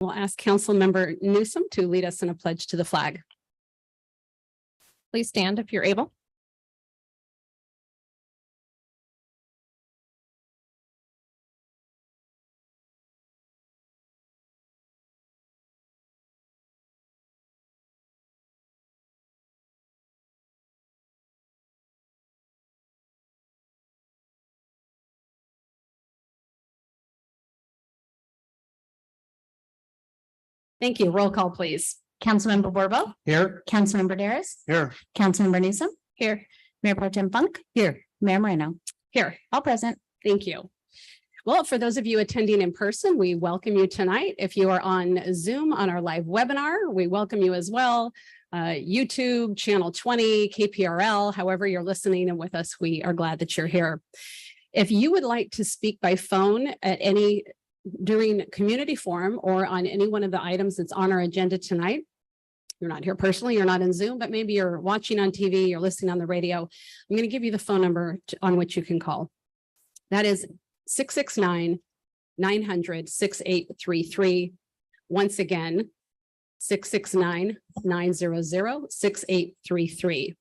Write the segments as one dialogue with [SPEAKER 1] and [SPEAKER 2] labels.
[SPEAKER 1] We'll ask Councilmember Newsom to lead us in a pledge to the flag. Please stand if you're able. Thank you. Roll call, please.
[SPEAKER 2] Councilmember Borbo,
[SPEAKER 3] Here.
[SPEAKER 2] Councilmember Daris,
[SPEAKER 3] Here.
[SPEAKER 2] Councilmember Newsom,
[SPEAKER 1] Here.
[SPEAKER 2] Mayor Pro Tem Funk,
[SPEAKER 1] Here.
[SPEAKER 2] Mayor Moreno,
[SPEAKER 1] Here.
[SPEAKER 2] all present.
[SPEAKER 1] Thank you. Well, for those of you attending in person, we welcome you tonight. If you are on Zoom on our live webinar, we welcome you as well. YouTube, Channel 20, KPRL, however you're listening and with us, we are glad that you're here. If you would like to speak by phone at during community forum or on any one of the items that's on our agenda tonight, you're not here personally, you're not in Zoom, but maybe you're watching on TV, you're listening on the radio. I'm going to give you the phone number on which you can call. That is 669-900-6833. Once again, 669-900-6833.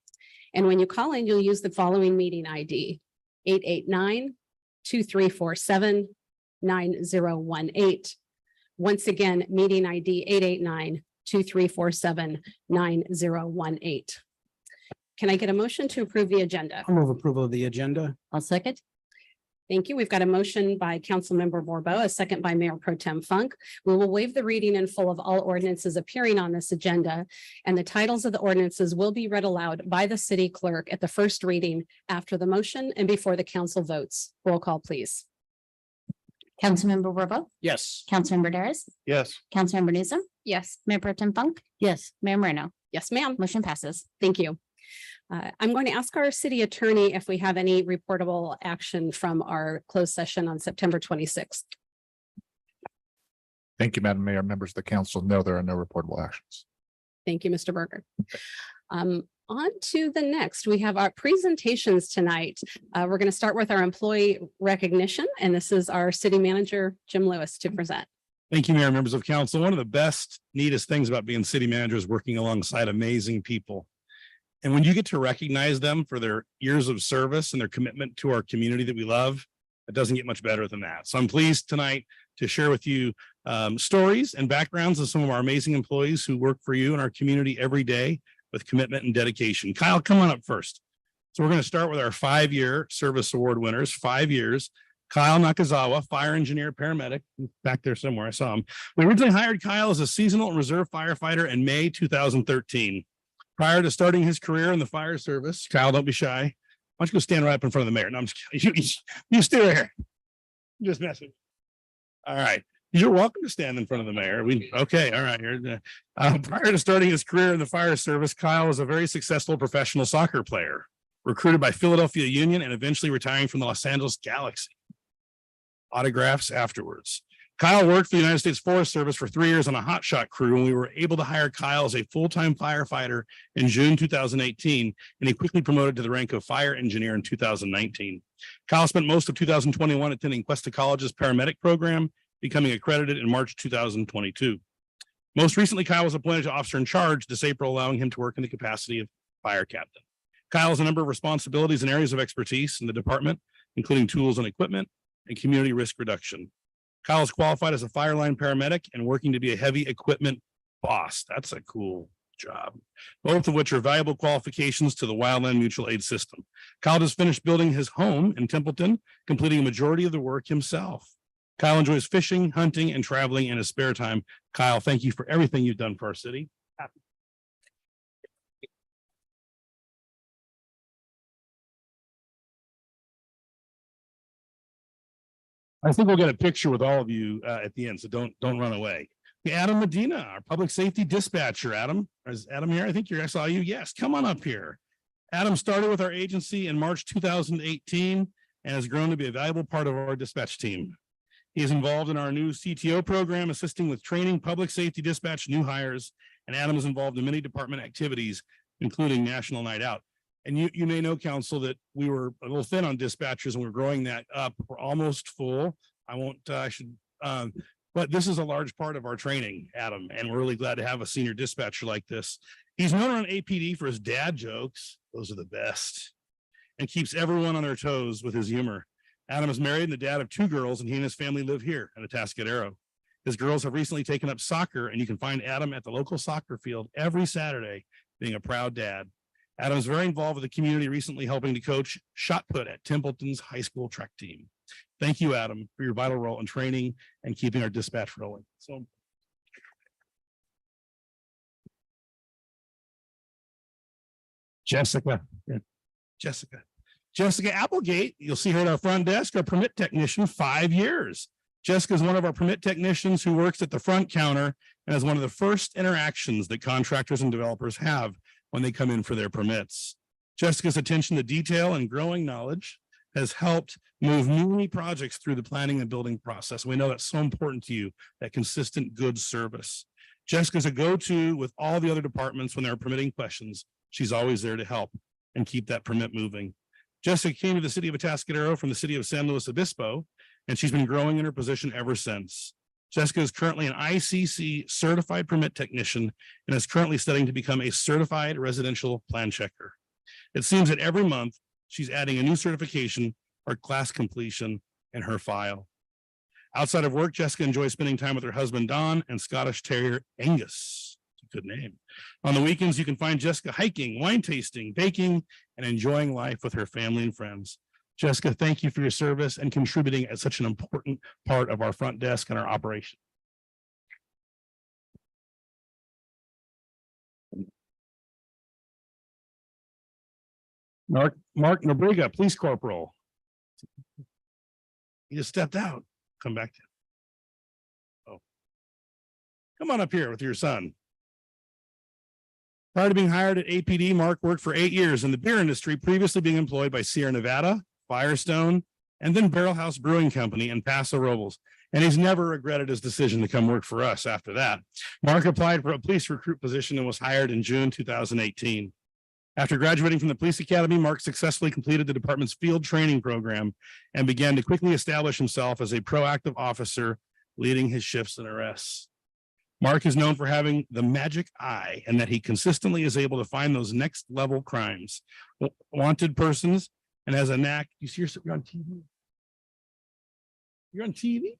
[SPEAKER 1] And when you call in, you'll use the following meeting ID, 889-2347-9018. Once again, meeting ID 889-2347-9018. Can I get a motion to approve the agenda?
[SPEAKER 3] I'll move approval of the agenda.
[SPEAKER 2] I'll second.
[SPEAKER 1] Thank you. We've got a motion by Councilmember Borbo, a second by Mayor Pro Tem Funk. We will waive the reading in full of all ordinances appearing on this agenda, and the titles of the ordinances will be read aloud by the city clerk at the first reading after the motion and before the council votes. Roll call, please.
[SPEAKER 2] Councilmember Borbo,
[SPEAKER 3] Yes.
[SPEAKER 2] Councilmember Daris,
[SPEAKER 3] Yes.
[SPEAKER 2] Councilmember Newsom,
[SPEAKER 1] Yes.
[SPEAKER 2] Mayor Pro Tem Funk,
[SPEAKER 3] Yes.
[SPEAKER 2] Mayor Moreno,
[SPEAKER 1] Yes, ma'am.
[SPEAKER 2] motion passes.
[SPEAKER 1] Thank you. I'm going to ask our city attorney if we have any reportable action from our closed session on September 26th.
[SPEAKER 4] Thank you, Madam Mayor. Members of the council, no, there are no reportable actions.
[SPEAKER 1] Thank you, Mr. Berger. On to the next, we have our presentations tonight. We're going to start with our employee recognition, and this is our city manager, Jim Lewis, to present.
[SPEAKER 5] Thank you, Mayor, members of council. One of the best, neatest things about being city manager is working alongside amazing people. And when you get to recognize them for their years of service and their commitment to our community that we love, it doesn't get much better than that. So I'm pleased tonight to share with you stories and backgrounds of some of our amazing employees who work for you in our community every day with commitment and dedication. Kyle, come on up first. So we're going to start with our 5-year service award winners, 5 years. Kyle Nakazawa, fire engineer, paramedic, back there somewhere, I saw him. We originally hired Kyle as a seasonal and reserve firefighter in May 2013. Prior to starting his career in the fire service, Kyle, don't be shy. Why don't you go stand right up in front of the mayor? No, I'm just kidding. You stay right here. Just messing. All right. You're welcome to stand in front of the mayor. Okay. All right. Prior to starting his career in the fire service, Kyle was a very successful professional soccer player, recruited by Philadelphia Union and eventually retiring from the Los Angeles Galaxy. Autographs afterwards. Kyle worked for the United States Forest Service for 3 years on a hotshot crew, and we were able to hire Kyle as a full-time firefighter in June 2018, and he quickly promoted to the rank of fire engineer in 2019. Kyle spent most of 2021 attending Cuesta College's paramedic program, becoming accredited in March 2022. Most recently, Kyle was appointed to officer in charge this April, allowing him to work in the capacity of fire captain. Kyle has a number of responsibilities and areas of expertise in the department, including tools and equipment and community risk reduction. Kyle is qualified as a fireline paramedic and working to be a heavy equipment boss. That's a cool job, both of which are valuable qualifications to the Wildland Mutual Aid system. Kyle just finished building his home in Templeton, completing a majority of the work himself. Kyle enjoys fishing, hunting, and traveling in his spare time. Kyle, thank you for everything you've done for our city. I think we'll get a picture with all of you at the end, so don't run away. Adam Medina, our public safety dispatcher. Adam, is Adam here? I think I saw you. Yes, come on up here. Adam started with our agency in March 2018 and has grown to be a valuable part of our dispatch team. He is involved in our new CTO program, assisting with training public safety dispatch new hires, and Adam is involved in many department activities, including National Night Out. And you may know, council, that we were a little thin on dispatchers and we're growing that up. We're almost full. I should But this is a large part of our training, Adam, and we're really glad to have a senior dispatcher like this. He's known around APD for his dad jokes. Those are the best. And keeps everyone on their toes with his humor. Adam is married and the dad of 2 girls, and he and his family live here at Atascadero. His girls have recently taken up soccer, and you can find Adam at the local soccer field every Saturday, being a proud dad. Adam is very involved with the community, recently helping to coach shot put at Templeton's high school track team. Thank you, Adam, for your vital role in training and keeping our dispatch rolling. So, Jessica Applegate, you'll see her at our front desk, our permit technician, 5 years. Jessica is one of our permit technicians who works at the front counter and is one of the first interactions that contractors and developers have when they come in for their permits. Jessica's attention to detail and growing knowledge has helped move many projects through the planning and building process. We know that's so important to you, that consistent good service. Jessica's a go-to with all the other departments when there are permitting questions. She's always there to help and keep that permit moving. Jessica came to the city of Atascadero from the city of San Luis Obispo, and she's been growing in her position ever since. Jessica is currently an ICC certified permit technician and is currently studying to become a certified residential plan checker. It seems that every month she's adding a new certification or class completion in her file. Outside of work, Jessica enjoys spending time with her husband, Don, and Scottish Terrier, Angus. Good name. On the weekends, you can find Jessica hiking, wine tasting, baking, and enjoying life with her family and friends. Jessica, thank you for your service and contributing at such an important part of our front desk and our operation. Mark Nobrega, Police Corporal. He just stepped out. Come back to. Oh, come on up here with your son. Prior to being hired at APD, Mark worked for 8 years in the beer industry, previously being employed by Sierra Nevada, Firestone, and then Barrel House Brewing Company in Paso Robles. And he's never regretted his decision to come work for us after that. Mark applied for a police recruit position and was hired in June 2018. After graduating from the police academy, Mark successfully completed the department's field training program and began to quickly establish himself as a proactive officer, leading his shifts and arrests. Mark is known for having the magic eye and that he consistently is able to find those next level crimes, wanted persons, and has a knack. You see yourself, you're on TV. You're on TV.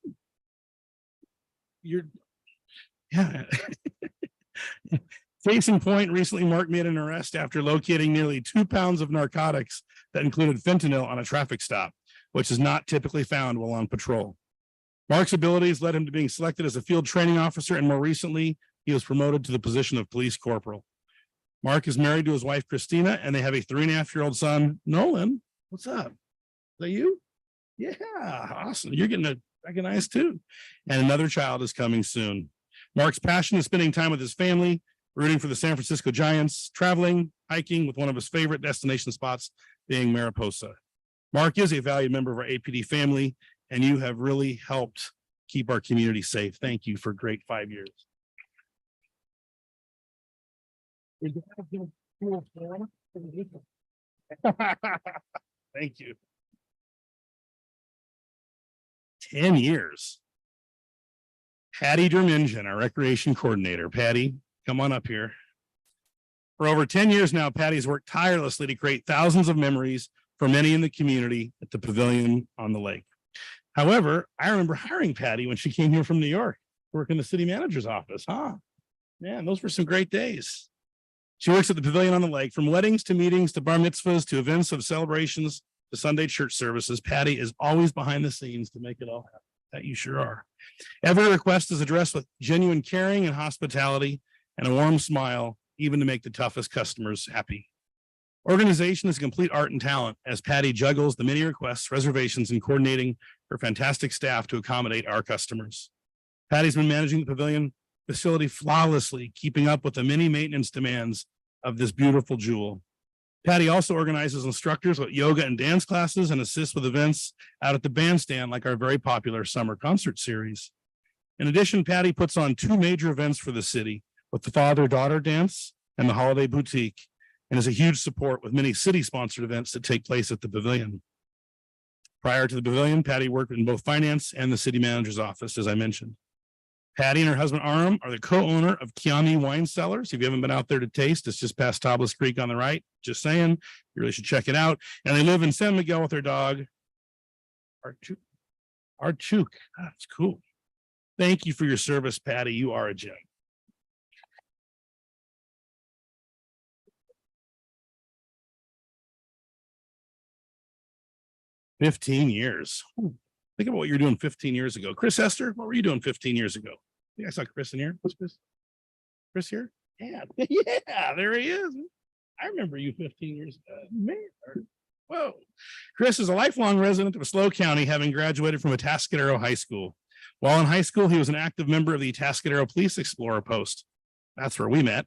[SPEAKER 5] Yeah. Case in point, recently Mark made an arrest after locating nearly 2 pounds of narcotics that included fentanyl on a traffic stop, which is not typically found while on patrol. Mark's abilities led him to being selected as a field training officer, and more recently, he was promoted to the position of police corporal. Mark is married to his wife, Christina, and they have a 3.5-year-old son, Nolan. What's up? Is that you? Yeah, awesome. You're getting recognized too. And another child is coming soon. Mark's passion is spending time with his family, rooting for the San Francisco Giants, traveling, hiking, with one of his favorite destination spots being Mariposa. Mark is a valued member of our APD family, and you have really helped keep our community safe. Thank you for a great 5 years. Thank you. 10 years. Patty Derminjan, our recreation coordinator. Patty, come on up here. For over 10 years now, Patty's worked tirelessly to create thousands of memories for many in the community at the pavilion on the lake. However, I remember hiring Patty when she came here from New York, work in the city manager's office, huh? Man, those were some great days. She works at the pavilion on the lake, from weddings to meetings to bar mitzvahs to events of celebrations to Sunday church services. Patty is always behind the scenes to make it all happen. That you sure are. Every request is addressed with genuine caring and hospitality and a warm smile, even to make the toughest customers happy. Organization is a complete art and talent as Patty juggles the many requests, reservations, and coordinating her fantastic staff to accommodate our customers. Patty's been managing the pavilion facility flawlessly, keeping up with the many maintenance demands of this beautiful jewel. Patty also organizes instructors with yoga and dance classes and assists with events out at the bandstand, like our very popular summer concert series. In addition, Patty puts on 2 major events for the city with the father-daughter dance and the holiday boutique, and is a huge support with many city-sponsored events that take place at the pavilion. Prior to the pavilion, Patty worked in both finance and the city manager's office, as I mentioned. Patty and her husband Aram are the co-owner of Kiami Wine Cellars. If you haven't been out there to taste, it's just past Tablas Creek on the right. Just saying, you really should check it out. And they live in San Miguel with their dog, Archuk. That's cool. Thank you for your service, Patty. You are a gem. "15 years. Think about what you're doing 15 years ago. Chris Hester, what were you doing 15 years ago? I think I saw Chris in here. What's Chris? Chris here? Yeah. Yeah, there he is. I remember you 15 years ago. Whoa. Chris is a lifelong resident of SLO County, having graduated from Atascadero High School. While in high school, he was an active member of the Atascadero Police Explorer Post. That's where we met.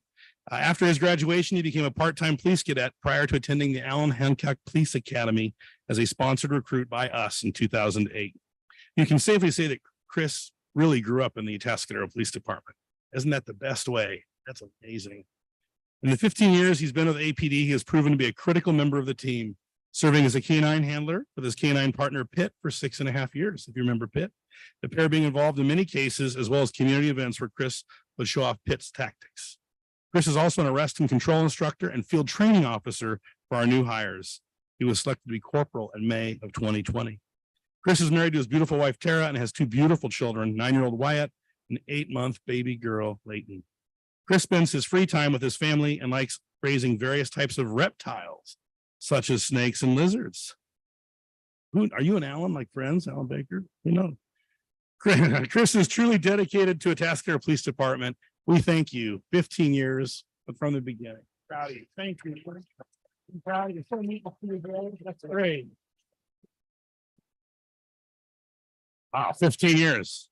[SPEAKER 5] After his graduation, he became a part-time police cadet prior to attending the Allen Hancock Police Academy as a sponsored recruit by us in 2008. You can safely say that Chris really grew up in the Atascadero Police Department. Isn't that the best way? That's amazing. In the 15 years he's been with APD, he has proven to be a critical member of the team, serving as a canine handler with his canine partner Pitt for 6.5 years, if you remember Pitt. The pair being involved in many cases, as well as community events where Chris would show off Pitt's tactics. Chris is also an arrest and control instructor and field training officer for our new hires. He was selected to be corporal in May of 2020. Chris is married to his beautiful wife, Tara, and has 2 beautiful children, 9-year-old Wyatt and 8-month baby girl, Layton. Chris spends his free time with his family and likes raising various types of reptiles, such as snakes and lizards. Are you and Alan like friends, Alan Baker? You know, Chris is truly dedicated to Atascadero Police Department. We thank you. 15 years from the beginning. Proud of you. Thank you. I'm proud of you. So neat for you, bro. That's great. Wow, 15 years.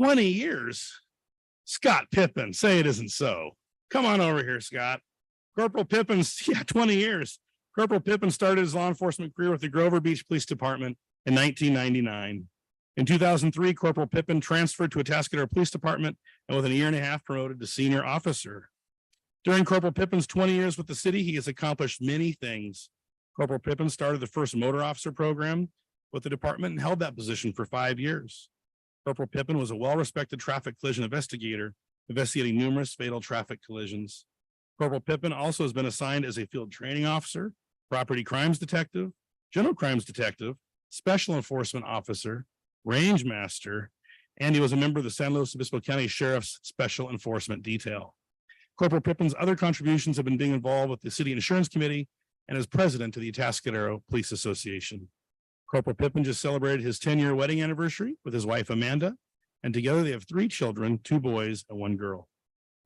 [SPEAKER 5] 20 years. Scott Pippin, say it isn't so. Come on over here, Scott. Corporal Pippin's, 20 years. Corporal Pippin started his law enforcement career with the Grover Beach Police Department in 1999. In 2003, Corporal Pippin transferred to Atascadero Police Department and within a year and a half promoted to senior officer. During Corporal Pippin's 20 years with the city, he has accomplished many things. Corporal Pippin started the first motor officer program with the department and held that position for 5 years. Corporal Pippin was a well-respected traffic collision investigator, investigating numerous fatal traffic collisions. Corporal Pippin also has been assigned as a field training officer, property crimes detective, general crimes detective, special enforcement officer, range master, and he was a member of the San Luis Obispo County Sheriff's Special Enforcement Detail. Corporal Pippin's other contributions have been being involved with the City Insurance Committee and as president of the Atascadero Police Association. Corporal Pippin just celebrated his 10-year wedding anniversary with his wife, Amanda, and together they have 3 children, 2 boys and 1 girl.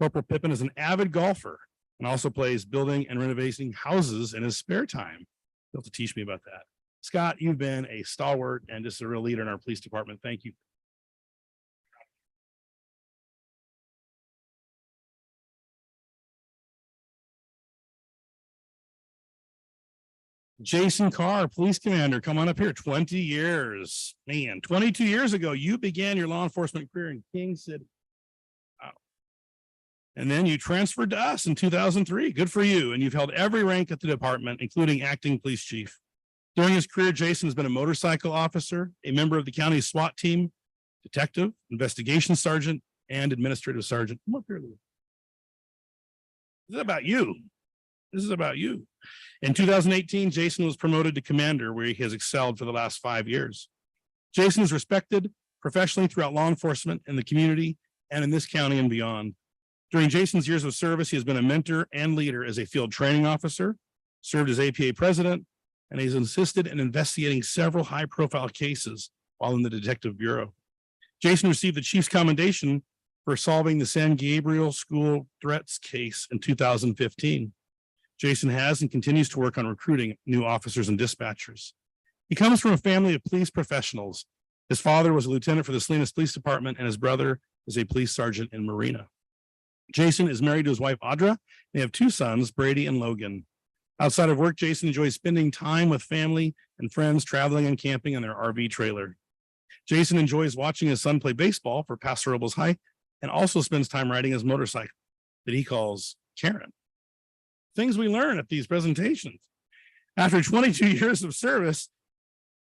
[SPEAKER 5] Corporal Pippin is an avid golfer and also plays building and renovating houses in his spare time. You'll have to teach me about that. Scott, you've been a stalwart and just a real leader in our police department. Thank you. Jason Carr, police commander, come on up here. 20 years, man, 22 years ago, you began your law enforcement career in King City. Wow. And then you transferred to us in 2003. Good for you. And you've held every rank at the department, including acting police chief. During his career, Jason has been a motorcycle officer, a member of the county SWAT team, detective, investigation sergeant, and administrative sergeant. Come up here, Lou. This is about you. This is about you. In 2018, Jason was promoted to commander, where he has excelled for the last 5 years. Jason is respected professionally throughout law enforcement in the community and in this county and beyond. During Jason's years of service, he has been a mentor and leader as a field training officer, served as APA president, and he's assisted in investigating several high-profile cases while in the Detective Bureau. Jason received the Chief's Commendation for solving the San Gabriel school threats case in 2015. Jason has and continues to work on recruiting new officers and dispatchers. He comes from a family of police professionals. His father was a lieutenant for the Salinas Police Department, and his brother is a police sergeant in Marina. Jason is married to his wife, Audra. They have 2 sons, Brady and Logan. Outside of work, Jason enjoys spending time with family and friends, traveling and camping in their RV trailer. Jason enjoys watching his son play baseball for Paso Robles High and also spends time riding his motorcycle that he calls Karen. Things we learn at these presentations. After 22 years of service,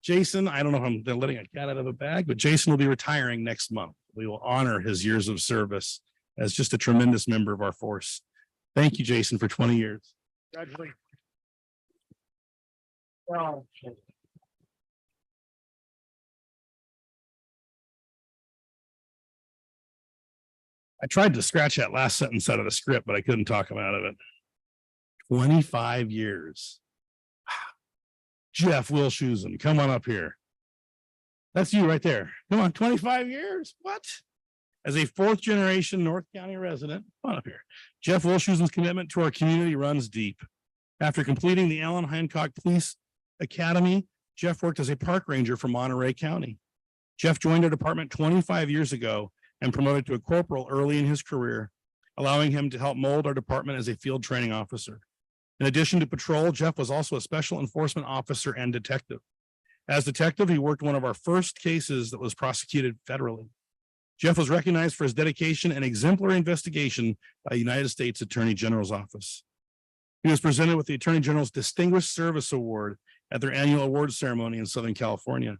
[SPEAKER 5] Jason, I don't know if I'm letting a cat out of a bag, but Jason will be retiring next month. We will honor his years of service as just a tremendous member of our force. Thank you, Jason, for 20 years. Congratulations. Well, I tried to scratch that last sentence out of the script, but I couldn't talk him out of it. 25 years. Jeff Wilshusen, come on up here. That's you right there. Come on, 25 years. What? As a fourth generation North County resident, come on up here. Jeff Wilshusen's commitment to our community runs deep. After completing the Allen Hancock Police Academy, Jeff worked as a park ranger for Monterey County. Jeff joined our department 25 years ago and promoted to a corporal early in his career, allowing him to help mold our department as a field training officer. In addition to patrol, Jeff was also a special enforcement officer and detective. As detective, he worked one of our first cases that was prosecuted federally. Jeff was recognized for his dedication and exemplary investigation by the United States Attorney General's office. He was presented with the Attorney General's Distinguished Service Award at their annual awards ceremony in Southern California.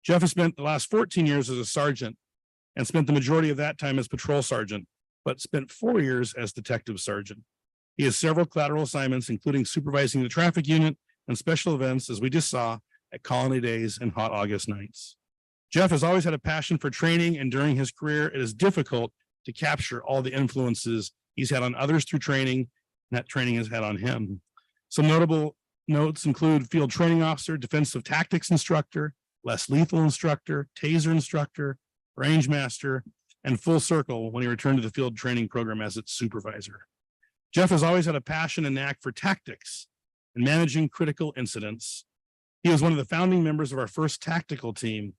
[SPEAKER 5] Jeff has spent the last 14 years as a sergeant and spent the majority of that time as patrol sergeant, but spent 4 years as detective sergeant. He has several collateral assignments, including supervising the traffic unit and special events, as we just saw at Colony Days and Hot August Nights. Jeff has always had a passion for training, and during his career, it is difficult to capture all the influences he's had on others through training, and that training has had on him. Some notable notes include field training officer, defensive tactics instructor, less lethal instructor, taser instructor, range master, and full circle when he returned to the field training program as its supervisor. Jeff has always had a passion and knack for tactics and managing critical incidents. He was one of the founding members of our first tactical team.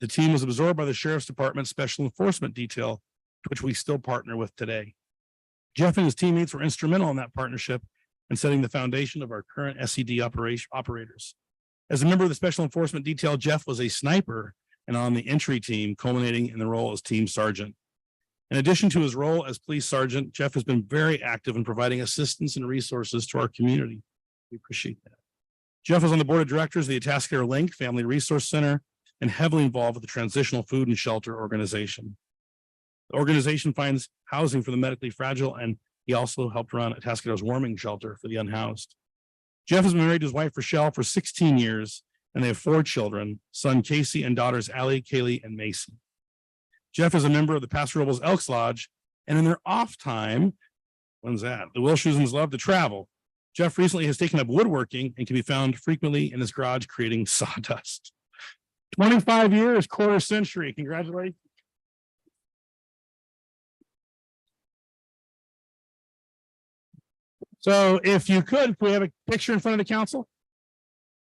[SPEAKER 5] The team was absorbed by the Sheriff's Department Special Enforcement Detail, which we still partner with today. Jeff and his teammates were instrumental in that partnership and setting the foundation of our current SED operators. As a member of the Special Enforcement Detail, Jeff was a sniper and on the entry team, culminating in the role as team sergeant. In addition to his role as police sergeant, Jeff has been very active in providing assistance and resources to our community. We appreciate that. Jeff is on the board of directors of the Atascadero Link Family Resource Center and heavily involved with the Transitional Food and Shelter Organization. The organization finds housing for the medically fragile, and he also helped run Atascadero's warming shelter for the unhoused. Jeff has been married to his wife, Rochelle, for 16 years, and they have 4 children, son Casey and daughters Allie, Kaylee, and Macy. Jeff is a member of the Paso Robles Elks Lodge, and in their off time, when's that? The Wilshusens love to travel. Jeff recently has taken up woodworking and can be found frequently in his garage creating sawdust. 25 years, quarter century. Congratulations. So if you could we have a picture in front of the council?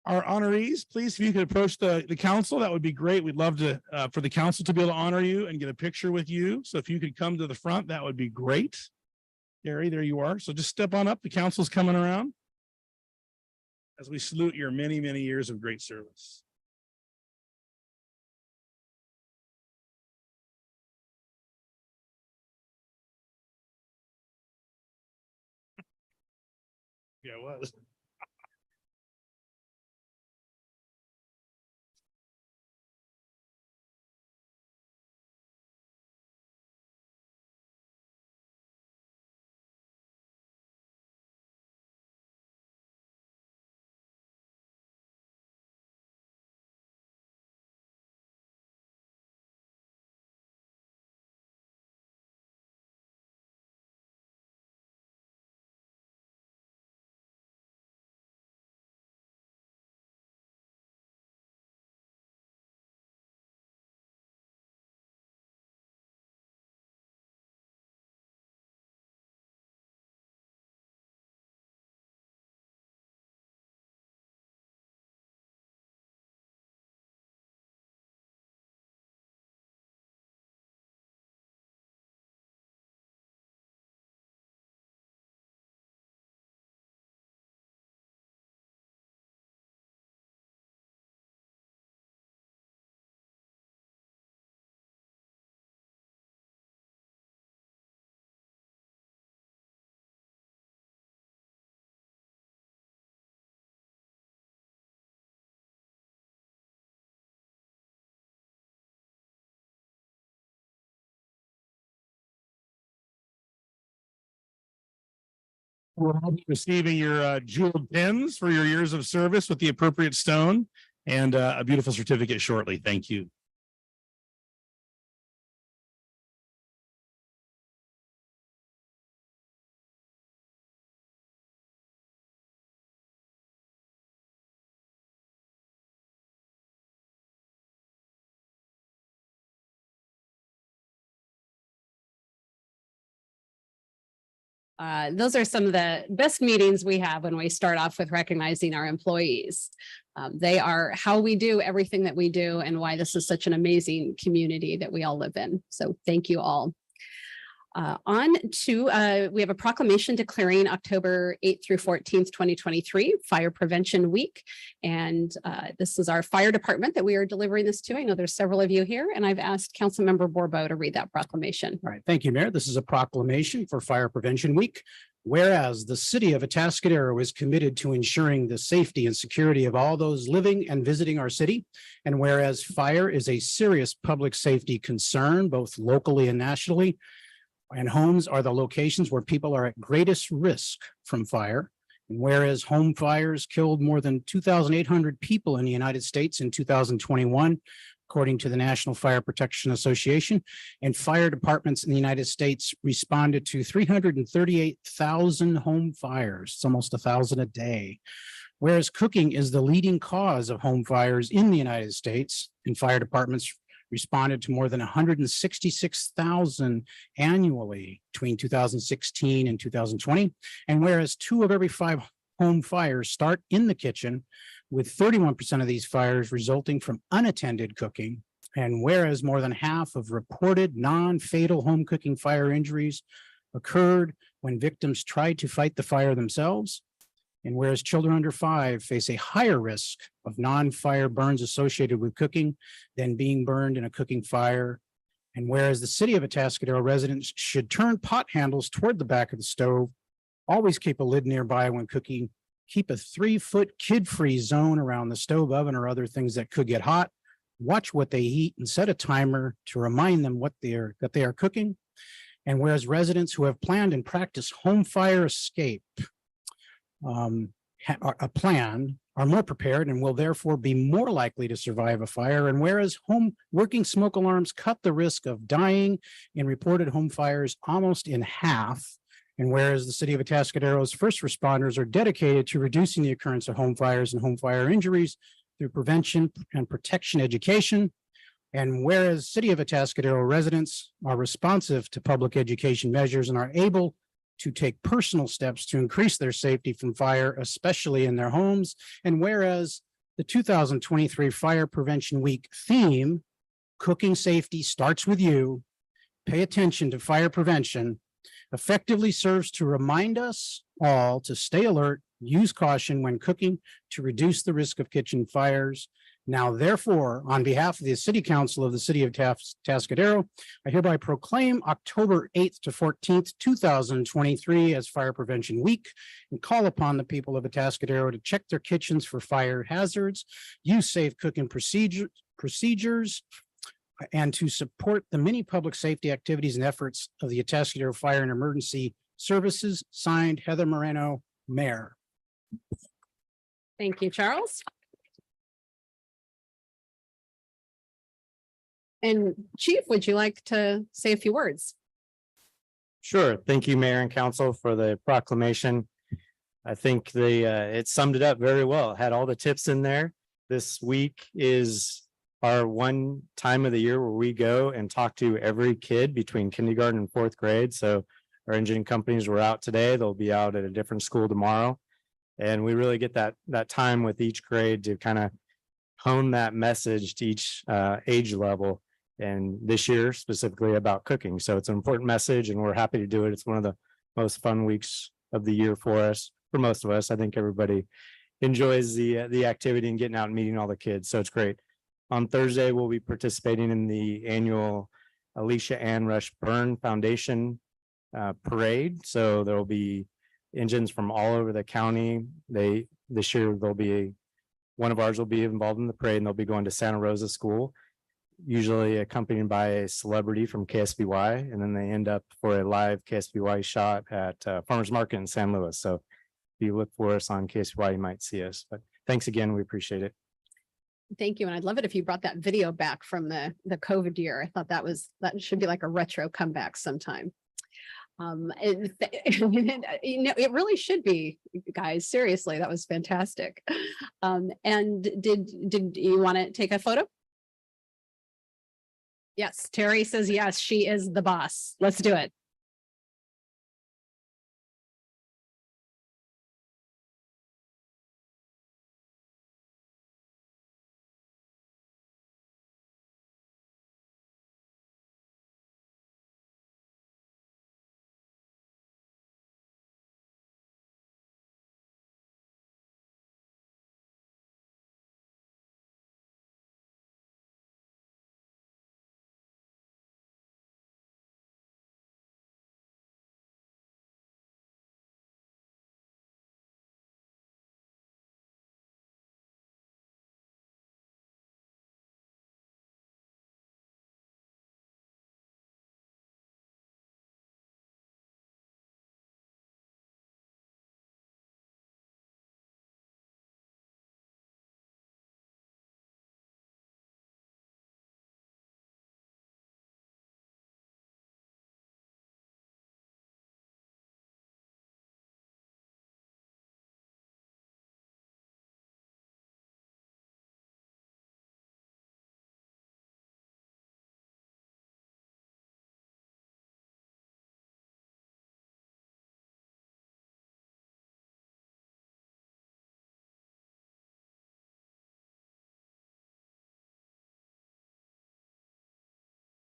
[SPEAKER 5] Our honorees, please, if you could approach the council, that would be great. We'd love to for the council to be able to honor you and get a picture with you. So if you could come to the front, that would be great. Gary, there you are. So just step on up. The council's coming around as we salute your many, many years of great service. Yeah, it was. We'll all be receiving your jeweled pins for your years of service with the appropriate stone and a beautiful certificate shortly. Thank you.
[SPEAKER 1] Those are some of the best meetings we have when we start off with recognizing our employees. They are how we do everything that we do and why this is such an amazing community that we all live in. So thank you all. We have a proclamation declaring October 8th through 14th, 2023 Fire Prevention Week. And this is our fire department that we are delivering this to. I know there's several of you here, and I've asked Councilmember Borbo to read that proclamation.
[SPEAKER 3] All right, thank you, Mayor. This is a proclamation for Fire Prevention Week. Whereas the city of Atascadero is committed to ensuring the safety and security of all those living and visiting our city. And whereas fire is a serious public safety concern, both locally and nationally, and homes are the locations where people are at greatest risk from fire. And whereas home fires killed more than 2,800 people in the United States in 2021, according to the National Fire Protection Association, and fire departments in the United States responded to 338,000 home fires. It's almost 1,000 a day. Whereas cooking is the leading cause of home fires in the United States, and fire departments responded to more than 166,000 annually between 2016 and 2020. And whereas 2 of every 5 home fires start in the kitchen, with 31% of these fires resulting from unattended cooking. And whereas more than half of reported non-fatal home cooking fire injuries occurred when victims tried to fight the fire themselves. And whereas children under 5 face a higher risk of non-fire burns associated with cooking than being burned in a cooking fire. And whereas the city of Atascadero residents should turn pot handles toward the back of the stove, always keep a lid nearby when cooking, keep a 3-foot kid-free zone around the stove, oven, or other things that could get hot, watch what they eat and set a timer to remind them that they are cooking. And whereas residents who have planned and practiced home fire escape a plan are more prepared and will therefore be more likely to survive a fire. And whereas home working smoke alarms cut the risk of dying in reported home fires almost in half. And whereas the city of Atascadero's first responders are dedicated to reducing the occurrence of home fires and home fire injuries through prevention and protection education. And whereas city of Atascadero residents are responsive to public education measures and are able to take personal steps to increase their safety from fire, especially in their homes. And whereas the 2023 Fire Prevention Week theme, cooking safety starts with you, pay attention to fire prevention, effectively serves to remind us all to stay alert, use caution when cooking to reduce the risk of kitchen fires. Now, therefore, on behalf of the City Council of the City of Atascadero, I hereby proclaim October 8th to 14th, 2023 as Fire Prevention Week and call upon the people of Atascadero to check their kitchens for fire hazards, use safe cooking procedures, and to support the many public safety activities and efforts of the Atascadero Fire and Emergency Services. Signed, Heather Moreno, Mayor.
[SPEAKER 1] Thank you, Charles. And Chief, would you like to say a few words?
[SPEAKER 6] Sure. Thank you, Mayor and Council, for the proclamation. I think it summed it up very well. It had all the tips in there. This week is our one time of the year where we go and talk to every kid between kindergarten and 4th grade. So our engineering companies were out today. They'll be out at a different school tomorrow. And we really get that time with each grade to kind of hone that message to each age level. And this year specifically about cooking. So it's an important message and we're happy to do it. It's one of the most fun weeks of the year for us, for most of us. I think everybody enjoys the activity and getting out and meeting all the kids. So it's great. On Thursday, we'll be participating in the annual Alicia Ann Rush Byrne Foundation parade. So there will be engines from all over the county. This year there'll be one of ours will be involved in the parade and they'll be going to Santa Rosa School. usually accompanied by a celebrity from KSBY, and then they end up for a live KSBY shot at Farmers Market in San Luis. So if you look for us on KSBY, you might see us. But thanks again. We appreciate it.
[SPEAKER 1] Thank you. And I'd love it if you brought that video back from the COVID year. I thought that should be like a retro comeback sometime. It really should be, guys. Seriously, that was fantastic. And did you want to take a photo? Yes, Terry says yes, she is the boss. Let's do it.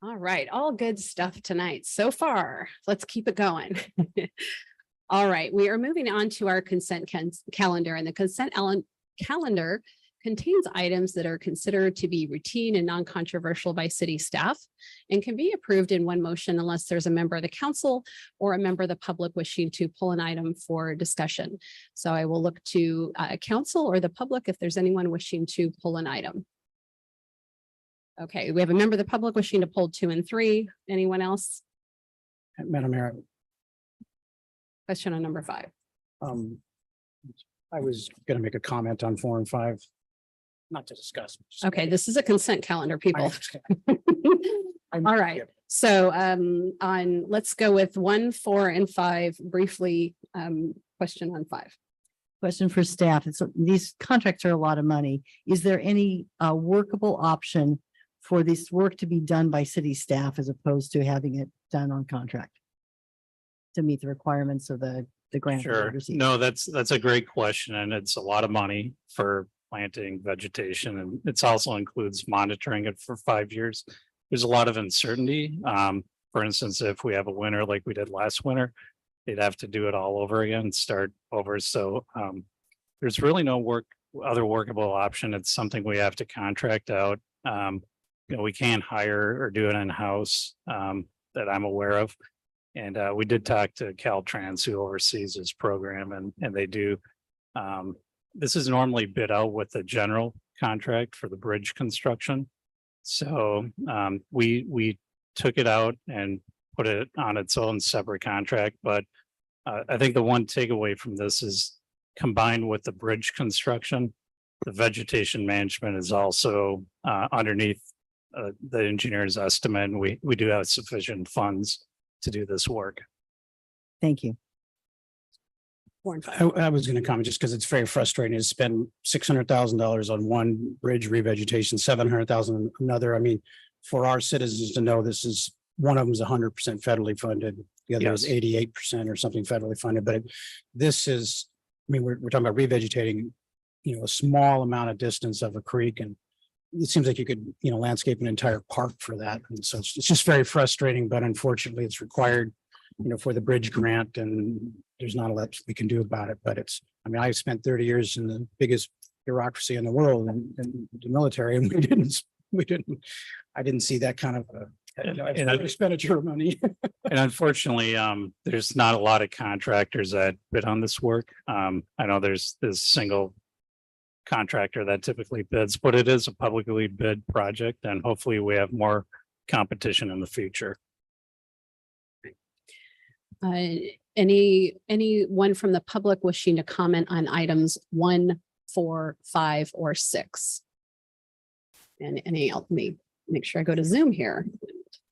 [SPEAKER 1] All right, all good stuff tonight so far. Let's keep it going. All right, we are moving on to our consent calendar, and the consent calendar contains items that are considered to be routine and non-controversial by city staff and can be approved in one motion unless there's a member of the council or a member of the public wishing to pull an item for discussion. So I will look to council or the public if there's anyone wishing to pull an item. Okay, we have a member of the public wishing to pull 2 and 3. Anyone else?
[SPEAKER 3] Madam Mayor,
[SPEAKER 1] Question on number 5.
[SPEAKER 3] I was going to make a comment on 4 and 5, not to discuss. just-
[SPEAKER 1] Okay, this is a consent calendar,
[SPEAKER 3] I
[SPEAKER 1] people.
[SPEAKER 3] understand.
[SPEAKER 1] All right, so let's go with 1, 4, and 5 briefly. Question on 5.
[SPEAKER 7] Question for staff. These contracts are a lot of money. Is there any workable option for this work to be done by city staff as opposed to having it done on contract to meet the requirements of the grant? that we
[SPEAKER 8] Sure.
[SPEAKER 7] received?
[SPEAKER 8] No, that's a great question, and it's a lot of money for planting vegetation, and it's also includes monitoring it for 5 years. There's a lot of uncertainty. For instance, if we have a winter like we did last winter, they'd have to do it all over again, start over. So there's really no other workable option. It's something we have to contract out. We can't hire or do it in-house that I'm aware of. And we did talk to Caltrans, who oversees this program, and they do. This is normally bid out with the general contract for the bridge construction. So we took it out and put it on its own separate contract. But I think the one takeaway from this is combined with the bridge construction, the vegetation management is also underneath the engineer's estimate. And we do have sufficient funds to do this work.
[SPEAKER 7] Thank you.
[SPEAKER 1] 4 and 5.
[SPEAKER 3] I was going to comment just because it's very frustrating to spend $600,000 on one bridge revegetation, $700,000 on another. I mean, for our citizens to know this is, one of them is 100% federally funded. The other is 88% or something federally funded, but this is, I mean, we're talking about revegetating, a small amount of distance of a creek, and it seems like you could, landscape an entire park for that. And so it's just very frustrating, but unfortunately it's required, for the bridge grant, and there's not a lot we can do about it. But I spent 30 years in the biggest bureaucracy in the world in the military, and I didn't see that kind of expenditure of money.
[SPEAKER 8] And unfortunately, there's not a lot of contractors that bid on this work. I know there's this single contractor that typically bids, but it is a publicly bid project and hopefully we have more competition in the future.
[SPEAKER 1] Anyone from the public wishing to comment on items 1, 4, 5, or 6? And any, let me make sure I go to Zoom here.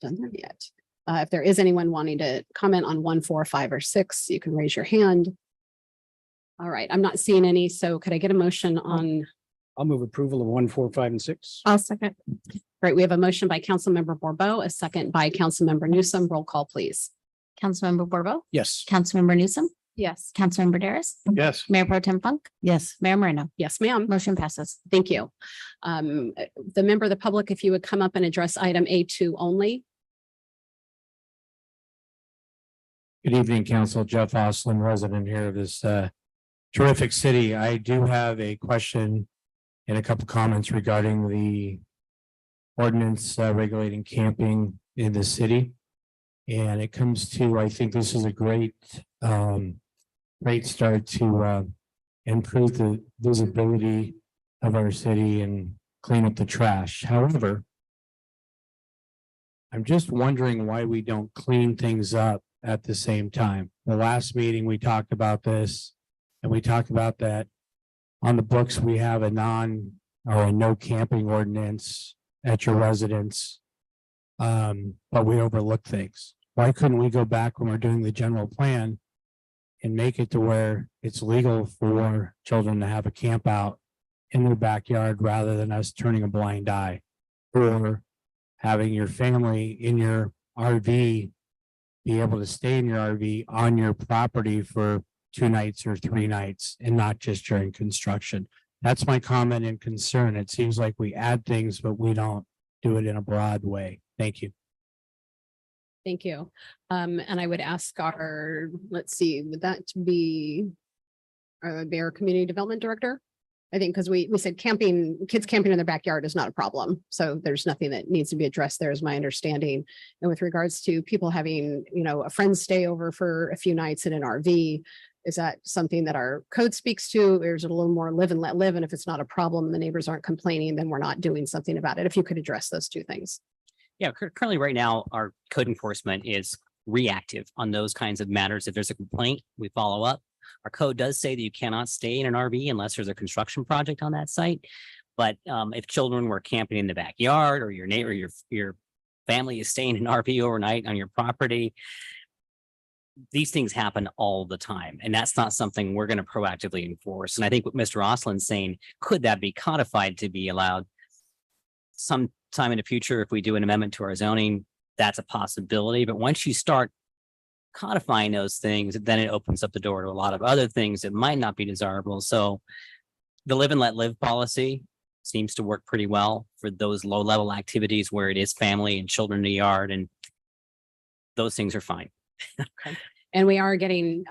[SPEAKER 1] Done that yet. If there is anyone wanting to comment on 1, 4, 5, or 6, you can raise your hand. All right, I'm not seeing any, so could I get a motion on?
[SPEAKER 3] I'll move approval of 1, 4, 5, and 6.
[SPEAKER 2] I'll second.
[SPEAKER 1] Right, we have a motion by Councilmember Borbo, a second by Councilmember Newsome. Roll call, please.
[SPEAKER 2] Councilmember Borbo,
[SPEAKER 3] Yes.
[SPEAKER 2] Councilmember Newsom,
[SPEAKER 1] Yes.
[SPEAKER 2] Councilmember Daris,
[SPEAKER 5] Yes.
[SPEAKER 2] Mayor Pro Tem Funk,
[SPEAKER 7] Yes.
[SPEAKER 2] Mayor Moreno.
[SPEAKER 1] Yes, ma'am.
[SPEAKER 2] Motion passes.
[SPEAKER 1] Thank you. The member of the public, if you would come up and address item A2 only.
[SPEAKER 9] Good evening, Council. Jeff Oslin, resident here of this terrific city. I do have a question and a couple comments regarding the ordinance regulating camping in the city. And it comes to, I think this is a great start to improve the visibility of our city and clean up the trash. However, I'm just wondering why we don't clean things up at the same time. The last meeting, we talked about this, and we talked about that on the books, we have a no camping ordinance at your residence. But we overlook things. Why couldn't we go back when we're doing the general plan and make it to where it's legal for children to have a camp out in their backyard rather than us turning a blind eye? Or having your family in your RV be able to stay in your RV on your property for 2 nights or 3 nights and not just during construction. That's my comment and concern. It seems like we add things, but we don't do it in a broad way. Thank you.
[SPEAKER 1] Thank you. And I would ask our, let's see, would that be our Bear Community Development Director? I think because we said camping, kids camping in their backyard is not a problem. So there's nothing that needs to be addressed there is my understanding. And with regards to people having, a friend stay over for a few nights in an RV, is that something that our code speaks to? Or is it a little more live and let live? And if it's not a problem and the neighbors aren't complaining, then we're not doing something about it. If you could address those 2 things.
[SPEAKER 10] Yeah, currently right now, our code enforcement is reactive on those kinds of matters. If there's a complaint, we follow up. Our code does say that you cannot stay in an RV unless there's a construction project on that site. But if children were camping in the backyard or your neighbor, your family is staying in an RV overnight on your property, these things happen all the time. And that's not something we're going to proactively enforce. And I think what Mr. Oslin's saying, could that be codified to be allowed sometime in the future? If we do an amendment to our zoning, that's a possibility. But once you start codifying those things, then it opens up the door to a lot of other things that might not be desirable. So the live and let live policy seems to work pretty well for those low level activities where it is family and children in the yard, and those things are fine.
[SPEAKER 1] And we are getting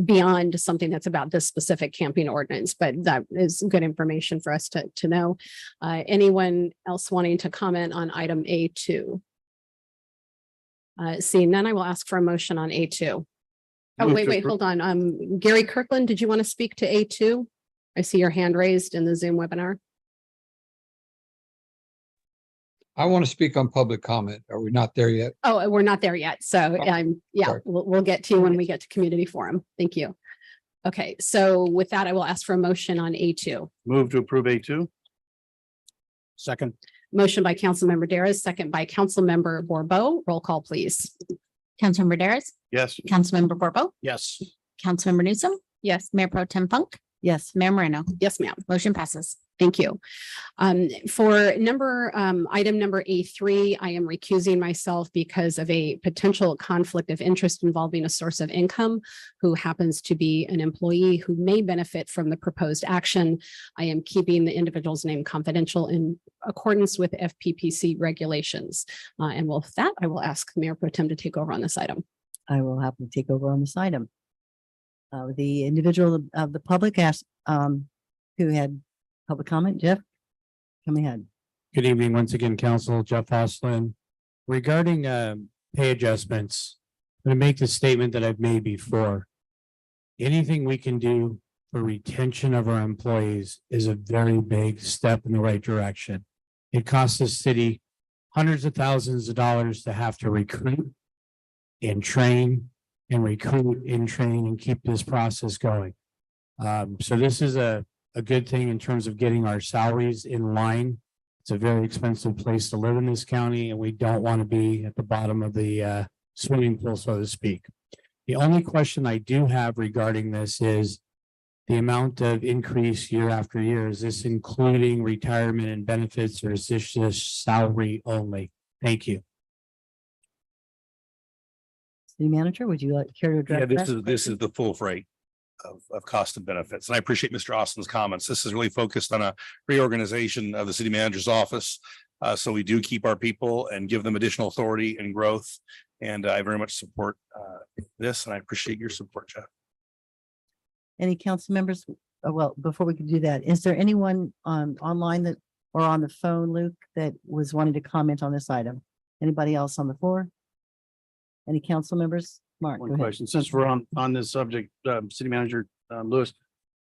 [SPEAKER 1] beyond something that's about this specific camping ordinance, but that is good information for us to know. Anyone else wanting to comment on item A2? Seeing none, I will ask for a motion on A2. Oh,
[SPEAKER 5] Move
[SPEAKER 1] wait,
[SPEAKER 5] to appro-
[SPEAKER 1] hold on. Gary Kirkland, did you want to speak to A2? I see your hand raised in the Zoom webinar.
[SPEAKER 11] I want to speak on public comment. Are we not there yet?
[SPEAKER 1] Oh, we're not there yet. So yeah,
[SPEAKER 11] sorry.
[SPEAKER 1] we'll get to you when we get to community forum. Thank you. Okay, so with that, I will ask for a motion on A2.
[SPEAKER 5] Move to approve A2.
[SPEAKER 3] Second.
[SPEAKER 1] Motion by Councilmember Daris, second by Councilmember Borbo. Roll call, please.
[SPEAKER 2] Councilmember Daris,
[SPEAKER 5] Yes.
[SPEAKER 2] Councilmember Borbo,
[SPEAKER 3] Yes.
[SPEAKER 2] Councilmember Newsom,
[SPEAKER 1] Yes.
[SPEAKER 2] Mayor Pro Tem Funk,
[SPEAKER 7] Yes.
[SPEAKER 2] Mayor Moreno.
[SPEAKER 1] Yes, ma'am.
[SPEAKER 2] Motion passes.
[SPEAKER 1] Thank you. For item number A3, I am recusing myself because of a potential conflict of interest involving a source of income who happens to be an employee who may benefit from the proposed action. I am keeping the individual's name confidential in accordance with FPPC regulations. And with that, I will ask Mayor Pro Tem to take over on this item.
[SPEAKER 7] I will happily take over on this item. The individual of the public asked, who had public comment, Jeff, come ahead.
[SPEAKER 9] Good evening once again, Council. Jeff Oslin. Regarding pay adjustments, I'm going to make the statement that I've made before. Anything we can do for retention of our employees is a very big step in the right direction. It costs the city hundreds of thousands of dollars to have to recruit and train and recruit and train and keep this process going. So this is a good thing in terms of getting our salaries in line. It's a very expensive place to live in this county, and we don't want to be at the bottom of the swimming pool, so to speak. The only question I do have regarding this is the amount of increase year after year. Is this including retirement and benefits, or is this just salary only? Thank you.
[SPEAKER 7] City manager, would you like care to address?
[SPEAKER 5] Yeah, this
[SPEAKER 7] that?
[SPEAKER 5] is the full freight of cost and benefits. And I appreciate Mr. Austin's comments. This is really focused on a reorganization of the city manager's office. So we do keep our people and give them additional authority and growth. And I very much support this, and I appreciate your support, Jeff.
[SPEAKER 7] Any council members? Well, before we can do that, is there anyone online that or on the phone, Luke, that was wanting to comment on this item? Anybody else on the floor? Any council members? Mark, go
[SPEAKER 12] One
[SPEAKER 7] ahead.
[SPEAKER 12] question, since we're on this subject, city manager, Lewis,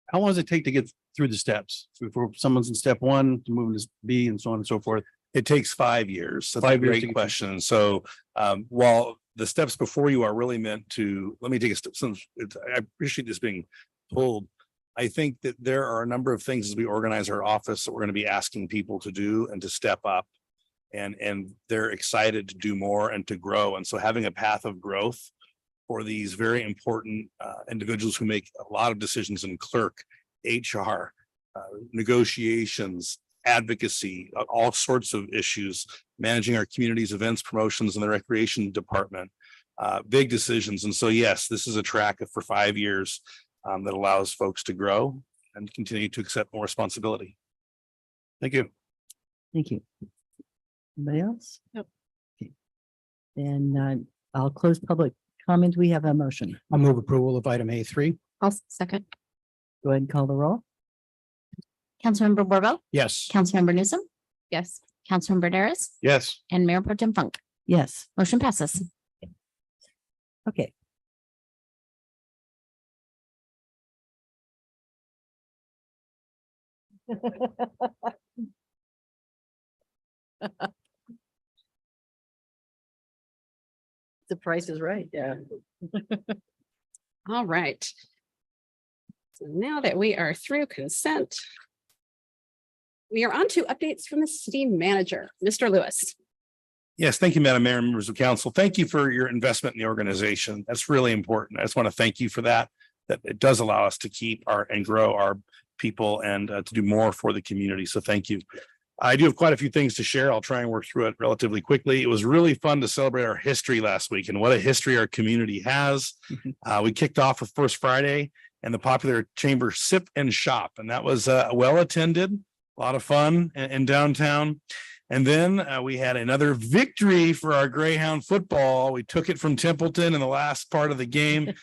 [SPEAKER 12] how long does it take to get through the steps? Before someone's in step one, to move to B and so on and so forth?
[SPEAKER 5] It takes 5 years. That's a
[SPEAKER 12] 5 years to
[SPEAKER 5] great
[SPEAKER 12] get
[SPEAKER 5] question. So while the steps before you are really meant to, let me take a step, since I appreciate this being pulled. I think that there are a number of things as we organize our office that we're going to be asking people to do and to step up. And they're excited to do more and to grow. And so having a path of growth for these very important individuals who make a lot of decisions in clerk, HR, negotiations, advocacy, all sorts of issues, managing our community's events, promotions, and the recreation department, big decisions. And so, yes, this is a track for 5 years that allows folks to grow and continue to accept more responsibility.
[SPEAKER 12] Thank you.
[SPEAKER 7] Thank you. Anybody else?
[SPEAKER 1] Nope.
[SPEAKER 7] Okay. Then I'll close public comment. We have a motion.
[SPEAKER 3] I'll move approval of item A3.
[SPEAKER 2] I'll second.
[SPEAKER 7] Go ahead and call the roll.
[SPEAKER 2] Councilmember Borbo,
[SPEAKER 3] Yes.
[SPEAKER 2] Councilmember Newsom,
[SPEAKER 1] Yes.
[SPEAKER 2] Councilmember Daris,
[SPEAKER 12] Yes.
[SPEAKER 2] and Mayor Pro Tem Funk.
[SPEAKER 7] Yes.
[SPEAKER 2] Motion passes.
[SPEAKER 7] Okay. The price is right. Yeah.
[SPEAKER 1] All right. So now that we are through consent, we are on to updates from the city manager, Mr. Lewis.
[SPEAKER 5] Yes, thank you, Madam Mayor and members of council. Thank you for your investment in the organization. That's really important. I just want to thank you for that it does allow us to keep and grow our people and to do more for the community. So thank you. I do have quite a few things to share. I'll try and work through it relatively quickly. It was really fun to celebrate our history last week and what a history our community has. We kicked off with First Friday and the popular chamber Sip and Shop, and that was well attended, a lot of fun in downtown. And then we had another victory for our Greyhound football. We took it from Templeton in the last part of the game.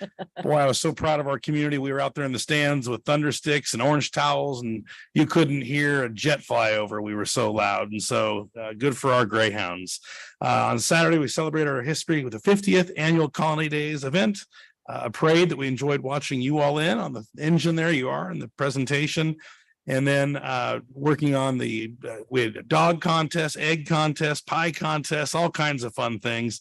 [SPEAKER 5] Boy, I was so proud of our community. We were out there in the stands with thunder sticks and orange towels, and you couldn't hear a jet fly over. We were so loud. And so good for our Greyhounds. On Saturday, we celebrated our history with the 50th annual Colony Days event, a parade that we enjoyed watching you all in on the engine. There you are in the presentation. And then working on we had a dog contest, egg contest, pie contest, all kinds of fun things.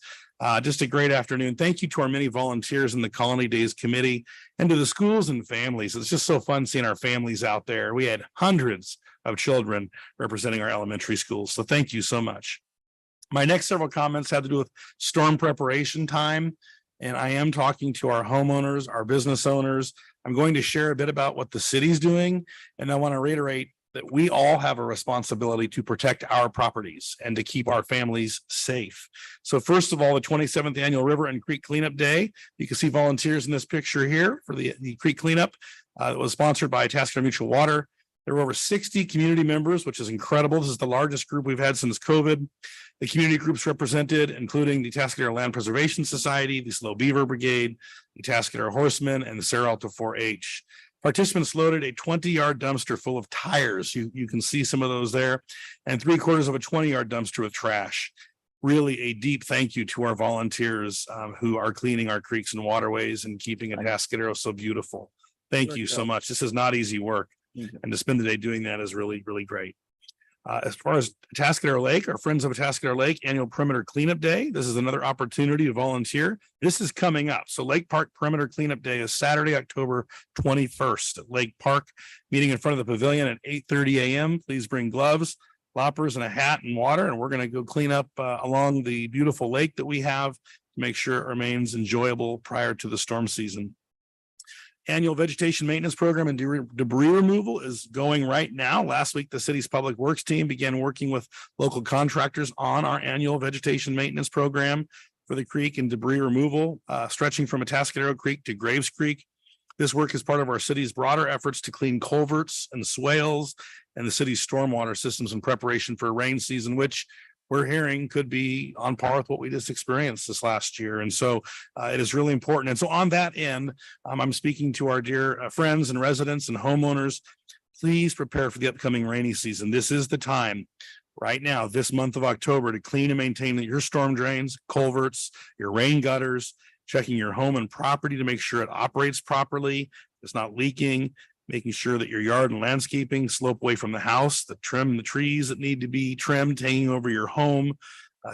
[SPEAKER 5] Just a great afternoon. Thank you to our many volunteers in the Colony Days Committee and to the schools and families. It's just so fun seeing our families out there. We had hundreds of children representing our elementary schools. So thank you so much. My next several comments have to do with storm preparation time. And I am talking to our homeowners, our business owners. I'm going to share a bit about what the city's doing. And I want to reiterate that we all have a responsibility to protect our properties and to keep our families safe. So first of all, the 27th annual River and Creek Cleanup Day. You can see volunteers in this picture here for the creek cleanup. It was sponsored by Atascadero Mutual Water. There were over 60 community members, which is incredible. This is the largest group we've had since COVID. The community groups represented, including the Atascadero Land Preservation Society, the Slow Beaver Brigade, the Atascadero Horsemen, and the Sarah Alta 4-H. Participants loaded a 20-yard dumpster full of tires. You can see some of those there, and 3/4 of a 20-yard dumpster with trash. Really a deep thank you to our volunteers who are cleaning our creeks and waterways and keeping Atascadero so beautiful. Thank you so much. This is not easy work.
[SPEAKER 12] Mhm.
[SPEAKER 5] And to spend the day doing that is really, really great. As far as Atascadero Lake, our Friends of Atascadero Lake Annual Perimeter Cleanup Day, this is another opportunity to volunteer. This is coming up. So Lake Park Perimeter Cleanup Day is Saturday, October 21st at Lake Park, meeting in front of the pavilion at 8:30 a.m. Please bring gloves, loppers, and a hat and water. And we're going to go clean up along the beautiful lake that we have to make sure it remains enjoyable prior to the storm season. Annual vegetation maintenance program and debris removal is going right now. Last week, the city's public works team began working with local contractors on our annual vegetation maintenance program for the creek and debris removal, stretching from Atascadero Creek to Graves Creek. This work is part of our city's broader efforts to clean culverts and swales and the city's stormwater systems in preparation for a rain season, which we're hearing could be on par with what we just experienced this last year. And so it is really important. And so on that end, I'm speaking to our dear friends and residents and homeowners. Please prepare for the upcoming rainy season. This is the time right now, this month of October, to clean and maintain your storm drains, culverts, your rain gutters, checking your home and property to make sure it operates properly, it's not leaking, making sure that your yard and landscaping slope away from the house, the trim the trees that need to be trimmed, hanging over your home,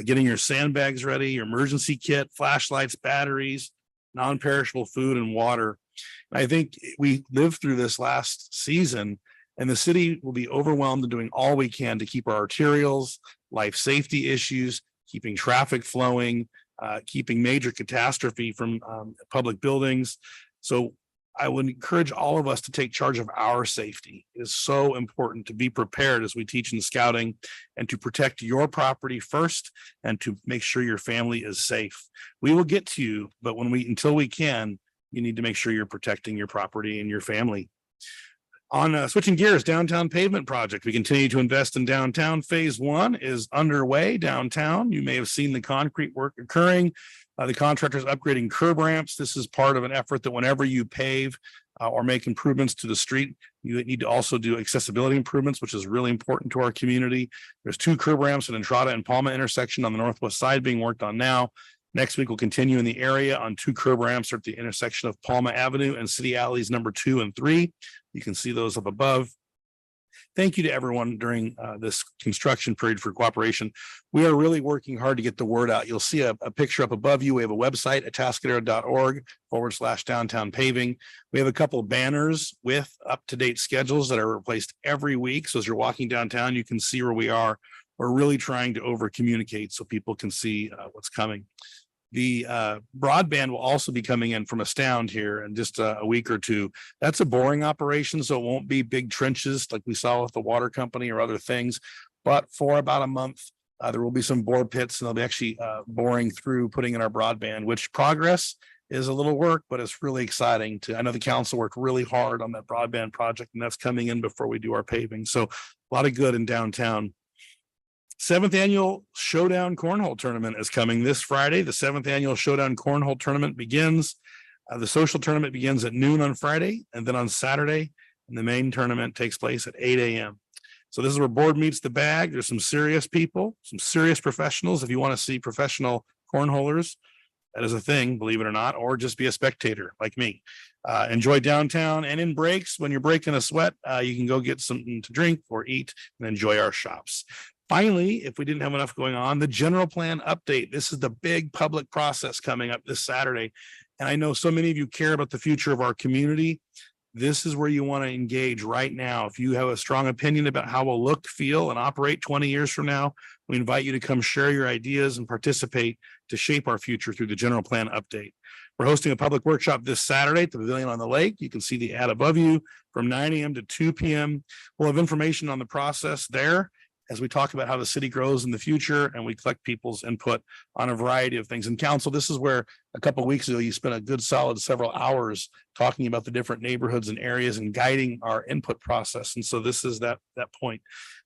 [SPEAKER 5] getting your sandbags ready, your emergency kit, flashlights, batteries, non-perishable food and water. And I think we lived through this last season, and the city will be overwhelmed in doing all we can to keep our arterials, life safety issues, keeping traffic flowing, keeping major catastrophe from public buildings. So I would encourage all of us to take charge of our safety. It is so important to be prepared as we teach in scouting and to protect your property first and to make sure your family is safe. We will get to you, but until we can, you need to make sure you're protecting your property and your family. On switching gears, downtown pavement project, we continue to invest in downtown. Phase 1 is underway downtown. You may have seen the concrete work occurring. The contractor's upgrading curb ramps. This is part of an effort that whenever you pave or make improvements to the street, you need to also do accessibility improvements, which is really important to our community. There's 2 curb ramps at Entrada and Palma intersection on the northwest side being worked on now. Next week, we'll continue in the area on 2 curb ramps at the intersection of Palma Avenue and City Alleys number 2 and 3. You can see those up above. Thank you to everyone during this construction period for cooperation. We are really working hard to get the word out. You'll see a picture up above you. We have a website, atascadero.org/downtown paving. We have a couple of banners with up-to-date schedules that are replaced every week. So as you're walking downtown, you can see where we are. We're really trying to over communicate so people can see what's coming. The broadband will also be coming in from Astound here in just a week or two. That's a boring operation, so it won't be big trenches like we saw with the water company or other things. But for about a month, there will be some bore pits, and they'll be actually boring through putting in our broadband, which progress is a little work, but it's really exciting. I know the council worked really hard on that broadband project, and that's coming in before we do our paving. So a lot of good in downtown. 7th annual Showdown Cornhole Tournament is coming this Friday. The 7th annual Showdown Cornhole Tournament begins. The social tournament begins at noon on Friday and then on Saturday. And the main tournament takes place at 8 a.m. So this is where board meets the bag. There's some serious people, some serious professionals. If you want to see professional cornholers, that is a thing, believe it or not, or just be a spectator like me. Enjoy downtown, and in breaks, when you're breaking a sweat, you can go get something to drink or eat and enjoy our shops. Finally, if we didn't have enough going on, the general plan update. This is the big public process coming up this Saturday. And I know so many of you care about the future of our community. This is where you want to engage right now. If you have a strong opinion about how we'll look, feel, and operate 20 years from now, we invite you to come share your ideas and participate to shape our future through the general plan update. We're hosting a public workshop this Saturday at the Pavilion on the Lake. You can see the ad above you from 9 a.m. to 2 p.m. We'll have information on the process there as we talk about how the city grows in the future, and we collect people's input on a variety of things. And council, this is where a couple of weeks ago, you spent a good solid several hours talking about the different neighborhoods and areas and guiding our input process. And so this is that point.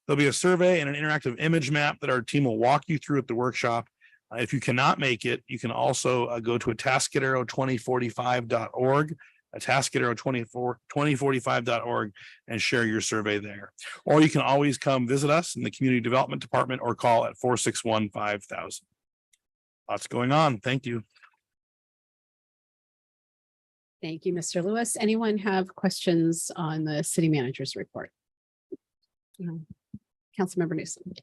[SPEAKER 5] There'll be a survey and an interactive image map that our team will walk you through at the workshop. If you cannot make it, you can also go to Atascadero2045.org. Atascadero2045.org and share your survey there. Or you can always come visit us in the community development department or call at 461-5000. Lots going on. Thank you.
[SPEAKER 1] Thank you, Mr. Lewis. Anyone have questions on the city manager's report? Councilmember Newsom.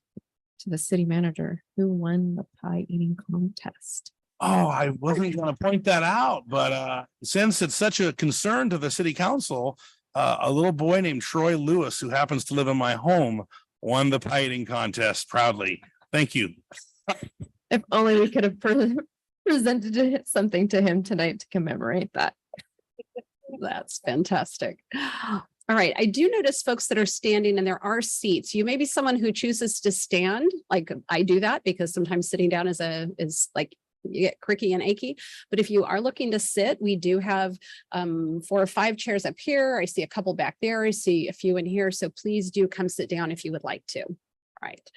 [SPEAKER 13] To the city manager, who won the pie eating contest.
[SPEAKER 5] Oh, I wasn't gonna point that out, but since it's such a concern to the city council, a little boy named Troy Lewis, who happens to live in my home, won the pie eating contest proudly. Thank you.
[SPEAKER 13] If only we could have presented something to him tonight to commemorate that.
[SPEAKER 1] That's fantastic. All right, I do notice folks that are standing and there are seats. You may be someone who chooses to stand, like I do that because sometimes sitting down is like you get cricky and achy. But if you are looking to sit, we do have 4 or 5 chairs up here. I see a couple back there. I see a few in here. So please do come sit down if you would like to. All right,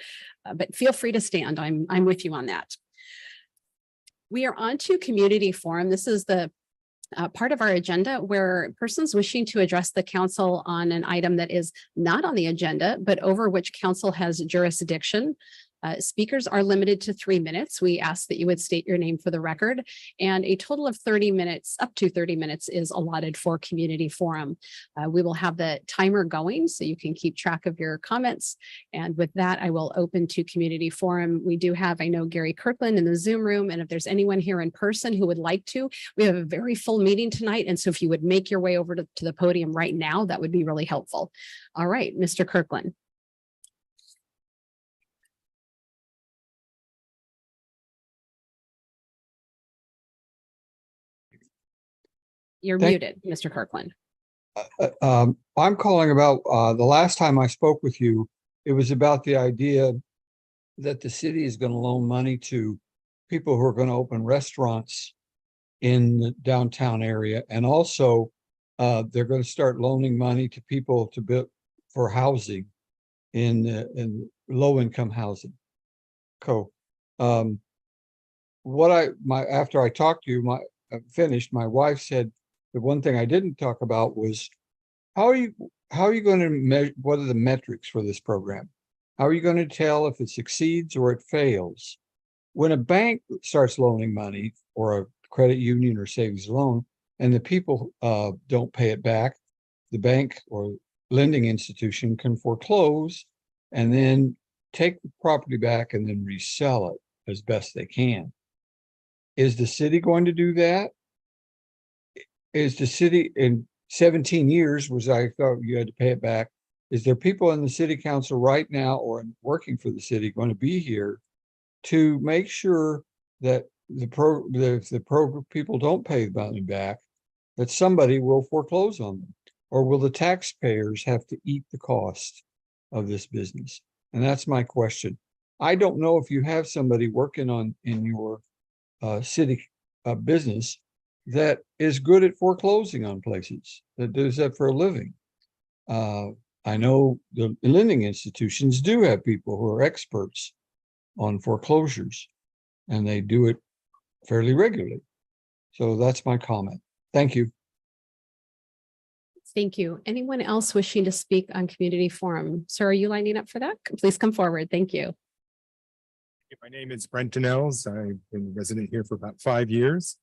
[SPEAKER 1] but feel free to stand. I'm with you on that. We are on to community forum. This is the part of our agenda where persons wishing to address the council on an item that is not on the agenda, but over which council has jurisdiction. Speakers are limited to 3 minutes. We ask that you would state your name for the record, and a total of 30 minutes, up to 30 minutes is allotted for community forum. We will have the timer going so you can keep track of your comments. And with that, I will open to community forum. We do have, I know, Gary Kirkland in the Zoom room, and if there's anyone here in person who would like to, we have a very full meeting tonight. And so if you would make your way over to the podium right now, that would be really helpful. All right, Mr. Kirkland. You're muted, Mr. Kirkland.
[SPEAKER 11] I'm calling about, the last time I spoke with you, it was about the idea that the city is going to loan money to people who are going to open restaurants in the downtown area. And also, they're going to start loaning money to people to build for housing in low income housing. Cool. After I talked to you, finished, my wife said, the one thing I didn't talk about was how are you going to measure, what are the metrics for this program? How are you going to tell if it succeeds or it fails? When a bank starts loaning money or a credit union or savings loan, and the people don't pay it back, the bank or lending institution can foreclose and then take the property back and then resell it as best they can. Is the city going to do that? Is the city in 17 years, was I thought you had to pay it back. Is there people in the city council right now or working for the city going to be here to make sure that if the people don't pay the money back, that somebody will foreclose on them? Or will the taxpayers have to eat the cost of this business? And that's my question. I don't know if you have somebody working in your city business that is good at foreclosing on places, that does that for a living. I know the lending institutions do have people who are experts on foreclosures, and they do it fairly regularly. So that's my comment. Thank you.
[SPEAKER 1] Thank you. Anyone else wishing to speak on community forum? Sir, are you lining up for that? Please come forward. Thank you.
[SPEAKER 14] My name is Brenton Els. I've been a resident here for about 5 years.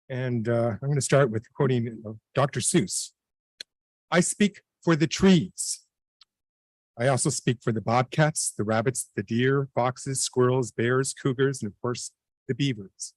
[SPEAKER 14] And I'm going to start with quoting Dr. Seuss. I speak for the trees. I also speak for the bobcats, the rabbits, the deer, foxes, squirrels, bears, cougars, and of course, the beavers.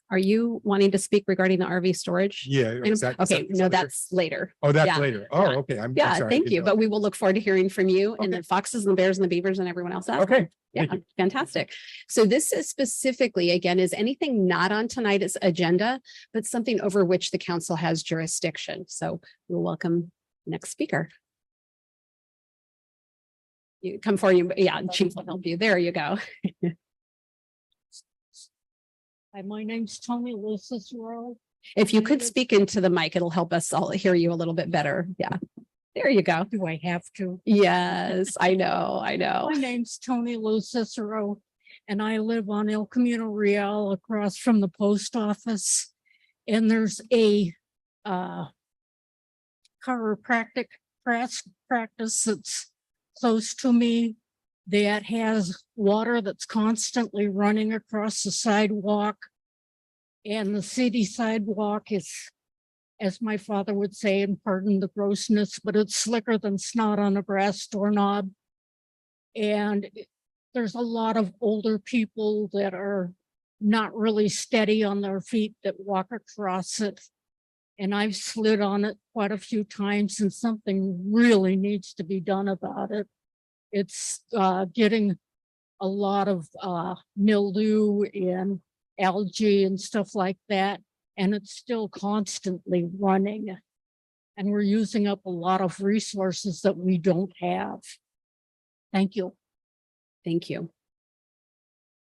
[SPEAKER 1] Are you wanting to speak regarding the RV storage?
[SPEAKER 14] Yeah.
[SPEAKER 1] Okay, no, that's later.
[SPEAKER 14] Oh, that's
[SPEAKER 1] Yeah.
[SPEAKER 14] later. Oh, okay. I'm
[SPEAKER 1] Yeah,
[SPEAKER 14] sorry.
[SPEAKER 1] thank you. But we will look forward to hearing from you and the foxes and the bears and the beavers and everyone else.
[SPEAKER 14] Okay.
[SPEAKER 1] Yeah, fantastic. So this is specifically, again, is anything not on tonight's agenda, but something over which the council has jurisdiction. So we'll welcome next speaker. You come for you. Yeah, Chief will help you. There you go.
[SPEAKER 15] Hi, my name's Tony Lucis.
[SPEAKER 1] If you could speak into the mic, it'll help us all hear you a little bit better. Yeah. There you go.
[SPEAKER 15] Do I have to?
[SPEAKER 1] Yes, I know.
[SPEAKER 15] My name's Tony Lucicero, and I live on El Camino Real across from the post office. And there's a chiropractic practice that's close to me that has water that's constantly running across the sidewalk. And the city sidewalk is as my father would say, and pardon the grossness, but it's slicker than snot on a brass doorknob. And there's a lot of older people that are not really steady on their feet that walk across it. And I've slid on it quite a few times, and something really needs to be done about it. It's getting a lot of mildew and algae and stuff like that, and it's still constantly running. And we're using up a lot of resources that we don't have. Thank you.
[SPEAKER 1] Thank you.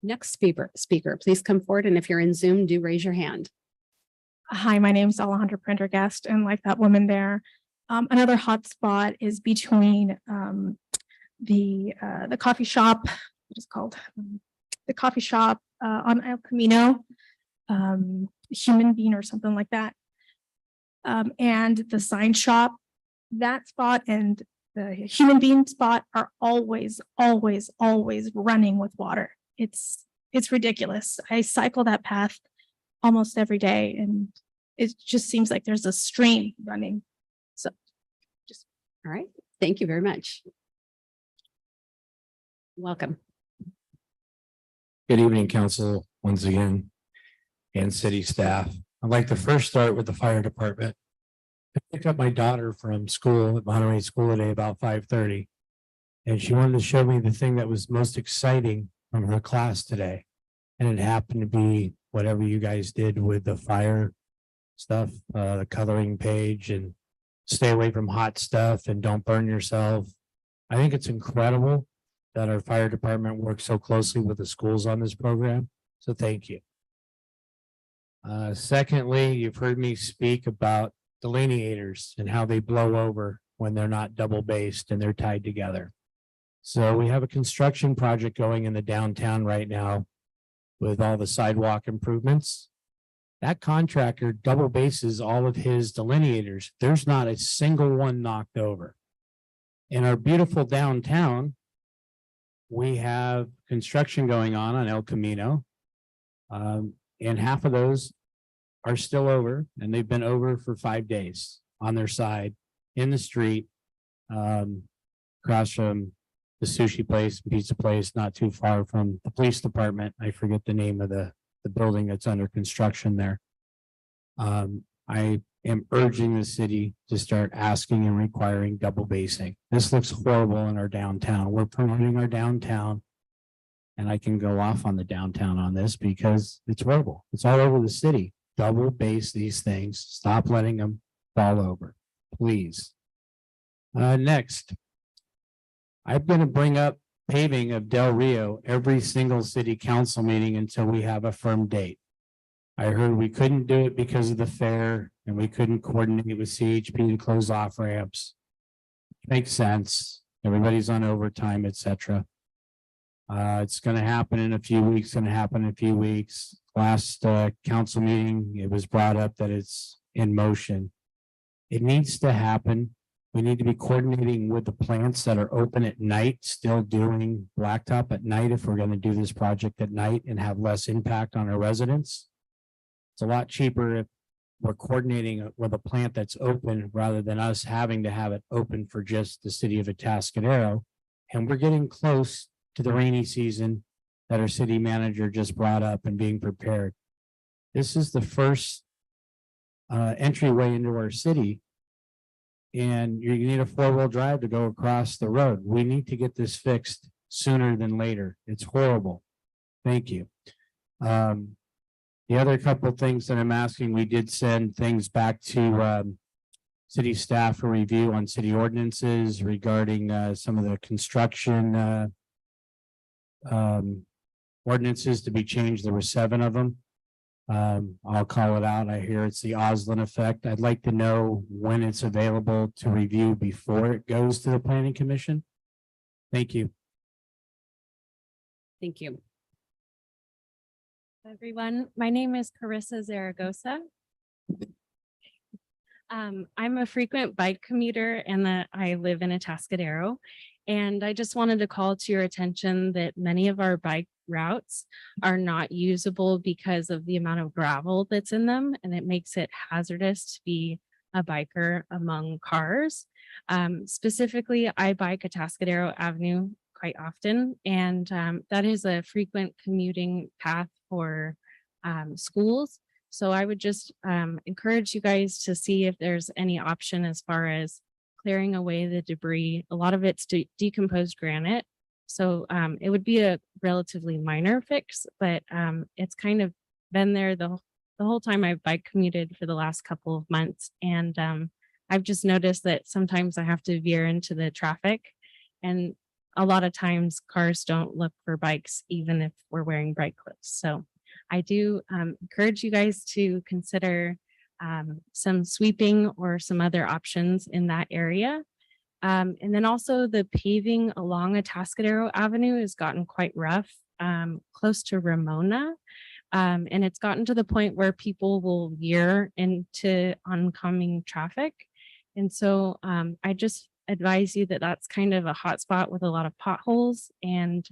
[SPEAKER 1] Next speaker, please come forward. And if you're in Zoom, do raise your hand.
[SPEAKER 13] Hi, my name is Alejandra Prendergast, and like that woman there, another hot spot is between the coffee shop, what is it called? The coffee shop on El Camino, Human Bean or something like that. And the sign shop, that spot and the Human Bean spot are always running with water. It's ridiculous. I cycle that path almost every day, and it just seems like there's a stream running. So just
[SPEAKER 1] all right. Thank you very much. Welcome.
[SPEAKER 9] Good evening, council, once again, and city staff. I'd like to first start with the fire department. I picked up my daughter from school at Monterey School today about 5:30. And she wanted to show me the thing that was most exciting from her class today. And it happened to be whatever you guys did with the fire stuff, the coloring page, and stay away from hot stuff and don't burn yourself. I think it's incredible that our fire department works so closely with the schools on this program. So thank you. Secondly, you've heard me speak about delineators and how they blow over when they're not double based and they're tied together. So we have a construction project going in the downtown right now with all the sidewalk improvements. That contractor double bases all of his delineators. There's not a single one knocked over. In our beautiful downtown, we have construction going on El Camino. And half of those are still over, and they've been over for 5 days on their side in the street, across from the sushi place, pizza place, not too far from the police department. I forget the name of the building that's under construction there. I am urging the city to start asking and requiring double basing. This looks horrible in our downtown. We're promoting our downtown, and I can go off on the downtown on this because it's horrible. It's all over the city. Double base these things. Stop letting them fall over, please. Next, I'm going to bring up paving of Del Rio every single city council meeting until we have a firm date. I heard we couldn't do it because of the fair and we couldn't coordinate with CHP to close off ramps. Makes sense. Everybody's on overtime, etc. It's going to happen in a few weeks. Last council meeting, it was brought up that it's in motion. It needs to happen. We need to be coordinating with the plants that are open at night, still doing blacktop at night if we're going to do this project at night and have less impact on our residents. It's a lot cheaper if we're coordinating with a plant that's open rather than us having to have it open for just the city of Atascadero. And we're getting close to the rainy season that our city manager just brought up and being prepared. This is the first entryway into our city. And you need a 4-wheel drive to go across the road. We need to get this fixed sooner than later. It's horrible. Thank you. The other couple of things that I'm asking, we did send things back to city staff for review on city ordinances regarding some of the construction ordinances to be changed. There were 7 of them. I'll call it out. I hear it's the Oslin effect. I'd like to know when it's available to review before it goes to the planning commission. Thank you.
[SPEAKER 1] Thank you.
[SPEAKER 13] everyone. My name is Carissa Zaragoza. I'm a frequent bike commuter and that I live in Atascadero. And I just wanted to call to your attention that many of our bike routes are not usable because of the amount of gravel that's in them, and it makes it hazardous to be
[SPEAKER 16] a biker among cars. Specifically, I bike Atascadero Avenue quite often, and that is a frequent commuting path for schools. So I would just encourage you guys to see if there's any option as far as clearing away the debris. A lot of it's decomposed granite. So it would be a relatively minor fix, but it's kind of been there the whole time I've bike commuted for the last couple of months. And I've just noticed that sometimes I have to veer into the traffic, and a lot of times cars don't look for bikes, even if we're wearing brake clips. So I do encourage you guys to consider some sweeping or some other options in that area. And then also the paving along Atascadero Avenue has gotten quite rough, close to Ramona. And it's gotten to the point where people will veer into oncoming traffic. And so I just advise you that that's kind of a hot spot with a lot of potholes, and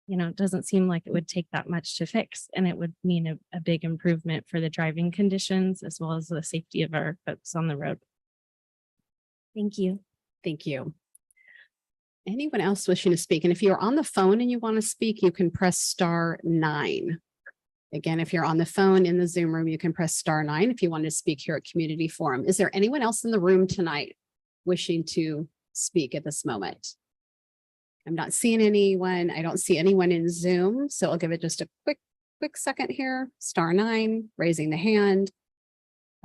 [SPEAKER 16] it doesn't seem like it would take that much to fix, and it would mean a big improvement for the driving conditions as well as the safety of our folks on the road. Thank you.
[SPEAKER 1] Thank you. Anyone else wishing to speak? And if you're on the phone and you want to speak, you can press *9. Again, if you're on the phone in the Zoom room, you can press *9 if you want to speak here at Community Forum. Is there anyone else in the room tonight wishing to speak at this moment? I'm not seeing anyone. I don't see anyone in Zoom. So I'll give it just a quick second here. *9, raising the hand.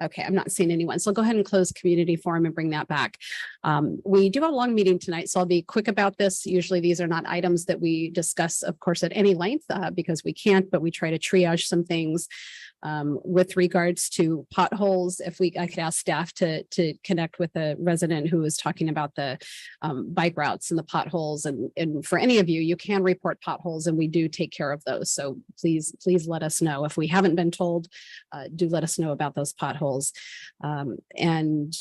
[SPEAKER 1] Okay, I'm not seeing anyone. So I'll go ahead and close Community Forum and bring that back. We do have a long meeting tonight, so I'll be quick about this. Usually these are not items that we discuss, of course, at any length because we can't, but we try to triage some things. With regards to potholes, I could ask staff to connect with a resident who was talking about the bike routes and the potholes. And for any of you, you can report potholes, and we do take care of those. So please let us know. If we haven't been told, do let us know about those potholes. And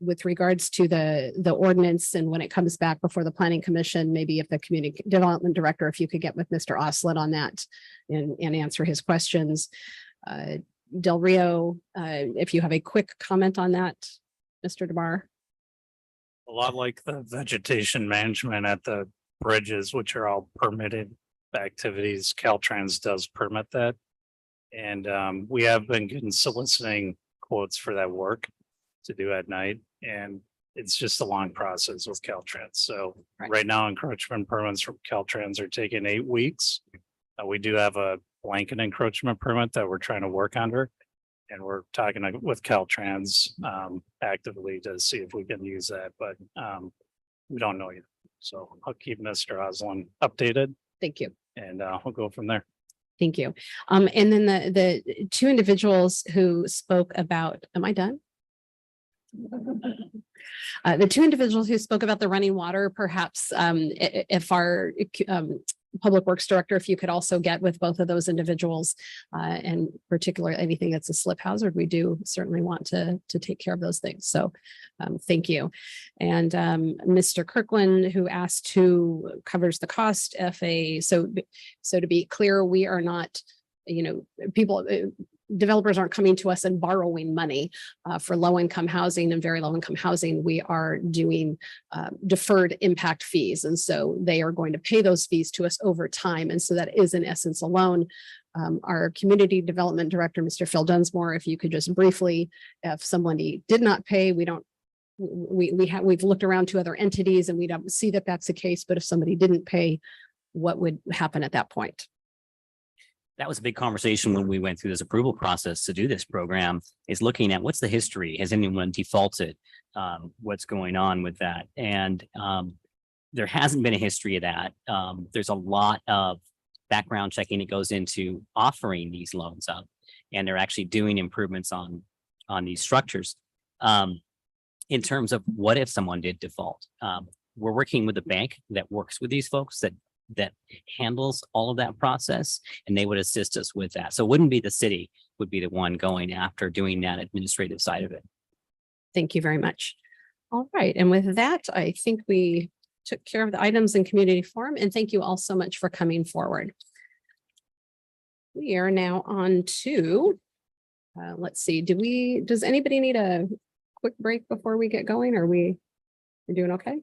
[SPEAKER 1] with regards to the ordinance, and when it comes back before the Planning Commission, maybe if the Community Development Director, if you could get with Mr. Oslet on that and answer his questions. Del Rio, if you have a quick comment on that, Mr. DeMar.
[SPEAKER 8] A lot like the vegetation management at the bridges, which are all permitted activities. Caltrans does permit that. And we have been soliciting quotes for that work to do at night. And it's just a long process with Caltrans. So right now, encroachment permits from Caltrans are taking 8 weeks. We do have a blanket encroachment permit that we're trying to work under. And we're talking with Caltrans actively to see if we can use that, but we don't know yet. So I'll keep Mr. Oslin updated.
[SPEAKER 1] Thank you.
[SPEAKER 8] And we'll go from there.
[SPEAKER 1] Thank you. And then the two individuals who spoke about, am I done? The two individuals who spoke about the running water, perhaps if our Public Works Director, if you could also get with both of those individuals, and particularly anything that's a slip hazard, we do certainly want to take care of those things. So thank you. And Mr. Kirkland, who asked who covers the cost FA. So to be clear, we are not, developers aren't coming to us and borrowing money for low-income housing and very low-income housing. We are doing deferred impact fees. And so they are going to pay those fees to us over time. And so that is in essence a loan. Our Community Development Director, Mr. Phil Dunsmore, if you could just briefly, if somebody did not pay, we've looked around to other entities and we don't see that that's the case, but if somebody didn't pay, what would happen at that point?
[SPEAKER 10] That was a big conversation when we went through this approval process to do this program, is looking at what's the history? Has anyone defaulted? What's going on with that? And there hasn't been a history of that. There's a lot of background checking that goes into offering these loans up, and they're actually doing improvements on these structures. In terms of what if someone did default, we're working with a bank that works with these folks that handles all of that process, and they would assist us with that. So it wouldn't be the city, would be the one going after doing that administrative side of it.
[SPEAKER 1] Thank you very much. All right. And with that, I think we took care of the items in Community Forum, and thank you all so much for coming forward. We are now on to Let's see, does anybody need a quick break before we get going? We're doing okay?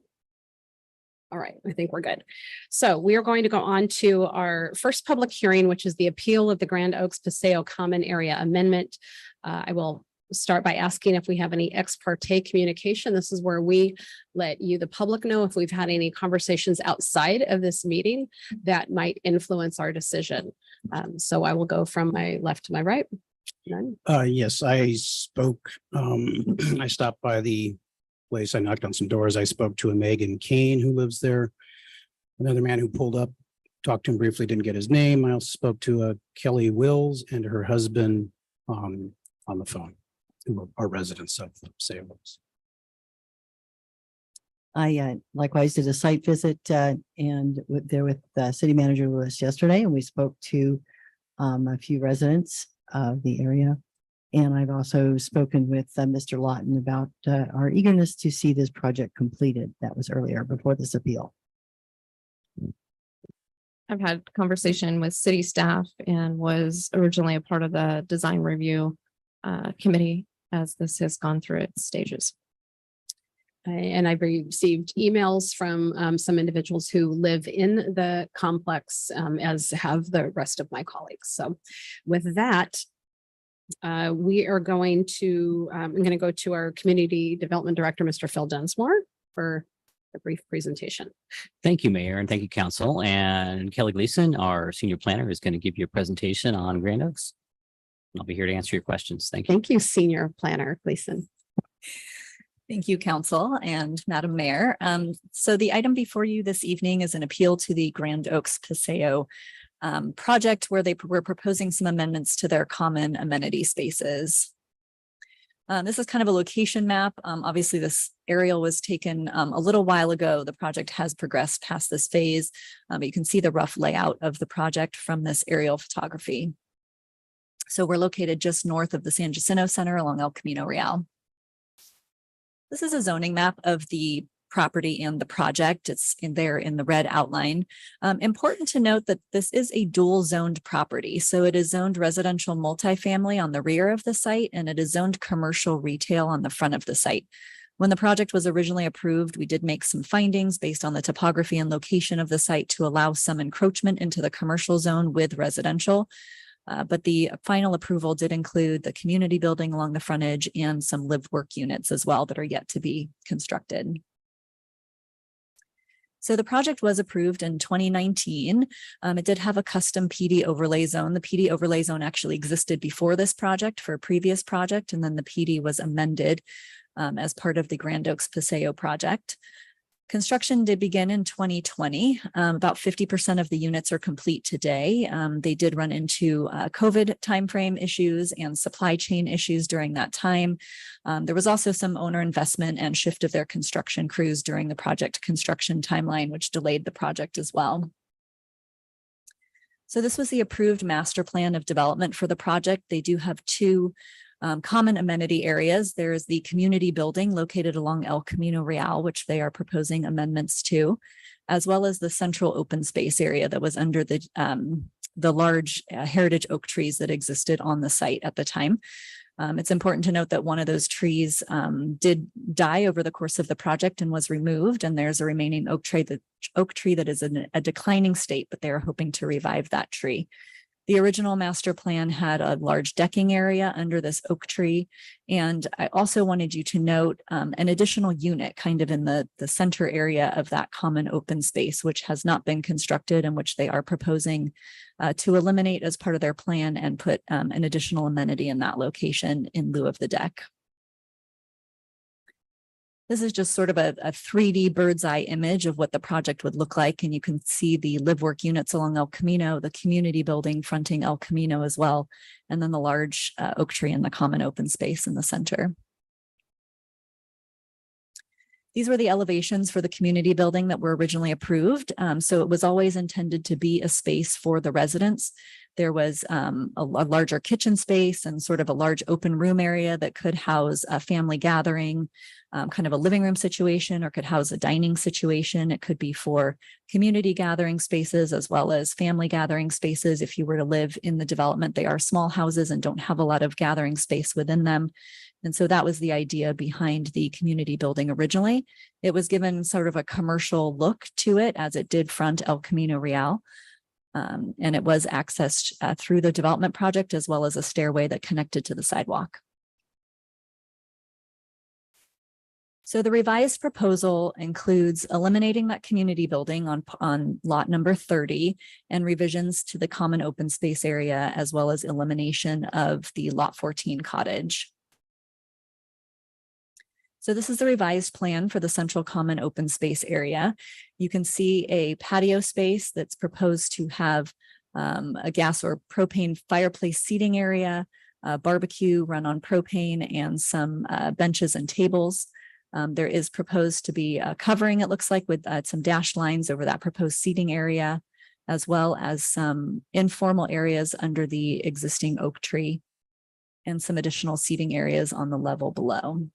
[SPEAKER 1] All right, I think we're good. So we are going to go on to our first public hearing, which is the appeal of the Grand Oaks Paseo Common Area Amendment. I will start by asking if we have any ex parte communication. This is where we let you, the public, know if we've had any conversations outside of this meeting that might influence our decision. So I will go from my left to my right. None.
[SPEAKER 3] Yes, I spoke, I stopped by the place. I knocked on some doors. I spoke to a Megan Kane who lives there. Another man who pulled up, talked to him briefly, didn't get his name. I also spoke to Kelly Wills and her husband on the phone, who are residents of Salem.
[SPEAKER 7] I likewise did a site visit and there with City Manager Lewis yesterday, and we spoke to a few residents of the area. And I've also spoken with Mr. Lawton about our eagerness to see this project completed. That was earlier before this appeal.
[SPEAKER 16] I've had conversation with city staff and was originally a part of the design review committee as this has gone through its stages.
[SPEAKER 1] And I've received emails from some individuals who live in the complex, as have the rest of my colleagues. So with that, we are going to, I'm going to go to our Community Development Director, Mr. Phil Dunsmore, for a brief presentation.
[SPEAKER 10] Thank you, Mayor, and thank you, Council. And Kelly Gleason, our Senior Planner, is going to give you a presentation on Grand Oaks. I'll be here to answer your questions. Thank you.
[SPEAKER 1] Thank you, Senior Planner Gleason.
[SPEAKER 17] Thank you, Council and Madam Mayor. So the item before you this evening is an appeal to the Grand Oaks Paseo project where they were proposing some amendments to their common amenity spaces. This is kind of a location map. Obviously, this aerial was taken a little while ago. The project has progressed past this phase, but you can see the rough layout of the project from this aerial photography. So we're located just north of the San Jacinto Center along El Camino Real. This is a zoning map of the property and the project. It's in there in the red outline. Important to note that this is a dual zoned property. So it is zoned residential multifamily on the rear of the site, and it is zoned commercial retail on the front of the site. When the project was originally approved, we did make some findings based on the topography and location of the site to allow some encroachment into the commercial zone with residential. But the final approval did include the community building along the frontage and some live work units as well that are yet to be constructed. So the project was approved in 2019. It did have a custom PD overlay zone. The PD overlay zone actually existed before this project for a previous project, and then the PD was amended as part of the Grand Oaks Paseo project. Construction did begin in 2020. About 50% of the units are complete today. They did run into COVID timeframe issues and supply chain issues during that time. There was also some owner investment and shift of their construction crews during the project construction timeline, which delayed the project as well. So this was the approved master plan of development for the project. They do have two common amenity areas. There's the community building located along El Camino Real, which they are proposing amendments to, as well as the central open space area that was under the large heritage oak trees that existed on the site at the time. It's important to note that one of those trees did die over the course of the project and was removed, and there's a remaining oak tree that is in a declining state, but they are hoping to revive that tree. The original master plan had a large decking area under this oak tree. And I also wanted you to note an additional unit kind of in the center area of that common open space, which has not been constructed and which they are proposing to eliminate as part of their plan and put an additional amenity in that location in lieu of the deck. This is just sort of a 3D bird's eye image of what the project would look like. And you can see the live work units along El Camino, the community building fronting El Camino as well, and then the large oak tree in the common open space in the center. These were the elevations for the community building that were originally approved. So it was always intended to be a space for the residents. There was a larger kitchen space and sort of a large open room area that could house a family gathering, kind of a living room situation, or could house a dining situation. It could be for community gathering spaces as well as family gathering spaces. If you were to live in the development, they are small houses and don't have a lot of gathering space within them. And so that was the idea behind the community building originally. It was given sort of a commercial look to it as it did front El Camino Real. And it was accessed through the development project as well as a stairway that connected to the sidewalk. So the revised proposal includes eliminating that community building on lot number 30 and revisions to the common open space area, as well as elimination of the lot 14 cottage. So this is the revised plan for the central common open space area. You can see a patio space that's proposed to have a gas or propane fireplace seating area, a barbecue run on propane, and some benches and tables. There is proposed to be a covering, it looks like, with some dashed lines over that proposed seating area, as well as some informal areas under the existing oak tree and some additional seating areas on the level below.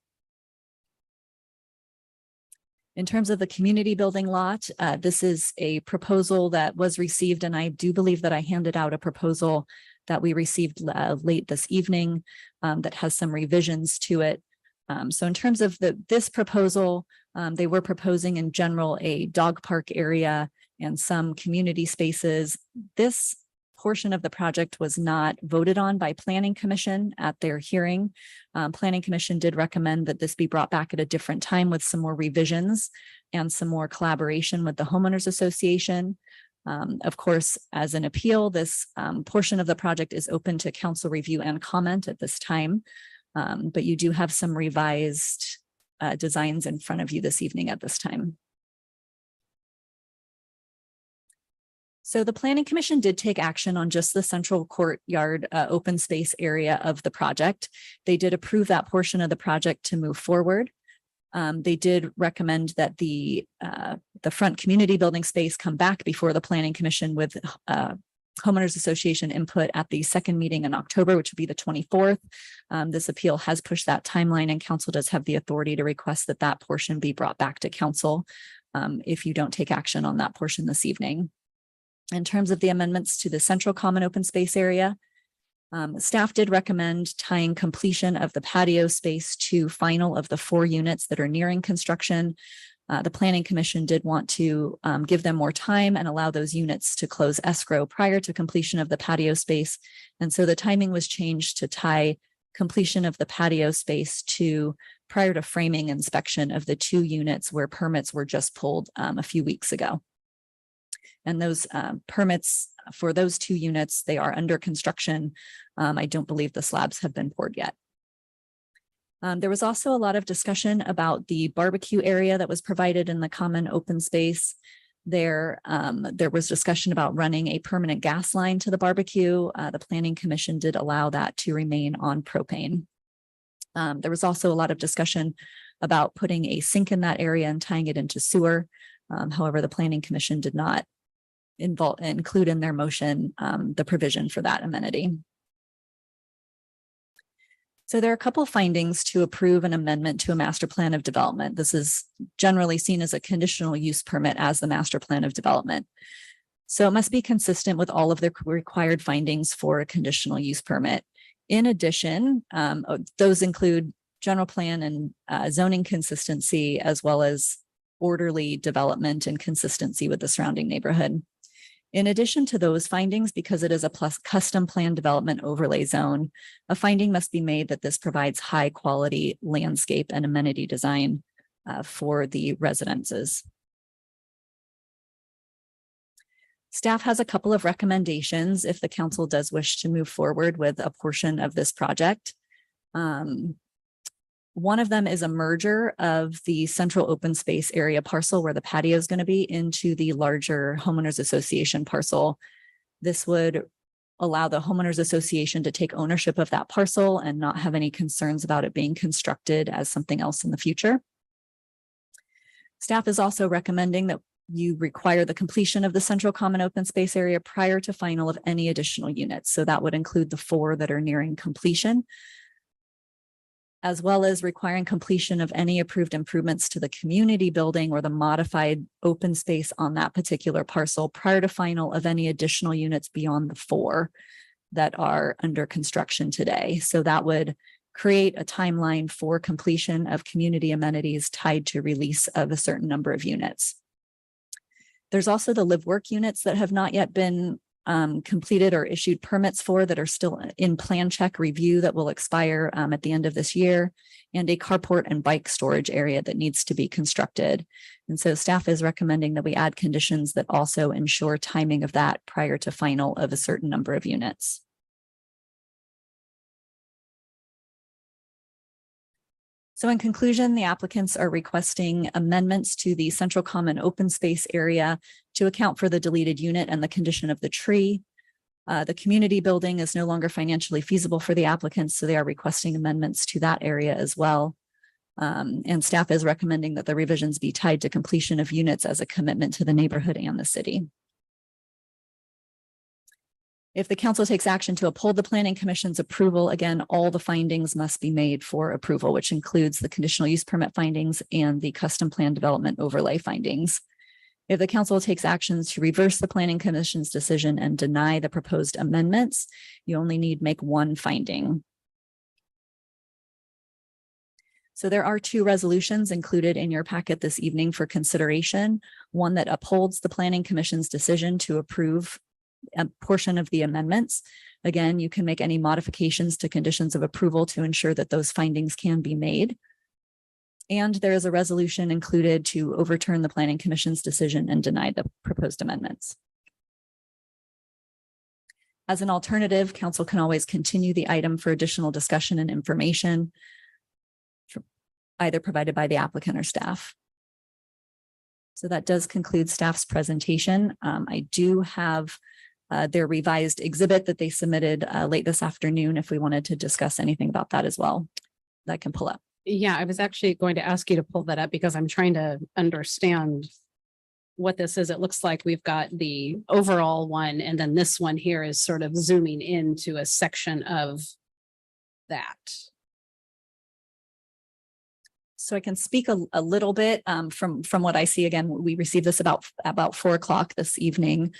[SPEAKER 17] In terms of the community building lot, this is a proposal that was received, and I do believe that I handed out a proposal that we received late this evening that has some revisions to it. So in terms of this proposal, they were proposing in general a dog park area and some community spaces. This portion of the project was not voted on by Planning Commission at their hearing. Planning Commission did recommend that this be brought back at a different time with some more revisions and some more collaboration with the homeowners association. Of course, as an appeal, this portion of the project is open to council review and comment at this time. But you do have some revised designs in front of you this evening at this time. So the Planning Commission did take action on just the central courtyard open space area of the project. They did approve that portion of the project to move forward. They did recommend that the front community building space come back before the Planning Commission with Homeowners Association input at the second meeting in October, which would be the 24th. This appeal has pushed that timeline, and council does have the authority to request that that portion be brought back to council if you don't take action on that portion this evening. In terms of the amendments to the central common open space area, staff did recommend tying completion of the patio space to final of the 4 units that are nearing construction. The Planning Commission did want to give them more time and allow those units to close escrow prior to completion of the patio space. And so the timing was changed to tie completion of the patio space to prior to framing inspection of the 2 units where permits were just pulled a few weeks ago. And those permits for those 2 units, they are under construction. I don't believe the slabs have been poured yet. There was also a lot of discussion about the barbecue area that was provided in the common open space. There was discussion about running a permanent gas line to the barbecue. The Planning Commission did allow that to remain on propane. There was also a lot of discussion about putting a sink in that area and tying it into sewer. However, the Planning Commission did not include in their motion the provision for that amenity. So there are a couple of findings to approve an amendment to a master plan of development. This is generally seen as a conditional use permit as the master plan of development. So it must be consistent with all of the required findings for a conditional use permit. In addition, those include general plan and zoning consistency, as well as orderly development and consistency with the surrounding neighborhood. In addition to those findings, because it is a custom plan development overlay zone, a finding must be made that this provides high quality landscape and amenity design for the residences. Staff has a couple of recommendations if the council does wish to move forward with a portion of this project. One of them is a merger of the central open space area parcel where the patio is going to be into the larger homeowners association parcel. This would allow the homeowners association to take ownership of that parcel and not have any concerns about it being constructed as something else in the future. Staff is also recommending that you require the completion of the central common open space area prior to final of any additional units. So that would include the 4 that are nearing completion, as well as requiring completion of any approved improvements to the community building or the modified open space on that particular parcel prior to final of any additional units beyond the 4 that are under construction today. So that would create a timeline for completion of community amenities tied to release of a certain number of units. There's also the live work units that have not yet been completed or issued permits for, that are still in plan check review that will expire at the end of this year, and a carport and bike storage area that needs to be constructed. And so staff is recommending that we add conditions that also ensure timing of that prior to final of a certain number of units. So in conclusion, the applicants are requesting amendments to the central common open space area to account for the deleted unit and the condition of the tree. The community building is no longer financially feasible for the applicants, so they are requesting amendments to that area as well. And staff is recommending that the revisions be tied to completion of units as a commitment to the neighborhood and the city. If the council takes action to uphold the planning commission's approval, again, all the findings must be made for approval, which includes the conditional use permit findings and the custom plan development overlay findings. If the council takes actions to reverse the planning commission's decision and deny the proposed amendments, you only need make 1 finding. So there are 2 resolutions included in your packet this evening for consideration. One that upholds the planning commission's decision to approve a portion of the amendments. Again, you can make any modifications to conditions of approval to ensure that those findings can be made. And there is a resolution included to overturn the planning commission's decision and deny the proposed amendments. As an alternative, council can always continue the item for additional discussion and information, either provided by the applicant or staff. So that does conclude staff's presentation. I do have their revised exhibit that they submitted late this afternoon, if we wanted to discuss anything about that as well, that can pull up.
[SPEAKER 1] Yeah, I was actually going to ask you to pull that up because I'm trying to understand what this is. It looks like we've got the overall one, and then this one here is sort of zooming into a section of that.
[SPEAKER 17] So I can speak a little bit from what I see. Again, we received this about 4 o'clock this evening.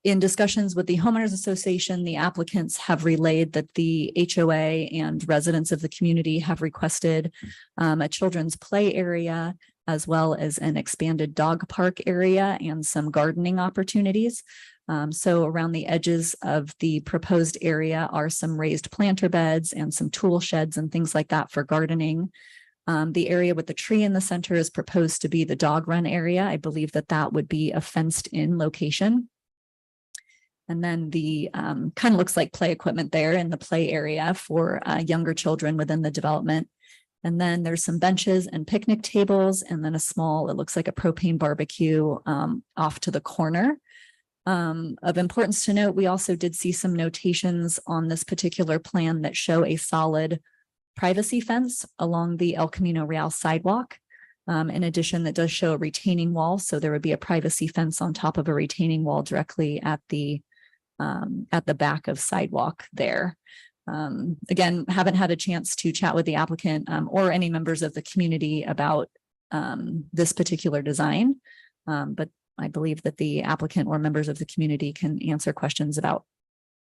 [SPEAKER 17] In discussions with the homeowners association, the applicants have relayed that the HOA and residents of the community have requested a children's play area, as well as an expanded dog park area and some gardening opportunities. So around the edges of the proposed area are some raised planter beds and some tool sheds and things like that for gardening. The area with the tree in the center is proposed to be the dog run area. I believe that that would be a fenced in location. And then the kind of looks like play equipment there in the play area for younger children within the development. And then there's some benches and picnic tables, and then a small, it looks like a propane barbecue off to the corner. Of importance to note, we also did see some notations on this particular plan that show a solid privacy fence along the El Camino Real sidewalk. In addition, that does show a retaining wall. So there would be a privacy fence on top of a retaining wall directly at the back of sidewalk there. Again, haven't had a chance to chat with the applicant or any members of the community about this particular design. But I believe that the applicant or members of the community can answer questions about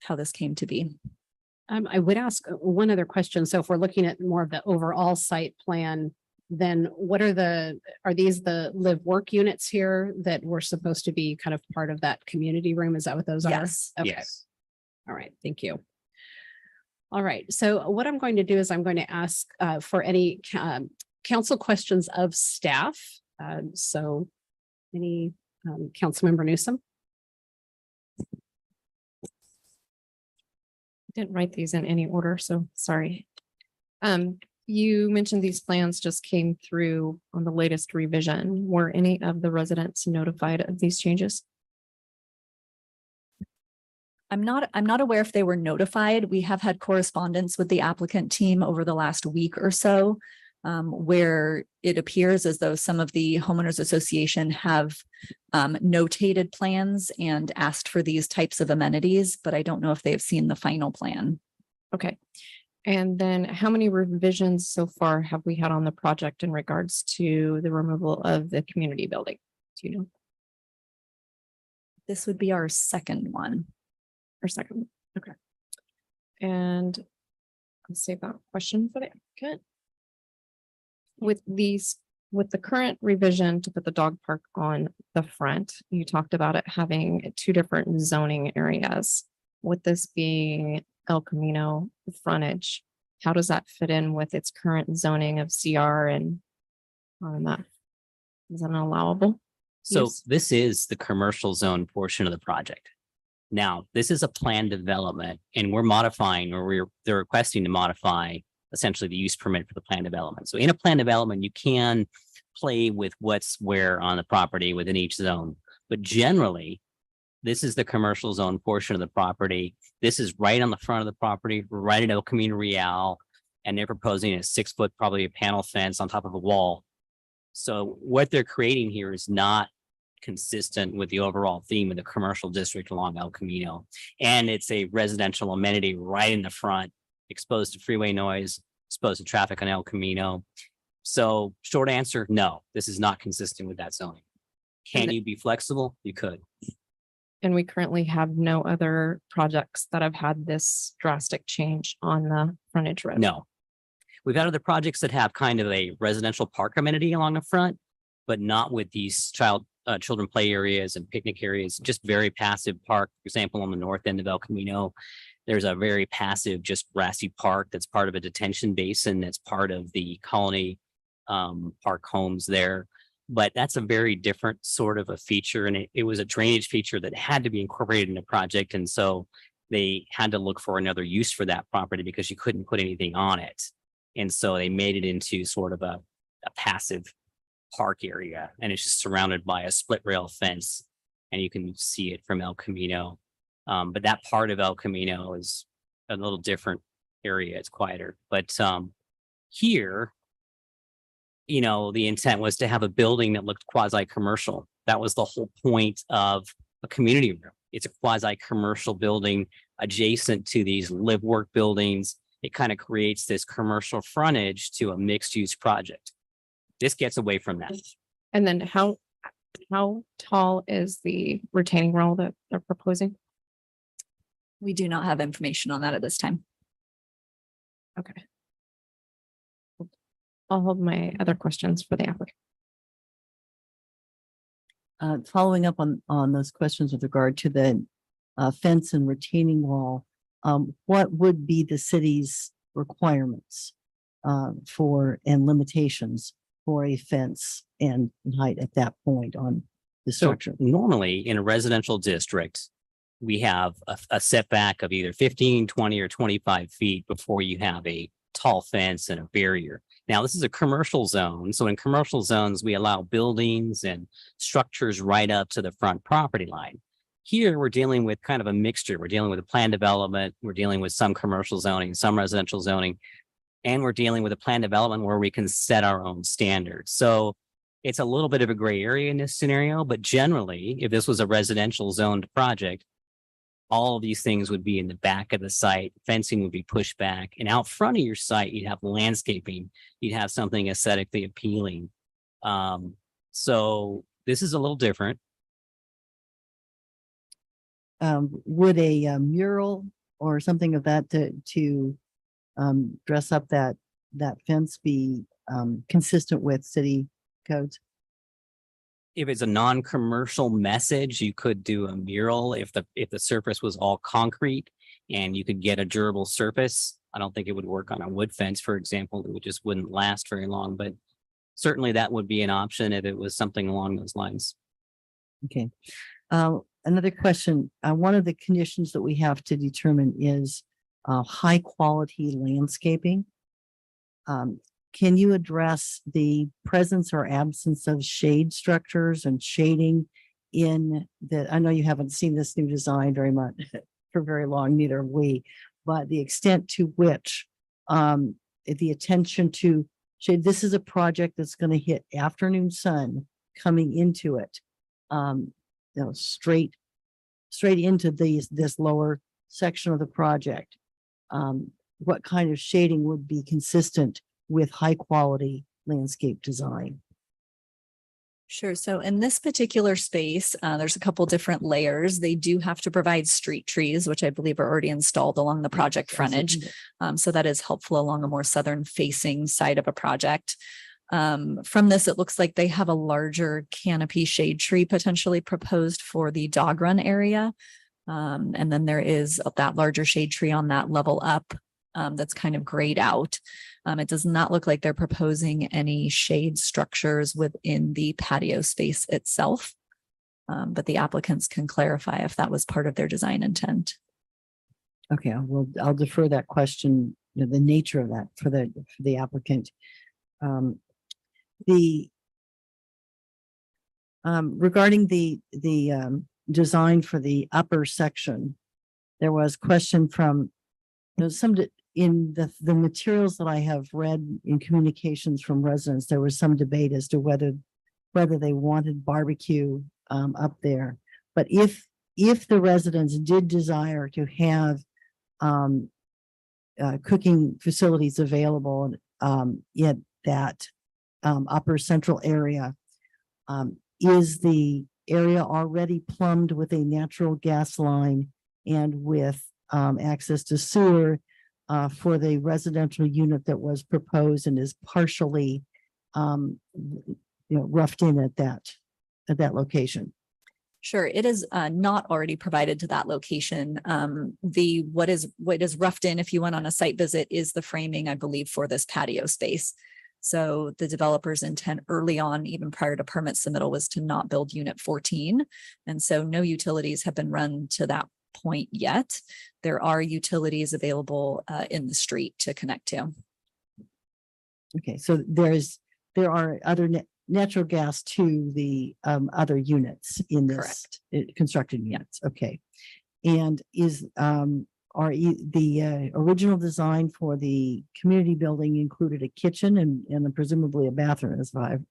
[SPEAKER 17] how this came to be.
[SPEAKER 1] I would ask one other question. So if we're looking at more of the overall site plan, then what are these the live work units here that were supposed to be kind of part of that community room? Is that what those
[SPEAKER 17] Yes.
[SPEAKER 1] are? Okay.
[SPEAKER 10] Yes.
[SPEAKER 1] All right. Thank you. All right. So what I'm going to do is I'm going to ask for any council questions of staff. So any Councilmember Newsom?
[SPEAKER 16] Didn't write these in any order, so sorry. You mentioned these plans just came through on the latest revision. Were any of the residents notified of these changes?
[SPEAKER 17] I'm not aware if they were notified. We have had correspondence with the applicant team over the last week or so. where it appears as though some of the homeowners association have notated plans and asked for these types of amenities, but I don't know if they've seen the final plan.
[SPEAKER 16] Okay. And then how many revisions so far have we had on the project in regards to the removal of the community building? Do you know?
[SPEAKER 17] This would be our second one.
[SPEAKER 16] Or second? Okay. And I'll save that question for the applicant. With the current revision to put the dog park on the front, you talked about it having 2 different zoning areas. With this being El Camino frontage, how does that fit in with its current zoning of CR and that? Is that an allowable?
[SPEAKER 10] So
[SPEAKER 16] use?
[SPEAKER 10] this is the commercial zone portion of the project. Now, this is a planned development and we're modifying, or they're requesting to modify essentially the use permit for the planned development. So in a planned development, you can play with what's where on the property within each zone. But generally, this is the commercial zone portion of the property. This is right on the front of the property, right at El Camino Real. And they're proposing a 6-foot, probably a panel fence on top of a wall. So what they're creating here is not consistent with the overall theme of the commercial district along El Camino. And it's a residential amenity right in the front, exposed to freeway noise, exposed to traffic on El Camino. So short answer, no, this is not consistent with that zoning. Can you be flexible? You could.
[SPEAKER 16] And we currently have no other projects that have had this drastic change on the frontage road.
[SPEAKER 10] No. We've had other projects that have kind of a residential park amenity along the front, but not with these children play areas and picnic areas, just very passive park. For example, on the north end of El Camino, there's a very passive, just grassy park that's part of a detention basin. That's part of the Colony Park homes there. But that's a very different sort of a feature. And it was a drainage feature that had to be incorporated in the project. And so they had to look for another use for that property because you couldn't put anything on it. And so they made it into sort of a passive park area. And it's just surrounded by a split rail fence. And you can see it from El Camino. But that part of El Camino is a little different area. It's quieter. But here, you know, the intent was to have a building that looked quasi-commercial. That was the whole point of a community room. It's a quasi-commercial building adjacent to these live-work buildings. It kind of creates this commercial frontage to a mixed-use project. This gets away from that.
[SPEAKER 16] And then how tall is the retaining wall that they're proposing?
[SPEAKER 17] We do not have information on that at this time.
[SPEAKER 16] Okay. I'll hold my other questions for the applicant.
[SPEAKER 7] Following up on those questions with regard to the fence and retaining wall, what would be the city's requirements for and limitations for a fence and height at that point on the structure?
[SPEAKER 10] So normally in a residential district, we have a setback of either 15, 20, or 25 feet before you have a tall fence and a barrier. Now, this is a commercial zone. So in commercial zones, we allow buildings and structures right up to the front property line. Here, we're dealing with kind of a mixture. We're dealing with a planned development. We're dealing with some commercial zoning, some residential zoning, and we're dealing with a planned development where we can set our own standards. So it's a little bit of a gray area in this scenario, but generally, if this was a residential zoned project, all of these things would be in the back of the site. Fencing would be pushed back, and out front of your site, you'd have landscaping. You'd have something aesthetically appealing. So this is a little different.
[SPEAKER 7] Would a mural or something of that to dress up that fence be consistent with city codes?
[SPEAKER 10] If it's a non-commercial message, you could do a mural if the surface was all concrete and you could get a durable surface. I don't think it would work on a wood fence, for example. It just wouldn't last very long, but certainly that would be an option if it was something along those lines.
[SPEAKER 7] Okay. Another question. One of the conditions that we have to determine is high quality landscaping. Can you address the presence or absence of shade structures and shading in the, I know you haven't seen this new design very much for very long, neither have we, but the extent to which the attention to shade. This is a project that's going to hit afternoon sun coming into it. Straight into this lower section of the project. What kind of shading would be consistent with high quality landscape design?
[SPEAKER 17] Sure. So in this particular space, there's a couple different layers. They do have to provide street trees, which I believe are already installed along the project frontage. So that is helpful along a more southern facing side of a project. From this, it looks like they have a larger canopy shade tree potentially proposed for the dog run area. And then there is that larger shade tree on that level up that's kind of grayed out. It does not look like they're proposing any shade structures within the patio space itself. But the applicants can clarify if that was part of their design intent.
[SPEAKER 7] Okay, I'll defer that question, the nature of that for the applicant. Regarding the design for the upper section, there was question from in the materials that I have read in communications from residents. There was some debate as to whether they wanted barbecue up there. But if the residents did desire to have cooking facilities available in that upper central area, is the area already plumbed with a natural gas line and with access to sewer for the residential unit that was proposed and is partially roughed in at that location?
[SPEAKER 17] Sure, it is not already provided to that location. What is roughed in, if you went on a site visit, is the framing, I believe, for this patio space. So the developer's intent early on, even prior to permit submittal, was to not build unit 14. And so no utilities have been run to that point yet. There are utilities available in the street to connect to.
[SPEAKER 7] Okay, so there are other natural gas to the other units in this constructed units. Okay, and the original design for the community building included a kitchen and presumably a bathroom,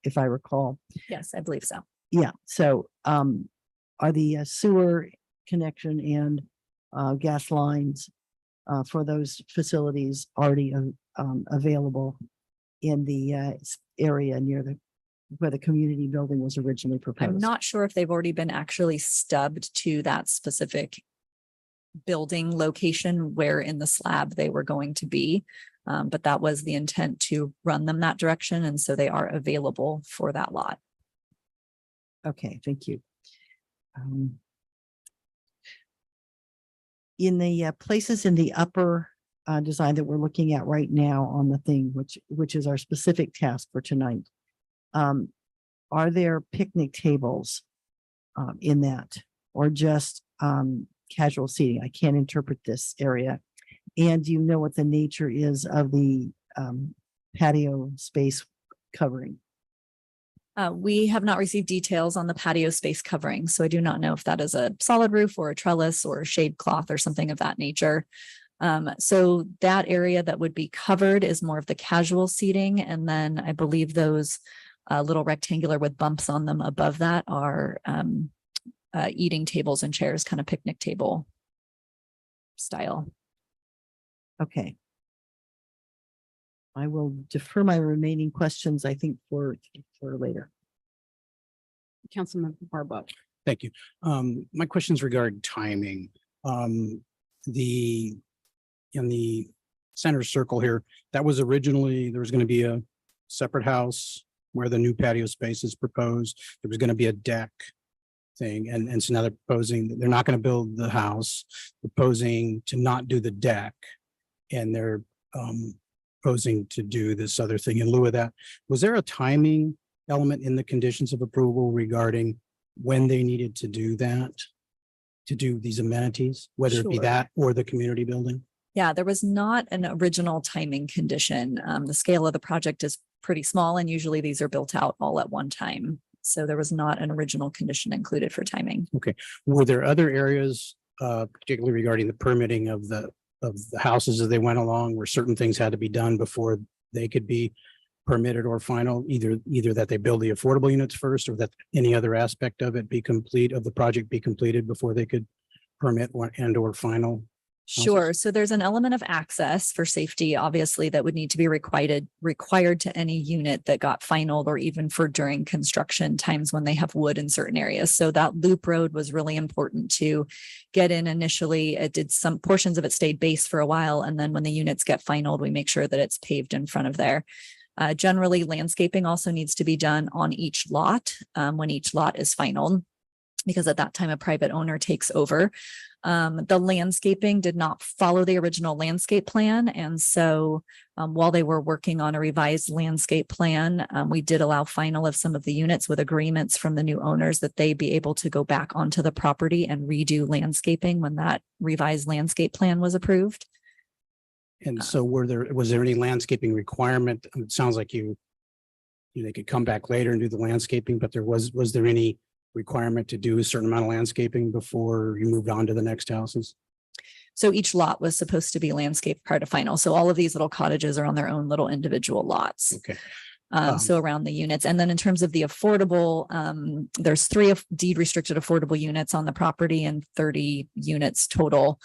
[SPEAKER 7] if I recall.
[SPEAKER 17] Yes, I believe so.
[SPEAKER 7] Yeah. So are the sewer connection and gas lines for those facilities already available in the area near where the community building was originally proposed?
[SPEAKER 17] I'm not sure if they've already been actually stubbed to that specific building location where in the slab they were going to be. But that was the intent, to run them that direction. And so they are available for that lot.
[SPEAKER 7] Okay, thank you. In the places in the upper design that we're looking at right now on the thing, which is our specific task for tonight, are there picnic tables in that, or just casual seating? I can't interpret this area. And do you know what the nature is of the patio space covering?
[SPEAKER 17] We have not received details on the patio space covering, so I do not know if that is a solid roof or a trellis or a shade cloth or something of that nature. So that area that would be covered is more of the casual seating. And then I believe those little rectangular with bumps on them above that are eating tables and chairs, kind of picnic table style.
[SPEAKER 7] Okay. I will defer my remaining questions, I think, for later.
[SPEAKER 1] Councilman Barbo.
[SPEAKER 3] Thank you. My questions regard timing. In the center circle here, that was originally, there was going to be a separate house where the new patio space is proposed. There was going to be a deck thing. And so now they're proposing, they're not going to build the house, proposing to not do the deck. And they're proposing to do this other thing in lieu of that. Was there a timing element in the conditions of approval regarding when they needed to do that, to do these amenities, whether it be that or the community building?
[SPEAKER 17] Yeah, there was not an original timing condition. The scale of the project is pretty small, and usually these are built out all at one time. So there was not an original condition included for timing.
[SPEAKER 3] Okay. Were there other areas, particularly regarding the permitting of the houses as they went along, where certain things had to be done before they could be permitted or final, either that they build the affordable units first or that any other aspect of it of the project be completed before they could permit or final?
[SPEAKER 17] Sure. So there's an element of access for safety, obviously, that would need to be required to any unit that got finalized or even for during construction times when they have wood in certain areas. So that loop road was really important to get in initially. It did some portions of it stayed base for a while. And then when the units get finalized, we make sure that it's paved in front of there. Generally, landscaping also needs to be done on each lot when each lot is finalized, because at that time a private owner takes over. The landscaping did not follow the original landscape plan. And so while they were working on a revised landscape plan, we did allow final of some of the units with agreements from the new owners that they be able to go back onto the property and redo landscaping when that revised landscape plan was approved.
[SPEAKER 3] And so was there any landscaping requirement? It sounds like they could come back later and do the landscaping, but was there any requirement to do a certain amount of landscaping before you moved on to the next houses?
[SPEAKER 17] So each lot was supposed to be landscaped prior to final. So all of these little cottages are on their own little individual lots.
[SPEAKER 3] Okay.
[SPEAKER 17] So around the units. And then in terms of the affordable, there's 3 deed restricted affordable units on the property and 30 units total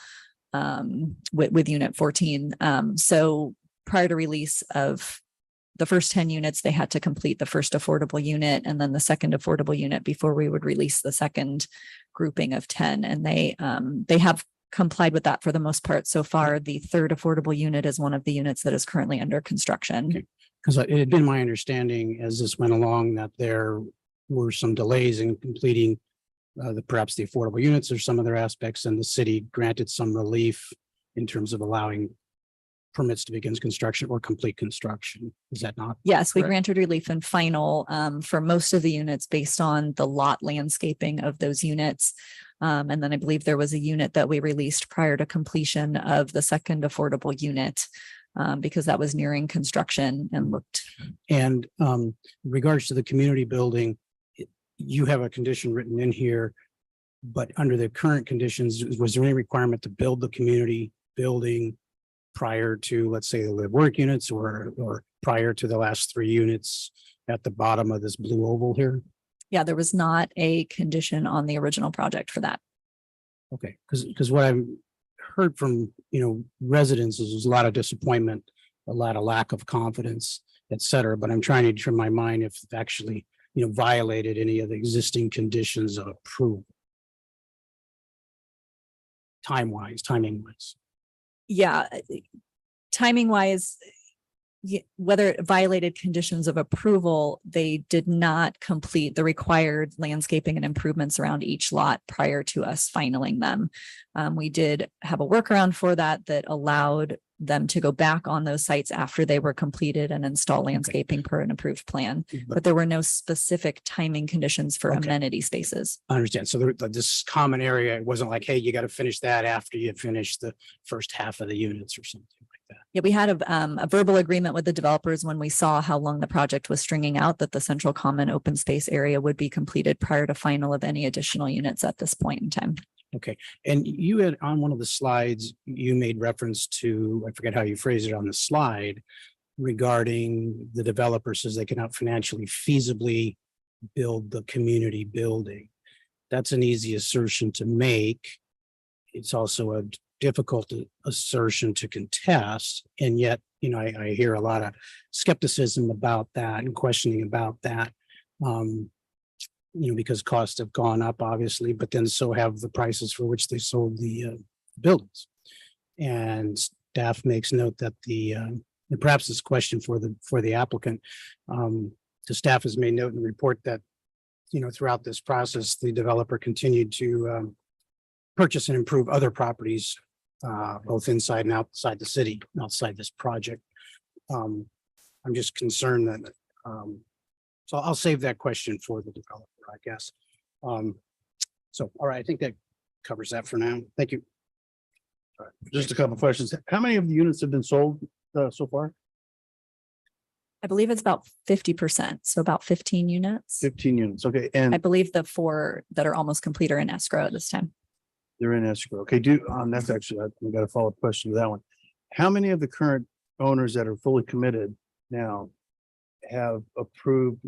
[SPEAKER 17] with unit 14. So prior to release of the first 10 units, they had to complete the first affordable unit and then the second affordable unit before we would release the second grouping of 10. And they have complied with that for the most part so far. The third affordable unit is one of the units that is currently under construction.
[SPEAKER 3] Okay. Because it had been my understanding as this went along that there were some delays in completing perhaps the affordable units or some other aspects, and the city granted some relief in terms of allowing permits to begin construction or complete construction. Is that not?
[SPEAKER 17] Yes, we
[SPEAKER 3] correct?
[SPEAKER 17] granted relief and final for most of the units based on the lot landscaping of those units. And then I believe there was a unit that we released prior to completion of the second affordable unit because that was nearing construction and looked.
[SPEAKER 3] And in regards to the community building, you have a condition written in here, but under the current conditions, was there any requirement to build the community building prior to, let's say, the live work units or prior to the last 3 units at the bottom of this blue oval here?
[SPEAKER 17] Yeah, there was not a condition on the original project for that.
[SPEAKER 3] Okay, because what I've heard from, residents is there's a lot of disappointment, a lot of lack of confidence, et cetera, but I'm trying to turn my mind if it actually, violated any of the existing conditions of approval. Timing wise.
[SPEAKER 17] Yeah, timing wise, whether it violated conditions of approval, they did not complete the required landscaping and improvements around each lot prior to us finaling them. We did have a workaround for that allowed them to go back on those sites after they were completed and install landscaping per an approved plan. But there were no specific timing conditions for amenity spaces.
[SPEAKER 3] I understand. So this common area, it wasn't like, hey, you got to finish that after you finish the first half of the units or something like that.
[SPEAKER 17] Yeah, we had a verbal agreement with the developers when we saw how long the project was stringing out that the central common open space area would be completed prior to final of any additional units at this point in time.
[SPEAKER 3] Okay. And you had on one of the slides, you made reference to, I forget how you phrased it on the slide, regarding the developer says they cannot financially feasibly build the community building. That's an easy assertion to make. It's also a difficult assertion to contest. And yet, I hear a lot of skepticism about that and questioning about that. Because costs have gone up, obviously, but then so have the prices for which they sold the buildings. And staff makes note that and perhaps this question for the applicant, the staff has made note in the report that, throughout this process, the developer continued to purchase and improve other properties, both inside and outside the city, outside this project. I'm just concerned that, so I'll save that question for the developer, I guess. So, all right, I think that covers that for now. Thank you.
[SPEAKER 12] All right, just a couple of questions. How many of the units have been sold so far?
[SPEAKER 17] I believe it's about 50%, so about 15 units.
[SPEAKER 12] 15 units. Okay. And
[SPEAKER 17] I believe the 4 that are almost complete are in escrow at this time.
[SPEAKER 12] they're in escrow. Okay. That's actually, I got a follow-up question to that one. How many of the current owners that are fully committed now have approved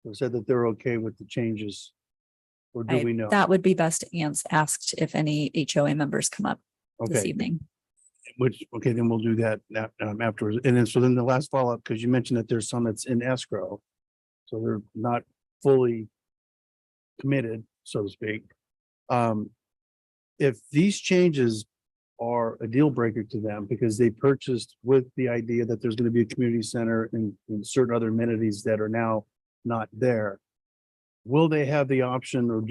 [SPEAKER 12] or said that they're okay with the changes? Or do
[SPEAKER 17] Right,
[SPEAKER 12] we know?
[SPEAKER 17] that would be best asked if any HOA members come up this
[SPEAKER 12] Okay,
[SPEAKER 17] evening.
[SPEAKER 12] which, okay, then we'll do that afterwards. And then, so then the last follow-up, because you mentioned that there's some that's in escrow. So they're not fully committed, so to speak. If these changes are a deal breaker to them because they purchased with the idea that there's going to be a community center and certain other amenities that are now not there, will they have the option or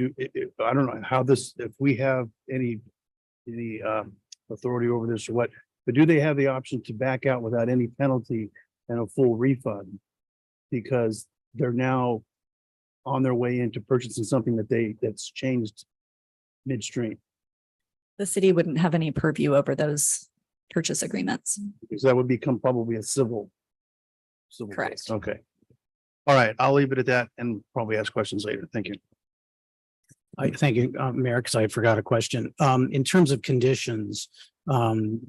[SPEAKER 12] I don't know how this, if we have any authority over this or what, but do they have the option to back out without any penalty and a full refund? Because they're now on their way into purchasing something that's changed midstream.
[SPEAKER 17] The city wouldn't have any purview over those purchase agreements.
[SPEAKER 12] Because that would become probably a civil.
[SPEAKER 17] Correct.
[SPEAKER 12] Case. Okay. All right, I'll leave it at that and probably ask questions later. Thank you.
[SPEAKER 3] I thank you, Mayor, because I forgot a question. In terms of conditions,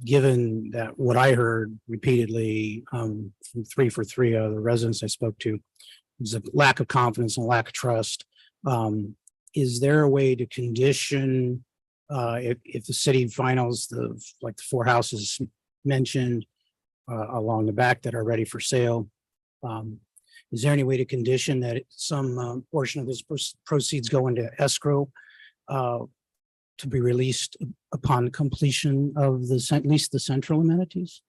[SPEAKER 3] given that what I heard repeatedly from 3 for 3 of the residents I spoke to was a lack of confidence and lack of trust. Is there a way to condition if the city finals like the 4 houses mentioned along the back that are ready for sale? Is there any way to condition that some portion of this proceeds go into escrow to be released upon completion of at least the central amenities?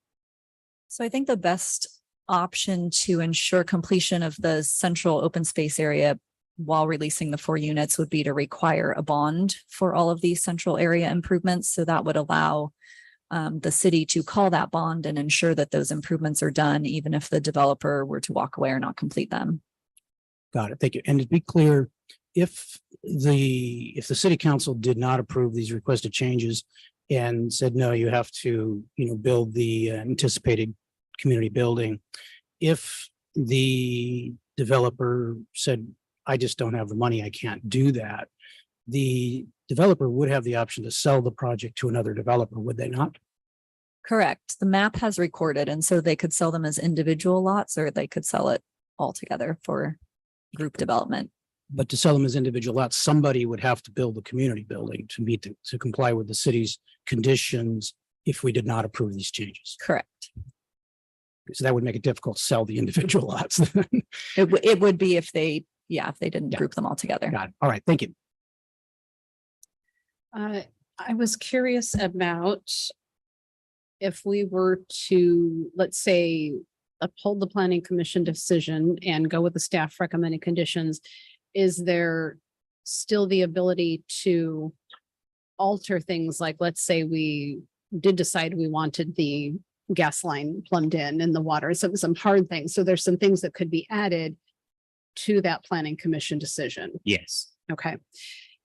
[SPEAKER 17] So I think the best option to ensure completion of the central open space area while releasing the 4 units would be to require a bond for all of these central area improvements. So that would allow the city to call that bond and ensure that those improvements are done, even if the developer were to walk away or not complete them.
[SPEAKER 3] Got it. Thank you. And to be clear, if the city council did not approve these requested changes and said, no, you have to, build the anticipated community building, if the developer said, I just don't have the money, I can't do that, the developer would have the option to sell the project to another developer, would they not?
[SPEAKER 17] Correct. The map has recorded, and so they could sell them as individual lots, or they could sell it all together for group development.
[SPEAKER 3] But to sell them as individual lots, somebody would have to build the community building to comply with the city's conditions if we did not approve these changes.
[SPEAKER 17] Correct.
[SPEAKER 3] So that would make it difficult to sell the individual lots.
[SPEAKER 17] It would be if they didn't group them all together.
[SPEAKER 3] Got it. All right. Thank you.
[SPEAKER 1] I was curious about if we were to, let's say, uphold the planning commission decision and go with the staff recommended conditions, is there still the ability to alter things? Like, let's say we did decide we wanted the gas line plumbed in and the water, some hard things. So there's some things that could be added to that planning commission decision.
[SPEAKER 10] Yes.
[SPEAKER 1] Okay.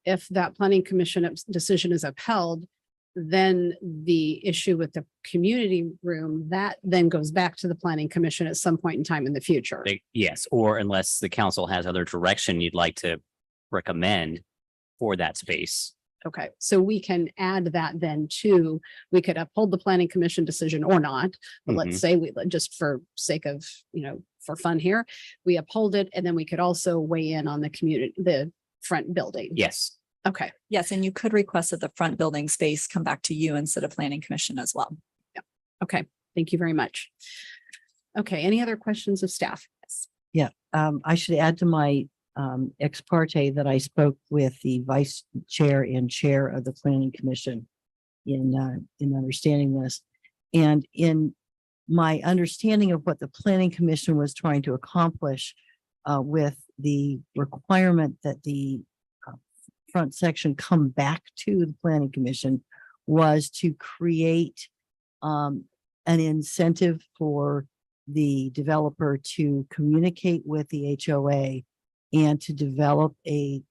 [SPEAKER 1] If that planning commission decision is upheld, then the issue with the community room, that then goes back to the planning commission at some point in time in the future.
[SPEAKER 10] Yes, or unless the council has other direction you'd like to recommend for that space.
[SPEAKER 1] Okay, so we can add that then too. We could uphold the planning commission decision or not, but let's say we, just for sake of, for fun here, we uphold it, and then we could also weigh in on the front building.
[SPEAKER 10] Yes.
[SPEAKER 1] Okay.
[SPEAKER 17] Yes, and you could request that the front building space come back to you instead of planning commission as well.
[SPEAKER 1] Yeah. Okay. Thank you very much. Okay. Any other questions of staff?
[SPEAKER 7] Yeah, I should add to my ex parte that I spoke with the vice chair and chair of the planning commission in understanding this. And in my understanding of what the planning commission was trying to accomplish with the requirement that the front section come back to the planning commission was to create an incentive for the developer to communicate with the HOA and to develop a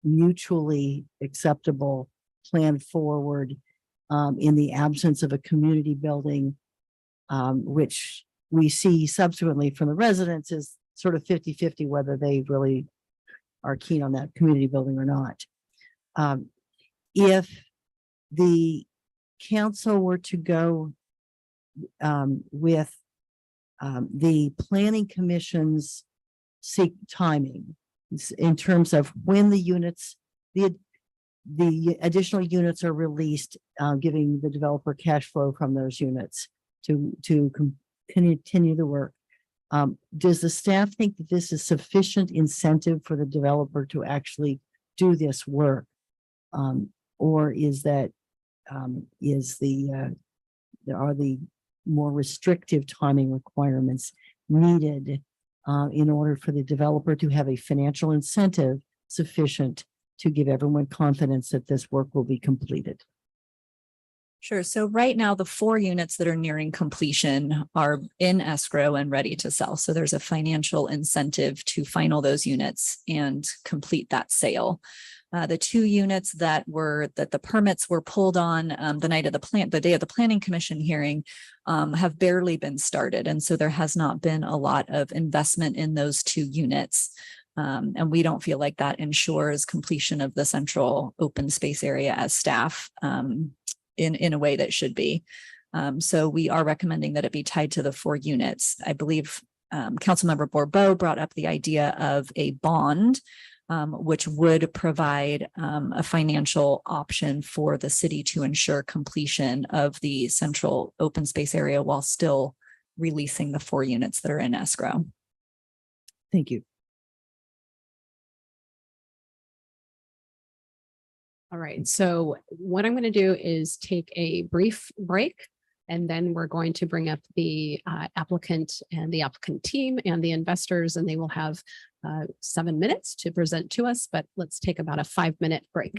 [SPEAKER 7] mutually acceptable plan forward in the absence of a community building, which we see subsequently from the residents is sort of 50-50 whether they really are keen on that community building or not. If the council were to go with the planning commission's seek timing in terms of when the units, the additional units are released, giving the developer cash flow from those units to continue the work. Does the staff think that this is sufficient incentive for the developer to actually do this work? Or is that, are the more restrictive timing requirements needed in order for the developer to have a financial incentive sufficient to give everyone confidence that this work will be completed?
[SPEAKER 17] Sure. So right now, the 4 units that are nearing completion are in escrow and ready to sell. So there's a financial incentive to final those units and complete that sale. The 2 units that the permits were pulled on the day of the planning commission hearing have barely been started. And so there has not been a lot of investment in those 2 units. And we don't feel like that ensures completion of the central open space area as staff in a way that should be. So we are recommending that it be tied to the 4 units. I believe Councilmember Bourbeau brought up the idea of a bond, which would provide a financial option for the city to ensure completion of the central open space area while still releasing the 4 units that are in escrow.
[SPEAKER 7] Thank you.
[SPEAKER 1] All right, so what I'm going to do is take a brief break, and then we're going to bring up the applicant and the applicant team and the investors, and they will have 7 minutes to present to us, but let's take about a 5-minute break.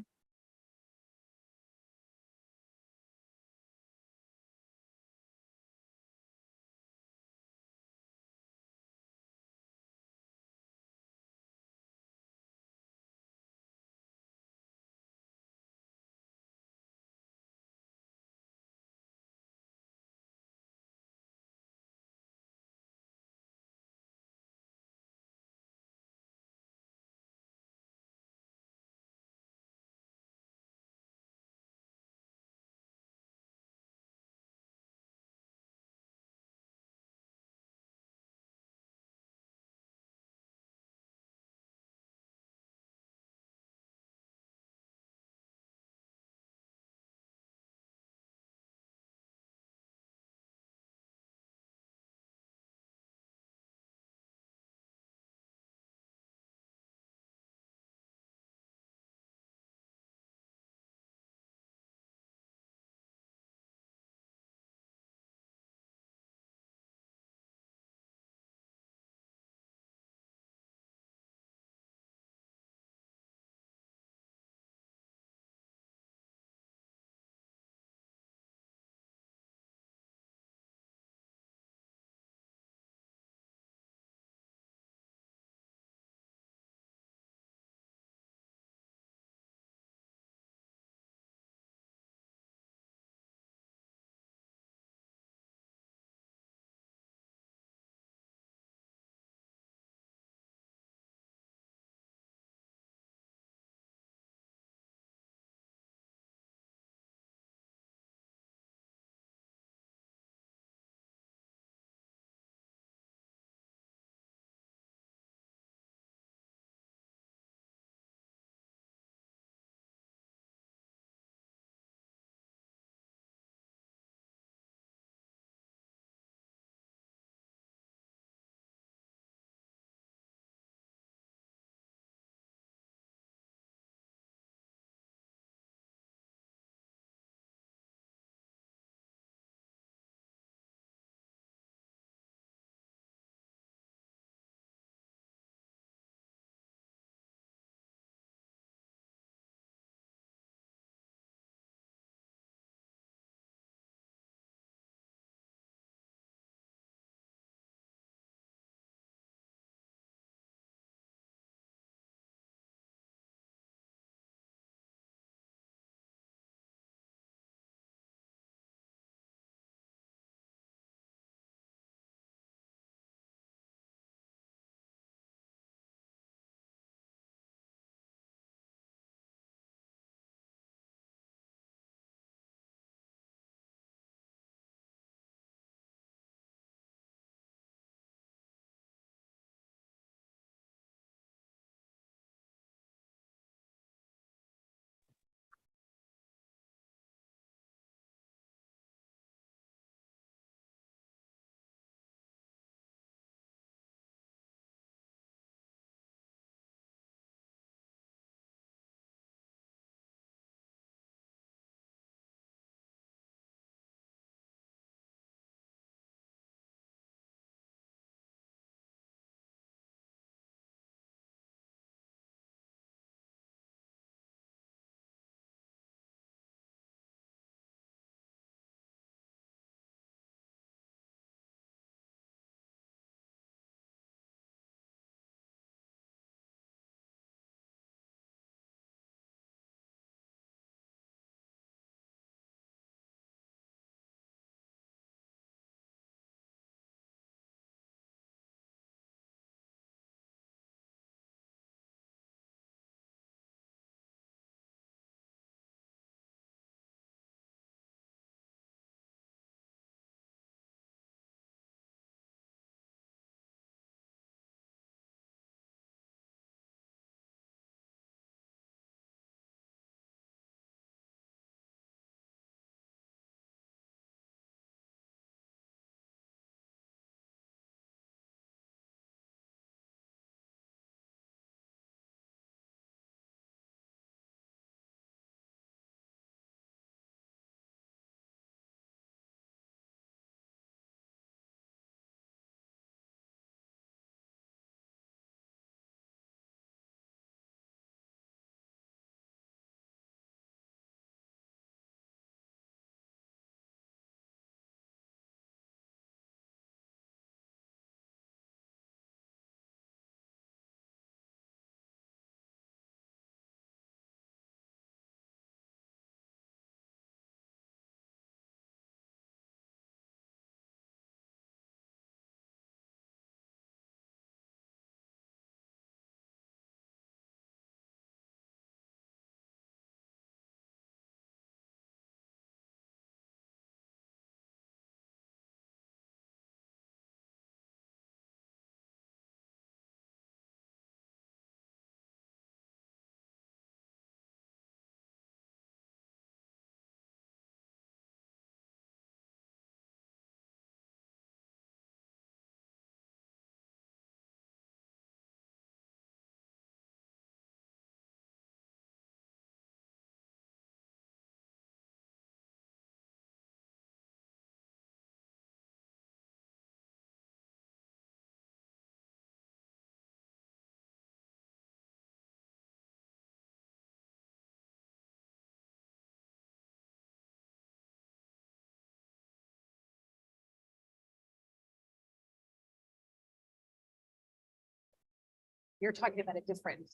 [SPEAKER 1] You're talking about a different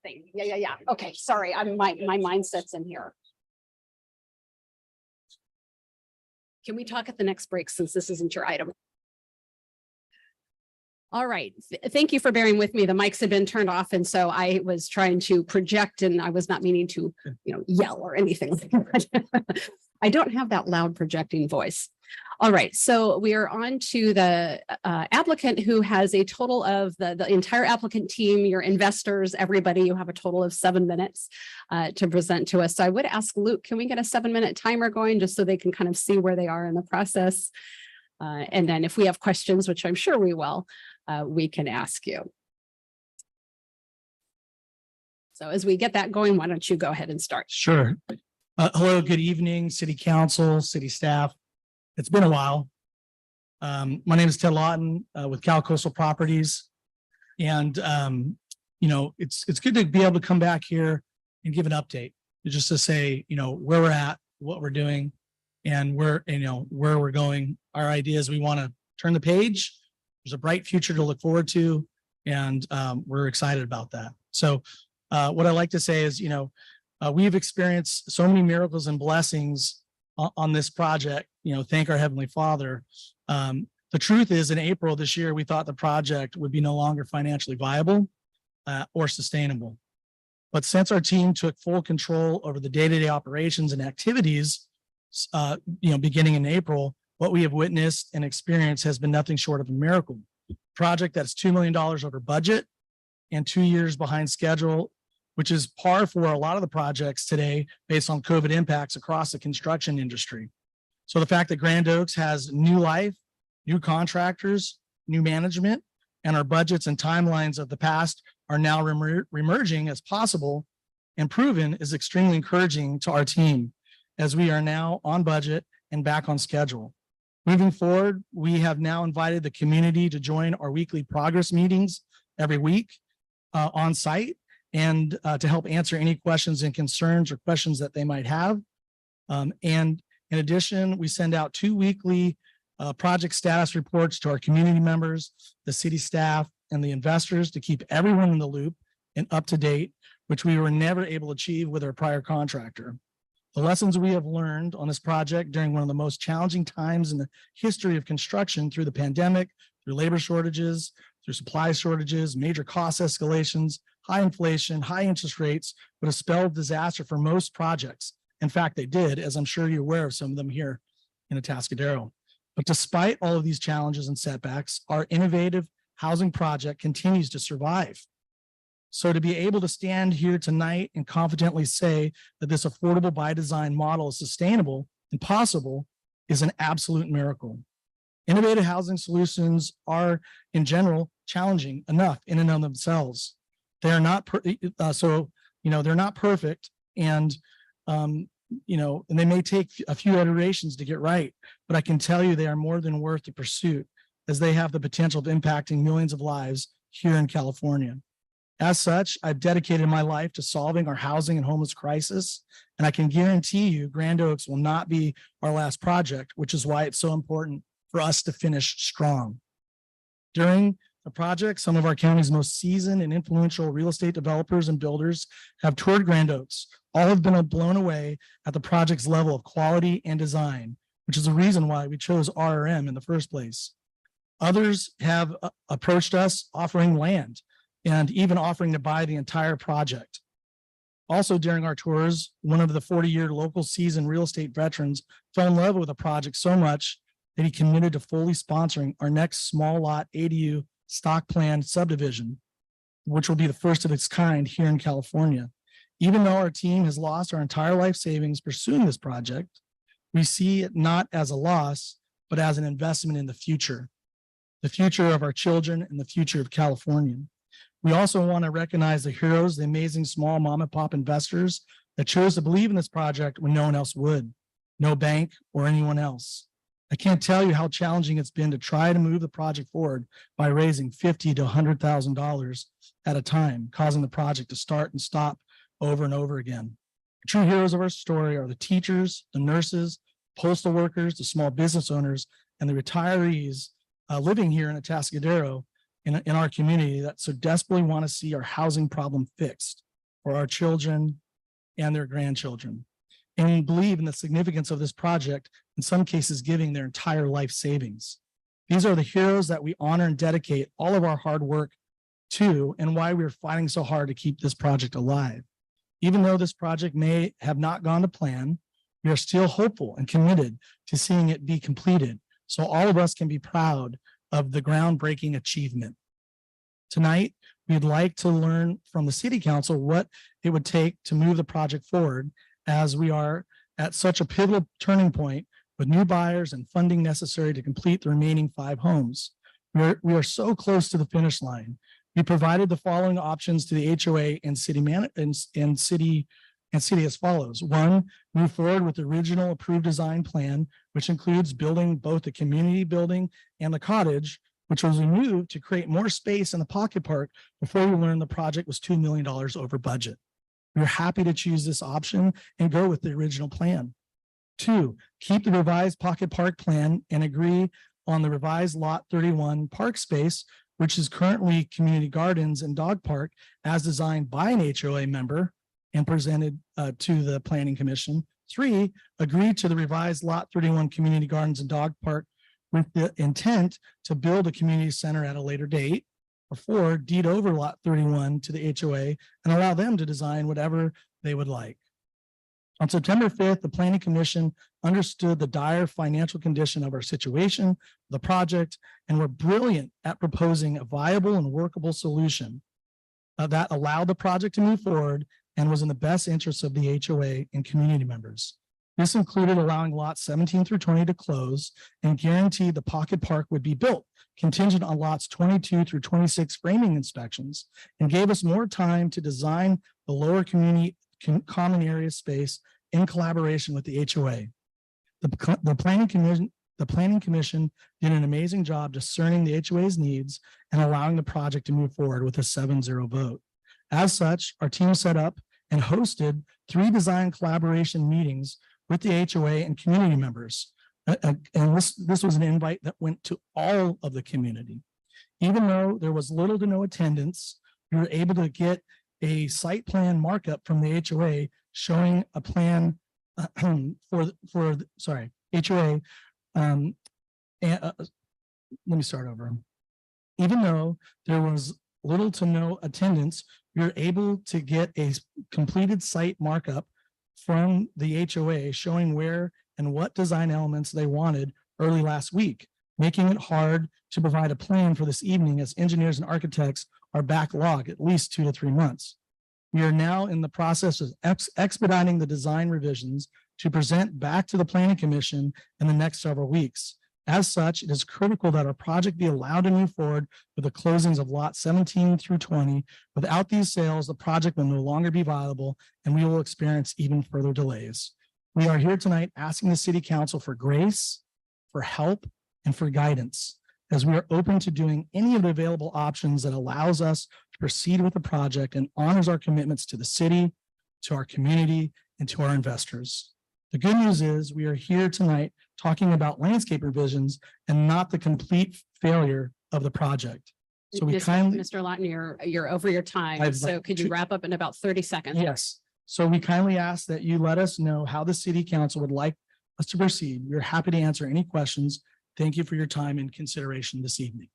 [SPEAKER 1] thing. Yeah. Okay, sorry, my mindset's in here. Can we talk at the next break since this isn't your item? All right. Thank you for bearing with me. The mics have been turned off. And so I was trying to project and I was not meaning to, yell or anything like that. I don't have that loud projecting voice. All right. So we are on to the applicant who has a total of the entire applicant team, your investors, everybody. You have a total of 7 minutes to present to us. So I would ask Luke, can we get a 7-minute timer going just so they can kind of see where they are in the process? And then if we have questions, which I'm sure we will, we can ask you. So as we get that going, why don't you go ahead and start?
[SPEAKER 18] Sure. Hello, good evening, city council, city staff. It's been a while. My name is Ted Lawton with Cal Coastal Properties. And, it's good to be able to come back here and give an update just to say, where we're at, what we're doing, and where we're going. Our idea is we want to turn the page. There's a bright future to look forward to, and we're excited about that. So what I like to say is, we've experienced so many miracles and blessings on this project, thank our Heavenly Father. The truth is, in April this year, we thought the project would be no longer financially viable or sustainable. But since our team took full control over the day-to-day operations and activities, beginning in April, what we have witnessed and experienced has been nothing short of a miracle. Project that's $2 million over budget and 2 years behind schedule, which is par for a lot of the projects today based on COVID impacts across the construction industry. So the fact that Grand Oaks has new life, new contractors, new management, and our budgets and timelines of the past are now reemerging as possible and proven is extremely encouraging to our team as we are now on budget and back on schedule. Moving forward, we have now invited the community to join our weekly progress meetings every week on site and to help answer any questions and concerns or questions that they might have. And in addition, we send out 2 weekly project status reports to our community members, the city staff, and the investors to keep everyone in the loop and up to date, which we were never able to achieve with our prior contractor. The lessons we have learned on this project during one of the most challenging times in the history of construction through the pandemic, through labor shortages, through supply shortages, major cost escalations, high inflation, high interest rates would have spelled disaster for most projects. In fact, they did, as I'm sure you're aware of some of them here in Atascadero. But despite all of these challenges and setbacks, our innovative housing project continues to survive. So to be able to stand here tonight and confidently say that this affordable by design model is sustainable and possible is an absolute miracle. Innovative housing solutions are in general challenging enough in and of themselves. They are not, they're not perfect, and and they may take a few iterations to get right, but I can tell you they are more than worth the pursuit as they have the potential of impacting millions of lives here in California. As such, I've dedicated my life to solving our housing and homeless crisis, and I can guarantee you Grand Oaks will not be our last project, which is why it's so important for us to finish strong. During the project, some of our county's most seasoned and influential real estate developers and builders have toured Grand Oaks. All have been blown away at the project's level of quality and design, which is the reason why we chose RRM in the first place. Others have approached us offering land and even offering to buy the entire project. Also during our tours, one of the 40-year local seasoned real estate veterans fell in love with the project so much that he committed to fully sponsoring our next small lot ADU stock plan subdivision, which will be the first of its kind here in California. Even though our team has lost our entire life savings pursuing this project, we see it not as a loss, but as an investment in the future of our children and the future of California. We also want to recognize the heroes, the amazing small mom and pop investors that chose to believe in this project when no one else would, no bank or anyone else. I can't tell you how challenging it's been to try to move the project forward by raising $50,000 to $100,000 at a time, causing the project to start and stop over and over again. The true heroes of our story are the teachers, the nurses, postal workers, the small business owners, and the retirees living here in Atascadero in our community that so desperately want to see our housing problem fixed for our children and their grandchildren, and believe in the significance of this project, in some cases giving their entire life savings. These are the heroes that we honor and dedicate all of our hard work to, and why we're fighting so hard to keep this project alive. Even though this project may have not gone to plan, we are still hopeful and committed to seeing it be completed, so all of us can be proud of the groundbreaking achievement. Tonight, we'd like to learn from the city council what it would take to move the project forward, as we are at such a pivotal turning point with new buyers and funding necessary to complete the remaining 5 homes. We are so close to the finish line. We provided the following options to the HOA and city as follows. 1, move forward with the original approved design plan, which includes building both the community building and the cottage, which was removed to create more space in the pocket park before we learned the project was $2 million over budget. We're happy to choose this option and go with the original plan. 2, keep the revised pocket park plan and agree on the revised lot 31 park space, which is currently community gardens and dog park as designed by an HOA member and presented to the planning commission. 3, agree to the revised lot 31 community gardens and dog park with the intent to build a community center at a later date. Or 4, deed over lot 31 to the HOA and allow them to design whatever they would like. On September 5th, the Planning Commission understood the dire financial condition of our situation, the project, and were brilliant at proposing a viable and workable solution that allowed the project to move forward and was in the best interest of the HOA and community members. This included allowing lots 17 through 20 to close and guaranteed the pocket park would be built, contingent on lots 22 through 26 framing inspections, and gave us more time to design the lower community common area space in collaboration with the HOA. The Planning Commission did an amazing job discerning the HOA's needs and allowing the project to move forward with a 7-0 vote. As such, our team set up and hosted 3 design collaboration meetings with the HOA and community members. And this was an invite that went to all of the community. Even though there was little to no attendance, we were able to get a site plan markup from the HOA showing a plan HOA. Let me start over. Even though there was little to no attendance, we were able to get a completed site markup from the HOA showing where and what design elements they wanted early last week, making it hard to provide a plan for this evening as engineers and architects are backlogged at least 2 to 3 months. We are now in the process of expediting the design revisions to present back to the Planning Commission in the next several weeks. As such, it is critical that our project be allowed to move forward with the closings of lot 17 through 20. Without these sales, the project will no longer be viable and we will experience even further delays. We are here tonight asking the City Council for grace, for help, and for guidance, as we are open to doing any of the available options that allows us to proceed with the project and honors our commitments to the city, to our community, and to our investors. The good news is we are here tonight talking about landscape revisions and not the complete failure of the project. So we kindly,
[SPEAKER 1] Mr. Lawton, you're over your time. So could you wrap up in about 30 seconds?
[SPEAKER 18] yes. So we kindly ask that you let us know how the City Council would like us to proceed. We're happy to answer any questions. Thank you for your time and consideration this evening.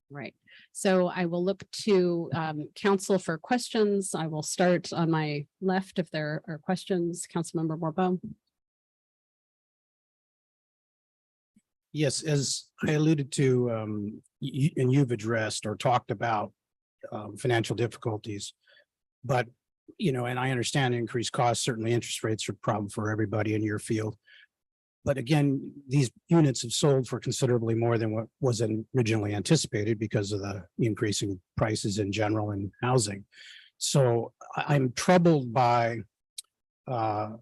[SPEAKER 1] Right. So I will look to council for questions. I will start on my left if there are questions. Councilmember Morbeau.
[SPEAKER 3] Yes, as I alluded to, and you've addressed or talked about financial difficulties, but, you know, and I understand increased costs, certainly interest rates are a problem for everybody in your field. But again, these units have sold for considerably more than what was originally anticipated because of the increasing prices in general in housing. So I'm troubled by, the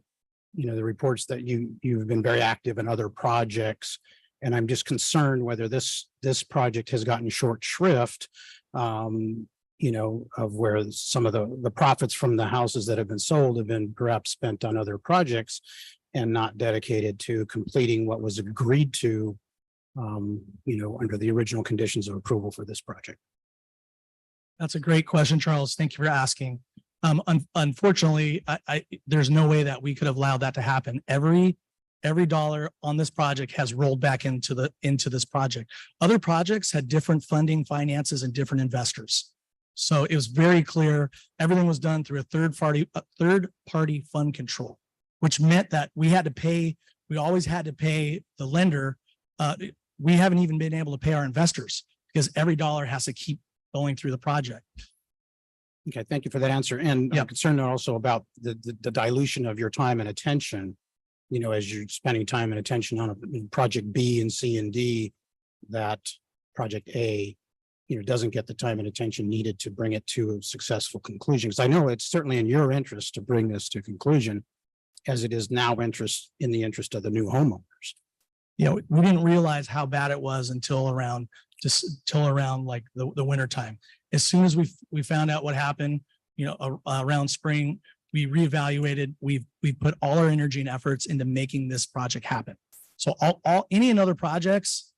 [SPEAKER 3] reports that you've been very active in other projects. And I'm just concerned whether this project has gotten short shrift, of where some of the profits from the houses that have been sold have been perhaps spent on other projects and not dedicated to completing what was agreed to, under the original conditions of approval for this project.
[SPEAKER 18] That's a great question, Charles. Thank you for asking. Unfortunately, there's no way that we could have allowed that to happen. Every dollar on this project has rolled back into this project. Other projects had different funding, finances, and different investors. So it was very clear. Everything was done through a third party fund control, which meant that we always had to pay the lender. We haven't even been able to pay our investors because every dollar has to keep going through the project.
[SPEAKER 3] Okay, thank you for that answer. And I'm concerned also about the dilution of your time and attention, you know, as you're spending time and attention on project B and C and D, that project A, you know, doesn't get the time and attention needed to bring it to a successful conclusion. Because I know it's certainly in your interest to bring this to conclusion, as it is now in the interest of the new homeowners.
[SPEAKER 18] You know, we didn't realize how bad it was until around like the winter time. As soon as we found out what happened, you know, around spring, we reevaluated. We put all our energy and efforts into making this project happen. So any and other projects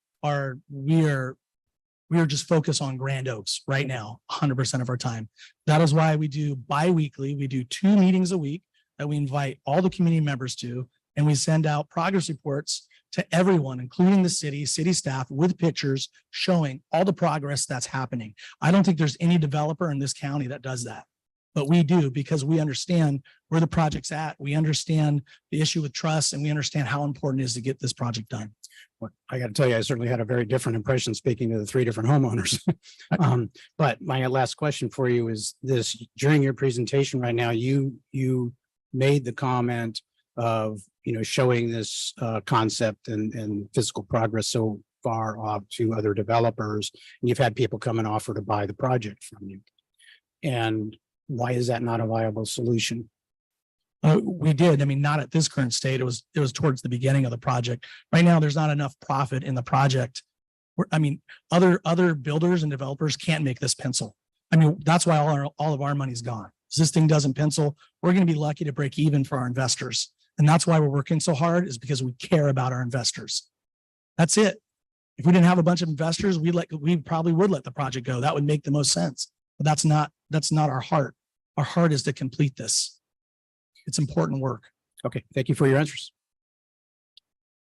[SPEAKER 18] we are just focused on Grand Oaks right now, 100% of our time. That is why we do bi-weekly. We do 2 meetings a week that we invite all the community members to, and we send out progress reports to everyone, including the city staff, with pictures showing all the progress that's happening. I don't think there's any developer in this county that does that, but we do, because we understand where the project's at. We understand the issue with trust, and we understand how important it is to get this project done.
[SPEAKER 3] Well, I got to tell you, I certainly had a very different impression speaking to the 3 different homeowners. But my last question for you is this: during your presentation right now, you made the comment of, you know, showing this concept and physical progress so far off to other developers, and you've had people come and offer to buy the project from you. And why is that not a viable solution?
[SPEAKER 18] We did. I mean, not at this current state. It was towards the beginning of the project. Right now, there's not enough profit in the project. I mean, other builders and developers can't make this pencil. I mean, that's why all of our money's gone. If this thing doesn't pencil, we're going to be lucky to break even for our investors. And that's why we're working so hard, is because we care about our investors. That's it. If we didn't have a bunch of investors, we probably would let the project go. That would make the most sense. But that's not our heart. Our heart is to complete this. It's important work.
[SPEAKER 3] Okay, thank you for your answers.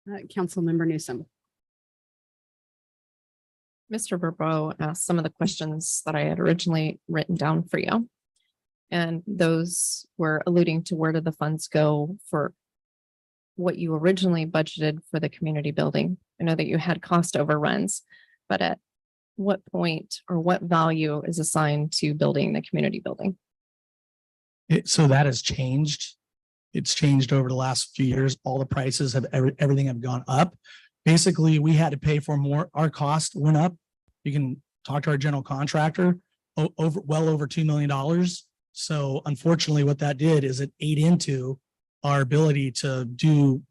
[SPEAKER 1] Councilmember Newsom.
[SPEAKER 19] Mr. Burbo asked some of the questions that I had originally written down for you. And those were alluding to where did the funds go for what you originally budgeted for the community building. I know that you had cost overruns, but at what point or what value is assigned to building the community building?
[SPEAKER 18] So that has changed. It's changed over the last few years. All the prices have everything have gone up. Basically, we had to pay for more. Our cost went up. You can talk to our general contractor, well over $2 million. So unfortunately, what that did is it ate into our ability to do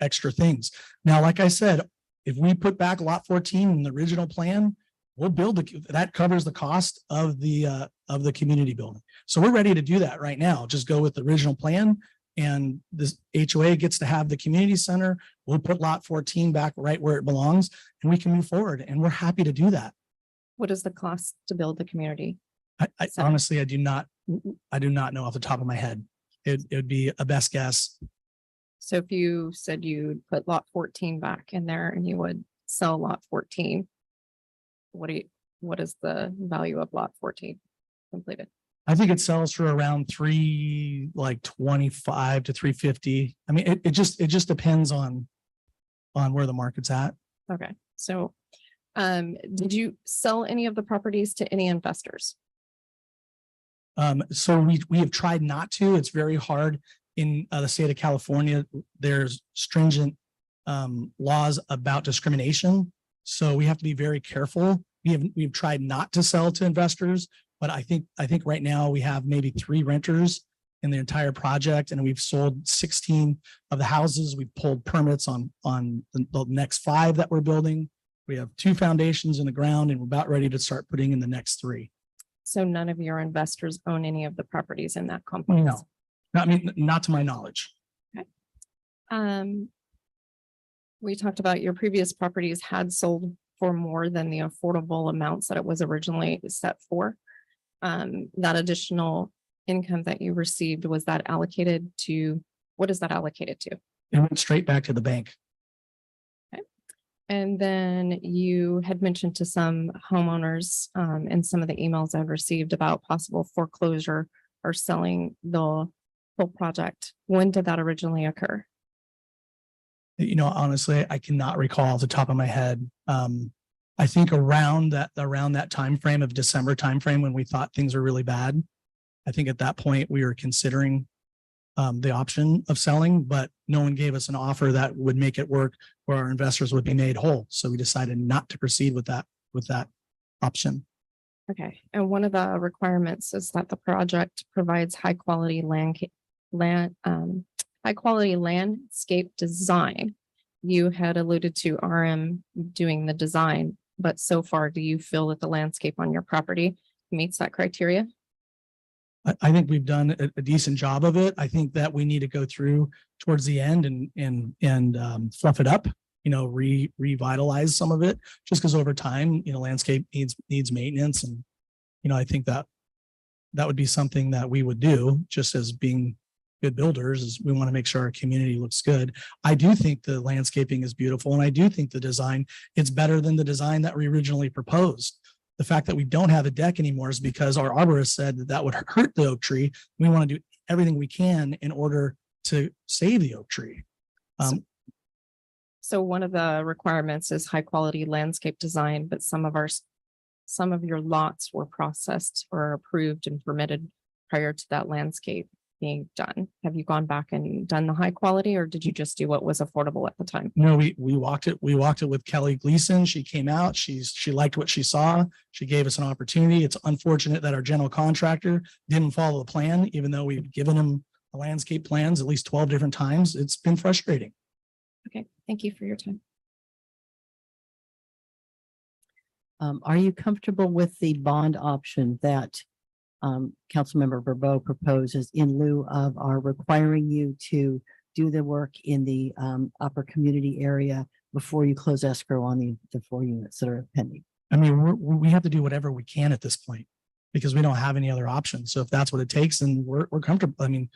[SPEAKER 18] extra things. Now, like I said, if we put back lot 14 in the original plan, we'll build that covers the cost of the community building. So we're ready to do that right now. Just go with the original plan, and this HOA gets to have the community center. We'll put lot 14 back right where it belongs, and we can move forward. And we're happy to do that.
[SPEAKER 19] What is the cost to build the community?
[SPEAKER 18] I honestly, I do not know off the top of my head. It would be a best guess.
[SPEAKER 19] So if you said you'd put lot 14 back in there and you would sell lot 14, what is the value of lot 14 completed?
[SPEAKER 18] I think it sells for around like 25 to 350. I mean, it just depends on where the market's at.
[SPEAKER 19] Okay. So did you sell any of the properties to any investors?
[SPEAKER 18] So we have tried not to. It's very hard in the state of California. There's stringent laws about discrimination. So we have to be very careful. We've tried not to sell to investors, but I think right now we have maybe 3 renters in the entire project, and we've sold 16 of the houses. We've pulled permits on the next 5 that we're building. We have 2 foundations in the ground, and we're about ready to start putting in the next 3.
[SPEAKER 19] So none of your investors own any of the properties in that complex?
[SPEAKER 18] No, I mean, not to my knowledge.
[SPEAKER 19] Okay. We talked about your previous properties had sold for more than the affordable amounts that it was originally set for. that additional income that you received, was that allocated to, what is that allocated to?
[SPEAKER 18] It went straight back to the bank.
[SPEAKER 19] And then you had mentioned to some homeowners in some of the emails I've received about possible foreclosure or selling the whole project. When did that originally occur?
[SPEAKER 18] You know, honestly, I cannot recall off the top of my head. I think around that time frame of December timeframe when we thought things were really bad. I think at that point we were considering the option of selling, but no one gave us an offer that would make it work where our investors would be made whole. So we decided not to proceed with that option.
[SPEAKER 19] Okay, and one of the requirements is that the project provides high quality high quality landscape design. You had alluded to RM doing the design, but so far, do you feel that the landscape on your property meets that criteria?
[SPEAKER 18] I think we've done a decent job of it. I think that we need to go through towards the end and fluff it up, you know, revitalize some of it, just because over time, you know, landscape needs maintenance. And, you know, I think that would be something that we would do just as being good builders, is we want to make sure our community looks good. I do think the landscaping is beautiful, and I do think the design, it's better than the design that we originally proposed. The fact that we don't have a deck anymore is because our arborist said that would hurt the oak tree. We want to do everything we can in order to save the oak tree.
[SPEAKER 19] So one of the requirements is high quality landscape design, but some of your lots were processed or approved and permitted prior to that landscape being done. Have you gone back and done the high quality, or did you just do what was affordable at the time?
[SPEAKER 18] No, we walked it with Kelly Gleason. She came out, she liked what she saw. She gave us an opportunity. It's unfortunate that our general contractor didn't follow the plan, even though we've given him the landscape plans at least 12 different times. It's been frustrating.
[SPEAKER 19] Okay, thank you for your time.
[SPEAKER 7] Are you comfortable with the bond option that Councilmember Verbeau proposes in lieu of our requiring you to do the work in the upper community area before you close escrow on the 4 units that are pending?
[SPEAKER 18] I mean, we have to do whatever we can at this point because we don't have any other options. So if that's what it takes, then we're comfortable. I mean,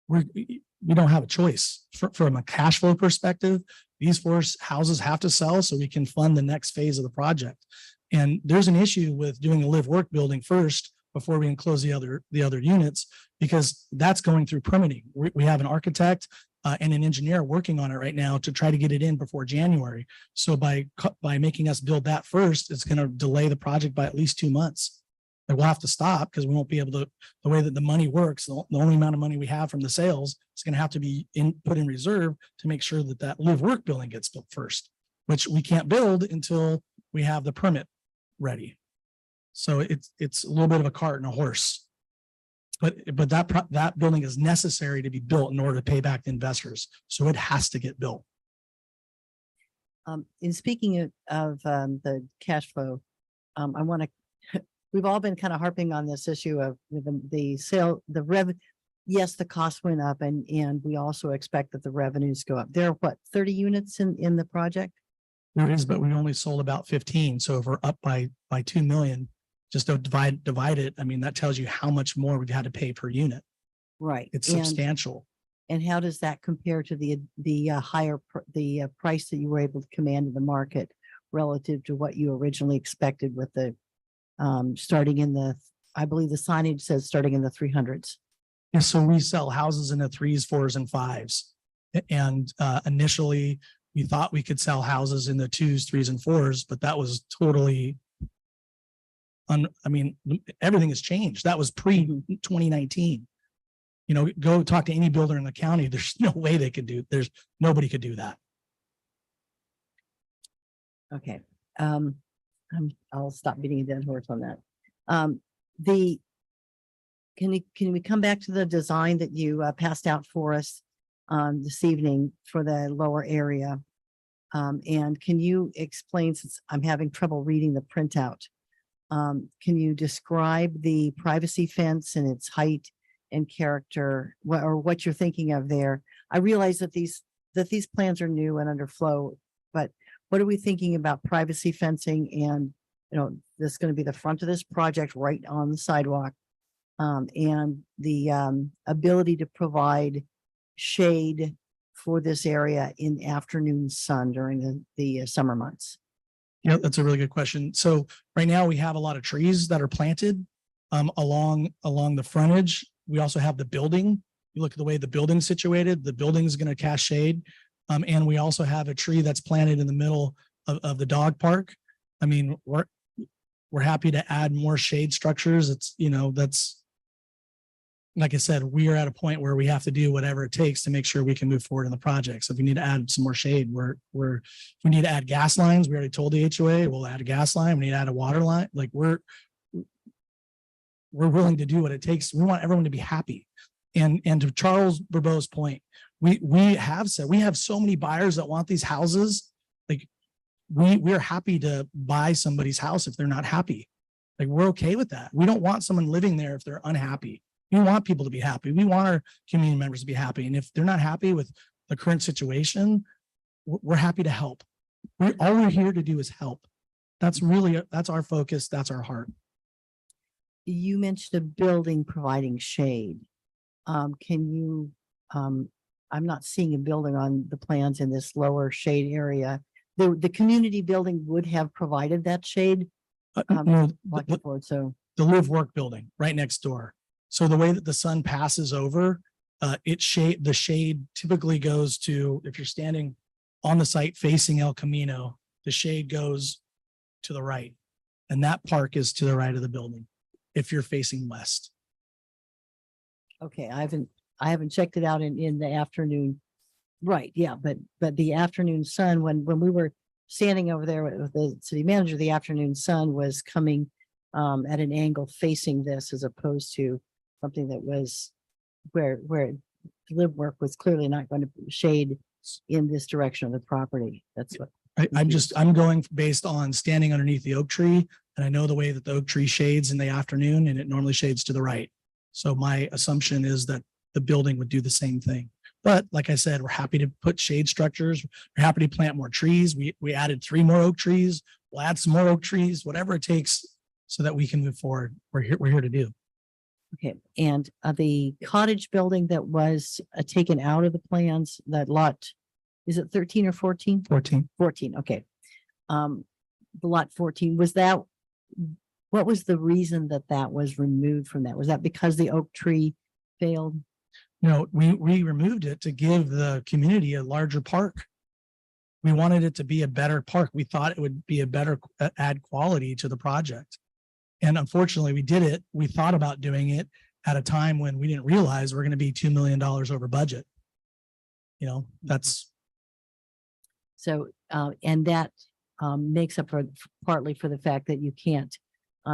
[SPEAKER 18] we don't have a choice. From a cash flow perspective, these 4 houses have to sell so we can fund the next phase of the project. And there's an issue with doing a live work building first before we enclose the other units, because that's going through permitting. We have an architect and an engineer working on it right now to try to get it in before January. So by making us build that first, it's going to delay the project by at least 2 months. And we'll have to stop because we won't be able to, the way that the money works, the only amount of money we have from the sales is going to have to be put in reserve to make sure that live work building gets built first, which we can't build until we have the permit ready. So it's a little bit of a cart and a horse, but that building is necessary to be built in order to pay back the investors. So it has to get built.
[SPEAKER 7] In speaking of the cash flow, I want to, we've all been kind of harping on this issue of the sale, the revenue. Yes, the cost went up and we also expect that the revenues go up. There are what, 30 units in the project?
[SPEAKER 18] There is, but we only sold about 15. So if we're up by 2 million, just to divide it, I mean, that tells you how much more we've had to pay per unit.
[SPEAKER 7] Right.
[SPEAKER 18] It's substantial.
[SPEAKER 7] And how does that compare to the higher price that you were able to command in the market relative to what you originally expected with the starting in the, I believe the signage says starting in the 300s.
[SPEAKER 18] Yeah, so we sell houses in the 3s, 4s, and 5s. And initially we thought we could sell houses in the 2s, 3s, and 4s, but that was totally I mean, everything has changed. That was pre-2019. You know, go talk to any builder in the county. There's no way they could do, nobody could do that.
[SPEAKER 7] Okay. I'll stop beating a dead horse on that. Can we come back to the design that you passed out for us this evening for the lower area? And can you explain, since I'm having trouble reading the printout, can you describe the privacy fence and its height and character, or what you're thinking of there? I realize that these plans are new and under flow, but what are we thinking about privacy fencing and this is going to be the front of this project right on the sidewalk. And the ability to provide shade for this area in afternoon sun during the summer months.
[SPEAKER 18] Yeah, that's a really good question. So right now we have a lot of trees that are planted along the frontage. We also have the building. You look at the way the building's situated, the building's going to cast shade. And we also have a tree that's planted in the middle of the dog park. I mean, we're happy to add more shade structures. It's, that's, like I said, we are at a point where we have to do whatever it takes to make sure we can move forward in the project. So if we need to add some more shade, if we need to add gas lines, we already told the HOA, we'll add a gas line. We need to add a water line. Like we're willing to do what it takes. We want everyone to be happy. And to Charles Bourbeau's point, we have said, we have so many buyers that want these houses. Like we're happy to buy somebody's house if they're not happy. Like we're okay with that. We don't want someone living there if they're unhappy. We want people to be happy. We want our community members to be happy. And if they're not happy with the current situation, we're happy to help. All we're here to do is help. That's our focus. That's our heart.
[SPEAKER 7] You mentioned a building providing shade. Can you, I'm not seeing a building on the plans in this lower shade area. The community building would have provided that shade.
[SPEAKER 18] No,
[SPEAKER 7] So
[SPEAKER 18] the live work building right next door. So the way that the sun passes over, the shade typically goes to, if you're standing on the site facing El Camino, the shade goes to the right. And that park is to the right of the building if you're facing west.
[SPEAKER 7] okay, I haven't checked it out in the afternoon. Right, yeah, but the afternoon sun, when we were standing over there with the city manager, the afternoon sun was coming at an angle facing this as opposed to something that was where live work was clearly not going to shade in this direction of the property. That's what
[SPEAKER 18] I'm going based on standing underneath the oak tree. And I know the way that the oak tree shades in the afternoon and it normally shades to the right. So my assumption is that the building would do the same thing. But like I said, we're happy to put shade structures. We're happy to plant more trees. We added 3 more oak trees. We'll add some more oak trees, whatever it takes so that we can move forward. We're here to do.
[SPEAKER 7] okay. And the cottage building that was taken out of the plans, that lot, is it 13 or 14?
[SPEAKER 18] 14.
[SPEAKER 7] 14, okay. The lot 14, what was the reason that was removed from that? Was that because the oak tree failed?
[SPEAKER 18] No, we removed it to give the community a larger park. We wanted it to be a better park. We thought it would be a better add quality to the project. And unfortunately we did it. We thought about doing it at a time when we didn't realize we're going to be $2 million over budget. That's.
[SPEAKER 7] So, and that makes up partly for the fact that you can't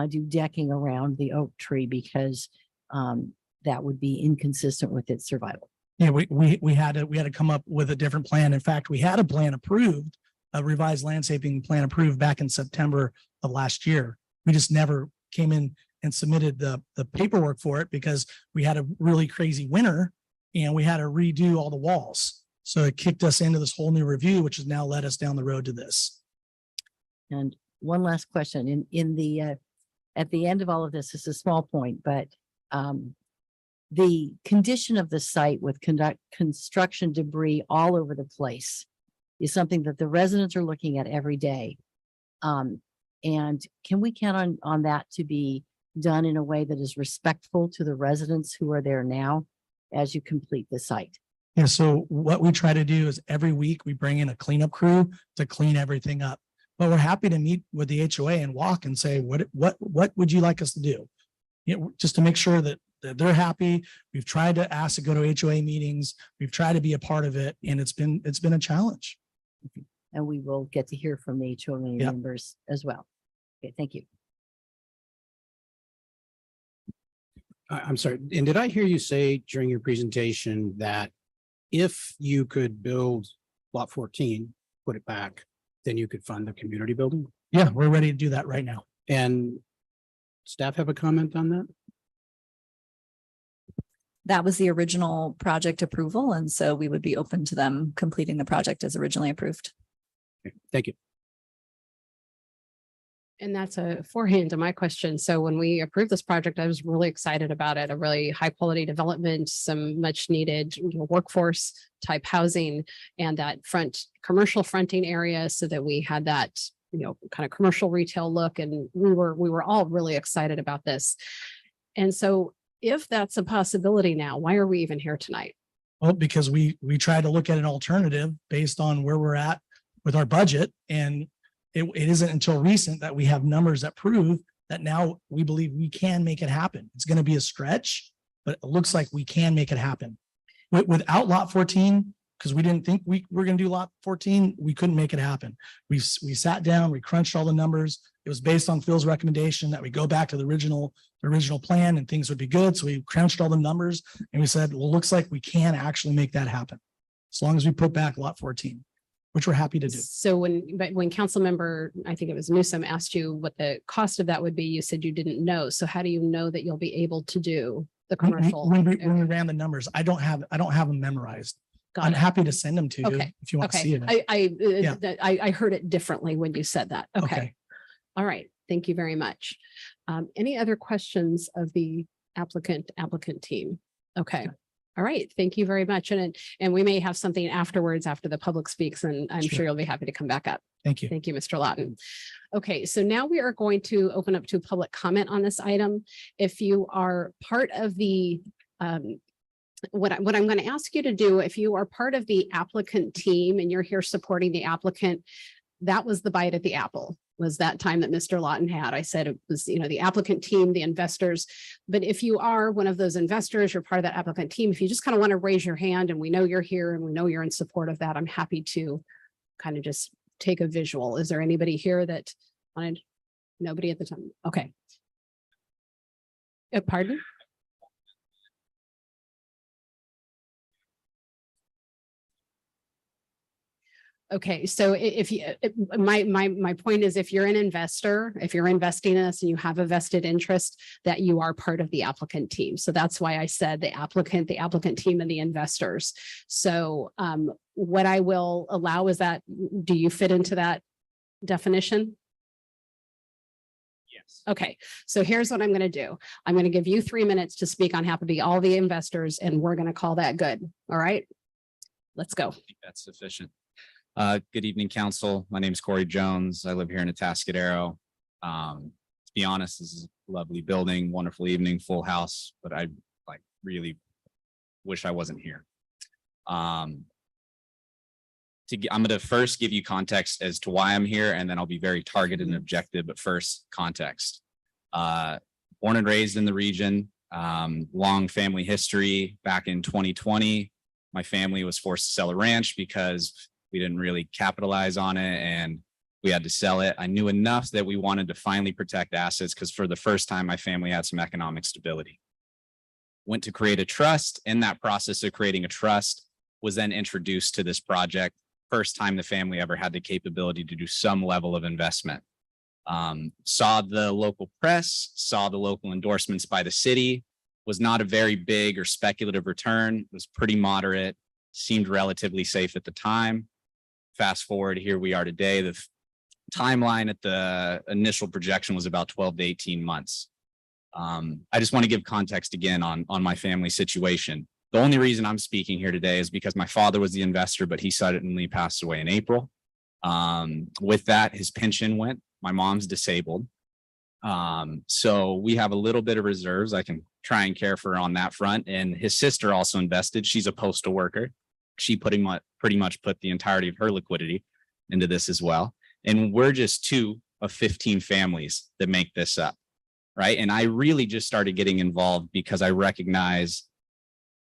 [SPEAKER 7] do decking around the oak tree because that would be inconsistent with its survival.
[SPEAKER 18] Yeah, we had to come up with a different plan. In fact, we had a plan approved, a revised landscaping plan approved back in September of last year. We just never came in and submitted the paperwork for it because we had a really crazy winter and we had to redo all the walls. So it kicked us into this whole new review, which has now led us down the road to this.
[SPEAKER 7] And one last question in the at the end of all of this is a small point, but the condition of the site with construction debris all over the place is something that the residents are looking at every day. And can we count on that to be done in a way that is respectful to the residents who are there now as you complete the site?
[SPEAKER 18] Yeah, so what we try to do is every week we bring in a cleanup crew to clean everything up. But we're happy to meet with the HOA and walk and say, what would you like us to do? Just to make sure that they're happy. We've tried to ask to go to HOA meetings. We've tried to be a part of it, and it's been a challenge.
[SPEAKER 7] And we will get to hear from the HOA members as well. Okay, thank you.
[SPEAKER 3] I'm sorry. And did I hear you say during your presentation that if you could build lot 14, put it back, then you could fund the community building?
[SPEAKER 18] Yeah, we're ready to do that right now.
[SPEAKER 3] And staff have a comment on that?
[SPEAKER 17] That was the original project approval, and so we would be open to them completing the project as originally approved.
[SPEAKER 3] Okay, thank you.
[SPEAKER 1] And that's a forehand to my question. So when we approved this project, I was really excited about it, a really high quality development, some much needed workforce type housing and that commercial fronting area so that we had that, kind of commercial retail look. And we were all really excited about this. And so if that's a possibility now, why are we even here tonight?
[SPEAKER 18] Well, because we tried to look at an alternative based on where we're at with our budget. And it isn't until recent that we have numbers that prove that now we believe we can make it happen. It's going to be a stretch, but it looks like we can make it happen. Without lot 14, because we didn't think we were going to do lot 14, we couldn't make it happen. We sat down, we crunched all the numbers. It was based on Phil's recommendation that we go back to the original plan and things would be good. So we crunched all the numbers and we said, well, looks like we can actually make that happen as long as we put back lot 14. Which we're happy to do.
[SPEAKER 1] So when council member, I think it was Newsom, asked you what the cost of that would be, you said you didn't know. So how do you know that you'll be able to do the commercial?
[SPEAKER 18] When we ran the numbers, I don't have them memorized. I'm happy to send them to you if you want to see it.
[SPEAKER 1] I heard it differently when you said that. Okay. All right. Thank you very much. Any other questions of the applicant team? Okay. All right, thank you very much. And we may have something afterwards after the public speaks, and I'm sure you'll be happy to come back up.
[SPEAKER 18] Thank you.
[SPEAKER 1] Thank you, Mr. Lawton. Okay, so now we are going to open up to public comment on this item. If you are part of the, what I'm going to ask you to do, if you are part of the applicant team and you're here supporting the applicant, that was the bite at the apple. Was that time that Mr. Lawton had. I said it was, the applicant team, the investors. But if you are one of those investors, you're part of that applicant team, if you just kind of want to raise your hand and we know you're here and we know you're in support of that, I'm happy to kind of just take a visual. Is there anybody here that wanted? Nobody at the time. Okay. Pardon? Okay, so if you, my point is, if you're an investor, if you're investing in us and you have a vested interest, that you are part of the applicant team. So that's why I said the applicant team and the investors. So what I will allow is that, do you fit into that definition? Yes. Okay, so here's what I'm going to do. I'm going to give you 3 minutes to speak on behalf of all the investors, and we're going to call that good. All right, let's go.
[SPEAKER 20] I think that's sufficient. Good evening, council. My name is Corey Jones. I live here in Atascadero. To be honest, this is a lovely building, wonderful evening, full house, but I really wish I wasn't here. I'm going to first give you context as to why I'm here, and then I'll be very targeted and objective, but first context. Born and raised in the region, long family history. Back in 2020, my family was forced to sell a ranch because we didn't really capitalize on it and we had to sell it. I knew enough that we wanted to finally protect assets because for the first time, my family had some economic stability. Went to create a trust. In that process of creating a trust, was then introduced to this project. First time the family ever had the capability to do some level of investment. Saw the local press, saw the local endorsements by the city, was not a very big or speculative return, was pretty moderate, seemed relatively safe at the time. Fast forward, here we are today. The timeline at the initial projection was about 12 to 18 months. I just want to give context again on my family situation. The only reason I'm speaking here today is because my father was the investor, but he suddenly passed away in April. With that, his pension went. My mom's disabled. So we have a little bit of reserves. I can try and care for her on that front. And his sister also invested. She's a postal worker. She pretty much put the entirety of her liquidity into this as well. And we're just 2 of 15 families that make this up, right? And I really just started getting involved because I recognize,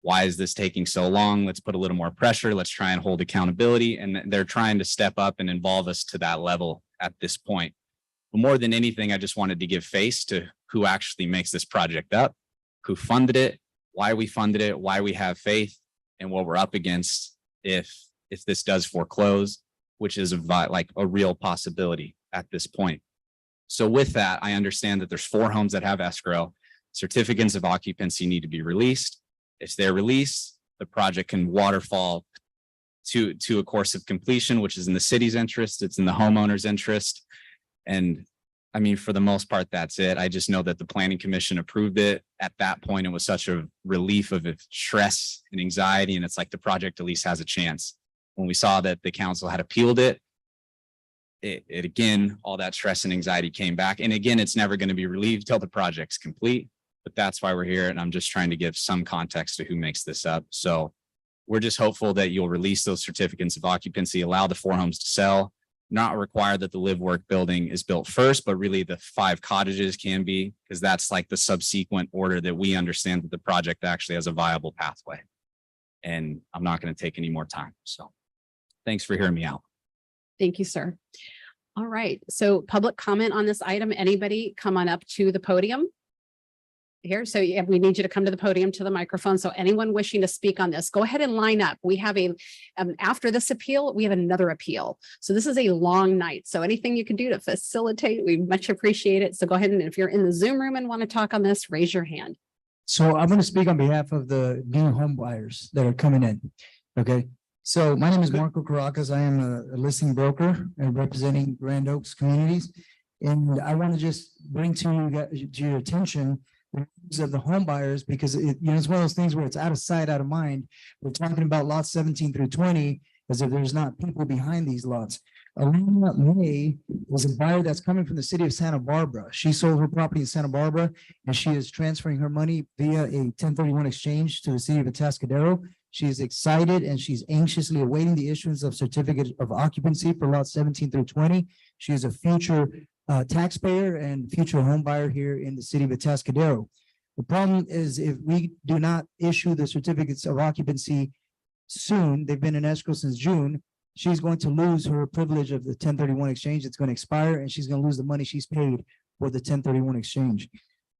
[SPEAKER 20] why is this taking so long? Let's put a little more pressure. Let's try and hold accountability. And they're trying to step up and involve us to that level at this point. But more than anything, I just wanted to give face to who actually makes this project up, who funded it, why we funded it, why we have faith, and what we're up against if this does foreclose, which is a real possibility at this point. So with that, I understand that there's 4 homes that have escrow. Certificates of occupancy need to be released. If they're released, the project can waterfall to a course of completion, which is in the city's interest. It's in the homeowner's interest. And I mean, for the most part, that's it. I just know that the planning commission approved it. At that point, it was such a relief of stress and anxiety. And it's like the project at least has a chance. When we saw that the council had appealed it, it again, all that stress and anxiety came back. And again, it's never going to be relieved till the project's complete. But that's why we're here. And I'm just trying to give some context to who makes this up. So we're just hopeful that you'll release those certificates of occupancy, allow the 4 homes to sell, not require that the live work building is built first, but really the 5 cottages can be, because that's like the subsequent order that we understand that the project actually has a viable pathway. And I'm not going to take any more time. So thanks for hearing me out.
[SPEAKER 1] Thank you, sir. All right, so public comment on this item. Anybody come on up to the podium here. So yeah, we need you to come to the podium, to the microphone. So anyone wishing to speak on this, go ahead and line up. We have after this appeal, we have another appeal. So this is a long night. So anything you can do to facilitate, we much appreciate it. So go ahead, and if you're in the Zoom room and want to talk on this, raise your hand.
[SPEAKER 21] So I'm going to speak on behalf of the new home buyers that are coming in. Okay. So my name is Marco Caracas. I am a listing broker and representing Grand Oaks Communities. And I want to just bring to your attention the needs of the home buyers, because it's one of those things where it's out of sight, out of mind. We're talking about lots 17 through 20 as if there's not people behind these lots. Alana May was a buyer that's coming from the city of Santa Barbara. She sold her property in Santa Barbara and she is transferring her money via a 1031 exchange to the city of Atascadero. She is excited and she's anxiously awaiting the issuance of certificate of occupancy for lots 17 through 20. She is a future taxpayer and future home buyer here in the city of Atascadero. The problem is, if we do not issue the certificates of occupancy soon, they've been in escrow since June, she's going to lose her privilege of the 1031 exchange. It's going to expire and she's going to lose the money she's paid for the 1031 exchange.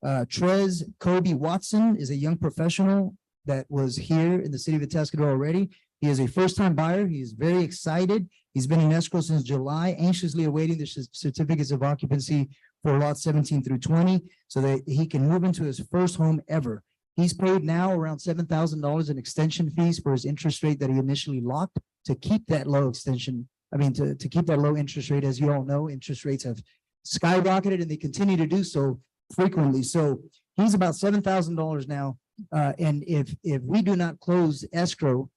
[SPEAKER 21] Trez Kobe Watson is a young professional that was here in the city of Atascadero already. He is a first-time buyer. He is very excited. He's been in escrow since July, anxiously awaiting the certificates of occupancy for lots 17 through 20 so that he can move into his first home ever. He's paid now around $7,000 in extension fees for his interest rate that he initially locked to keep that low extension. To keep that low interest rate. As you all know, interest rates have skyrocketed and they continue to do so frequently. So he's about $7,000 now. And if we do not close escrow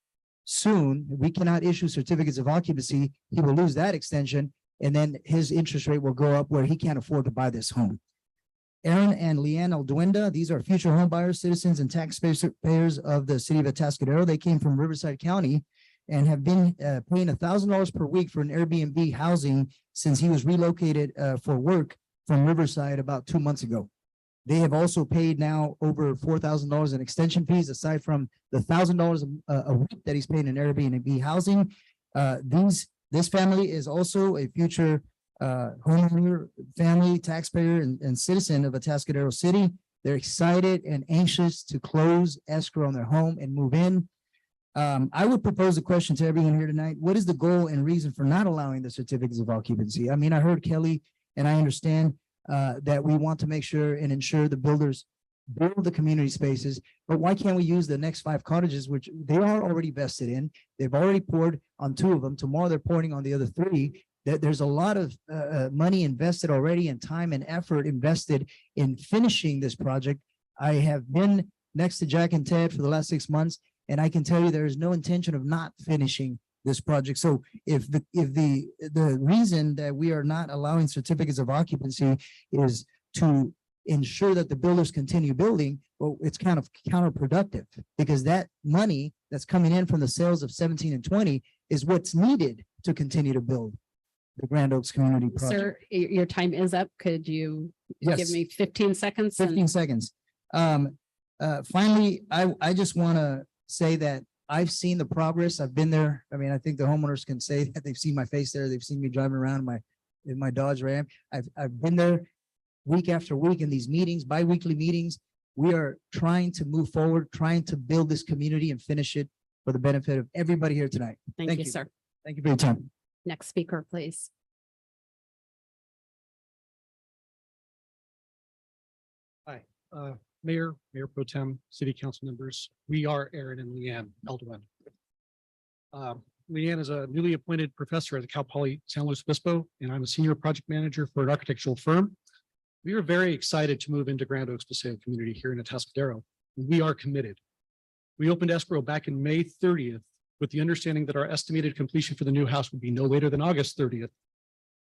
[SPEAKER 21] soon, we cannot issue certificates of occupancy, he will lose that extension and then his interest rate will go up where he can't afford to buy this home. Aaron and Leanne Alduenda, these are future home buyers, citizens, and taxpayers of the city of Atascadero. They came from Riverside County and have been paying $1,000 per week for an Airbnb housing since he was relocated for work from Riverside about 2 months ago. They have also paid now over $4,000 in extension fees, aside from the $1,000 a week that he's paying in Airbnb housing. This family is also a future homeowner, family, taxpayer, and citizen of Atascadero City. They're excited and anxious to close escrow on their home and move in. I would propose a question to everyone here tonight. What is the goal and reason for not allowing the certificates of occupancy? I mean, I heard Kelly and I understand that we want to make sure and ensure the builders build the community spaces, but why can't we use the next 5 cottages, which they are already vested in? They've already poured on 2 of them. Tomorrow they're pouring on the other 3. There's a lot of money invested already and time and effort invested in finishing this project. I have been next to Jack and Ted for the last 6 months, and I can tell you there is no intention of not finishing this project. So if the reason that we are not allowing certificates of occupancy is to ensure that the builders continue building, well, it's kind of counterproductive, because that money that's coming in from the sales of 17 and 20 is what's needed to continue to build the Grand Oaks Community Project.
[SPEAKER 1] Sir, your time is up. Could you give me 15 seconds?
[SPEAKER 21] 15 seconds. Finally, I just want to say that I've seen the progress. I've been there. I mean, I think the homeowners can say that they've seen my face there. They've seen me driving around in my Dodge Ram. I've been there week after week in these meetings, bi-weekly meetings. We are trying to move forward, trying to build this community and finish it for the benefit of everybody here tonight.
[SPEAKER 1] Thank you, sir.
[SPEAKER 21] Thank you for your time.
[SPEAKER 1] Next speaker, please.
[SPEAKER 22] Hi, Mayor Pro Tem, City Council members. We are Aaron and Leanne Alduin. Leanne is a newly appointed professor at the Cal Poly San Luis Obispo, and I'm a senior project manager for an architectural firm. We are very excited to move into Grand Oaks Paseo community here in Atascadero. We are committed. We opened escrow back in May 30th with the understanding that our estimated completion for the new house would be no later than August 30th.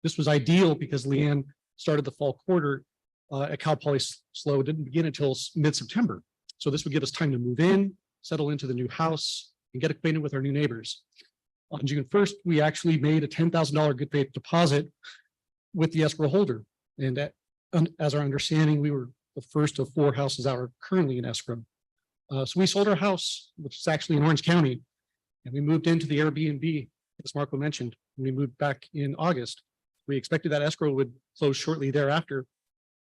[SPEAKER 22] This was ideal because Leanne started the fall quarter at Cal Poly SLO. It didn't begin until mid-September. So this would give us time to move in, settle into the new house, and get acquainted with our new neighbors. On June 1st, we actually made a $10,000 good faith deposit with the escrow holder. And as our understanding, we were the first of 4 houses that are currently in escrow. So we sold our house, which is actually in Orange County, and we moved into the Airbnb, as Marco mentioned, when we moved back in August. We expected that escrow would close shortly thereafter.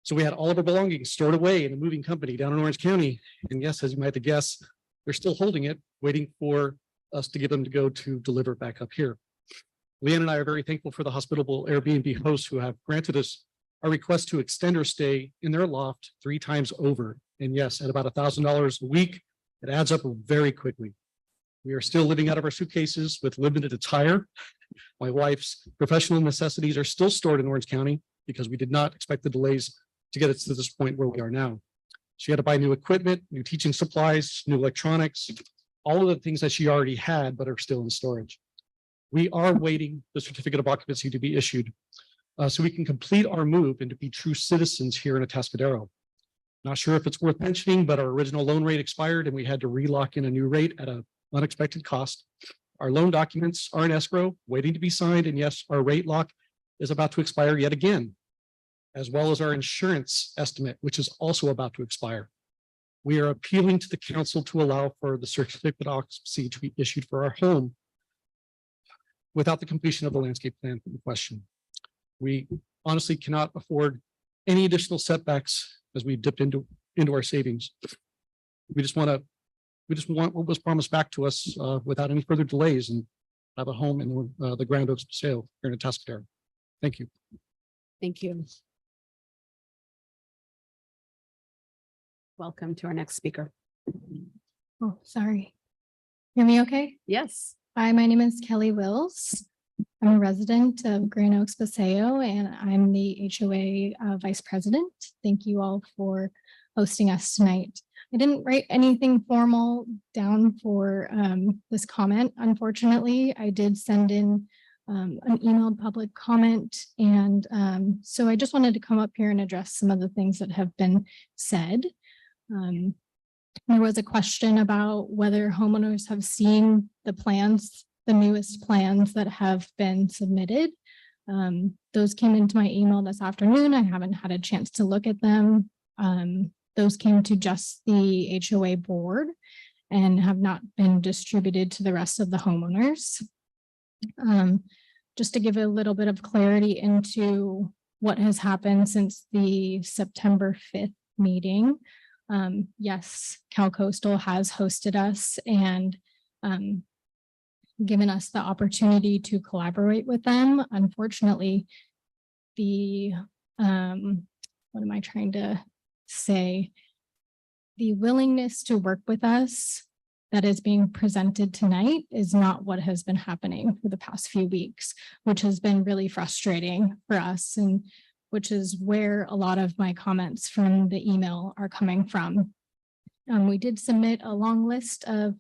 [SPEAKER 22] So we had all of our belongings stored away in a moving company down in Orange County. And yes, as you might have guessed, they're still holding it, waiting for us to get them to go to deliver back up here. Leanne and I are very thankful for the hospitable Airbnb hosts who have granted us a request to extend our stay in their loft 3 times over. And yes, at about $1,000 a week, it adds up very quickly. We are still living out of our suitcases with limited attire. My wife's professional necessities are still stored in Orange County because we did not expect the delays to get us to this point where we are now. She had to buy new equipment, new teaching supplies, new electronics, all of the things that she already had, but are still in storage. We are waiting the certificate of occupancy to be issued so we can complete our move and to be true citizens here in Atascadero. Not sure if it's worth mentioning, but our original loan rate expired and we had to relock in a new rate at an unexpected cost. Our loan documents are in escrow, waiting to be signed. And yes, our rate lock is about to expire yet again, as well as our insurance estimate, which is also about to expire. We are appealing to the council to allow for the certificate of occupancy to be issued for our home without the completion of the landscape plan in question. We honestly cannot afford any additional setbacks as we dipped into our savings. We just want what was promised back to us without any further delays and have a home in the Grand Oaks Paseo here in Atascadero. Thank you.
[SPEAKER 1] Thank you. Welcome to our next speaker.
[SPEAKER 13] Oh, sorry. Hear me okay?
[SPEAKER 1] Yes.
[SPEAKER 13] Hi, my name is Kelly Wills. I'm a resident of Grand Oaks Paseo and I'm the HOA Vice President. Thank you all for hosting us tonight. I didn't write anything formal down for this comment. Unfortunately, I did send in an emailed public comment. And so I just wanted to come up here and address some of the things that have been said. There was a question about whether homeowners have seen the plans, the newest plans that have been submitted. Those came into my email this afternoon. I haven't had a chance to look at them. Those came to just the HOA board and have not been distributed to the rest of the homeowners. Just to give a little bit of clarity into what has happened since the September 5th meeting. Yes, Cal Coastal has hosted us and given us the opportunity to collaborate with them. Unfortunately, what am I trying to say? The willingness to work with us that is being presented tonight is not what has been happening for the past few weeks, which has been really frustrating for us and which is where a lot of my comments from the email are coming from. We did submit a long list of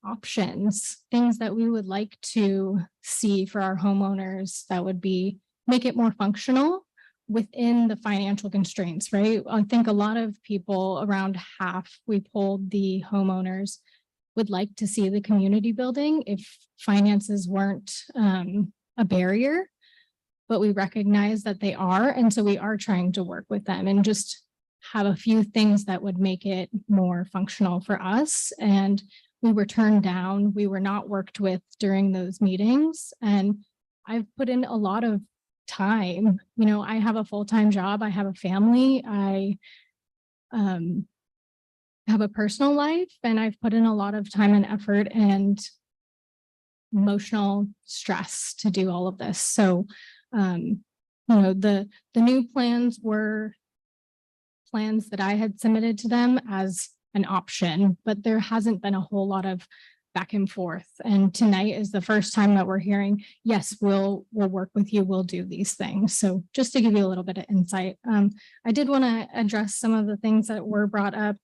[SPEAKER 13] options, things that we would like to see for our homeowners that would make it more functional within the financial constraints, right? I think a lot of people, around half, we polled the homeowners, would like to see the community building if finances weren't a barrier, but we recognize that they are. And so we are trying to work with them and just have a few things that would make it more functional for us. And we were turned down. We were not worked with during those meetings. And I've put in a lot of time. I have a full-time job. I have a family. I have a personal life, and I've put in a lot of time and effort and emotional stress to do all of this. So, the new plans were plans that I had submitted to them as an option, but there hasn't been a whole lot of back and forth. And tonight is the first time that we're hearing, yes, we'll work with you, we'll do these things. So just to give you a little bit of insight, I did want to address some of the things that were brought up,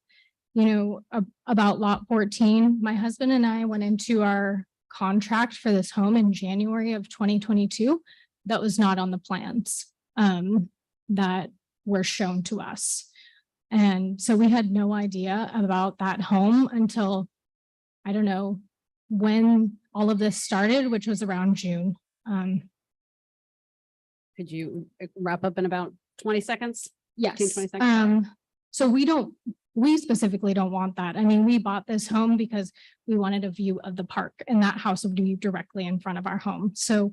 [SPEAKER 13] about lot 14. My husband and I went into our contract for this home in January of 2022. That was not on the plans that were shown to us. And so we had no idea about that home until, I don't know when all of this started, which was around June.
[SPEAKER 1] Could you wrap up in about 20 seconds? 15,
[SPEAKER 13] Yes.
[SPEAKER 1] 20 seconds?
[SPEAKER 13] So we specifically don't want that. I mean, we bought this home because we wanted a view of the park, and that house would be directly in front of our home. So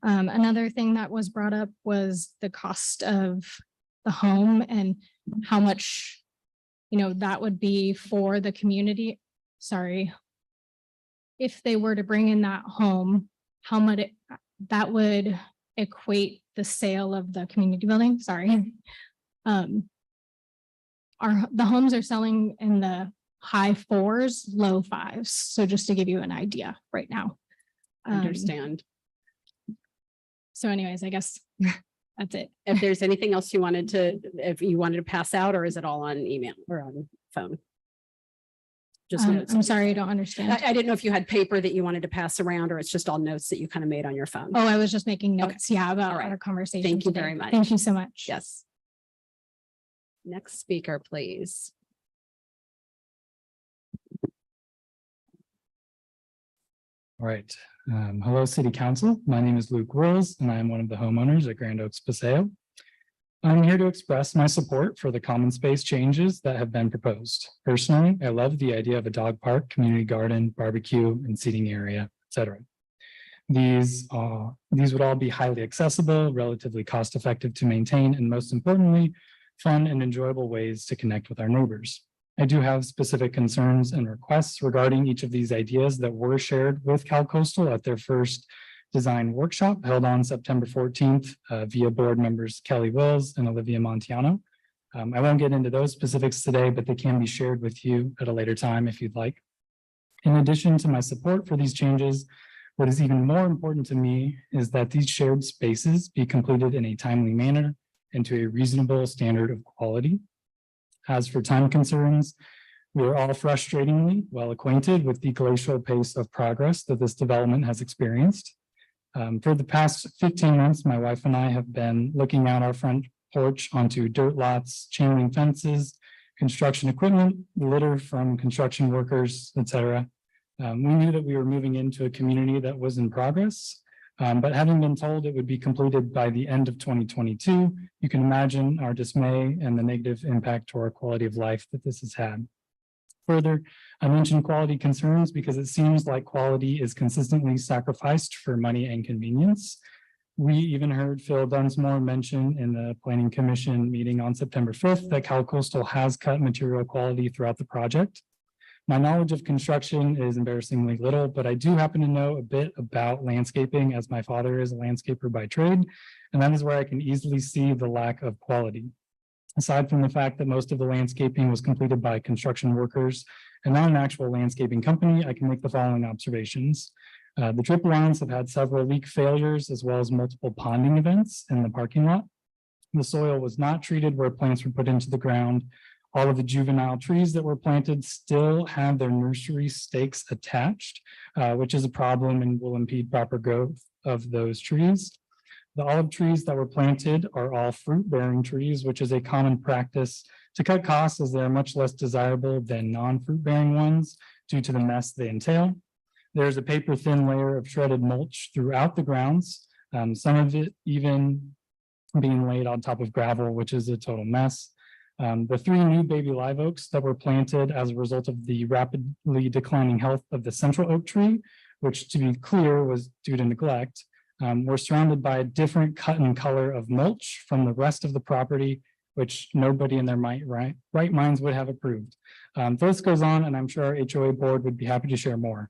[SPEAKER 13] another thing that was brought up was the cost of the home and how much, that would be for the community. Sorry. If they were to bring in that home, how much that would equate the sale of the community building. Sorry. The homes are selling in the high 4s, low 5s. So just to give you an idea right now.
[SPEAKER 1] Understand.
[SPEAKER 13] So anyways, I guess that's it.
[SPEAKER 1] If there's anything else if you wanted to pass out, or is it all on email or on phone? Just notes.
[SPEAKER 13] I'm sorry, I don't understand.
[SPEAKER 1] I didn't know if you had paper that you wanted to pass around, or it's just all notes that you kind of made on your phone.
[SPEAKER 13] Oh, I was just making
[SPEAKER 1] Okay.
[SPEAKER 13] notes. Yeah, about
[SPEAKER 1] All right.
[SPEAKER 13] our conversation.
[SPEAKER 1] Thank you
[SPEAKER 13] today.
[SPEAKER 1] very much.
[SPEAKER 13] Thank you so much.
[SPEAKER 1] Yes. Next speaker, please.
[SPEAKER 4] All right. Hello, City Council. My name is Luke Wills, and I am one of the homeowners at Grand Oaks Paseo. I'm here to express my support for the common space changes that have been proposed. Personally, I love the idea of a dog park, community garden, barbecue, and seating area, etc. These would all be highly accessible, relatively cost-effective to maintain, and most importantly, fun and enjoyable ways to connect with our neighbors. I do have specific concerns and requests regarding each of these ideas that were shared with Cal Coastal at their first design workshop held on September 14th via board members Kelly Wills and Olivia Montiano. I won't get into those specifics today, but they can be shared with you at a later time if you'd like. In addition to my support for these changes, what is even more important to me is that these shared spaces be completed in a timely manner and to a reasonable standard of quality. As for time concerns, we are all frustratingly well acquainted with the glacial pace of progress that this development has experienced. For the past 15 months, my wife and I have been looking out our front porch onto dirt lots, chain link fences, construction equipment, litter from construction workers, etc. We knew that we were moving into a community that was in progress, but having been told it would be completed by the end of 2022, you can imagine our dismay and the negative impact to our quality of life that this has had. Further, I mentioned quality concerns because it seems like quality is consistently sacrificed for money and convenience. We even heard Phil Dunsmore mention in the Planning Commission meeting on September 5th that Cal Coastal has cut material quality throughout the project. My knowledge of construction is embarrassingly little, but I do happen to know a bit about landscaping as my father is a landscaper by trade, and that is where I can easily see the lack of quality. Aside from the fact that most of the landscaping was completed by construction workers and not an actual landscaping company, I can make the following observations. The drip lines have had several leak failures as well as multiple ponding events in the parking lot. The soil was not treated where plants were put into the ground. All of the juvenile trees that were planted still have their nursery stakes attached, which is a problem and will impede proper growth of those trees. The olive trees that were planted are all fruit-bearing trees, which is a common practice to cut costs as they are much less desirable than non-fruit-bearing ones due to the mess they entail. There's a paper-thin layer of shredded mulch throughout the grounds, some of it even being laid on top of gravel, which is a total mess. The 3 new baby live oaks that were planted as a result of the rapidly declining health of the central oak tree, which to be clear was due to neglect, were surrounded by a different cut and color of mulch from the rest of the property, which nobody in their right minds would have approved. The list goes on, and I'm sure our HOA board would be happy to share more.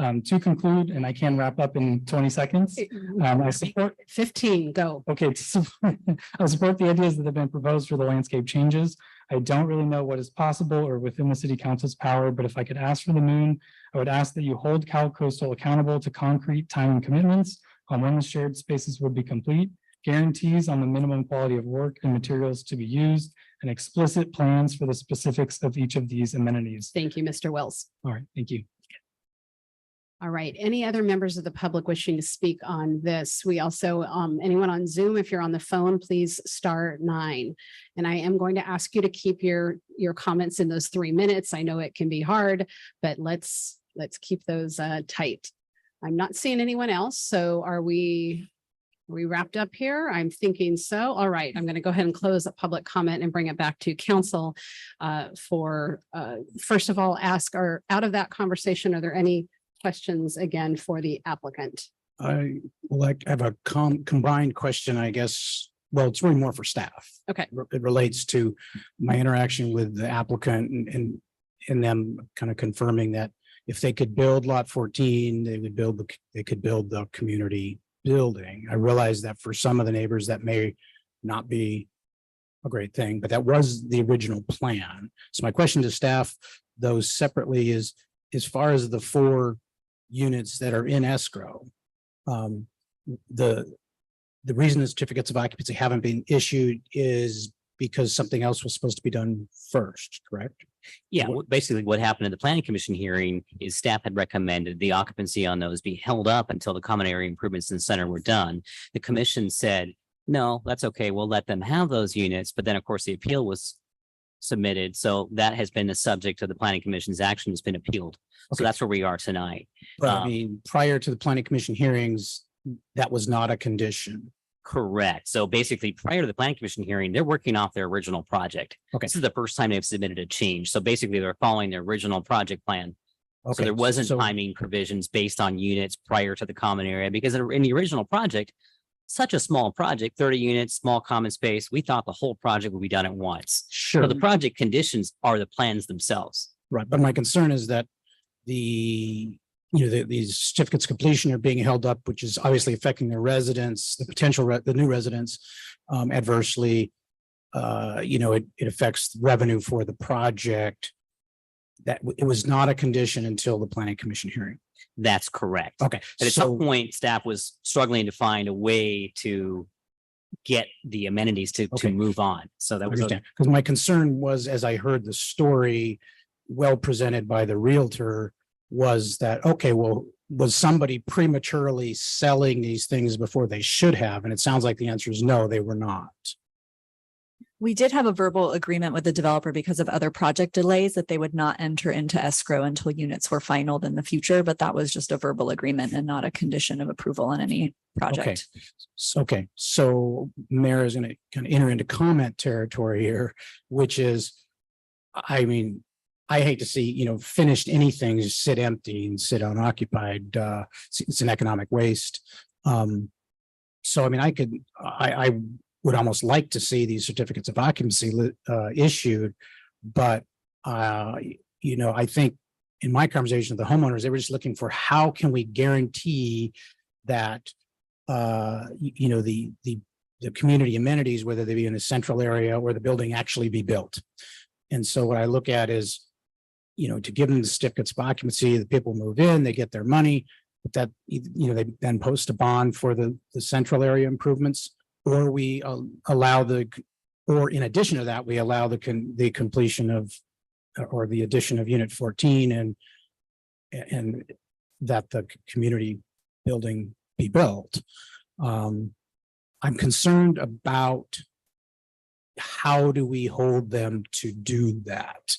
[SPEAKER 4] To conclude, and I can wrap up in 20 seconds, I support
[SPEAKER 1] 15, go.
[SPEAKER 4] Okay, I support the ideas that have been proposed for the landscape changes. I don't really know what is possible or within the city council's power, but if I could ask for the moon, I would ask that you hold Cal Coastal accountable to concrete time and commitments on when the shared spaces would be complete, guarantees on the minimum quality of work and materials to be used, and explicit plans for the specifics of each of these amenities.
[SPEAKER 1] Thank you, Mr. Wells.
[SPEAKER 4] All right, thank you.
[SPEAKER 1] All right. Any other members of the public wishing to speak on this? We also, anyone on Zoom, if you're on the phone, please *9. And I am going to ask you to keep your comments in those 3 minutes. I know it can be hard, but let's keep those tight. I'm not seeing anyone else. So are we wrapped up here? I'm thinking so. All right. I'm going to go ahead and close the public comment and bring it back to council for first of all, out of that conversation, are there any questions again for the applicant?
[SPEAKER 3] I have a combined question, I guess. Well, it's really more for staff.
[SPEAKER 1] Okay.
[SPEAKER 3] It relates to my interaction with the applicant and them kind of confirming that if they could build lot 14, they could build the community building. I realize that for some of the neighbors that may not be a great thing, but that was the original plan. So my question to staff, those separately, is as far as the 4 units that are in escrow, the reason the certificates of occupancy haven't been issued is because something else was supposed to be done first, correct?
[SPEAKER 10] Yeah, basically what happened at the planning commission hearing is staff had recommended the occupancy on those be held up until the common area improvements in the center were done. The commission said, no, that's okay. We'll let them have those units. But then of course the appeal was submitted. So that has been the subject of the planning commission's action, has been appealed. So that's where we are tonight.
[SPEAKER 3] But I mean, prior to the planning commission hearings, that was not a condition.
[SPEAKER 10] Correct. So basically, prior to the planning commission hearing, they're working off their original project.
[SPEAKER 3] Okay.
[SPEAKER 10] This is the first time they've submitted a change. So basically, they're following their original project plan.
[SPEAKER 3] Okay.
[SPEAKER 10] So there wasn't
[SPEAKER 3] So-
[SPEAKER 10] timing provisions based on units prior to the common area, because in the original project, such a small project, 30 units, small common space, we thought the whole project would be done at once.
[SPEAKER 3] Sure.
[SPEAKER 10] So the project conditions are the plans themselves.
[SPEAKER 3] Right, but my concern is that these certificates of completion are being held up, which is obviously affecting the residents, the new residents adversely. It affects revenue for the project. That it was not a condition until the planning commission hearing.
[SPEAKER 10] That's correct.
[SPEAKER 3] Okay.
[SPEAKER 10] And at some point, staff was struggling to find a way to get the amenities to move on. So that was
[SPEAKER 3] Because my concern was, as I heard the story well presented by the realtor, was that, okay, well, was somebody prematurely selling these things before they should have? And it sounds like the answer is no, they were not.
[SPEAKER 17] We did have a verbal agreement with the developer because of other project delays that they would not enter into escrow until units were finalized in the future, but that was just a verbal agreement and not a condition of approval on any project.
[SPEAKER 3] Okay, so Mayor is going to kind of enter into comment territory here, which is, I mean, I hate to see, finished anything just sit empty and sit unoccupied. It's an economic waste. So, I mean, I would almost like to see these certificates of occupancy issued, but I think in my conversation with the homeowners, they were just looking for how can we guarantee that the community amenities, whether they be in the central area or the building, actually be built. And so what I look at is, to give them the certificates of occupancy, the people move in, they get their money, but that, they then post a bond for the central area improvements, or we or in addition to that, we allow the completion of, or the addition of unit 14 and that the community building be built. I'm concerned about how do we hold them to do that?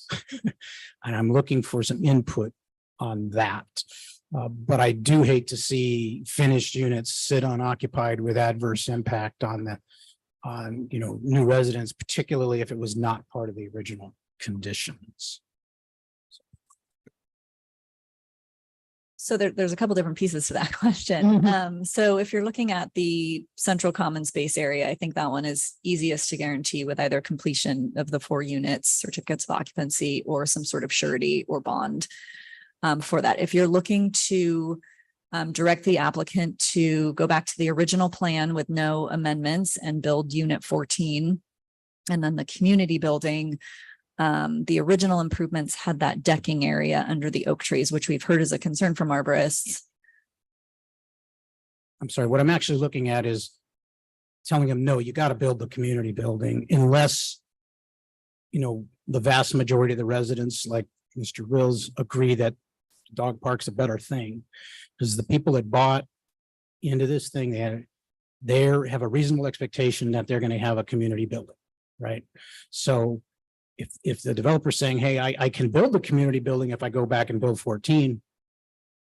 [SPEAKER 3] And I'm looking for some input on that. But I do hate to see finished units sit unoccupied with adverse impact on new residents, particularly if it was not part of the original conditions.
[SPEAKER 17] So there's a couple different pieces to that question. So if you're looking at the central common space area, I think that one is easiest to guarantee with either completion of the 4 units, certificates of occupancy, or some sort of surety or bond for that. If you're looking to direct the applicant to go back to the original plan with no amendments and build unit 14, And then the community building, the original improvements had that decking area under the oak trees, which we've heard is a concern from arborists.
[SPEAKER 3] I'm sorry, what I'm actually looking at is telling them, no, you got to build the community building unless, you know, the vast majority of the residents, like Mr. Wills, agree that the dog park's a better thing. Because the people that bought into this thing, they have a reasonable expectation that they're going to have a community building, right? So if the developer's saying, hey, I can build the community building if I go back and build 14,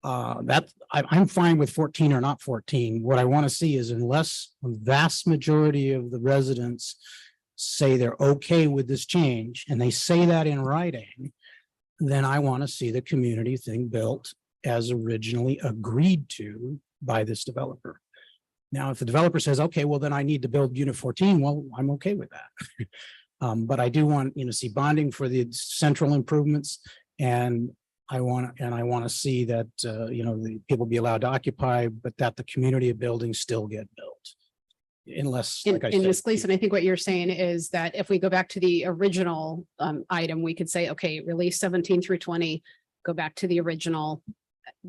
[SPEAKER 3] I'm fine with 14 or not 14. What I want to see is, unless a vast majority of the residents say they're okay with this change, and they say that in writing, then I want to see the community thing built as originally agreed to by this developer. Now, if the developer says, okay, well, then I need to build unit 14, well, I'm okay with that. But I do want, see bonding for the central improvements, and I want to see that, the people be allowed to occupy, but that the community of buildings still get built. Unless, like I said,
[SPEAKER 1] Ms. Gleason, I think what you're saying is that if we go back to the original item, we could say, okay, release 17 through 20, go back to the original,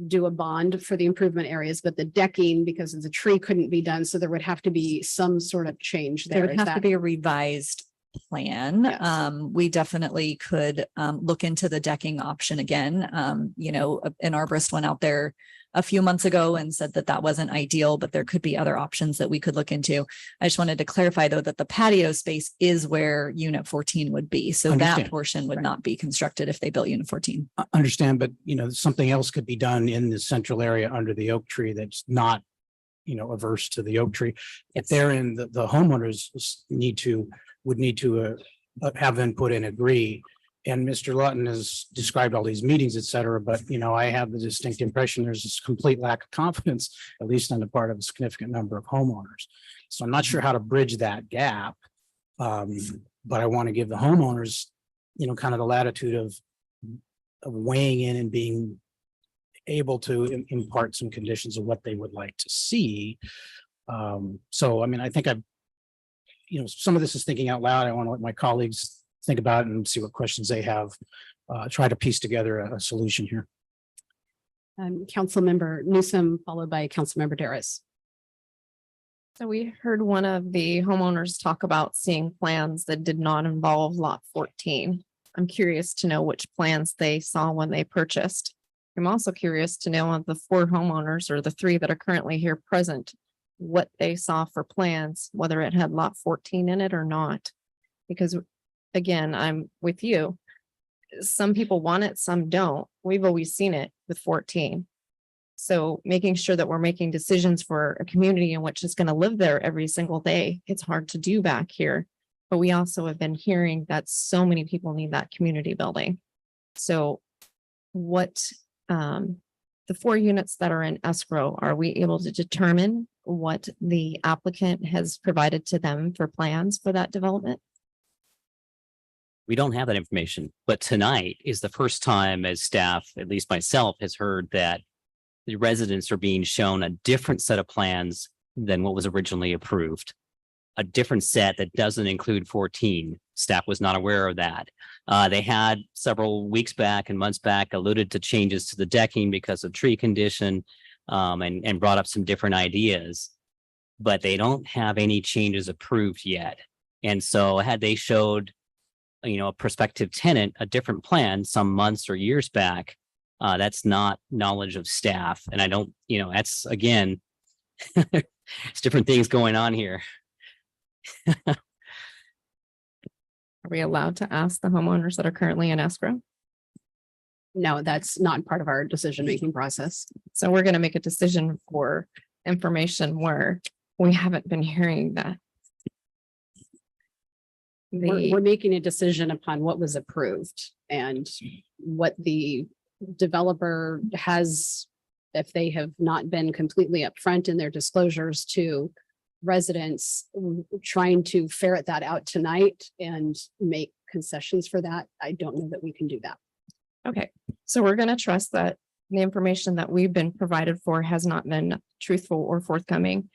[SPEAKER 1] do a bond for the improvement areas, but the decking, because of the tree, couldn't be done. So there would have to be some sort of change there.
[SPEAKER 17] There would have to be a revised plan.
[SPEAKER 1] Yes.
[SPEAKER 17] We definitely could look into the decking option again. An arborist went out there a few months ago and said that wasn't ideal, but there could be other options that we could look into. I just wanted to clarify, though, that the patio space is where unit 14 would be. So
[SPEAKER 3] Understand.
[SPEAKER 17] that portion would not be constructed if they built unit 14.
[SPEAKER 3] I understand, but something else could be done in the central area under the oak tree that's not, averse to the oak tree. If they're in the homeowners would need to have input and agree. And Mr. Lutton has described all these meetings, et cetera, but I have the distinct impression there's this complete lack of confidence, at least on the part of a significant number of homeowners. So I'm not sure how to bridge that gap. But I want to give the homeowners, kind of the latitude of weighing in and being able to impart some conditions of what they would like to see. So, I think some of this is thinking out loud. I want to let my colleagues think about it and see what questions they have, try to piece together a solution here.
[SPEAKER 1] Councilmember Newsom, followed by Councilmember Darris.
[SPEAKER 19] So we heard one of the homeowners talk about seeing plans that did not involve lot 14. I'm curious to know which plans they saw when they purchased. I'm also curious to know of the 4 homeowners, or the 3 that are currently here present, what they saw for plans, whether it had lot 14 in it or not. Because again, I'm with you. Some people want it, some don't. We've always seen it with 14. So making sure that we're making decisions for a community in which is going to live there every single day, it's hard to do back here. But we also have been hearing that so many people need that community building. So what the 4 units that are in escrow, are we able to determine what the applicant has provided to them for plans for that development?
[SPEAKER 10] We don't have that information, but tonight is the first time as staff, at least myself, has heard that the residents are being shown a different set of plans than what was originally approved. A different set that doesn't include 14. Staff was not aware of that. They had several weeks back and months back alluded to changes to the decking because of tree condition, and brought up some different ideas, but they don't have any changes approved yet. And so had they showed a prospective tenant a different plan some months or years back, that's not knowledge of staff. And I don't, that's again, it's different things going on here.
[SPEAKER 19] Are we allowed to ask the homeowners that are currently in escrow?
[SPEAKER 1] No, that's not part of our decision-making process.
[SPEAKER 19] So we're going to make a decision for information where we haven't been hearing that.
[SPEAKER 1] We're making a decision upon what was approved and what the developer has, if they have not been completely upfront in their disclosures to residents, trying to ferret that out tonight and make concessions for that. I don't know that we can do that.
[SPEAKER 19] Okay, so we're going to trust that the information that we've been provided for has not been truthful or forthcoming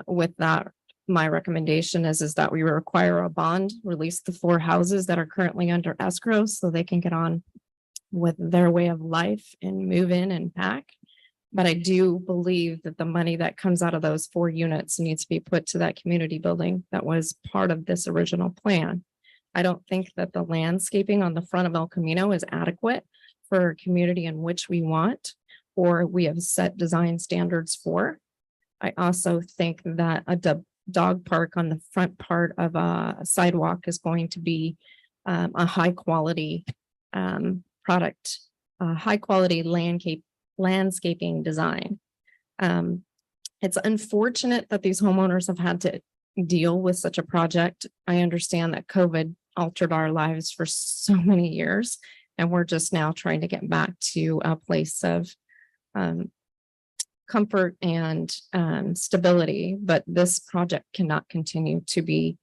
[SPEAKER 19] with that my recommendation is that we require a bond, release the 4 houses that are currently under escrow so they can get on with their way of life and move in and pack. But I do believe that the money that comes out of those 4 units needs to be put to that community building that was part of this original plan. I don't think that the landscaping on the front of El Camino is adequate for a community in which we want, or we have set design standards for. I also think that a dog park on the front part of a sidewalk is going to be a high quality product, high quality landscaping design. It's unfortunate that these homeowners have had to deal with such a project. I understand that COVID altered our lives for so many years, and we're just now trying to get back to a place of comfort and stability. But this project cannot continue to be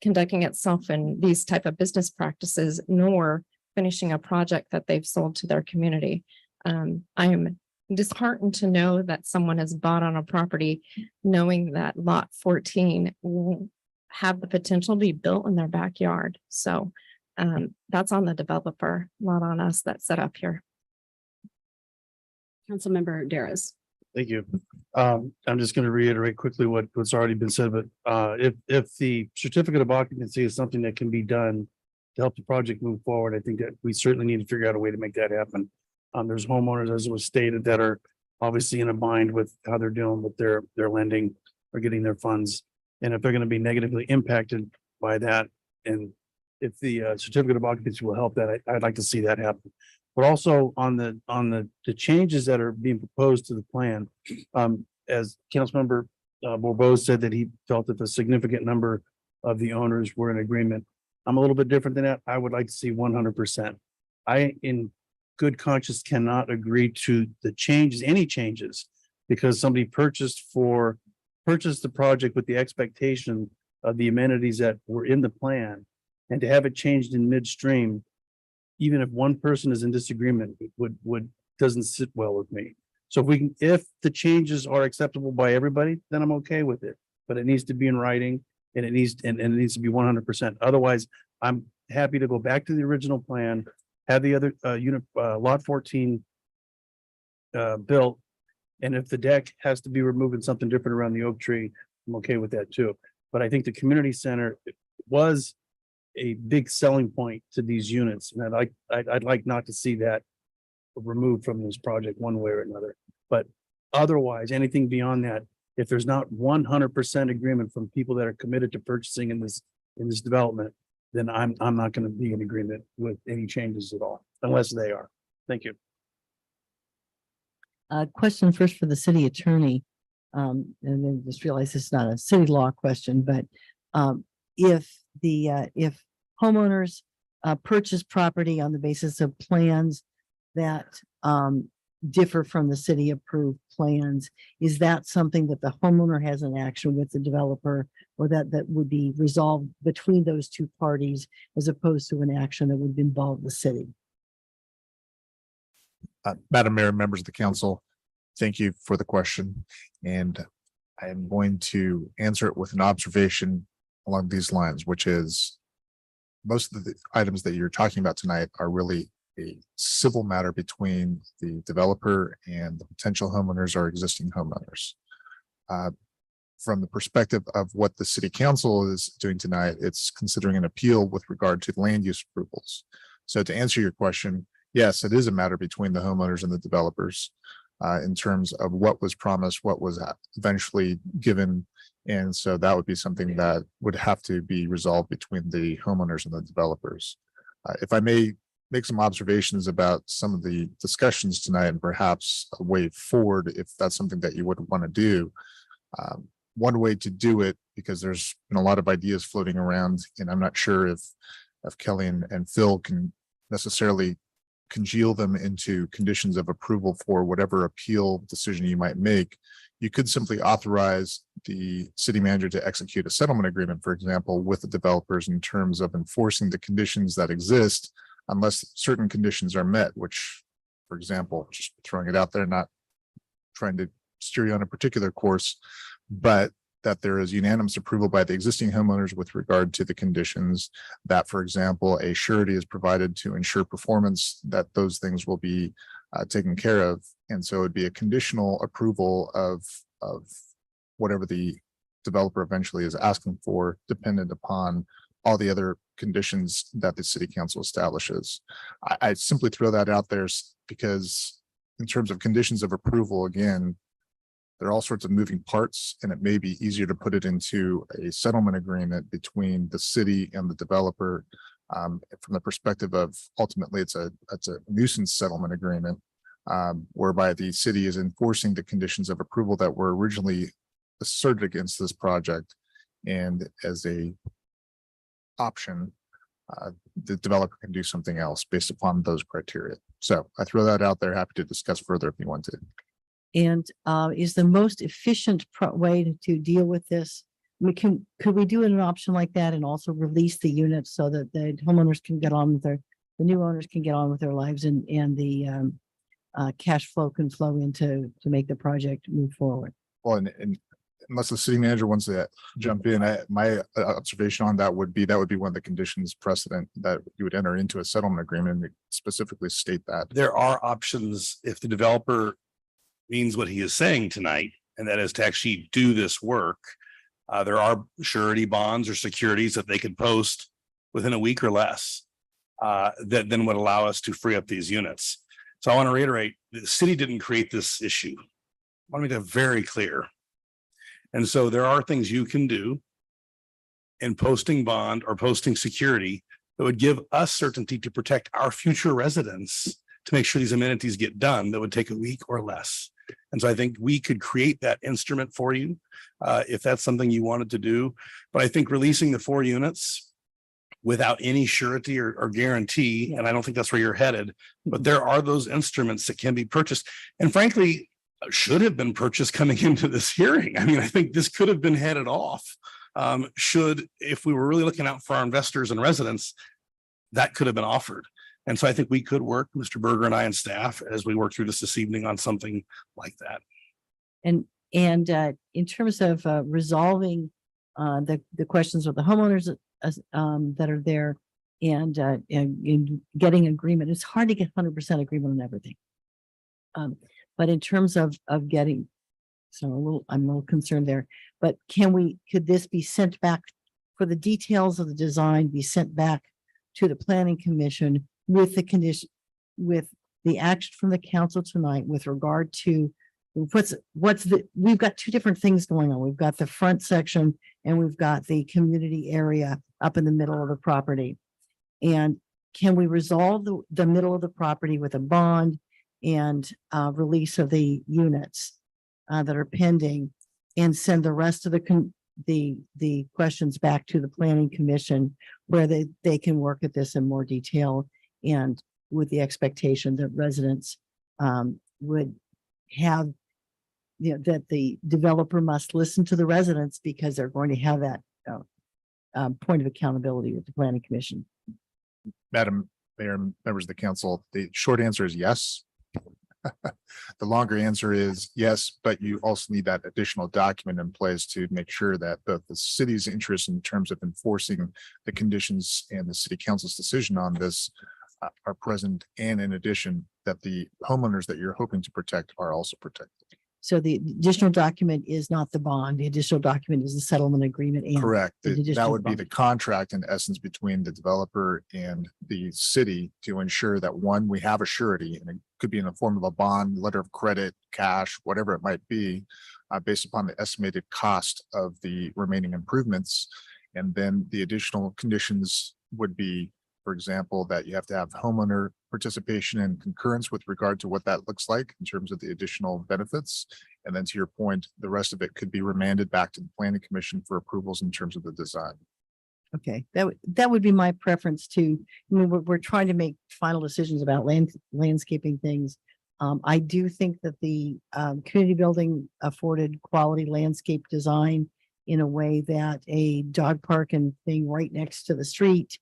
[SPEAKER 19] conducting itself in these type of business practices, nor finishing a project that they've sold to their community. I am disheartened to know that someone has bought on a property knowing that lot 14 will have the potential to be built in their backyard. So that's on the developer, not on us that set up here.
[SPEAKER 1] Councilmember Daris.
[SPEAKER 12] Thank you. I'm just going to reiterate quickly what's already been said, but if the certificate of occupancy is something that can be done to help the project move forward, I think that we certainly need to figure out a way to make that happen. There's homeowners, as was stated, that are obviously in a bind with how they're dealing with their lending or getting their funds. And if they're going to be negatively impacted by that, and if the certificate of occupancy will help that, I'd like to see that happen. But also on the changes that are being proposed to the plan, as Councilmember Bourbeau said that he felt that a significant number of the owners were in agreement. I'm a little bit different than that. I would like to see 100%. I, in good conscience, cannot agree to the changes, any changes, because somebody purchased the project with the expectation of the amenities that were in the plan, and to have it changed in midstream, even if one person is in disagreement, doesn't sit well with me. So if the changes are acceptable by everybody, then I'm okay with it. But it needs to be in writing, and it needs to be 100%. Otherwise, I'm happy to go back to the original plan, have the other lot 14 built, and if the deck has to be removed and something different around the oak tree, I'm okay with that too. But I think the community center was a big selling point to these units, and I'd like not to see that removed from this project one way or another. But otherwise, anything beyond that, if there's not 100% agreement from people that are committed to purchasing in this development, then I'm not going to be in agreement with any changes at all, unless they are. Thank you.
[SPEAKER 7] Question first for the city attorney, and then just realize it's not a city law question, but if homeowners purchase property on the basis of plans that differ from the city approved plans, is that something that the homeowner has an action with the developer, or that would be resolved between those two parties, as opposed to an action that would involve the city?
[SPEAKER 2] Madam Mayor, members of the council, thank you for the question. And I am going to answer it with an observation along these lines, which is most of the items that you're talking about tonight are really a civil matter between the developer and the potential homeowners or existing homeowners. From the perspective of what the city council is doing tonight, it's considering an appeal with regard to land use approvals. So to answer your question, yes, it is a matter between the homeowners and the developers in terms of what was promised, what was eventually given. And so that would be something that would have to be resolved between the homeowners and the developers. If I may make some observations about some of the discussions tonight, and perhaps a way forward, if that's something that you would want to do. One way to do it, because there's been a lot of ideas floating around, and I'm not sure if Kelly and Phil can necessarily congeal them into conditions of approval for whatever appeal decision you might make. You could simply authorize the city manager to execute a settlement agreement, for example, with the developers in terms of enforcing the conditions that exist unless certain conditions are met, which, for example, just throwing it out there, not trying to steer you on a particular course, but that there is unanimous approval by the existing homeowners with regard to the conditions that, for example, a surety is provided to ensure performance, that those things will be taken care of. And so it'd be a conditional approval of whatever the developer eventually is asking for, dependent upon all the other conditions that the city council establishes. I simply throw that out there because in terms of conditions of approval, again, there are all sorts of moving parts, and it may be easier to put it into a settlement agreement between the city and the developer. From the perspective of ultimately it's a nuisance settlement agreement, whereby the city is enforcing the conditions of approval that were originally asserted against this project. And as a option, the developer can do something else based upon those criteria. So I throw that out there. Happy to discuss further if you want to.
[SPEAKER 7] And is the most efficient way to deal with this? I mean, could we do an option like that and also release the units so that the homeowners can get on with the new owners can get on with their lives, and the cash flow can flow into to make the project move forward?
[SPEAKER 2] Well, and unless the city manager wants to jump in, my observation on that would be one of the conditions precedent that you would enter into a settlement agreement and specifically state that.
[SPEAKER 5] There are options if the developer means what he is saying tonight, and that is to actually do this work. There are surety bonds or securities that they could post within a week or less that then would allow us to free up these units. So I want to reiterate, the city didn't create this issue. I want to make that very clear. And so there are things you can do in posting bond or posting security that would give us certainty to protect our future residents, to make sure these amenities get done, that would take a week or less. And so I think we could create that instrument for you if that's something you wanted to do. But I think releasing the 4 units without any surety or guarantee, and I don't think that's where you're headed, but there are those instruments that can be purchased. And frankly, should have been purchased coming into this hearing. I mean, I think this could have been headed off. If we were really looking out for our investors and residents, that could have been offered. And so I think we could work, Mr. Berger and I and staff, as we work through this evening on something like that.
[SPEAKER 7] And in terms of resolving the questions with the homeowners that are there, and getting agreement, it's hard to get 100% agreement on everything. But in terms of getting, I'm a little concerned there. But could this be sent back for the details of the design, be sent back to the planning commission with the condition, with the action from the council tonight with regard to we've got 2 different things going on. We've got the front section and we've got the community area up in the middle of the property. And can we resolve the middle of the property with a bond and release of the units that are pending, and send the rest of the questions back to the planning commission, where they can work at this in more detail, and with the expectation that residents would have, that the developer must listen to the residents, because they're going to have that point of accountability with the planning commission.
[SPEAKER 2] Madam Mayor, members of the council, the short answer is yes. The longer answer is yes, but you also need that additional document in place to make sure that both the city's interest in terms of enforcing the conditions and the city council's decision on this are present, and in addition, that the homeowners that you're hoping to protect are also protected.
[SPEAKER 7] So the additional document is not the bond. The additional document is the settlement agreement. And
[SPEAKER 2] correct.
[SPEAKER 7] the
[SPEAKER 2] That
[SPEAKER 7] additional
[SPEAKER 2] would be
[SPEAKER 7] bond.
[SPEAKER 2] the contract in essence between the developer and the city to ensure that, one, we have a surety, and it could be in the form of a bond, letter of credit, cash, whatever it might be, based upon the estimated cost of the remaining improvements. And then the additional conditions would be, for example, that you have to have homeowner participation and concurrence with regard to what that looks like in terms of the additional benefits. And then to your point, the rest of it could be remanded back to the planning commission for approvals in terms of the design.
[SPEAKER 7] Okay, that would be my preference too. I mean, we're trying to make final decisions about landscaping things. I do think that the community building afforded quality landscape design in a way that a dog park and thing right next to the street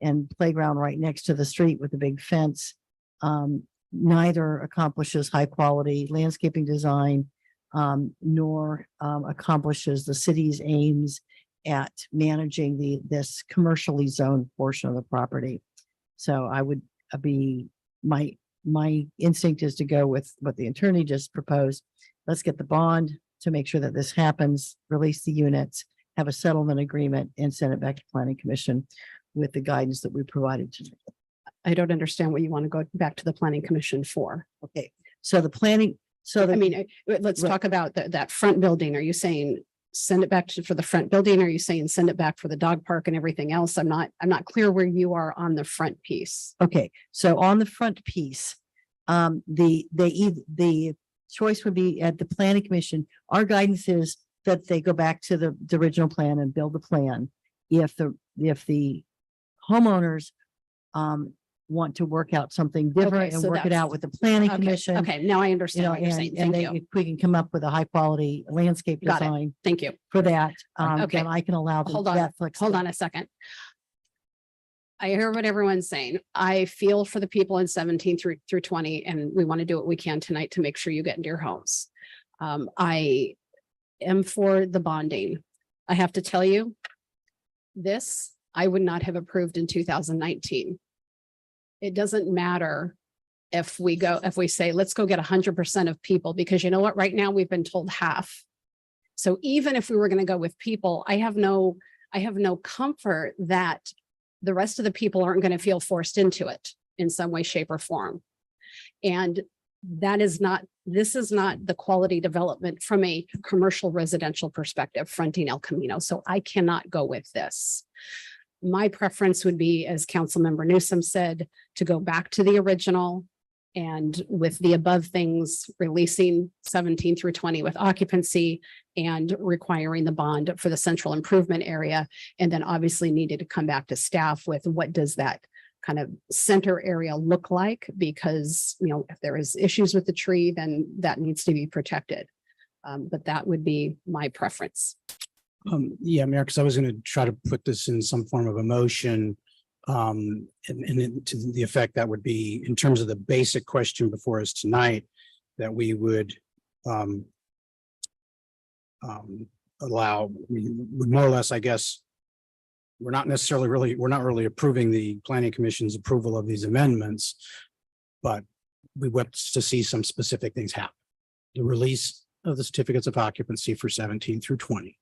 [SPEAKER 7] and playground right next to the street with a big fence, neither accomplishes high quality landscaping design. nor accomplishes the city's aims at managing this commercially zoned portion of the property. So I would be, my instinct is to go with what the attorney just proposed. Let's get the bond to make sure that this happens, release the units, have a settlement agreement, and send it back to planning commission with the guidance that we provided tonight.
[SPEAKER 1] I don't understand what you want to go back to the planning commission for.
[SPEAKER 7] Okay, so the planning, so
[SPEAKER 1] I mean, let's talk about that front building. Are you saying send it back for the front building? Are you saying send it back for the dog park and everything else? I'm not clear where you are on the front piece.
[SPEAKER 7] okay, so on the front piece, the choice would be at the planning commission. Our guidance is that they go back to the original plan and build the plan. If the homeowners want to work out something different and
[SPEAKER 1] so
[SPEAKER 7] work it
[SPEAKER 1] that's-
[SPEAKER 7] out with the planning
[SPEAKER 1] Okay,
[SPEAKER 7] commission.
[SPEAKER 1] Okay, now I
[SPEAKER 7] You
[SPEAKER 1] understand
[SPEAKER 7] know,
[SPEAKER 1] what you're saying.
[SPEAKER 7] and
[SPEAKER 1] Thank you.
[SPEAKER 7] if we can come up with a high quality landscape
[SPEAKER 1] Got it.
[SPEAKER 7] design
[SPEAKER 1] Thank you.
[SPEAKER 7] for that,
[SPEAKER 1] Okay.
[SPEAKER 7] then I can allow
[SPEAKER 1] Hold on,
[SPEAKER 7] that
[SPEAKER 1] hold
[SPEAKER 7] flexibility.
[SPEAKER 1] on a second. I hear what everyone's saying. I feel for the people in 17 through 20, and we want to do what we can tonight to make sure you get into your homes. I am for the bonding. I have to tell you, this I would not have approved in 2019. It doesn't matter if we say, let's go get 100% of people, because you know what, right now we've been told half. So even if we were going to go with people, I have no comfort that the rest of the people aren't going to feel forced into it in some way, shape, or form. And this is not the quality development from a commercial residential perspective fronting El Camino. So I cannot go with this. My preference would be, as Councilmember Newsom said, to go back to the original, and with the above things, releasing 17 through 20 with occupancy and requiring the bond for the central improvement area. And then obviously needed to come back to staff with what does that kind of center area look like? Because, you know, if there is issues with the tree, then that needs to be protected. But that would be my preference.
[SPEAKER 3] Yeah, Mayor, because I was going to try to put this in some form of a motion. And to the effect that would be, in terms of the basic question before us tonight, that we would allow, we would more or less, I guess, we're not really approving the planning commission's approval of these amendments, but we want to see some specific things happen. The release of the certificates of occupancy for 17 through 20.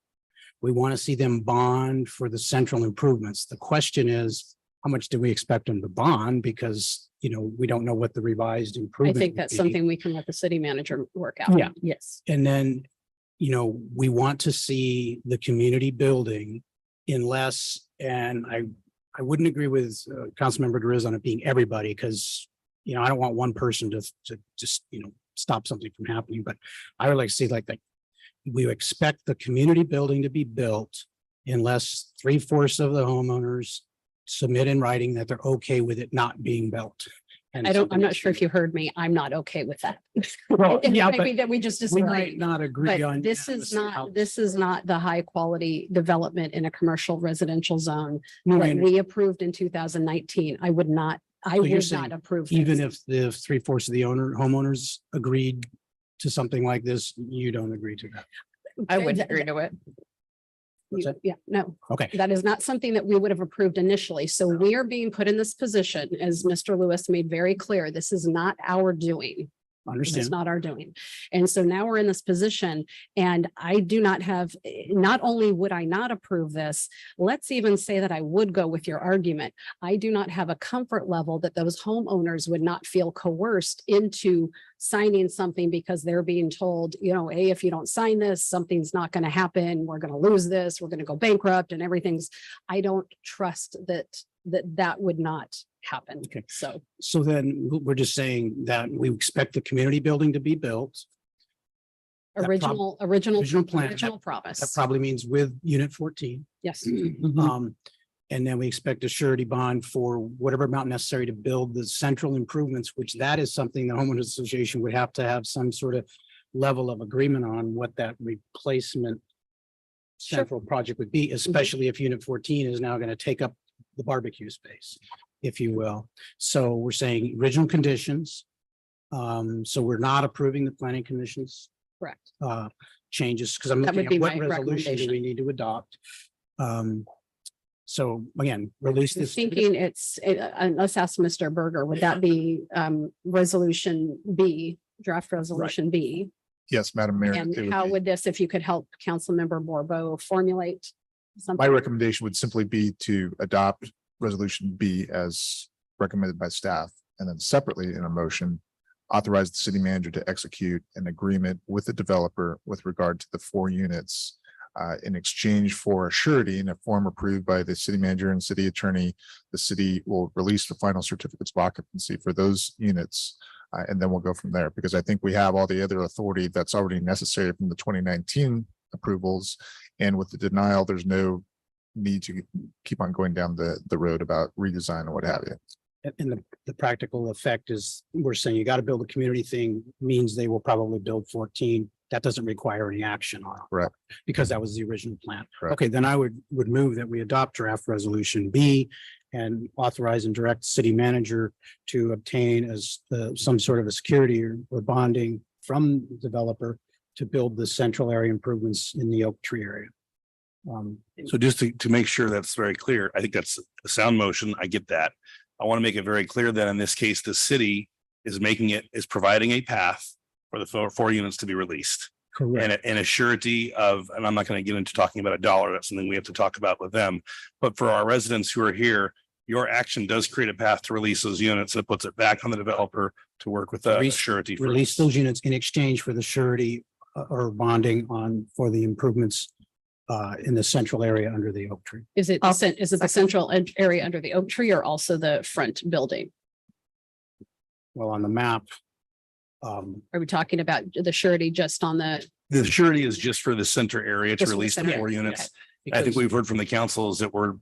[SPEAKER 3] We want to see them bond for the central improvements. The question is, how much do we expect them to bond? Because, you know, we don't know what the revised
[SPEAKER 1] I
[SPEAKER 3] improvement.
[SPEAKER 1] think
[SPEAKER 3] would
[SPEAKER 1] that's
[SPEAKER 3] be.
[SPEAKER 1] something we can let the city manager work out.
[SPEAKER 3] Yeah.
[SPEAKER 1] Yes.
[SPEAKER 3] And then, you know, we want to see the community building unless, and I wouldn't agree with Councilmember Grizz on it being everybody, because, you know, I don't want one person to just, you know, stop something from happening, but I would like to see like that. We expect the community building to be built unless 3/4 of the homeowners submit in writing that they're okay with it not being built. And
[SPEAKER 1] I'm not sure if you heard me. I'm not okay with that.
[SPEAKER 3] Well,
[SPEAKER 1] It
[SPEAKER 3] yeah,
[SPEAKER 1] might
[SPEAKER 3] but
[SPEAKER 1] be that we just
[SPEAKER 3] we
[SPEAKER 1] disagree.
[SPEAKER 3] might not agree
[SPEAKER 1] But
[SPEAKER 3] on.
[SPEAKER 1] this is not the high quality development in a commercial residential zone
[SPEAKER 3] No, I
[SPEAKER 1] that we approved in 2019. I would not
[SPEAKER 3] you're saying
[SPEAKER 1] approve.
[SPEAKER 3] Even
[SPEAKER 1] this.
[SPEAKER 3] if 3/4 of the homeowners agreed to something like this, you don't agree to that.
[SPEAKER 16] I wouldn't
[SPEAKER 1] That-
[SPEAKER 16] agree to it.
[SPEAKER 3] What's that?
[SPEAKER 1] Yeah, no.
[SPEAKER 3] Okay.
[SPEAKER 1] That is not something that we would have approved initially. So we are being put in this position, as Mr. Lewis made very clear, this is not our doing. It's
[SPEAKER 3] Understand.
[SPEAKER 1] not our doing. And so now we're in this position, and I do not have, not only would I not approve this, let's even say that I would go with your argument. I do not have a comfort level that those homeowners would not feel coerced into signing something because they're being told, you know, hey, if you don't sign this, something's not going to happen. We're going to lose this. We're going to go bankrupt and everything's, I don't trust that would not happen.
[SPEAKER 3] Okay.
[SPEAKER 1] So
[SPEAKER 3] then we're just saying that we expect the community building to be built. That
[SPEAKER 1] original
[SPEAKER 3] plan.
[SPEAKER 1] original promise.
[SPEAKER 3] That probably means with unit 14.
[SPEAKER 1] Yes.
[SPEAKER 3] And then we expect a surety bond for whatever amount necessary to build the central improvements, which that is something the homeowners association would have to have some sort of level of agreement on what that replacement central project would be, especially if unit 14 is now going to take up the barbecue space, if you will. So we're saying original conditions. So we're not approving the planning commission's
[SPEAKER 1] Correct.
[SPEAKER 3] Changes, because I'm
[SPEAKER 1] That would
[SPEAKER 3] looking
[SPEAKER 1] be
[SPEAKER 3] at what
[SPEAKER 1] my
[SPEAKER 3] resolution do
[SPEAKER 1] recommendation.
[SPEAKER 3] we need to adopt? So again, release
[SPEAKER 1] I'm
[SPEAKER 3] this.
[SPEAKER 1] thinking let's ask Mr. Berger, would that be resolution B, draft resolution B?
[SPEAKER 2] Yes, Madam Mayor.
[SPEAKER 1] And
[SPEAKER 2] it would
[SPEAKER 1] how
[SPEAKER 2] be-
[SPEAKER 1] would this, if you could help Councilmember Borbo formulate
[SPEAKER 2] My
[SPEAKER 1] something?
[SPEAKER 2] recommendation would simply be to adopt resolution B as recommended by staff, and then separately in a motion, authorize the city manager to execute an agreement with the developer with regard to the 4 units in exchange for a surety in a form approved by the city manager and city attorney. The city will release the final certificates of occupancy for those units. And then we'll go from there, because I think we have all the other authority that's already necessary from the 2019 approvals. And with the denial, there's no need to keep on going down the road about redesign or what have you.
[SPEAKER 3] And the practical effect is, we're saying you got to build a community thing, means they will probably build 14. That doesn't require any action on it.
[SPEAKER 2] Correct.
[SPEAKER 3] Because that was the original plan.
[SPEAKER 2] Correct.
[SPEAKER 3] Okay, then I would move that we adopt draft resolution B and authorize and direct city manager to obtain as some sort of a security or bonding from the developer to build the central area improvements in the Oak Tree area.
[SPEAKER 5] So just to make sure that's very clear, I think that's a sound motion. I get that. I want to make it very clear that in this case, the city is providing a path for the 4 units to be released.
[SPEAKER 3] Correct.
[SPEAKER 5] And a surety of, and I'm not going to get into talking about a dollar, that's something we have to talk about with them. But for our residents who are here, your action does create a path to release those units. It puts it back on the developer to work with a surety.
[SPEAKER 3] Release those units in exchange for the surety or bonding for the improvements in the central area under the Oak Tree.
[SPEAKER 1] Is it the central area under the Oak Tree or also the front building?
[SPEAKER 3] Well, on the map.
[SPEAKER 1] Are we talking about the surety just on the?
[SPEAKER 5] The surety is just for the center area to
[SPEAKER 1] Just for the
[SPEAKER 5] release the
[SPEAKER 1] center
[SPEAKER 5] 4
[SPEAKER 1] area,
[SPEAKER 5] units.
[SPEAKER 1] okay.
[SPEAKER 5] I think we've heard from the councils that we're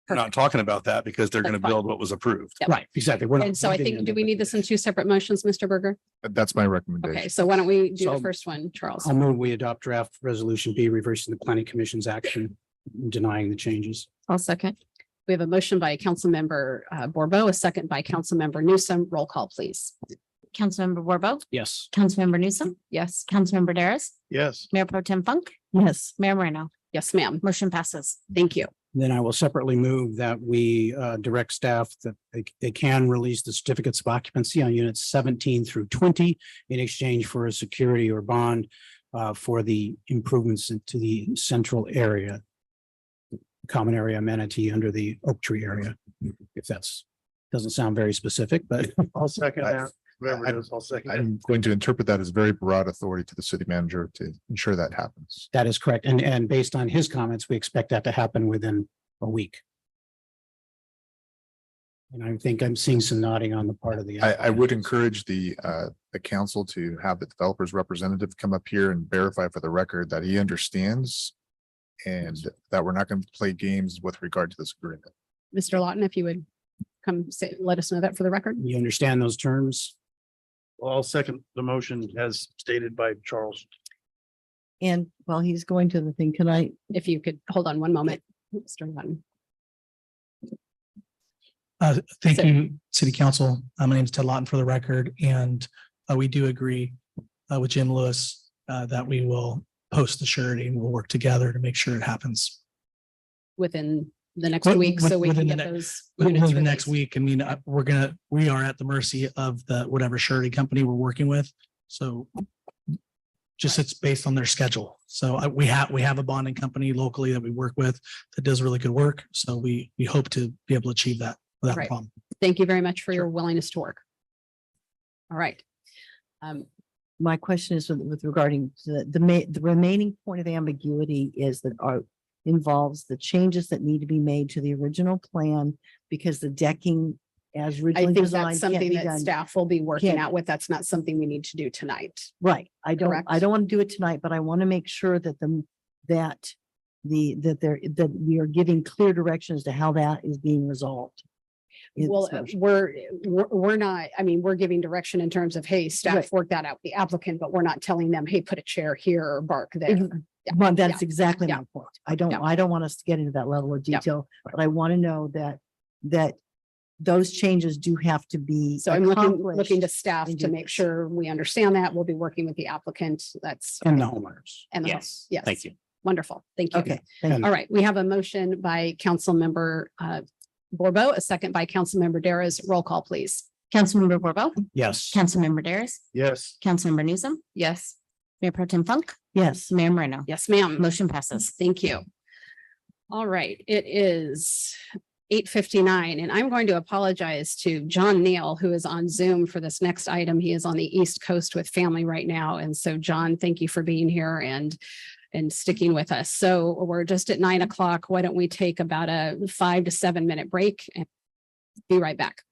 [SPEAKER 5] not talking about that because they're going to
[SPEAKER 1] That's fine.
[SPEAKER 5] build what was approved.
[SPEAKER 1] Yep.
[SPEAKER 3] Right, exactly. We're not
[SPEAKER 1] And so I
[SPEAKER 3] getting
[SPEAKER 1] think,
[SPEAKER 3] into
[SPEAKER 1] do we need this in 2 separate motions, Mr. Berger?
[SPEAKER 2] That's my recommendation.
[SPEAKER 1] Okay, so why don't we do
[SPEAKER 3] So-
[SPEAKER 1] the first one, Charles?
[SPEAKER 3] I'll move we adopt draft resolution B, reversing the planning commission's action, denying the changes.
[SPEAKER 19] I'll second.
[SPEAKER 1] We have a motion by Councilmember Borbo, a second by Councilmember Newsom. Roll call, please.
[SPEAKER 10] Councilmember Borbo,
[SPEAKER 3] Yes.
[SPEAKER 10] Councilmember Newsom,
[SPEAKER 1] Yes.
[SPEAKER 10] Councilmember Daris,
[SPEAKER 12] Yes.
[SPEAKER 10] Mayor Pro Tem Funk,
[SPEAKER 7] Yes.
[SPEAKER 10] Mayor Moreno.
[SPEAKER 1] Yes, ma'am.
[SPEAKER 10] Motion passes.
[SPEAKER 1] Thank you.
[SPEAKER 3] Then I will separately move that we direct staff that they can release the certificates of occupancy on units 17 through 20 in exchange for a security or bond for the improvements into the central area, common area amenity under the Oak Tree area. If that's, doesn't sound very specific, but
[SPEAKER 12] I'll second that. Whatever it is, I'll second it.
[SPEAKER 2] I'm going to interpret that as very broad authority to the city manager to ensure that happens.
[SPEAKER 3] that is correct. And based on his comments, we expect that to happen within a week. And I think I'm seeing some nodding on the part of the.
[SPEAKER 2] I would encourage the council to have the developer's representative come up here and verify for the record that he understands and that we're not going to play games with regard to this agreement.
[SPEAKER 1] Mr. Lawton, if you would come say, let us know that for the record.
[SPEAKER 3] You understand those terms?
[SPEAKER 12] Well, I'll second the motion as stated by Charles.
[SPEAKER 7] And while he's going to the thing, can I,
[SPEAKER 1] If you could hold on one moment, Mr. Lawton.
[SPEAKER 18] Thank
[SPEAKER 1] So-
[SPEAKER 18] you, City Council. My name is Ted Lawton for the record, and we do agree with Jim Lewis that we will post the surety and we'll work together to make sure it happens.
[SPEAKER 1] Within the next
[SPEAKER 18] Wi-
[SPEAKER 1] week, so we
[SPEAKER 18] within
[SPEAKER 1] can
[SPEAKER 18] the
[SPEAKER 1] get
[SPEAKER 18] ne-
[SPEAKER 1] those.
[SPEAKER 18] Within
[SPEAKER 1] units
[SPEAKER 18] the next
[SPEAKER 1] released.
[SPEAKER 18] week, I mean, we are at the mercy of the whatever surety company we're working with. So just it's based on their schedule. So we have a bonding company locally that we work with that does really good work. So we hope to be able to achieve that without a
[SPEAKER 1] Right.
[SPEAKER 18] problem.
[SPEAKER 1] Thank you very much for your willingness to work. All right.
[SPEAKER 7] my question is with regarding to the remaining point of ambiguity is that involves the changes that need to be made to the original plan because the decking as
[SPEAKER 1] I
[SPEAKER 7] originally
[SPEAKER 1] think that's
[SPEAKER 7] designed can't
[SPEAKER 1] something
[SPEAKER 7] be
[SPEAKER 1] that
[SPEAKER 7] done.
[SPEAKER 1] staff will be working
[SPEAKER 7] Can't-
[SPEAKER 1] out with. That's not something we need to do tonight.
[SPEAKER 7] Right. I
[SPEAKER 1] Correct.
[SPEAKER 7] don't want to do it tonight, but I want to make sure that that we are giving clear direction as to how that is being resolved.
[SPEAKER 1] Well,
[SPEAKER 7] It's-
[SPEAKER 1] we're not, I mean, we're giving direction in terms of, hey, staff,
[SPEAKER 7] Right.
[SPEAKER 1] work that out with the applicant, but we're not telling them, hey, put a chair here or bark there. Yeah,
[SPEAKER 7] Well, that's
[SPEAKER 1] yeah,
[SPEAKER 7] exactly
[SPEAKER 1] yeah.
[SPEAKER 7] my point. I don't
[SPEAKER 1] Yeah.
[SPEAKER 7] want us to get into that level of
[SPEAKER 1] Yeah.
[SPEAKER 7] detail, but I want to know that those changes do have to be.
[SPEAKER 1] So I'm looking
[SPEAKER 7] accomplished
[SPEAKER 1] to staff
[SPEAKER 7] and
[SPEAKER 1] to
[SPEAKER 7] do
[SPEAKER 1] make
[SPEAKER 7] this.
[SPEAKER 1] sure we understand that. We'll be working with the applicant. That's.
[SPEAKER 3] And the homeowners.
[SPEAKER 1] And the,
[SPEAKER 10] Yes,
[SPEAKER 1] yes.
[SPEAKER 10] thank you.
[SPEAKER 1] Wonderful. Thank you.
[SPEAKER 7] Okay, thank you.
[SPEAKER 1] All right, we have a motion by Councilmember Borbo, a second by Councilmember Daras. Roll call, please.
[SPEAKER 6] Councilmember Borbo,
[SPEAKER 3] Yes.
[SPEAKER 6] Councilmember Daris,
[SPEAKER 12] Yes.
[SPEAKER 6] Councilmember Newsom,
[SPEAKER 19] Yes.
[SPEAKER 6] Mayor Pro Tem Funk,
[SPEAKER 7] Yes.
[SPEAKER 6] Mayor Moreno.
[SPEAKER 1] Yes, ma'am.
[SPEAKER 6] Motion passes.
[SPEAKER 1] Thank you. All right, it is 8:59, and I'm going to apologize to John Neal, who is on Zoom for this next item. He is on the East Coast with family right now. And so, John, thank you for being here and sticking with us. So we're just at 9 o'clock. Why don't we take about a 5 to 7 minute break and be right back.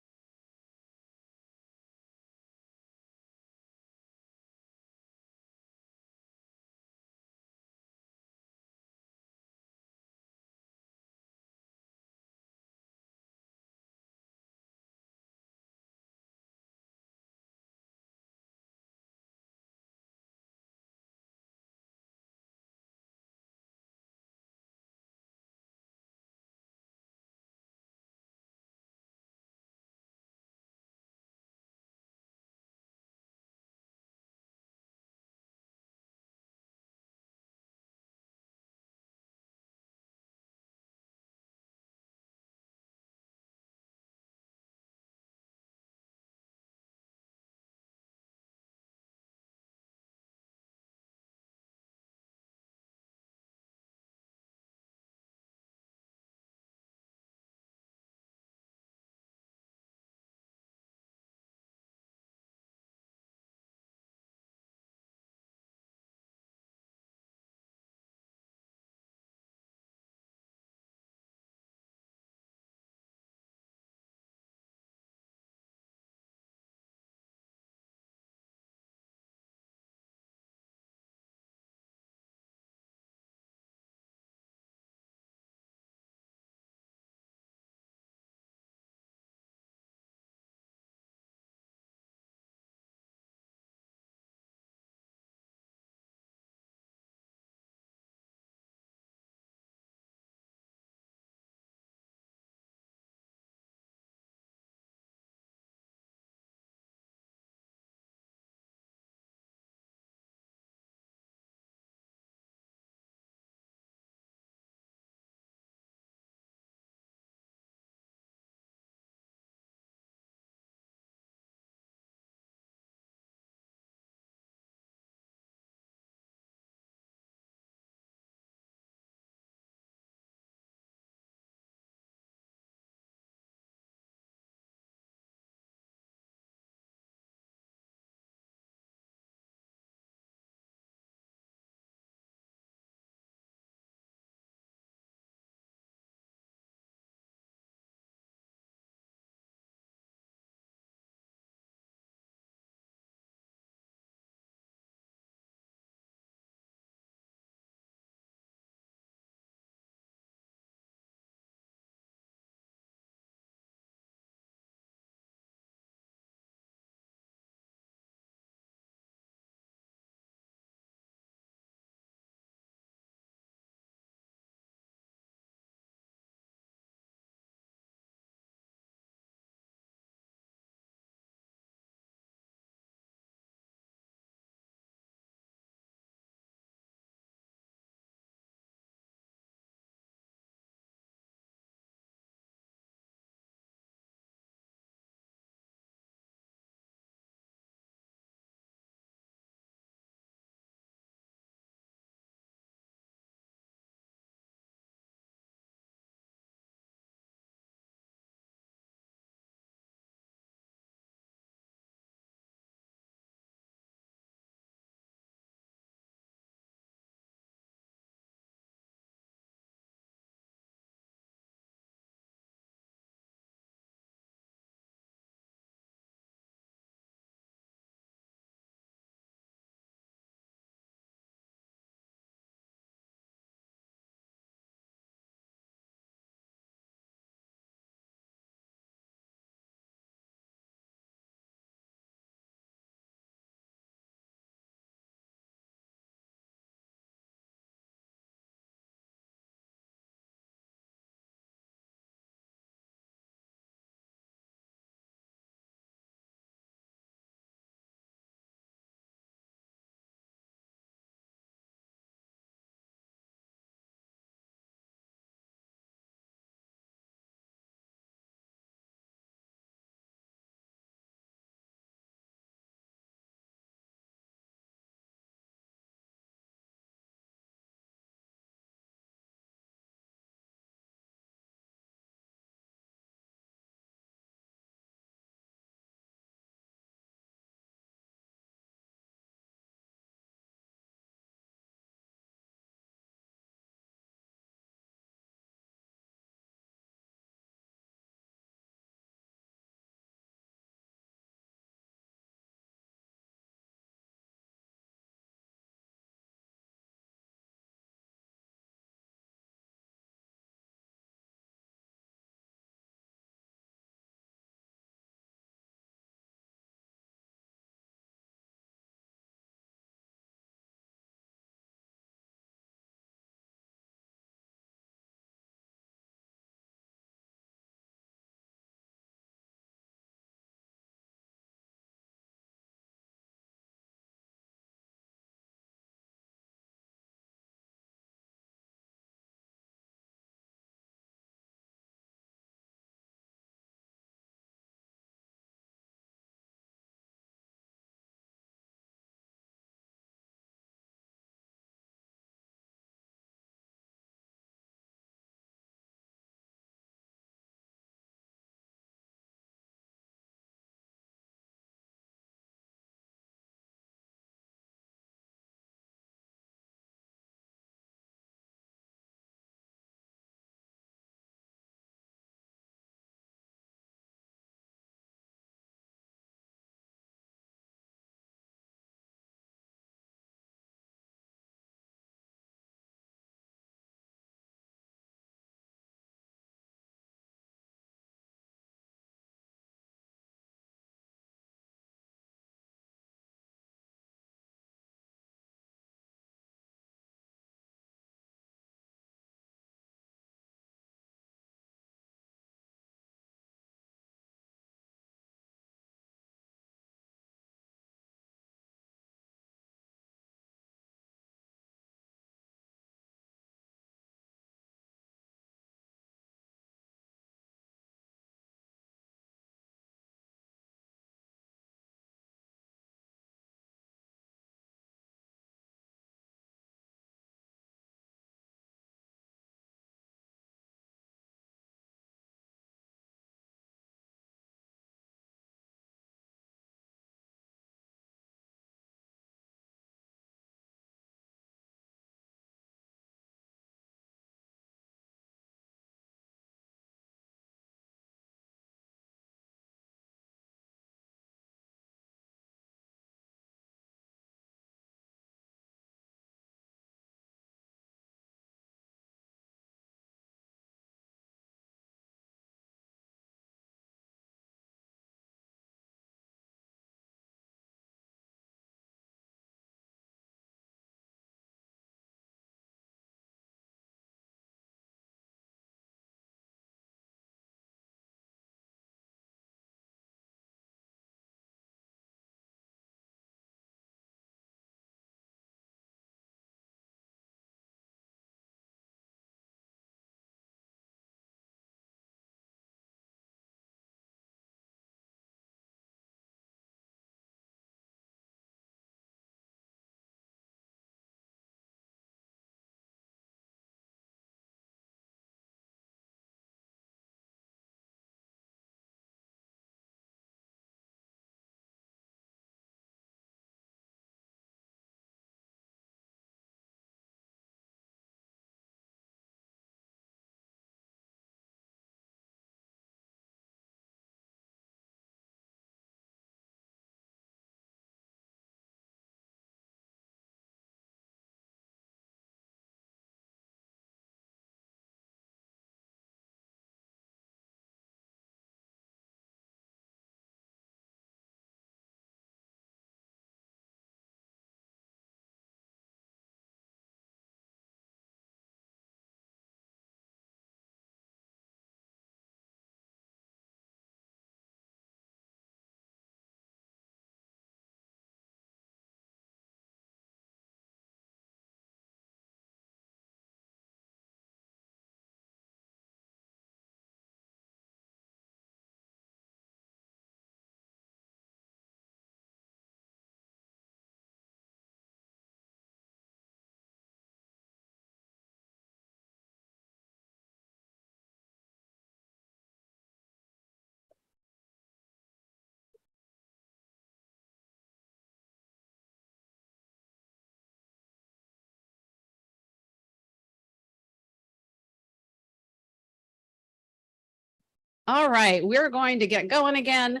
[SPEAKER 1] All right, we're going to get going again.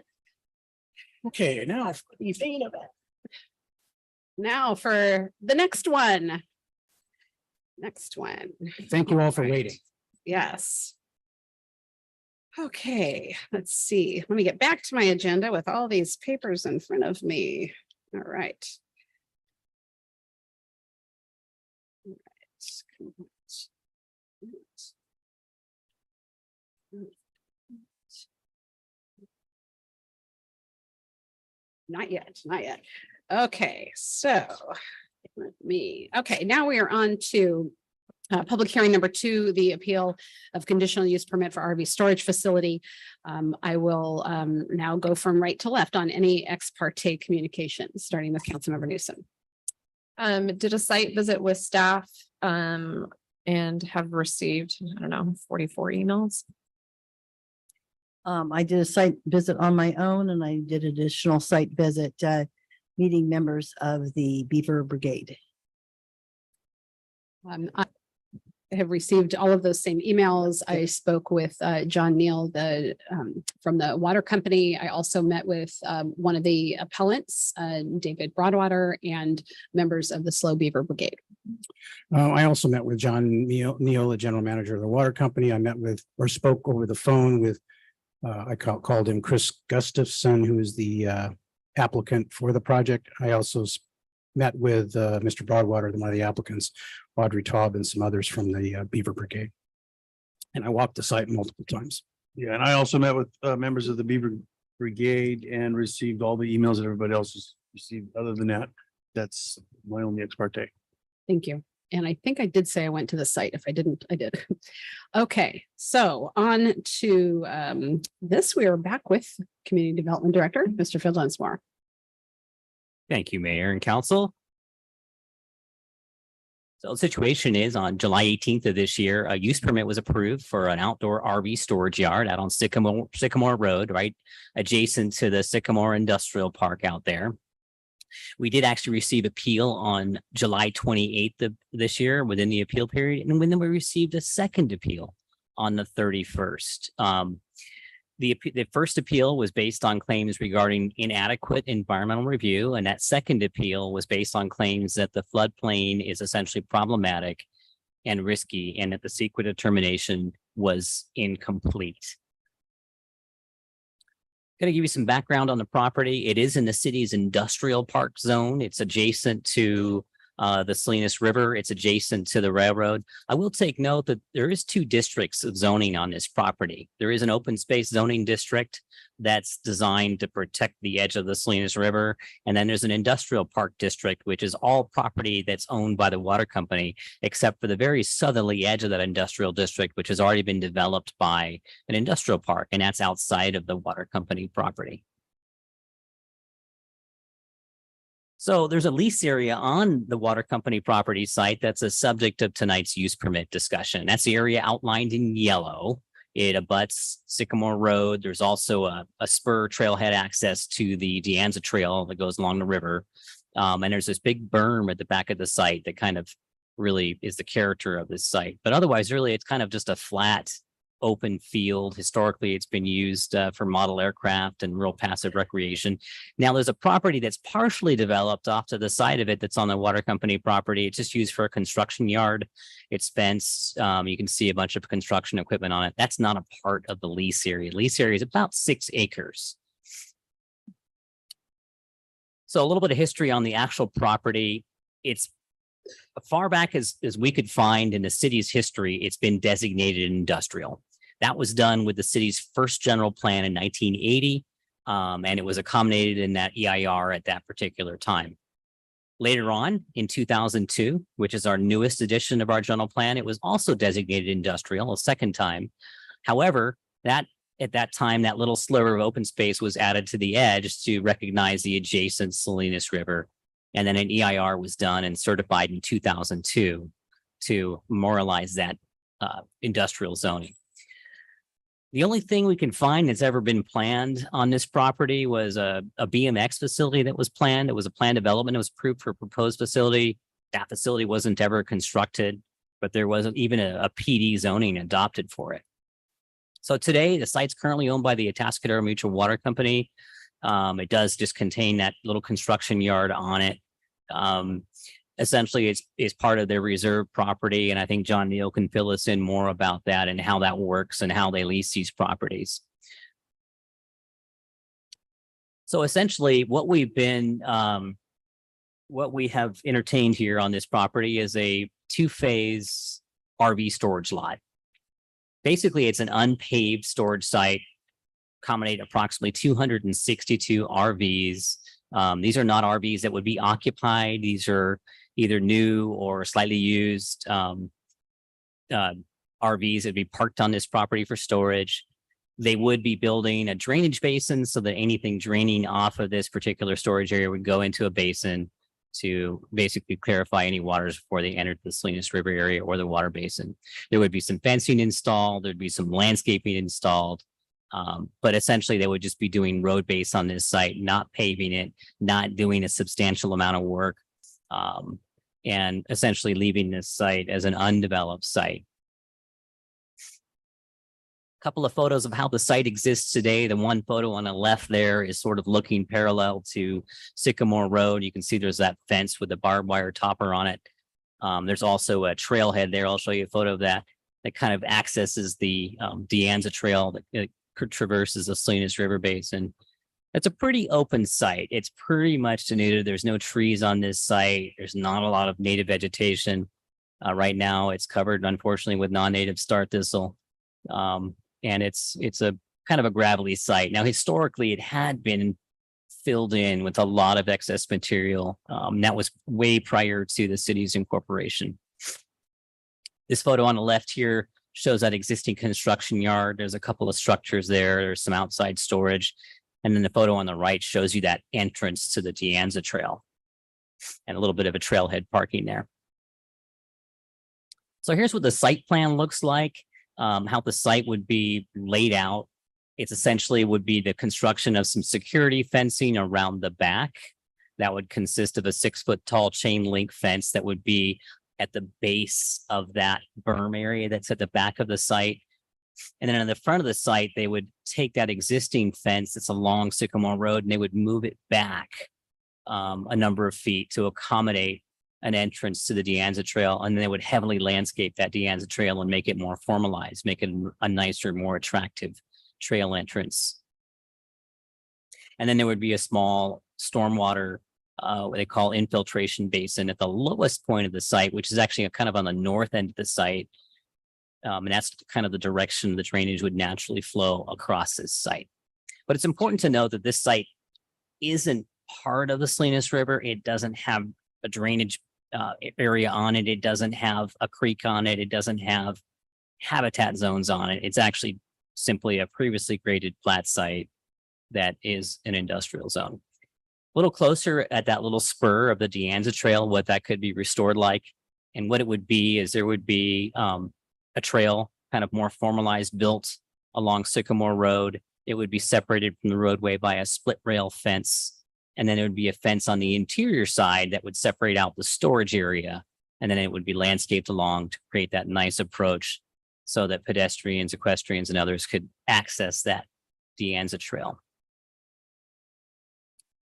[SPEAKER 3] Okay, now
[SPEAKER 1] Now for the next one. Next one.
[SPEAKER 3] thank you all for waiting.
[SPEAKER 1] Yes. Okay, let's see. Let me get back to my agenda with all these papers in front of me. All right. Not yet, not yet. Okay, so now we are on to public hearing number 2, the appeal of conditional use permit for RV storage facility. I will now go from right to left on any ex parte communications, starting with Councilmember Newsom.
[SPEAKER 19] Did a site visit with staff, and have received, I don't know, 44 emails.
[SPEAKER 7] I did a site visit on my own and I did additional site visit, meeting members of the Beaver Brigade.
[SPEAKER 1] I have received all of those same emails. I spoke with John Neal, from the water company. I also met with one of the appellants, David Broadwater, and members of the Slow Beaver Brigade.
[SPEAKER 3] I also met with John Neal, the general manager of the water company. I met with or spoke over the phone with I called him Chris Gustafson, who is the applicant for the project. I also met with Mr. Broadwater, one of the applicants, Audrey Taub, and some others from the Beaver Brigade. And I walked the site multiple times.
[SPEAKER 12] Yeah, and I also met with members of the Beaver Brigade and received all the emails that everybody else has received. Other than that, that's my only ex parte.
[SPEAKER 1] Thank you. And I think I did say I went to the site. If I didn't, I did. Okay, so on to this. We are back with Community Development Director, Mr. Phil Dunsmore.
[SPEAKER 10] Thank you, Mayor and Council. So the situation is on July 18th of this year, a use permit was approved for an outdoor RV storage yard out on Sycamore Road, right adjacent to the Sycamore Industrial Park out there. We did actually receive appeal on July 28th of this year within the appeal period. And then we received a second appeal on the 31st. The first appeal was based on claims regarding inadequate environmental review. And that second appeal was based on claims that the floodplain is essentially problematic and risky and that the secret determination was incomplete. Going to give you some background on the property. It is in the city's industrial park zone. It's adjacent to the Salinas River. It's adjacent to the railroad. I will take note that there is 2 districts of zoning on this property. There is an open space zoning district that's designed to protect the edge of the Salinas River. And then there's an industrial park district, which is all property that's owned by the water company, except for the very southerly edge of that industrial district, which has already been developed by an industrial park, and that's outside of the water company property. So there's a lease area on the water company property site that's a subject of tonight's use permit discussion. That's the area outlined in yellow. It abuts Sycamore Road. There's also a spur trailhead access to the Deanza Trail that goes along the river. And there's this big berm at the back of the site that kind of really is the character of this site. But otherwise, really, it's kind of just a flat open field. Historically, it's been used for model aircraft and rural passive recreation. Now there's a property that's partially developed off to the side of it that's on the water company property. It's just used for a construction yard. It's fenced. You can see a bunch of construction equipment on it. That's not a part of the lease area. Lease area is about 6 acres. So a little bit of history on the actual property. It's far back as we could find in the city's history, it's been designated industrial. That was done with the city's first general plan in 1980, and it was accommodated in that EIR at that particular time. Later on, in 2002, which is our newest edition of our general plan, it was also designated industrial a second time. However, at that time, that little sliver of open space was added to the edge to recognize the adjacent Salinas River. And then an EIR was done and certified in 2002 to memorialize that industrial zoning. The only thing we can find that's ever been planned on this property was a BMX facility that was planned. It was a planned development. It was approved for a proposed facility. That facility wasn't ever constructed, but there wasn't even a PD zoning adopted for it. So today, the site's currently owned by the Atascadero Mutual Water Company. It does just contain that little construction yard on it. Essentially, it's part of their reserve property, and I think John Neal can fill us in more about that and how that works and how they lease these properties. So essentially, what we have entertained here on this property is a two-phase RV storage lot. Basically, it's an unpaved storage site, accommodate approximately 262 RVs. These are not RVs that would be occupied. These are either new or slightly used RVs that would be parked on this property for storage. They would be building a drainage basin so that anything draining off of this particular storage area would go into a basin to basically clarify any waters before they entered the Salinas River area or the water basin. There would be some fencing installed. There'd be some landscaping installed. But essentially they would just be doing road base on this site, not paving it, not doing a substantial amount of work, and essentially leaving this site as an undeveloped site. Couple of photos of how the site exists today. The one photo on the left there is sort of looking parallel to Sycamore Road. You can see there's that fence with the barbed wire topper on it. There's also a trailhead there. I'll show you a photo of that kind of accesses the De Anza Trail that traverses the Salinas River Basin. It's a pretty open site. It's pretty much denuded. There's no trees on this site. There's not a lot of native vegetation. Right now, it's covered, unfortunately, with non-native star thistle. And it's a kind of a gravelly site. Now, historically, it had been filled in with a lot of excess material. That was way prior to the city's incorporation. This photo on the left here shows that existing construction yard. There's a couple of structures there. There's some outside storage. And then the photo on the right shows you that entrance to the De Anza Trail and a little bit of a trailhead parking there. So here's what the site plan looks like. How the site would be laid out. It's essentially would be the construction of some security fencing around the back. That would consist of a 6-foot tall chain link fence that would be at the base of that berm area that's at the back of the site. And then in the front of the site, they would take that existing fence that's along Sycamore Road and they would move it back a number of feet to accommodate an entrance to the De Anza Trail, and then they would heavily landscape that De Anza Trail and make it more formalized, make it a nicer, more attractive trail entrance. And then there would be a small stormwater, what they call infiltration basin at the lowest point of the site, which is actually kind of on the north end of the site. And that's kind of the direction the drainage would naturally flow across this site. But it's important to note that this site isn't part of the Salinas River. It doesn't have a drainage area on it. It doesn't have a creek on it. It doesn't have habitat zones on it. It's actually simply a previously graded flat site that is an industrial zone. A little closer at that little spur of the De Anza Trail, what that could be restored like, and what it would be is there would be a trail kind of more formalized built along Sycamore Road. It would be separated from the roadway by a split rail fence. And then there would be a fence on the interior side that would separate out the storage area. And then it would be landscaped along to create that nice approach so that pedestrians, equestrians, and others could access that De Anza Trail.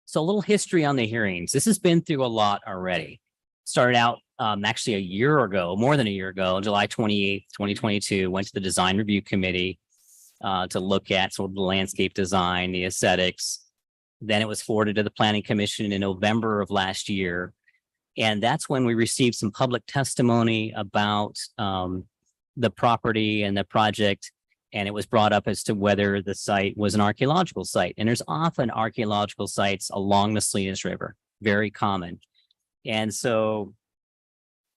[SPEAKER 10] So a little history on the hearings. This has been through a lot already. Started out actually a year ago, more than a year ago, July 28th, 2022, went to the Design Review Committee to look at sort of the landscape design, the aesthetics. Then it was forwarded to the Planning Commission in November of last year. And that's when we received some public testimony about the property and the project. And it was brought up as to whether the site was an archaeological site. And there's often archaeological sites along the Salinas River, very common. And so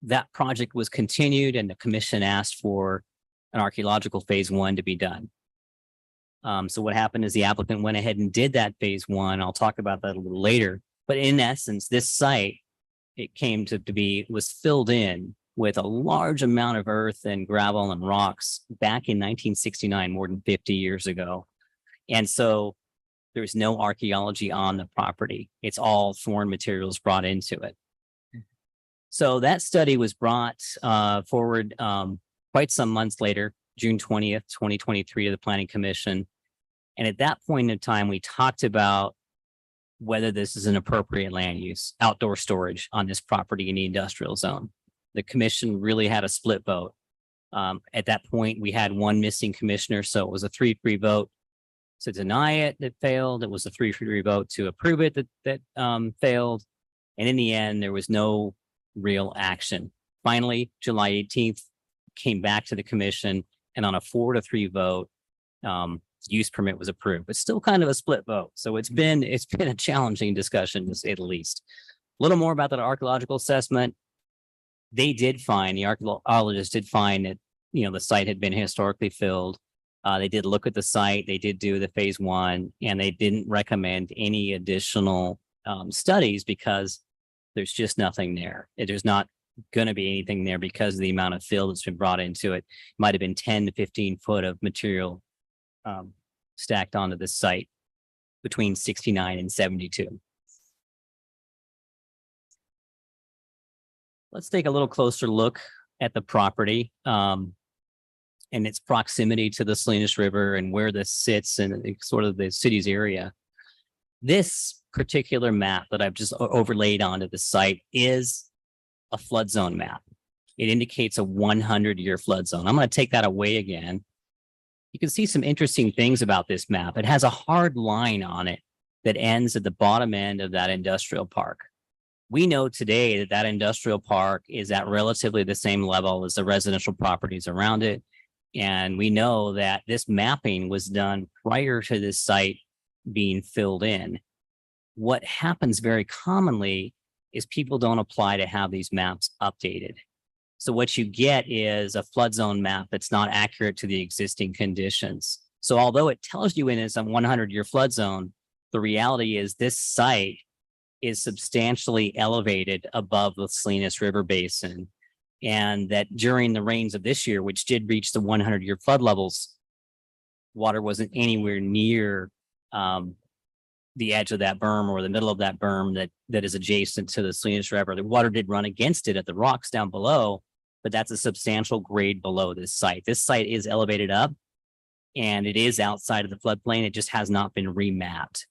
[SPEAKER 10] that project was continued and the commission asked for an archaeological phase 1 to be done. So what happened is the applicant went ahead and did that phase 1. I'll talk about that a little later. But in essence, this site, it came to be, was filled in with a large amount of earth and gravel and rocks back in 1969, more than 50 years ago. And so there's no archaeology on the property. It's all foreign materials brought into it. So that study was brought forward quite some months later. June 20th, 2023 to the Planning Commission. And at that point in time, we talked about whether this is an appropriate land use, outdoor storage on this property in the industrial zone. The commission really had a split vote. At that point, we had one missing commissioner, so it was a 3-3 vote to deny it that failed. It was a 3-3 vote to approve it that failed. And in the end, there was no real action. Finally, July 18th, came back to the commission, and on a 4-3 vote, use permit was approved, but still kind of a split vote. So it's been a challenging discussion, to say the least. A little more about that archaeological assessment. They did find, the archaeologists did find that, the site had been historically filled. They did look at the site. They did do the phase 1, and they didn't recommend any additional studies because there's just nothing there. There's not going to be anything there because of the amount of fill that's been brought into it. Might have been 10 to 15 foot of material stacked onto the site between 69 and 72. Let's take a little closer look at the property and its proximity to the Salinas River and where this sits in sort of the city's area. This particular map that I've just overlaid onto the site is a flood zone map. It indicates a 100-year flood zone. I'm going to take that away again. You can see some interesting things about this map. It has a hard line on it that ends at the bottom end of that industrial park. We know today that that industrial park is at relatively the same level as the residential properties around it. And we know that this mapping was done prior to this site being filled in. What happens very commonly is people don't apply to have these maps updated. So what you get is a flood zone map that's not accurate to the existing conditions. So although it tells you it's a 100-year flood zone, the reality is this site is substantially elevated above the Salinas River Basin. And that during the rains of this year, which did reach the 100-year flood levels, water wasn't anywhere near the edge of that berm or the middle of that berm that is adjacent to the Salinas River. The water did run against it at the rocks down below, but that's a substantial grade below this site. This site is elevated up and it is outside of the floodplain. It just has not been remapped.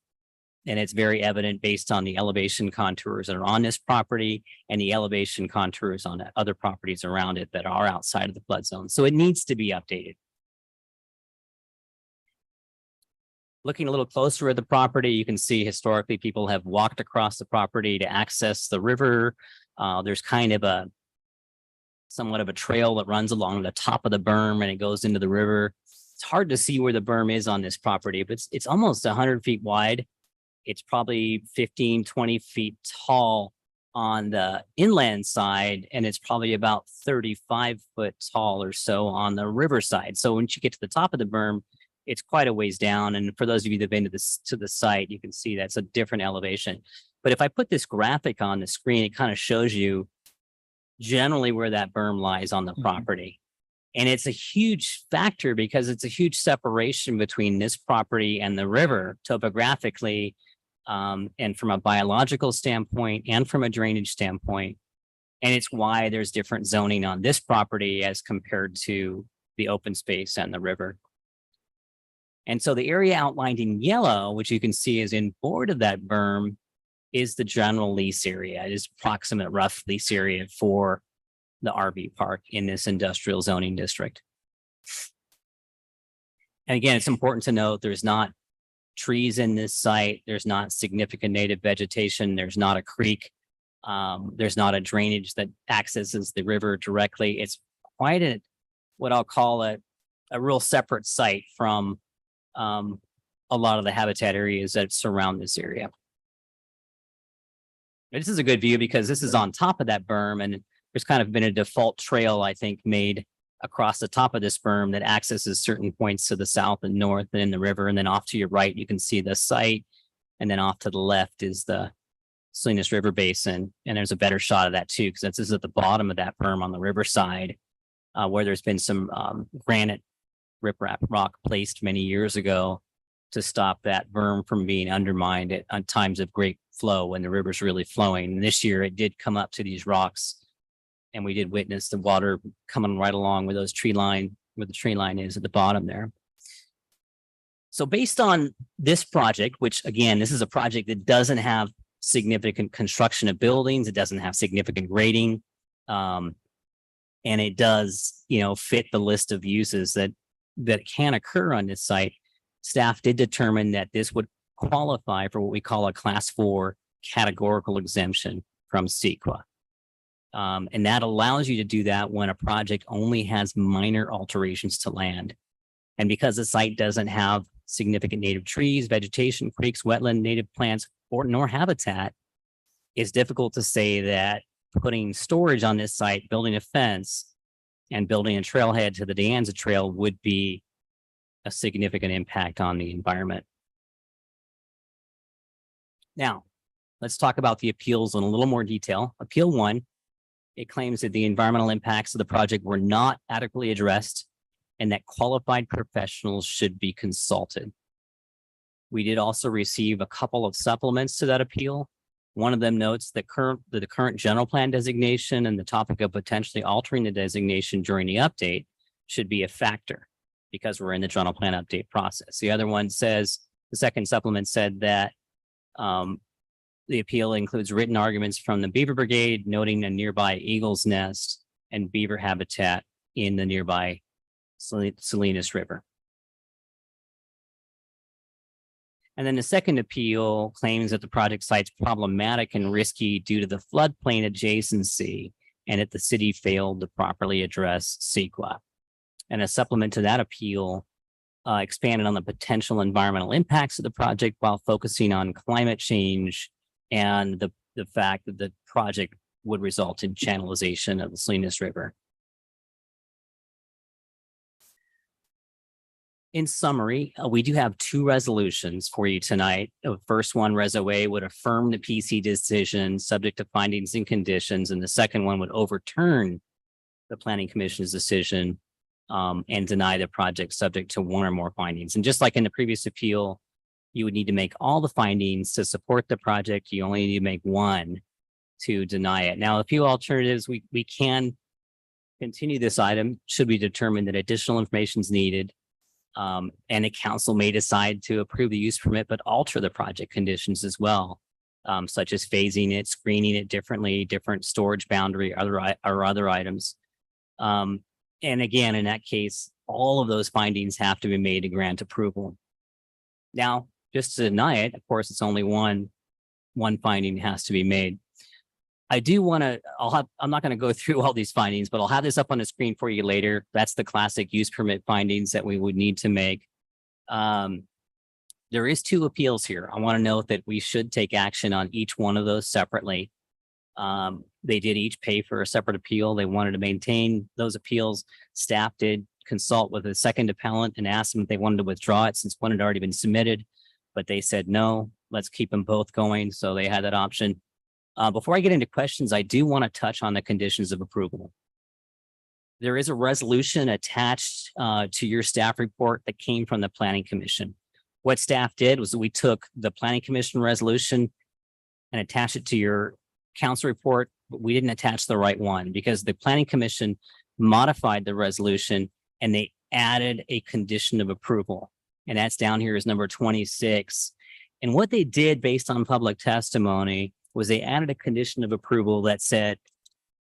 [SPEAKER 10] And it's very evident based on the elevation contours that are on this property and the elevation contours on other properties around it that are outside of the flood zone. So it needs to be updated. Looking a little closer at the property, you can see historically people have walked across the property to access the river. There's kind of somewhat of a trail that runs along the top of the berm and it goes into the river. It's hard to see where the berm is on this property, but it's almost 100 feet wide. It's probably 15, 20 feet tall on the inland side, and it's probably about 35 foot tall or so on the river side. So once you get to the top of the berm, it's quite a ways down. And for those of you that have been to the site, you can see that's a different elevation. But if I put this graphic on the screen, it kind of shows you generally where that berm lies on the property. And it's a huge factor because it's a huge separation between this property and the river topographically, and from a biological standpoint and from a drainage standpoint. And it's why there's different zoning on this property as compared to the open space and the river. And so the area outlined in yellow, which you can see is in board of that berm, is the general lease area. It is approximate rough lease area for the RV park in this industrial zoning district. And again, it's important to note there's not trees in this site. There's not significant native vegetation. There's not a creek. There's not a drainage that accesses the river directly. It's quite what I'll call a real separate site from a lot of the habitat areas that surround this area. This is a good view because this is on top of that berm, and there's kind of been a default trail, I think, made across the top of this berm that accesses certain points to the south and north and in the river. And then off to your right, you can see the site. And then off to the left is the Salinas River Basin. And there's a better shot of that too, because this is at the bottom of that berm on the riverside, where there's been some granite riprap rock placed many years ago to stop that berm from being undermined at times of great flow when the river's really flowing. And this year it did come up to these rocks, and we did witness the water coming right along with those tree line where the tree line is at the bottom there. So based on this project, which again, this is a project that doesn't have significant construction of buildings, it doesn't have significant grading. And it does, fit the list of uses that can occur on this site. Staff did determine that this would qualify for what we call a class 4 categorical exemption from CEQA. And that allows you to do that when a project only has minor alterations to land. And because the site doesn't have significant native trees, vegetation, creeks, wetland, native plants, nor habitat, it's difficult to say that putting storage on this site, building a fence, and building a trailhead to the De Anza Trail would be a significant impact on the environment. Now, let's talk about the appeals in a little more detail. Appeal 1, it claims that the environmental impacts of the project were not adequately addressed and that qualified professionals should be consulted. We did also receive a couple of supplements to that appeal. One of them notes that the current general plan designation and the topic of potentially altering the designation during the update should be a factor because we're in the general plan update process. The other one says, the second supplement said that the appeal includes written arguments from the Beaver Brigade, noting a nearby eagle's nest and beaver habitat in the nearby Salinas River. And then the second appeal claims that the project site's problematic and risky due to the floodplain adjacency and that the city failed to properly address CEQA. And a supplement to that appeal expanded on the potential environmental impacts of the project while focusing on climate change and the fact that the project would result in channelization of the Salinas River. In summary, we do have 2 resolutions for you tonight. The first one, Reso A, would affirm the PC decision subject to findings and conditions, and the second one would overturn the Planning Commission's decision and deny the project subject to 1 or more findings. And just like in the previous appeal, you would need to make all the findings to support the project. You only need to make 1 to deny it. Now, a few alternatives, we can continue this item should we determine that additional information is needed. And the council may decide to approve the use permit, but alter the project conditions as well, such as phasing it, screening it differently, different storage boundary, or other items. And again, in that case, all of those findings have to be made to grant approval. Now, just to deny it, of course, it's only one finding has to be made. I do want to, I'm not going to go through all these findings, but I'll have this up on the screen for you later. That's the classic use permit findings that we would need to make. There is 2 appeals here. I want to note that we should take action on each one of those separately. They did each pay for a separate appeal. They wanted to maintain those appeals. Staff did consult with the second appellant and asked them if they wanted to withdraw it since one had already been submitted, but they said, no, let's keep them both going. So they had that option. Before I get into questions, I do want to touch on the conditions of approval. There is a resolution attached to your staff report that came from the Planning Commission. What staff did was we took the Planning Commission resolution and attached it to your council report, but we didn't attach the right one because the Planning Commission modified the resolution and they added a condition of approval. And that's down here is number 26. And what they did based on public testimony was they added a condition of approval that said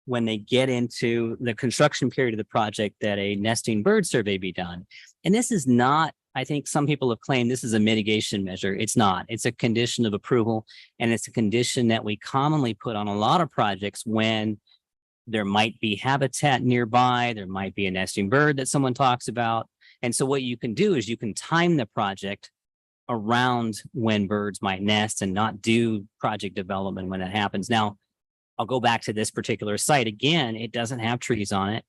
[SPEAKER 10] when they get into the construction period of the project that a nesting bird survey be done. And this is not, I think some people have claimed this is a mitigation measure. It's not. It's a condition of approval, and it's a condition that we commonly put on a lot of projects when there might be habitat nearby, there might be a nesting bird that someone talks about. And so what you can do is you can time the project around when birds might nest and not do project development when that happens. Now, I'll go back to this particular site. Again, it doesn't have trees on it.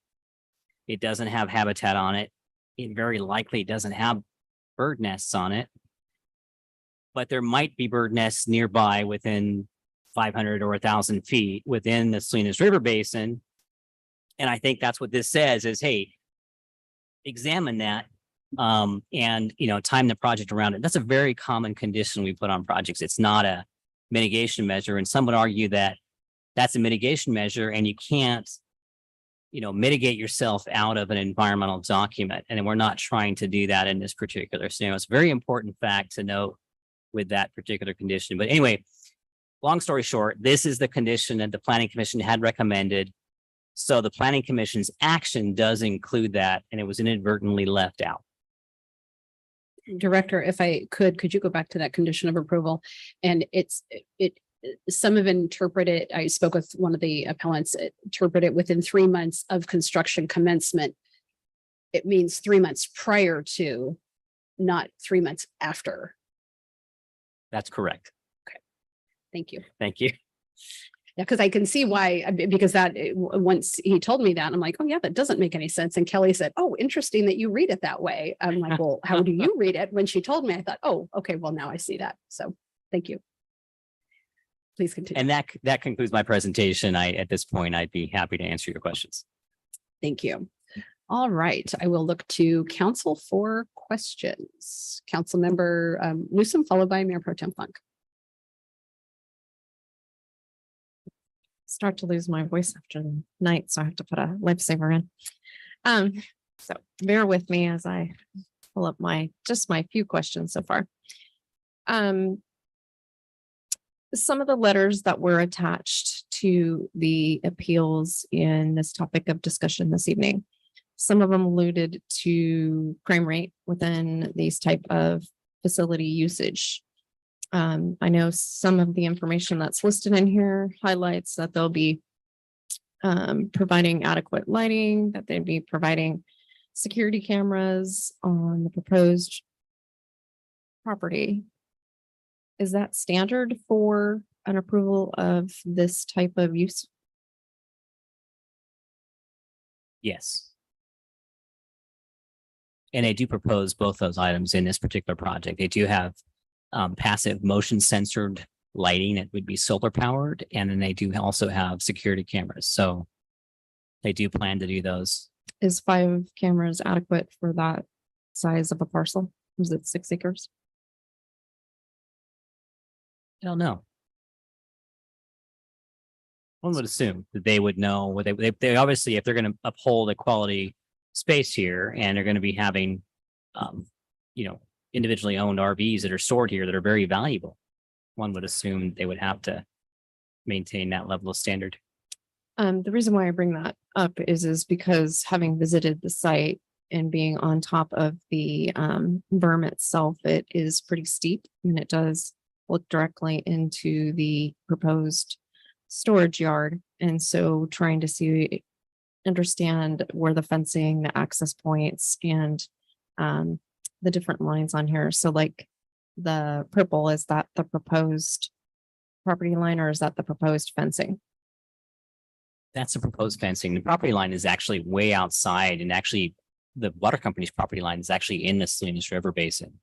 [SPEAKER 10] It doesn't have habitat on it. It very likely doesn't have bird nests on it. But there might be bird nests nearby within 500 or 1,000 feet within the Salinas River Basin. And I think that's what this says is, hey, examine that and time the project around it. That's a very common condition we put on projects. It's not a mitigation measure, and some would argue that that's a mitigation measure and you can't mitigate yourself out of an environmental document. And we're not trying to do that in this particular scenario. It's a very important fact to note with that particular condition. But anyway, long story short, this is the condition that the Planning Commission had recommended. So the Planning Commission's action does include that, and it was inadvertently left out.
[SPEAKER 1] Director, if I could you go back to that condition of approval? And some have interpreted, I spoke with one of the appellants, interpret it within 3 months of construction commencement. It means 3 months prior to, not 3 months after.
[SPEAKER 10] That's correct.
[SPEAKER 1] Okay. Thank you.
[SPEAKER 10] Thank you.
[SPEAKER 1] Yeah, because I can see why, because once he told me that, I'm like, oh yeah, that doesn't make any sense. And Kelly said, oh, interesting that you read it that way. I'm like, well, how do you read it? When she told me, I thought, oh, okay, well, now I see that. So thank you. Please continue.
[SPEAKER 10] And that concludes my presentation. At this point, I'd be happy to answer your questions.
[SPEAKER 1] Thank you. All right, I will look to council for questions. Councilmember Newsom, followed by Mayor Pro Tem Funk.
[SPEAKER 19] Start to lose my voice after the night, so I have to put a lifesaver in. So bear with me as I pull up my few questions so far. Some of the letters that were attached to the appeals in this topic of discussion this evening, some of them alluded to crime rate within these type of facility usage. I know some of the information that's listed in here highlights that they'll be providing adequate lighting, that they'd be providing security cameras on the proposed property. Is that standard for an approval of this type of use?
[SPEAKER 10] Yes. And they do propose both those items in this particular project. They do have passive motion censored lighting that would be solar powered. And then they do also have security cameras. So they do plan to do those.
[SPEAKER 19] Is 5 cameras adequate for that size of a parcel? Was it 6 acres?
[SPEAKER 10] I don't know. One would assume that they would know what they obviously, if they're going to uphold a quality space here and they're going to be having, individually owned RVs that are stored here that are very valuable, one would assume they would have to maintain that level of standard.
[SPEAKER 19] The reason why I bring that up is because having visited the site and being on top of the berm itself, it is pretty steep and it does look directly into the proposed storage yard. And so trying to understand where the fencing, the access points, and the different lines on here. So like the purple, is that the proposed property line or is that the proposed fencing?
[SPEAKER 10] That's a proposed fencing. The property line is actually way outside, and actually the water company's property line is actually in the Salinas River Basin.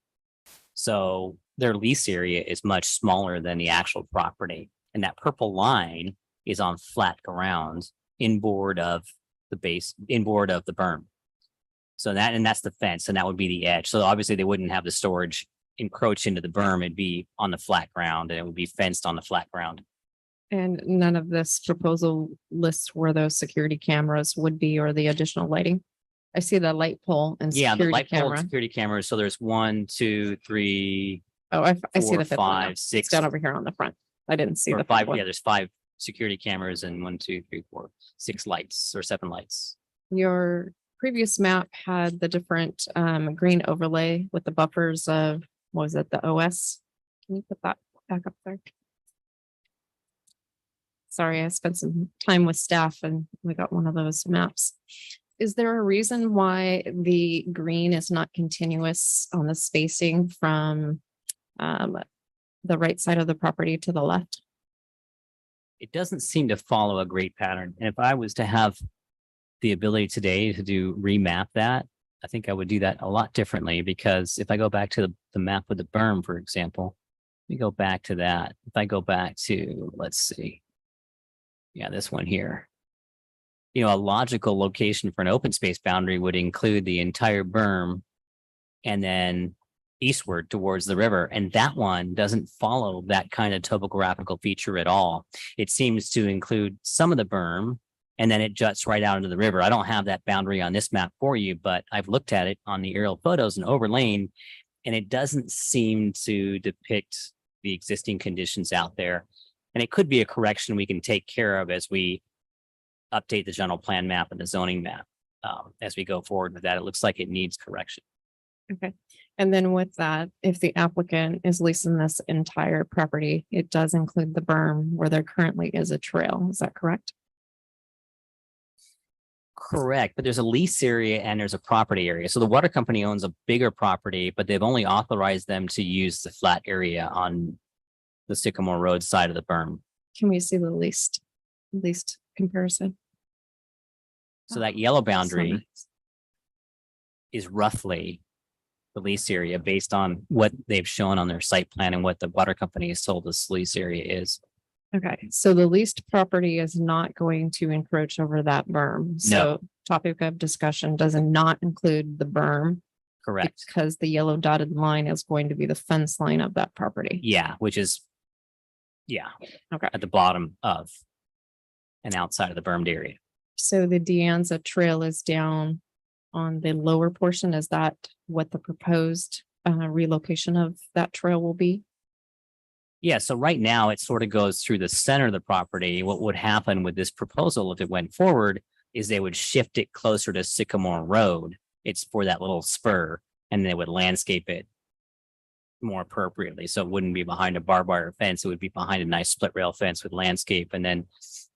[SPEAKER 10] So their lease area is much smaller than the actual property. And that purple line is on flat ground inboard of the berm. So that's the fence, and that would be the edge. So obviously they wouldn't have the storage encroach into the berm. It'd be on the flat ground and it would be fenced on the flat ground.
[SPEAKER 19] And none of this proposal lists where those security cameras would be or the additional lighting. I see the light pole and
[SPEAKER 10] Yeah, the
[SPEAKER 19] security
[SPEAKER 10] light pole and
[SPEAKER 19] camera.
[SPEAKER 10] security cameras. So there's 1, 2, 3,
[SPEAKER 19] Oh, I see
[SPEAKER 10] 4,
[SPEAKER 19] the fifth one now.
[SPEAKER 10] 5, 6,
[SPEAKER 19] It's down over here on the front. I didn't see
[SPEAKER 10] or
[SPEAKER 19] the
[SPEAKER 10] 5.
[SPEAKER 19] fifth one.
[SPEAKER 10] Yeah, there's 5 security cameras and 1, 2, 3, 4, 6 lights or 7 lights.
[SPEAKER 19] Your previous map had the different green overlay with the buffers of, what was it, the OS? Can you put that back up there? Sorry, I spent some time with staff and we got one of those maps. Is there a reason why the green is not continuous on the spacing from the right side of the property to the left?
[SPEAKER 10] It doesn't seem to follow a great pattern. And if I was to have the ability today to remap that, I think I would do that a lot differently, because if I go back to the map with the berm, for example, let me go back to that. If I go back to, let's see. Yeah, this one here. A logical location for an open space boundary would include the entire berm and then eastward towards the river. And that one doesn't follow that kind of topographical feature at all. It seems to include some of the berm and then it juts right out into the river. I don't have that boundary on this map for you, but I've looked at it on the aerial photos and overlain, and it doesn't seem to depict the existing conditions out there. And it could be a correction we can take care of as we update the general plan map and the zoning map. As we go forward with that, it looks like it needs correction.
[SPEAKER 19] Okay. And then with that, if the applicant is leasing this entire property, it does include the berm where there currently is a trail. Is that correct?
[SPEAKER 10] Correct, but there's a lease area and there's a property area. So the water company owns a bigger property, but they've only authorized them to use the flat area on the Sycamore Road side of the berm.
[SPEAKER 19] Can we see the least comparison?
[SPEAKER 10] So that yellow boundary
[SPEAKER 19] nice.
[SPEAKER 10] is roughly the lease area based on what they've shown on their site plan and what the water company has told us lease area is.
[SPEAKER 19] Okay, so the leased property is not going to encroach over that berm. So topic of discussion does not include the berm.
[SPEAKER 10] Correct.
[SPEAKER 19] Because the yellow dotted line is going to be the fence line of that property.
[SPEAKER 10] Yeah, which is,
[SPEAKER 19] Okay.
[SPEAKER 10] at the bottom of and outside of the bermed area.
[SPEAKER 19] So the De Anza Trail is down on the lower portion. Is that what the proposed relocation of that trail will be?
[SPEAKER 10] Yeah, so right now it sort of goes through the center of the property. What would happen with this proposal if it went forward is they would shift it closer to Sycamore Road. It's for that little spur, and they would landscape it more appropriately. So it wouldn't be behind a barbed wire fence. It would be behind a nice split rail fence with landscape. And then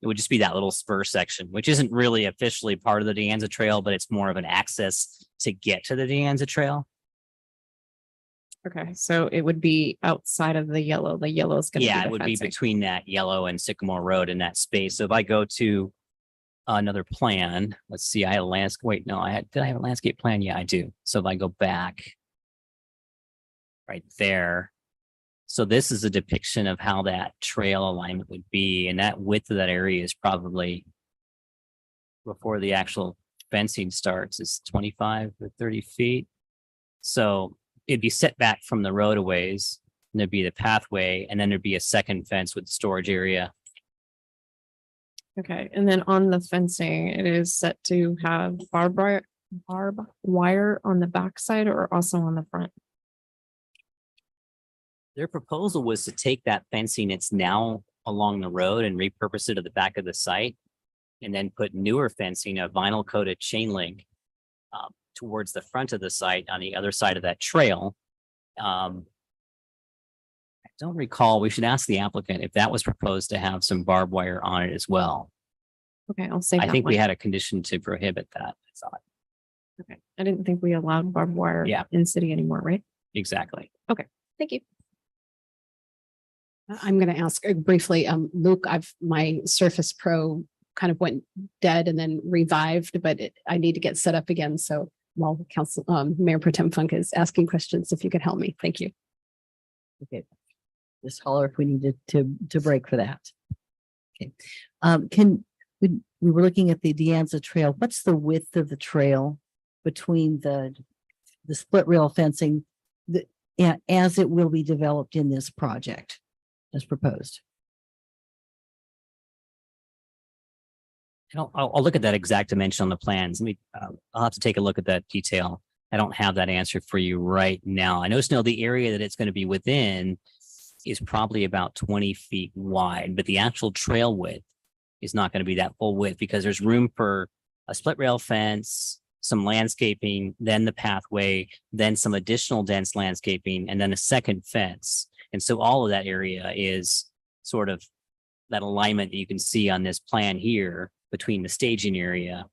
[SPEAKER 10] it would just be that little spur section, which isn't really officially part of the De Anza Trail, but it's more of an access to get to the De Anza Trail.
[SPEAKER 19] Okay, so it would be outside of the yellow. The yellow is going to be
[SPEAKER 10] Yeah,
[SPEAKER 19] the
[SPEAKER 10] it would be
[SPEAKER 19] fencing.
[SPEAKER 10] between that yellow and Sycamore Road in that space. So if I go to another plan, let's see, I had a landscape. Wait, no, did I have a landscape plan? Yeah, I do. So if I go back right there. So this is a depiction of how that trail alignment would be. And that width of that area is probably before the actual fencing starts is 25 or 30 feet. So it'd be set back from the road a ways, and there'd be the pathway, and then there'd be a second fence with storage area.
[SPEAKER 19] Okay, and then on the fencing, it is set to have barbed wire on the backside or also on the front.
[SPEAKER 10] Their proposal was to take that fencing that's now along the road and repurpose it at the back of the site, and then put newer fencing, a vinyl coated chain link towards the front of the site on the other side of that trail. I don't recall, we should ask the applicant if that was proposed to have some barbed wire on it as well.
[SPEAKER 19] Okay, I'll save
[SPEAKER 10] I
[SPEAKER 19] that
[SPEAKER 10] think we
[SPEAKER 19] one.
[SPEAKER 10] had a condition to prohibit that. I thought.
[SPEAKER 19] Okay, I didn't think we allowed barbed wire in city anymore, right?
[SPEAKER 10] Exactly.
[SPEAKER 19] Okay, thank you.
[SPEAKER 1] I'm going to ask briefly, Luke, my Surface Pro kind of went dead and then revived, but I need to get set up again. So while Council, Mayor Pro Tem Funk is asking questions, if you could help me, thank you.
[SPEAKER 7] Okay. Just holler if we needed to break for that. Okay. We were looking at the De Anza Trail. What's the width of the trail between the split rail fencing as it will be developed in this project as proposed?
[SPEAKER 10] I'll look at that exact dimension on the plans. I'll have to take a look at that detail. I don't have that answer for you right now. I know the area that it's going to be within is probably about 20 feet wide, but the actual trail width is not going to be that full width because there's room for a split rail fence, some landscaping, then the pathway, then some additional dense landscaping, and then a second fence. And so all of that area is sort of that alignment that you can see on this plan here between the staging area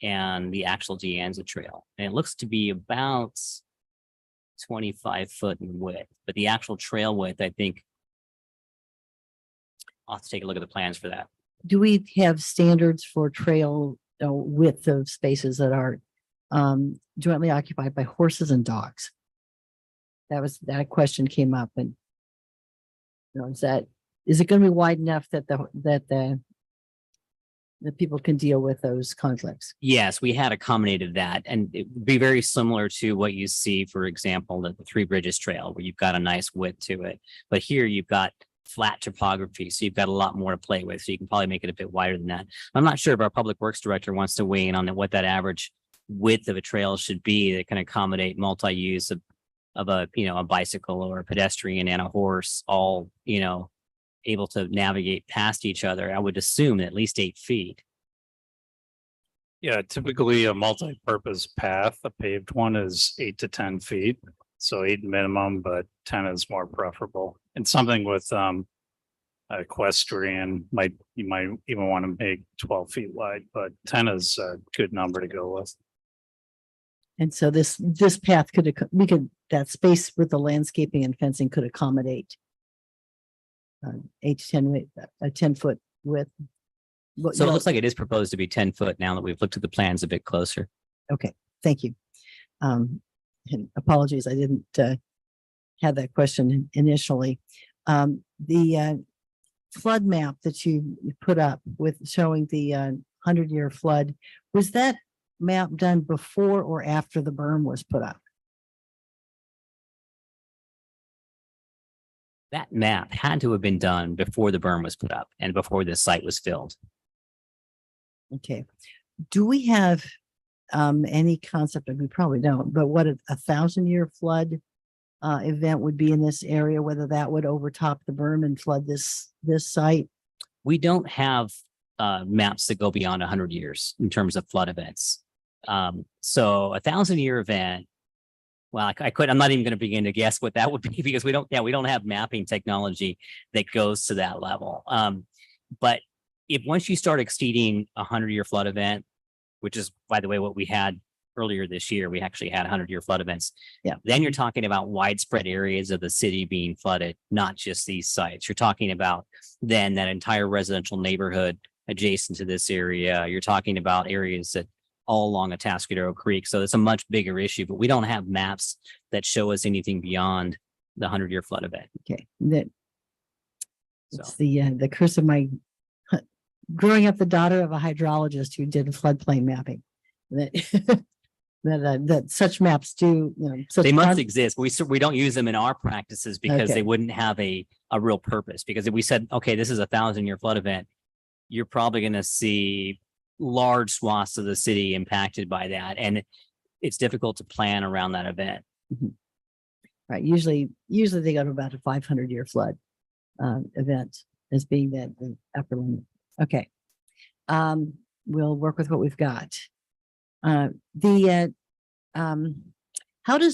[SPEAKER 10] and the actual De Anza Trail. And it looks to be about 25 foot in width, but the actual trail width, I think I'll have to take a look at the plans for that.
[SPEAKER 7] Do we have standards for trail width of spaces that are jointly occupied by horses and dogs? That question came up, and is it going to be wide enough that the people can deal with those conflicts?
[SPEAKER 10] Yes, we had accommodated that, and it would be very similar to what you see, for example, the Three Bridges Trail, where you've got a nice width to it. But here you've got flat topography. So you've got a lot more to play with. So you can probably make it a bit wider than that. I'm not sure if our public works director wants to weigh in on what that average width of a trail should be that can accommodate multi-use of a, a bicycle or a pedestrian and a horse, all, able to navigate past each other. I would assume at least 8 feet.
[SPEAKER 8] Yeah, typically a multi-purpose path, a paved one is 8 to 10 feet. So 8 minimum, but 10 is more preferable. And something with equestrian you might even want to make 12 feet wide, but 10 is a good number to go with.
[SPEAKER 7] And so this path that space with the landscaping and fencing could accommodate 8 to 10, a 10-foot width.
[SPEAKER 10] So it looks like it is proposed to be 10 foot now that we've looked at the plans a bit closer.
[SPEAKER 7] Okay, thank you. And apologies, I didn't have that question initially. The flood map that you put up with showing the 100-year flood, was that map done before or after the berm was put up?
[SPEAKER 10] That map had to have been done before the berm was put up and before the site was filled.
[SPEAKER 7] Okay. Do we have any concept, and we probably don't, but what a 1,000-year flood event would be in this area, whether that would overtop the berm and flood this site?
[SPEAKER 10] We don't have maps that go beyond 100 years in terms of flood events. So a 1,000-year event, well, I'm not even going to begin to guess what that would be because we don't have mapping technology that goes to that level. But if once you start exceeding a 100-year flood event, which is, by the way, what we had earlier this year, we actually had 100-year flood events.
[SPEAKER 7] Yeah.
[SPEAKER 10] Then you're talking about widespread areas of the city being flooded, not just these sites. You're talking about then that entire residential neighborhood adjacent to this area. You're talking about areas that all along Atascadero Creek. So it's a much bigger issue, but we don't have maps that show us anything beyond the 100-year flood event.
[SPEAKER 7] Okay, it's
[SPEAKER 10] So
[SPEAKER 7] the curse of my growing up the daughter of a hydrologist who did floodplain mapping. That such maps do,
[SPEAKER 10] they must exist. We don't use them in our practices because
[SPEAKER 7] Okay.
[SPEAKER 10] they wouldn't have a real purpose. Because if we said, okay, this is a 1,000-year flood event, you're probably going to see large swaths of the city impacted by that. And it's difficult to plan around that event.
[SPEAKER 7] Right. Usually they go to about a 500-year flood event as being the upper limit. Okay. We'll work with what we've got. How does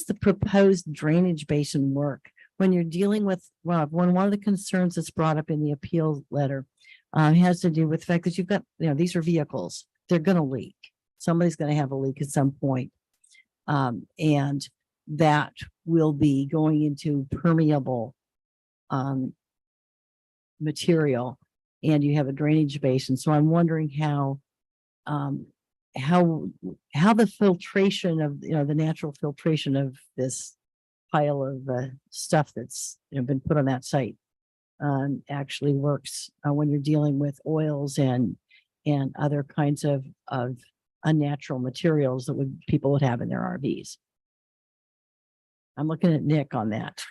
[SPEAKER 7] the proposed drainage basin work when you're dealing with, one of the concerns that's brought up in the appeal letter has to do with the fact that you've got, these are vehicles, they're going to leak. Somebody's going to have a leak at some point. And that will be going into permeable material, and you have a drainage basin. So I'm wondering how the filtration of, the natural filtration of this pile of stuff that's been put on that site actually works when you're dealing with oils and other kinds of unnatural materials that people would have in their RVs. I'm looking at Nick on that.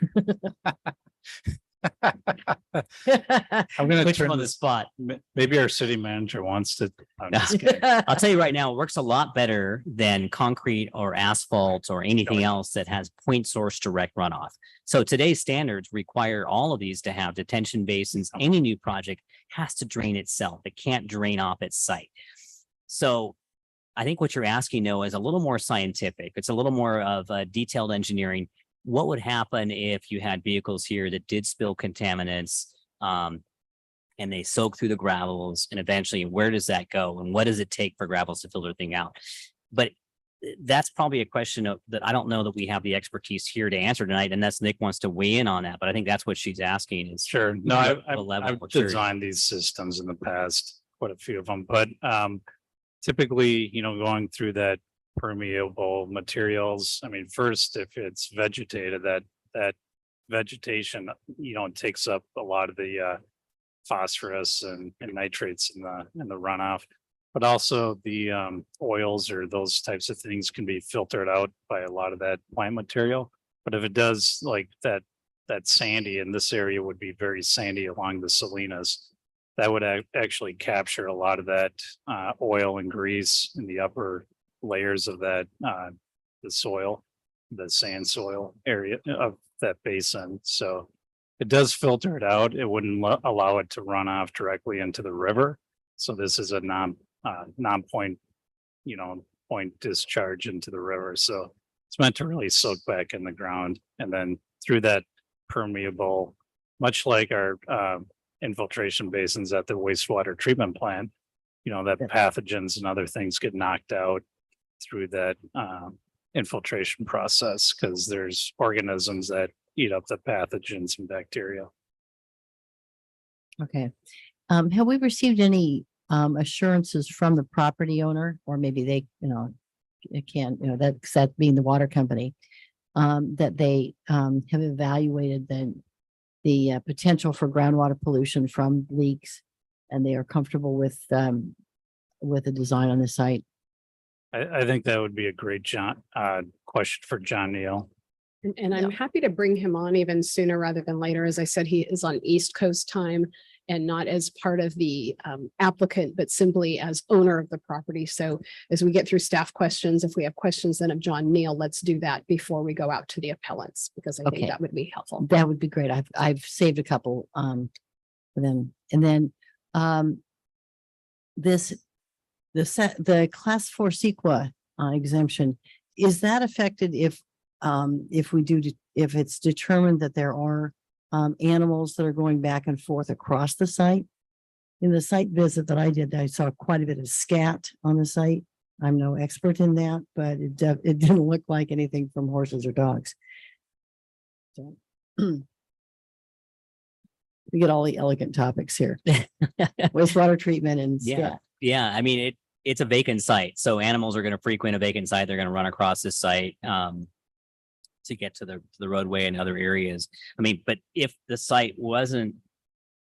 [SPEAKER 8] I'm going to
[SPEAKER 10] Put you
[SPEAKER 8] turn
[SPEAKER 10] on the
[SPEAKER 8] this
[SPEAKER 10] spot.
[SPEAKER 8] Maybe our city manager wants to. I'm just kidding.
[SPEAKER 10] I'll tell you right now, it works a lot better than concrete or asphalt or anything else that has point source direct runoff. So today's standards require all of these to have detention basins. Any new project has to drain itself. It can't drain off its site. So I think what you're asking, though, is a little more scientific. It's a little more of a detailed engineering. What would happen if you had vehicles here that did spill contaminants and they soak through the gravels, and eventually where does that go? And what does it take for gravels to filter the thing out? But that's probably a question that I don't know that we have the expertise here to answer tonight, unless Nick wants to weigh in on that. But I think that's what she's asking is
[SPEAKER 8] Sure. No,
[SPEAKER 10] I've
[SPEAKER 8] designed these systems in the past, quite a few of them, but typically, going through that permeable materials. I mean, first, if it's vegetated, that vegetation, takes up a lot of the phosphorus and nitrates in the runoff, but also the oils or those types of things can be filtered out by a lot of that plant material. But if it does, like that that's sandy, and this area would be very sandy along the Salinas. That would actually capture a lot of that oil and grease in the upper layers of that the soil, the sand soil area of that basin. So it does filter it out. It wouldn't allow it to run off directly into the river. So this is a non-point, point discharge into the river. So it's meant to really soak back in the ground, and then through that permeable, much like our infiltration basins at the wastewater treatment plant, that pathogens and other things get knocked out through that infiltration process, because there's organisms that eat up the pathogens and bacteria.
[SPEAKER 7] Okay. Have we received any assurances from the property owner, or maybe they, it can, that being the water company, that they have evaluated the potential for groundwater pollution from leaks, and they are comfortable with the design on the site?
[SPEAKER 8] I think that would be a great question for John Neal.
[SPEAKER 1] And I'm happy to bring him on even sooner rather than later. As I said, he is on East Coast time and not as part of the applicant, but simply as owner of the property. So as we get through staff questions, if we have questions then of John Neal, let's do that before we go out to the appellants, because I think that would be helpful.
[SPEAKER 7] That would be great. I've saved a couple for them. And then the class 4 CEQA exemption, is that affected if it's determined that there are animals that are going back and forth across the site? In the site visit that I did, I saw quite a bit of scat on the site. I'm no expert in that, but it didn't look like anything from horses or dogs. So we get all the elegant topics here. Wastewater treatment and scat.
[SPEAKER 10] Yeah. I mean, it's a vacant site, so animals are going to frequent a vacant site. They're going to run across this site to get to the roadway and other areas. I mean, but if the site wasn't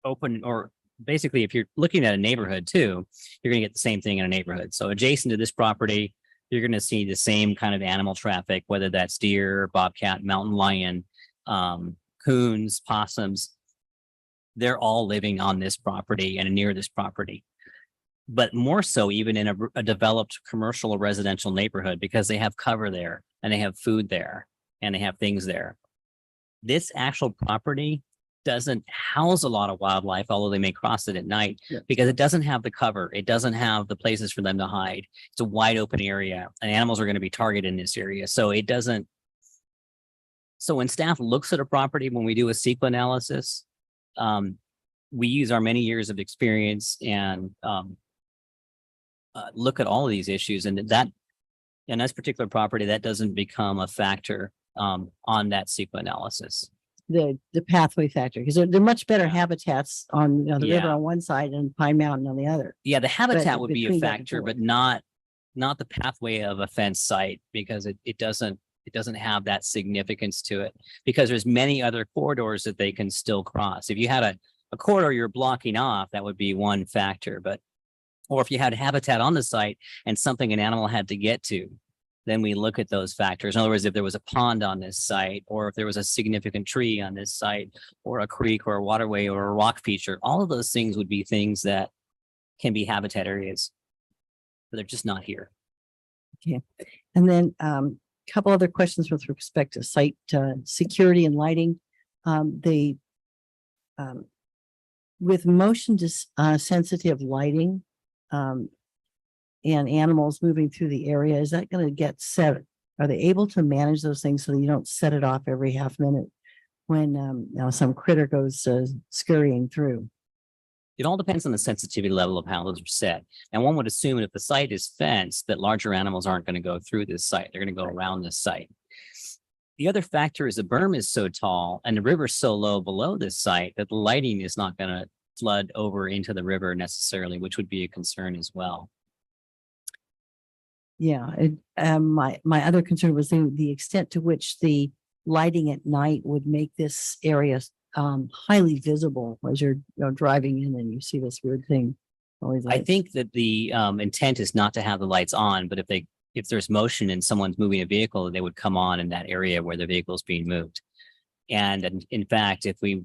[SPEAKER 10] open, or basically if you're looking at a neighborhood too, you're going to get the same thing in a neighborhood. So adjacent to this property, you're going to see the same kind of animal traffic, whether that's deer, bobcat, mountain lion, coons, possums. They're all living on this property and near this property. But more so even in a developed commercial or residential neighborhood, because they have cover there and they have food there and they have things there. This actual property doesn't house a lot of wildlife, although they may cross it at night, because it doesn't have the cover. It doesn't have the places for them to hide. It's a wide open area, and animals are going to be targeted in this area. So it doesn't. So when staff looks at a property, when we do a CEQA analysis, we use our many years of experience and look at all of these issues, and in this particular property, that doesn't become a factor on that CEQA analysis.
[SPEAKER 7] The pathway factor, because they're much better habitats on the river on one side and Pine Mountain on the other.
[SPEAKER 10] Yeah, the habitat would be a
[SPEAKER 7] between that and
[SPEAKER 10] factor, but not the pathway of a fence site, because it doesn't have that significance to it, because there's many other corridors that they can still cross. If you had a corridor you're blocking off, that would be one factor, or if you had habitat on the site and something an animal had to get to, then we look at those factors. In other words, if there was a pond on this site, or if there was a significant tree on this site, or a creek or a waterway or a rock feature, all of those things would be things that can be habitat areas, but they're just not here.
[SPEAKER 7] Okay. And then a couple other questions with respect to site security and lighting. With motion sensitive lighting, and animals moving through the area, is that going to get set? Are they able to manage those things so that you don't set it off every half minute when some critter goes scurrying through?
[SPEAKER 10] It all depends on the sensitivity level of how those are set. And one would assume if the site is fenced, that larger animals aren't going to go through this site. They're going to go around this site. The other factor is the berm is so tall and the river is so low below this site that the lighting is not going to flood over into the river necessarily, which would be a concern as well.
[SPEAKER 7] Yeah, my other concern was the extent to which the lighting at night would make this area highly visible as you're driving in and you see this weird thing.
[SPEAKER 10] I think that the intent is not to have the lights on, but if there's motion and someone's moving a vehicle, they would come on in that area where the vehicle is being moved. And in fact, if we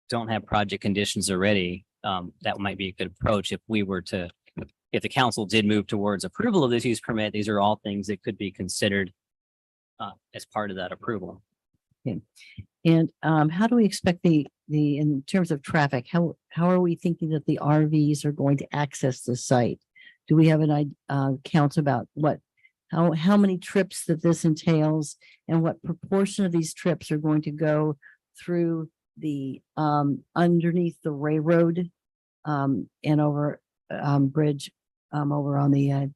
[SPEAKER 10] don't have project conditions already, that might be a good approach. If the council did move towards approval of this use permit, these are all things that could be considered as part of that approval.
[SPEAKER 7] Okay. And how do we expect in terms of traffic, how are we thinking that the RVs are going to access the site? Do we have an count about how many trips that this entails and what proportion of these trips are going to go through the underneath the railroad and over bridge over on the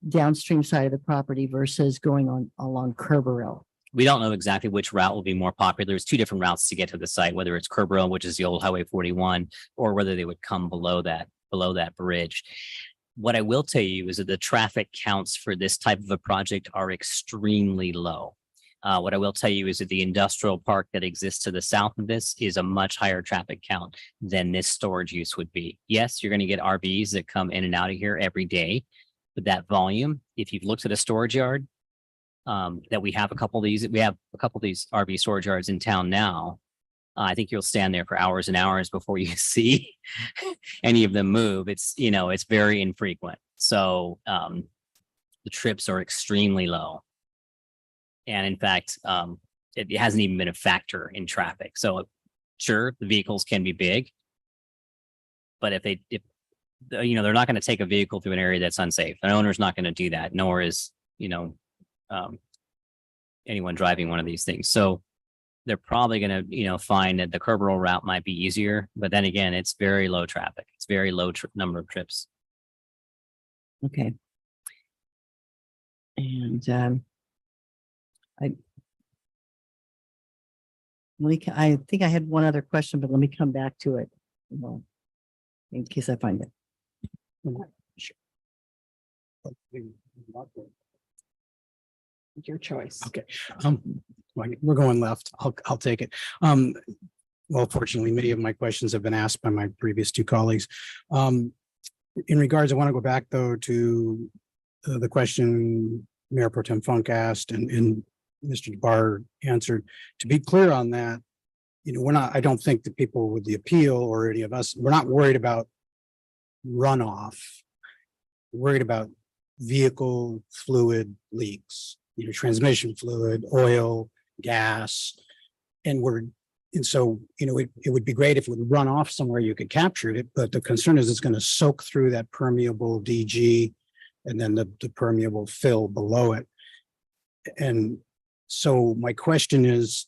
[SPEAKER 7] downstream side of the property versus going along Kerberville?
[SPEAKER 10] We don't know exactly which route will be more popular. There's two different routes to get to the site, whether it's Kerberville, which is the old Highway 41, or whether they would come below that bridge. What I will tell you is that the traffic counts for this type of a project are extremely low. What I will tell you is that the industrial park that exists to the south of this is a much higher traffic count than this storage use would be. Yes, you're going to get RVs that come in and out of here every day, but that volume, if you've looked at a storage yard, that we have a couple of these RV storage yards in town now. I think you'll stand there for hours and hours before you see any of them move. It's very infrequent. So the trips are extremely low. And in fact, it hasn't even been a factor in traffic. So sure, the vehicles can be big, but if they're not going to take a vehicle through an area that's unsafe. An owner's not going to do that, nor is, anyone driving one of these things. So they're probably going to, find that the Kerberville route might be easier, but then again, it's very low traffic. It's very low number of trips.
[SPEAKER 7] Okay. And I think I had one other question, but let me come back to it. Well, in case I find it.
[SPEAKER 3] Your choice. Okay. We're going left. I'll take it. Well, fortunately, many of my questions have been asked by my previous two colleagues. In regards, I want to go back though to the question Mayor Pro Tem Funk asked and Mr. DeBar answered. To be clear on that, I don't think the people with the appeal or any of us, we're not worried about runoff. We're worried about vehicle fluid leaks, transmission fluid, oil, gas. And so, it would be great if it would run off somewhere you could capture it, but the concern is it's going to soak through that permeable DG and then the permeable fill below it. And so my question is,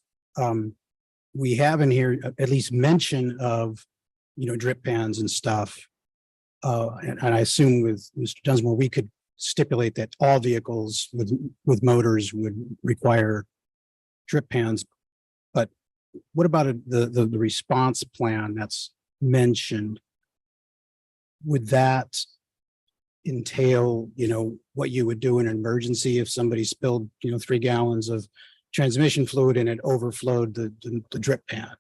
[SPEAKER 3] we have in here at least mention of, drip pans and stuff. And I assume with Mr. Dunsmore, we could stipulate that all vehicles with motors would require drip pans. But what about the response plan that's mentioned? Would that entail, what you would do in an emergency if somebody spilled, 3 gallons of transmission fluid and it overflowed the drip pan?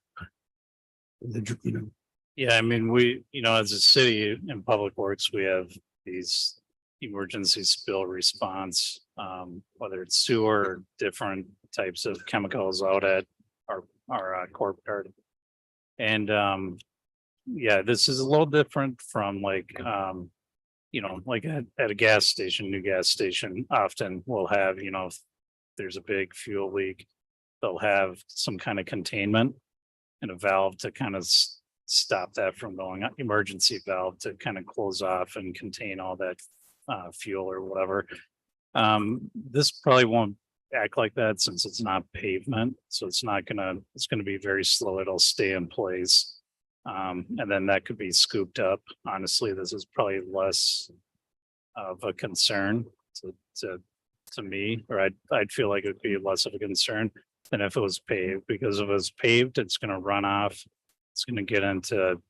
[SPEAKER 8] Yeah, I mean, we, as a city in Public Works, we have these emergency spill response, whether it's sewer or different types of chemicals out at our courtyard. And yeah, this is a little different from like at a gas station, new gas station, often will have, if there's a big fuel leak, they'll have some kind of containment and a valve to kind of stop that from going on, emergency valve to kind of close off and contain all that fuel or whatever. This probably won't act like that since it's not pavement. So it's gonna be very slow. It'll stay in place. And then that could be scooped up. Honestly, this is probably less of a concern to me, or I'd feel like it would be less of a concern than if it was paved, because if it was paved, it's gonna run off. It's gonna get into,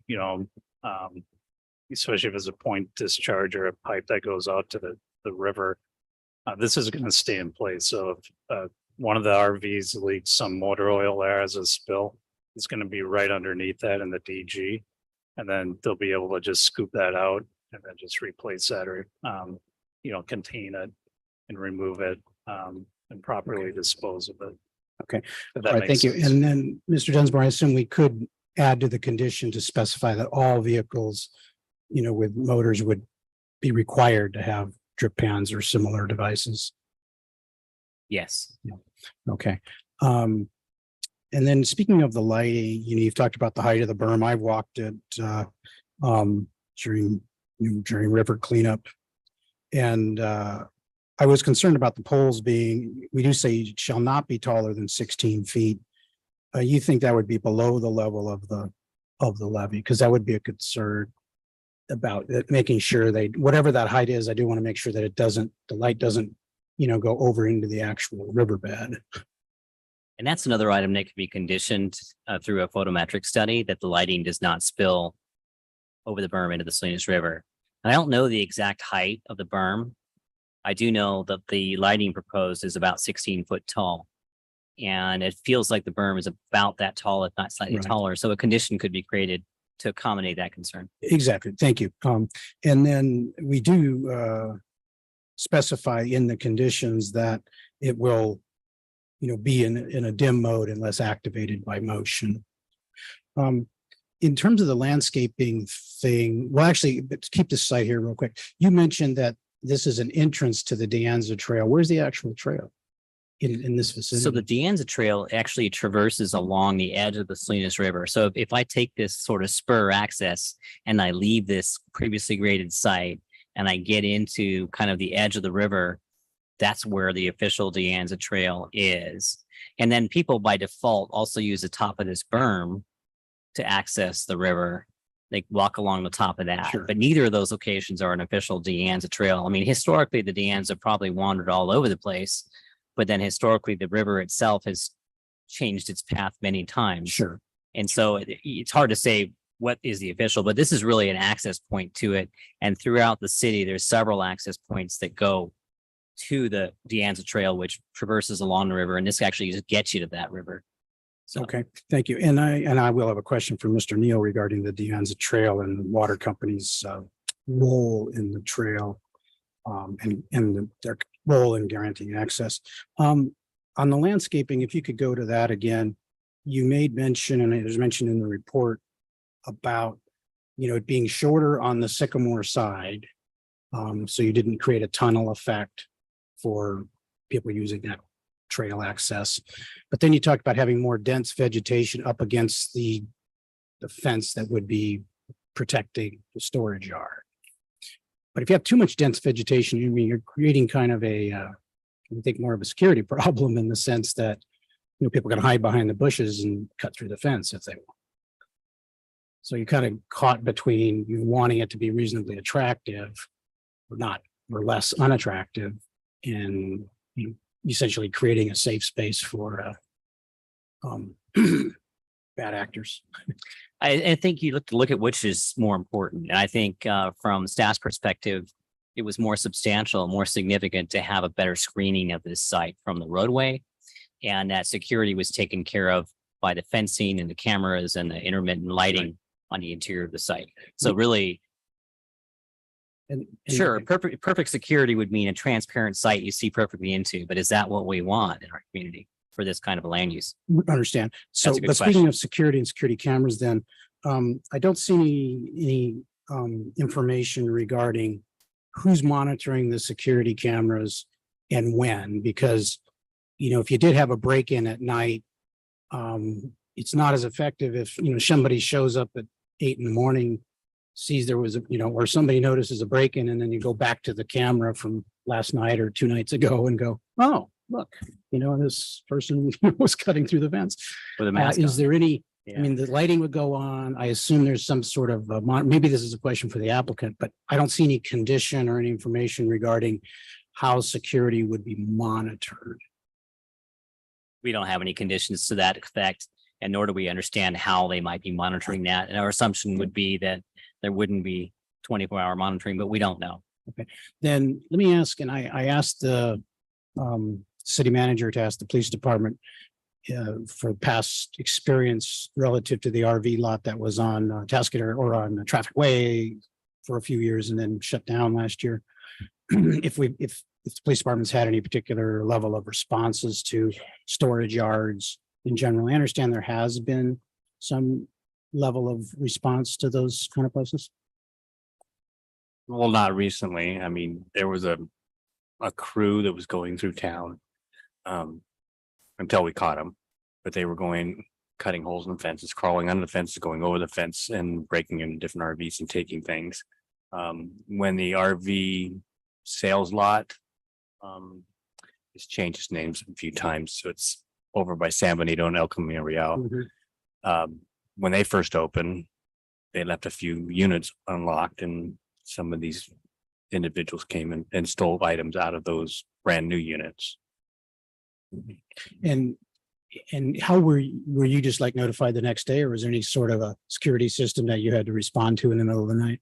[SPEAKER 8] especially if it's a point discharge or a pipe that goes out to the river. This is going to stay in place. So if one of the RVs leaks some motor oil there as a spill, it's going to be right underneath that in the DG. And then they'll be able to just scoop that out and then just replace that or, contain it and remove it and properly dispose of it.
[SPEAKER 3] Okay,
[SPEAKER 8] If
[SPEAKER 3] all
[SPEAKER 8] that
[SPEAKER 3] right,
[SPEAKER 8] makes
[SPEAKER 3] thank you.
[SPEAKER 8] sense.
[SPEAKER 3] And then, Mr. Dunsmore, I assume we could add to the condition to specify that all vehicles, with motors would be required to have drip pans or similar devices.
[SPEAKER 10] Yes.
[SPEAKER 3] Okay. And then speaking of the lighting, you've talked about the height of the berm. I've walked it during river cleanup. And I was concerned about the poles being, we do say it shall not be taller than 16 feet. You think that would be below the level of the levee? Because that would be a concern about it, making sure whatever that height is, I do want to make sure that the light doesn't, go over into the actual riverbed.
[SPEAKER 10] And that's another item that could be conditioned through a photometric study, that the lighting does not spill over the berm into the Salinas River. And I don't know the exact height of the berm. I do know that the lighting proposed is about 16 foot tall. And it feels like the berm is about that tall, if not slightly
[SPEAKER 3] Right.
[SPEAKER 10] taller. So a condition could be created to accommodate that concern.
[SPEAKER 3] Exactly. Thank you. And then we do specify in the conditions that it will, be in a dim mode unless activated by motion. In terms of the landscaping thing, well, actually, but keep this site here real quick. You mentioned that this is an entrance to the De Anza Trail. Where's the actual trail in this vicinity?
[SPEAKER 10] So the De Anza Trail actually traverses along the edge of the Salinas River. So if I take this sort of spur access and I leave this previously graded site and I get into kind of the edge of the river, that's where the official De Anza Trail is. And then people by default also use the top of this berm to access the river. They walk along the top of that.
[SPEAKER 3] Sure.
[SPEAKER 10] But neither of those locations are an official De Anza Trail. I mean, historically, the De Anza probably wandered all over the place, but then historically, the river itself has changed its path many times.
[SPEAKER 3] Sure.
[SPEAKER 10] And so it's hard to say what is the official, but this is really an access point to it. And throughout the city, there's several access points that go to the De Anza Trail, which traverses along the river. And this actually just gets you to that river. So.
[SPEAKER 3] Okay, thank you. And I will have a question for Mr. Neal regarding the De Anza Trail and the water company's role in the trail and their role in guaranteeing access. On the landscaping, if you could go to that again, you made mention, and it was mentioned in the report about, it being shorter on the Sycamore side. So you didn't create a tunnel effect for people using that trail access. But then you talked about having more dense vegetation up against the fence that would be protecting the storage yard. But if you have too much dense vegetation, you're creating kind of I think more of a security problem in the sense that, people can hide behind the bushes and cut through the fence if they want. So you're kind of caught between you wanting it to be reasonably attractive or not, or less unattractive, and essentially creating a safe space for bad actors.
[SPEAKER 10] I think you look at which is more important. And I think from staff's perspective, it was more substantial, more significant to have a better screening of this site from the roadway. And that security was taken care of by the fencing and the cameras and the intermittent lighting on the interior of the site. So really, sure, perfect security would mean a transparent site you see perfectly into, but is that what we want in our community for this kind of a land use?
[SPEAKER 3] Understand. So,
[SPEAKER 10] That's a good
[SPEAKER 3] but speaking
[SPEAKER 10] question.
[SPEAKER 3] of security and security cameras, then I don't see any information regarding who's monitoring the security cameras and when, because, if you did have a break-in at night, it's not as effective if, somebody shows up at 8 in.the, sees there was or somebody notices a break-in, and then you go back to the camera from last night or 2 nights ago and go, oh, look, this person was cutting through the fence.
[SPEAKER 10] With a mask
[SPEAKER 3] Is
[SPEAKER 10] on.
[SPEAKER 3] there any,
[SPEAKER 10] Yeah.
[SPEAKER 3] I mean, the lighting would go on. I assume there's some sort of, maybe this is a question for the applicant, but I don't see any condition or any information regarding how security would be monitored.
[SPEAKER 10] We don't have any conditions to that effect, and nor do we understand how they might be monitoring that. And our assumption would be that there wouldn't be 24-hour monitoring, but we don't know.
[SPEAKER 3] Okay, then let me ask, and I asked the city manager to ask the police department for past experience relative to the RV lot that was on Atascadero or on Traffic Way for a few years and then shut down last year. if the police department's had any particular level of responses to storage yards in general. I understand there has been some level of response to those kind of places.
[SPEAKER 8] Well, not recently. I mean, there was a crew that was going through town until we caught them, but they were cutting holes in the fences, crawling under the fences, going over the fence and breaking into different RVs and taking things. When the RV sales lot it's changed its names a few times, so it's over by San Benito and El Camino Real. When they first opened, they left a few units unlocked, and some of these individuals came in and stole items out of those brand new units.
[SPEAKER 3] And how were you just like notified the next day, or was there any sort of a security system that you had to respond to in the middle of the night?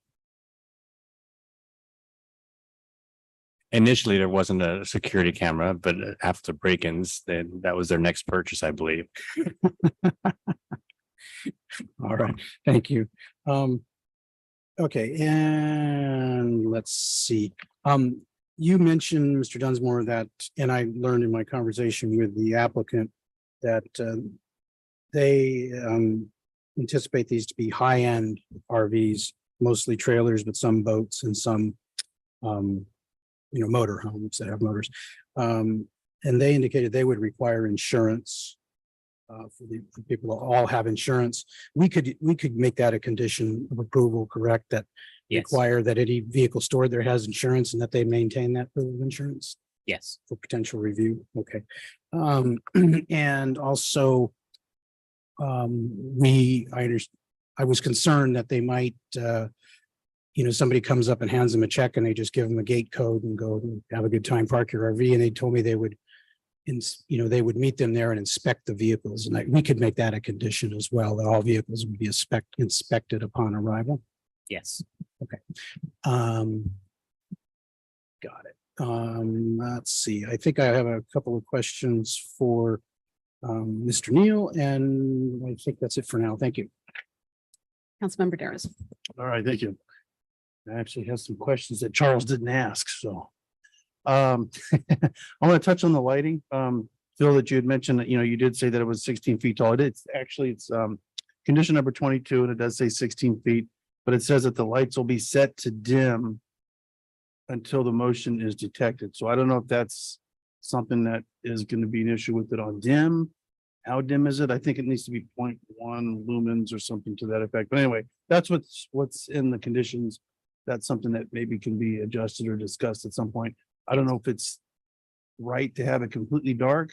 [SPEAKER 8] Initially, there wasn't a security camera, but after break-ins, then that was their next purchase, I believe.
[SPEAKER 3] All right, thank you. Okay, and let's see. You mentioned, Mr. Dunsmore, that, and I learned in my conversation with the applicant that they anticipate these to be high-end RVs, mostly trailers, but some boats and some motor homes that have motors. And they indicated they would require insurance for people to all have insurance. We could make that a condition of approval, correct? That require that any vehicle stored there has insurance and that they maintain that proof of insurance
[SPEAKER 10] Yes.
[SPEAKER 3] for potential review. Okay. And also, I was concerned that they might, somebody comes up and hands them a check and they just give them a gate code and go have a good time, park your RV. And they told me they would, they would meet them there and inspect the vehicles. And we could make that a condition as well, that all vehicles would be inspected upon arrival.
[SPEAKER 10] Yes.
[SPEAKER 3] Okay. Got it. Let's see. I think I have a couple of questions for Mr. Neal, and I think that's it for now. Thank you.
[SPEAKER 1] Councilmember Daris.
[SPEAKER 12] All right, thank you. I actually have some questions that Charles didn't ask, so. I want to touch on the lighting. Phil, that you had mentioned that, you did say that it was 16 feet tall. It's condition number 22, and it does say 16 feet, but it says that the lights will be set to dim until the motion is detected. So I don't know if that's something that is going to be an issue with it on dim. How dim is it? I think it needs to be 0.1 lumens or something to that effect. But anyway, that's what's in the conditions. That's something that maybe can be adjusted or discussed at some point. I don't know if it's right to have it completely dark.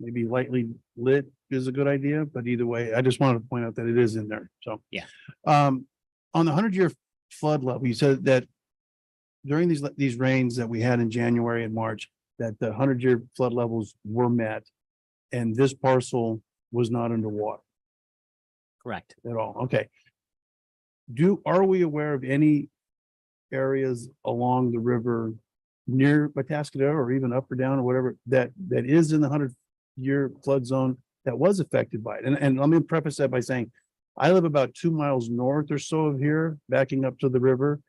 [SPEAKER 12] Maybe lightly lit is a good idea, but either way, I just wanted to point out that it is in there. So
[SPEAKER 10] yeah.
[SPEAKER 12] On the 100-year flood level, you said that during these rains that we had in January and March, that the 100-year flood levels were met, and this parcel was not underwater.
[SPEAKER 10] Correct.
[SPEAKER 12] At all. Okay. Are we aware of any areas along the river near Atascadero or even up or down or whatever that is in the 100-year flood zone that was affected by it? And let me preface that by saying I live about 2 miles north or so of here, backing up to the river,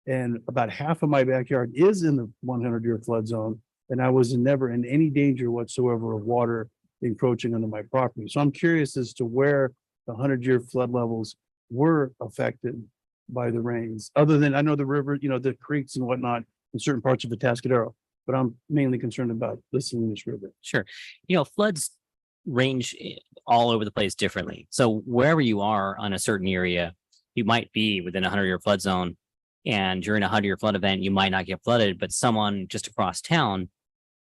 [SPEAKER 12] and about half of my backyard is in the 100-year flood zone, and I was never in any danger whatsoever of water encroaching onto my property. So I'm curious as to where the 100-year flood levels were affected by the rains, other than I know the river, the creeks and whatnot in certain parts of Atascadero, but I'm mainly concerned about the Salinas River.
[SPEAKER 10] Sure. Floods range all over the place differently. So wherever you are on a certain area, you might be within a 100-year flood zone, and during a 100-year flood event, you might not get flooded, but someone just across town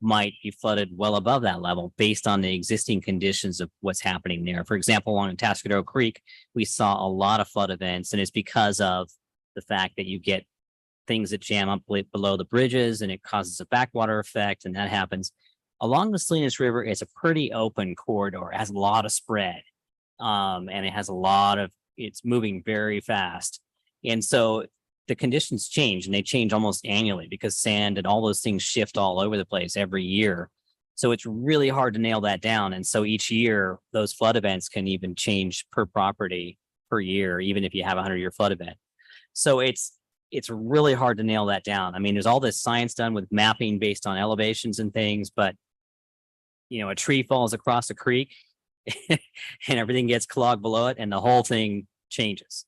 [SPEAKER 10] might be flooded well above that level based on the existing conditions of what's happening there. For example, along Atascadero Creek, we saw a lot of flood events, and it's because of the fact that you get things that jam up below the bridges, and it causes a backwater effect, and that happens. Along the Salinas River, it's a pretty open corridor. It has a lot of spread, and it has it's moving very fast. And so the conditions change, and they change almost annually because sand and all those things shift all over the place every year. So it's really hard to nail that down. And so each year, those flood events can even change per property per year, even if you have a 100-year flood event. So it's it's really hard to nail that down. I mean, there's all this science done with mapping based on elevations and things, but you know, a tree falls across a creek and everything gets clogged below it and the whole thing changes.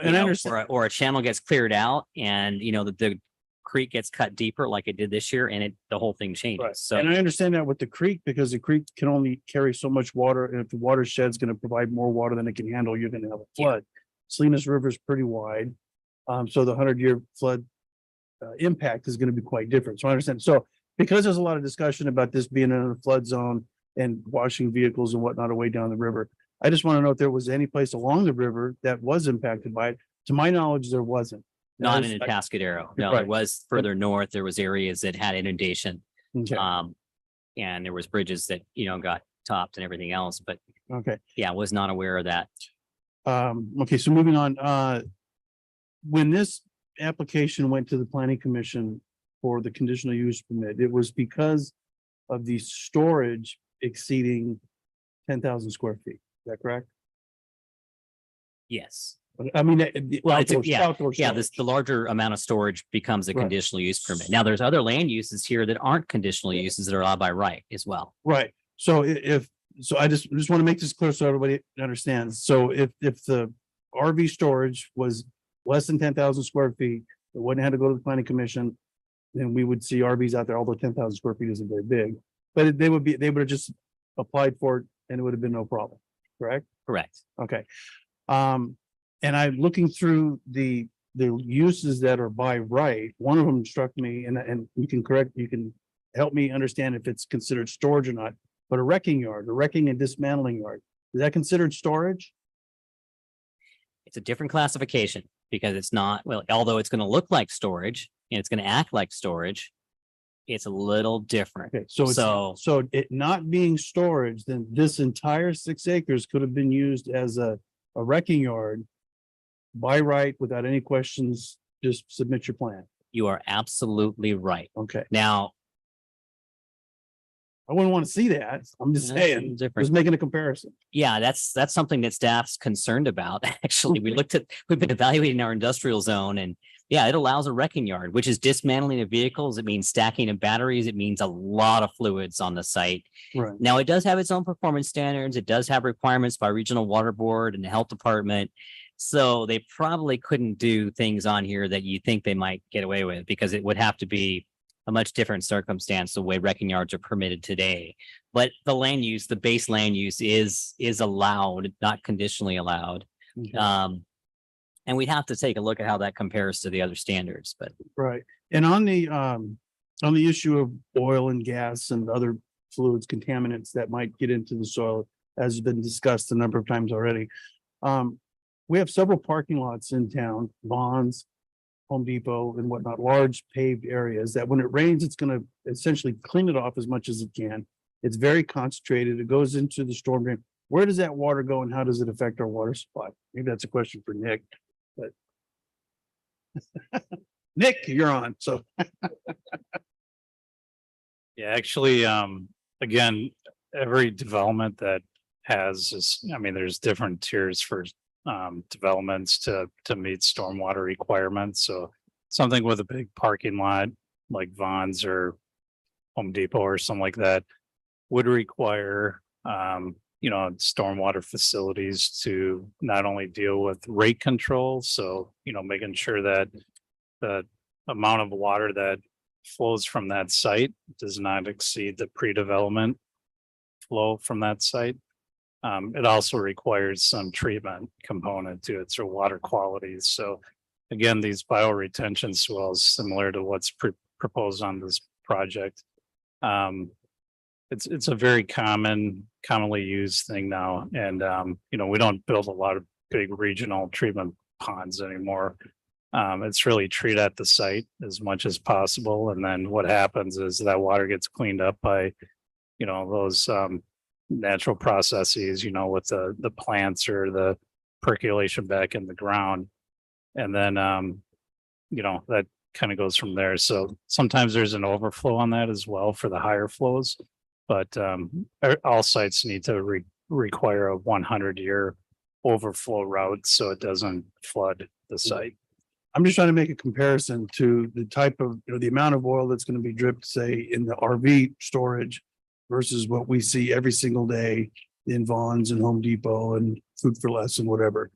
[SPEAKER 12] And I understand.
[SPEAKER 10] Or a channel gets cleared out and, you know, the creek gets cut deeper like it did this year and the whole thing changes. So
[SPEAKER 12] And I understand that with the creek, because the creek can only carry so much water. And if the watershed's going to provide more water than it can handle, you're going to have a flood. Salinas River is pretty wide. So the 100-year flood impact is going to be quite different. So I understand. So because there's a lot of discussion about this being in a flood zone and washing vehicles and whatnot away down the river, I just want to know if there was any place along the river that was impacted by it. To my knowledge, there wasn't.
[SPEAKER 10] not in Atascadero. No,
[SPEAKER 12] Right.
[SPEAKER 10] it was further north. There was areas that had inundation.
[SPEAKER 12] Okay.
[SPEAKER 10] And there was bridges that, you know, got topped and everything else, but
[SPEAKER 12] Okay.
[SPEAKER 10] yeah, I was not aware of that.
[SPEAKER 12] Okay, so moving on, when this application went to the planning commission for the conditional use permit, it was because of the storage exceeding 10,000 square feet. Is that correct?
[SPEAKER 10] Yes.
[SPEAKER 12] I mean,
[SPEAKER 10] Well, it's,
[SPEAKER 12] outdoor
[SPEAKER 10] yeah,
[SPEAKER 12] storage.
[SPEAKER 10] the larger amount of storage becomes a
[SPEAKER 12] Right.
[SPEAKER 10] conditional use permit. Now, there's other land uses here that aren't conditional uses that are allowed by right as well.
[SPEAKER 12] Right, so so I just want to make this clear so everybody understands. So if the RV storage was less than 10,000 square feet, it wouldn't have to go to the planning commission. Then we would see RVs out there, although 10,000 square feet isn't very big, but they would have just applied for it and it would have been no problem, correct?
[SPEAKER 10] Correct.
[SPEAKER 12] Okay. And I'm looking through the uses that are by right. One of them struck me, and you can help me understand if it's considered storage or not. But a wrecking yard, a wrecking and dismantling yard, is that considered storage?
[SPEAKER 10] It's a different classification because it's not, well, although it's going to look like storage and it's going to act like storage, it's a little different.
[SPEAKER 12] Okay, so it not being storage, then this entire 6 acres could have been used as a wrecking yard by right without any questions. Just submit your plan.
[SPEAKER 10] You are absolutely right.
[SPEAKER 12] Okay.
[SPEAKER 10] Now,
[SPEAKER 12] I wouldn't want to see that. I'm just
[SPEAKER 10] That's
[SPEAKER 12] saying,
[SPEAKER 10] different.
[SPEAKER 12] just making a comparison.
[SPEAKER 10] yeah, that's something that staff's concerned about. Actually, we've been evaluating our industrial zone and yeah, it allows a wrecking yard, which is dismantling of vehicles. It means stacking of batteries. It means a lot of fluids on the site.
[SPEAKER 12] Right.
[SPEAKER 10] Now, it does have its own performance standards. It does have requirements by regional water board and the health department. So they probably couldn't do things on here that you think they might get away with because it would have to be a much different circumstance the way wrecking yards are permitted today. But the land use, the base land use is allowed, not conditionally allowed.
[SPEAKER 12] Okay.
[SPEAKER 10] And we'd have to take a look at how that compares to the other standards, but
[SPEAKER 12] Right. And on the issue of oil and gas and other fluids, contaminants that might get into the soil, as has been discussed a number of times already. We have several parking lots in town, Vons, Home Depot and whatnot, large paved areas that when it rains, it's going to essentially clean it off as much as it can. It's very concentrated. It goes into the storm drain. Where does that water go and how does it affect our water supply? Maybe that's a question for Nick, but Nick, you're on. So
[SPEAKER 8] Yeah, actually, again, every development that has is, I mean, there's different tiers for developments to meet stormwater requirements. So something with a big parking lot like Vons or Home Depot or something like that would require stormwater facilities to not only deal with rate control, so making sure that the amount of water that flows from that site does not exceed the pre-development flow from that site. It also requires some treatment component to it, so water quality. So again, these bioretention swells, similar to what's proposed on this project. It's a very commonly used thing now. And, we don't build a lot of big regional treatment ponds anymore. It's really treat at the site as much as possible. And then what happens is that water gets cleaned up by, those natural processes, with the plants or the percolation back in the ground. And then, that kind of goes from there. So sometimes there's an overflow on that as well for the higher flows. But all sites need to require a 100-year overflow route so it doesn't flood the site.
[SPEAKER 12] I'm just trying to make a comparison to the type of, the amount of oil that's going to be dripped, say, in the RV storage versus what we see every single day in Vaughn's and Home Depot and Food for Less and whatever.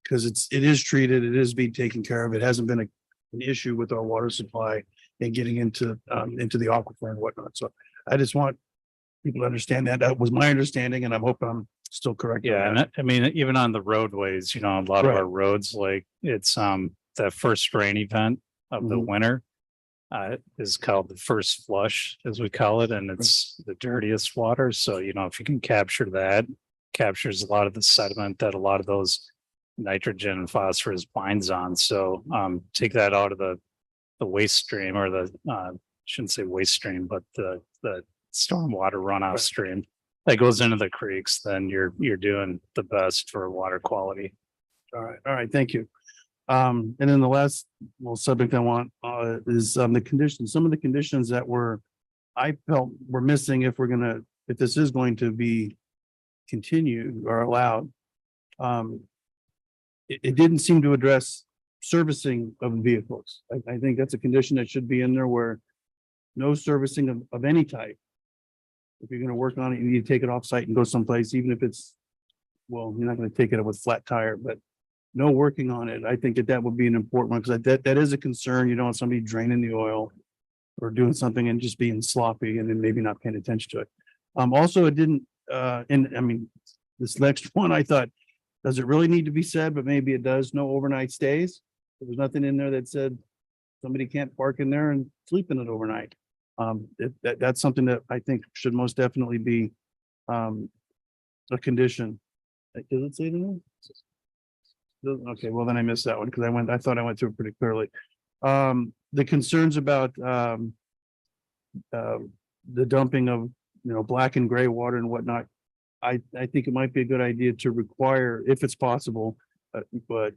[SPEAKER 12] Because it is treated, it is being taken care of. It hasn't been an issue with our water supply and getting into the aquifer and whatnot. So I just want people to understand that. That was my understanding, and I'm hoping I'm still correct. on
[SPEAKER 8] Yeah,
[SPEAKER 12] that.
[SPEAKER 8] and I mean, even on the roadways, a lot of
[SPEAKER 12] Right.
[SPEAKER 8] our roads, like it's the first rain event of the
[SPEAKER 12] Mhm.
[SPEAKER 8] winter. Is called the first flush, as we call it, and it's the dirtiest water. So, if you can capture that, captures a lot of the sediment that a lot of those nitrogen and phosphorus binds on. So take that out of the waste stream, or shouldn't say waste stream, but the stormwater runoff stream that goes into the creeks, then you're doing the best for water quality.
[SPEAKER 12] All right, thank you. And then the last subject I want is the conditions. Some of the conditions that I felt were missing if this is going to be continued or allowed. It didn't seem to address servicing of vehicles. I think that's a condition that should be in there, where no servicing of any type. If you're going to work on it, you need to take it off site and go someplace, even if you're not going to take it with flat tire, but no working on it. I think that would be an important one, because that is a concern. You don't want somebody draining the oil or doing something and just being sloppy and then maybe not paying attention to it. Also, it didn't, this next one, I thought, does it really need to be said? But maybe it does. No overnight stays. There was nothing in there that said somebody can't park in there and sleep in it overnight. That's something that I think should most definitely be a condition. Does it say it in there? Okay, well then I missed that one, because I thought I went through it pretty clearly. The concerns about the dumping of black and gray water and whatnot. I think it might be a good idea to require, if it's possible, but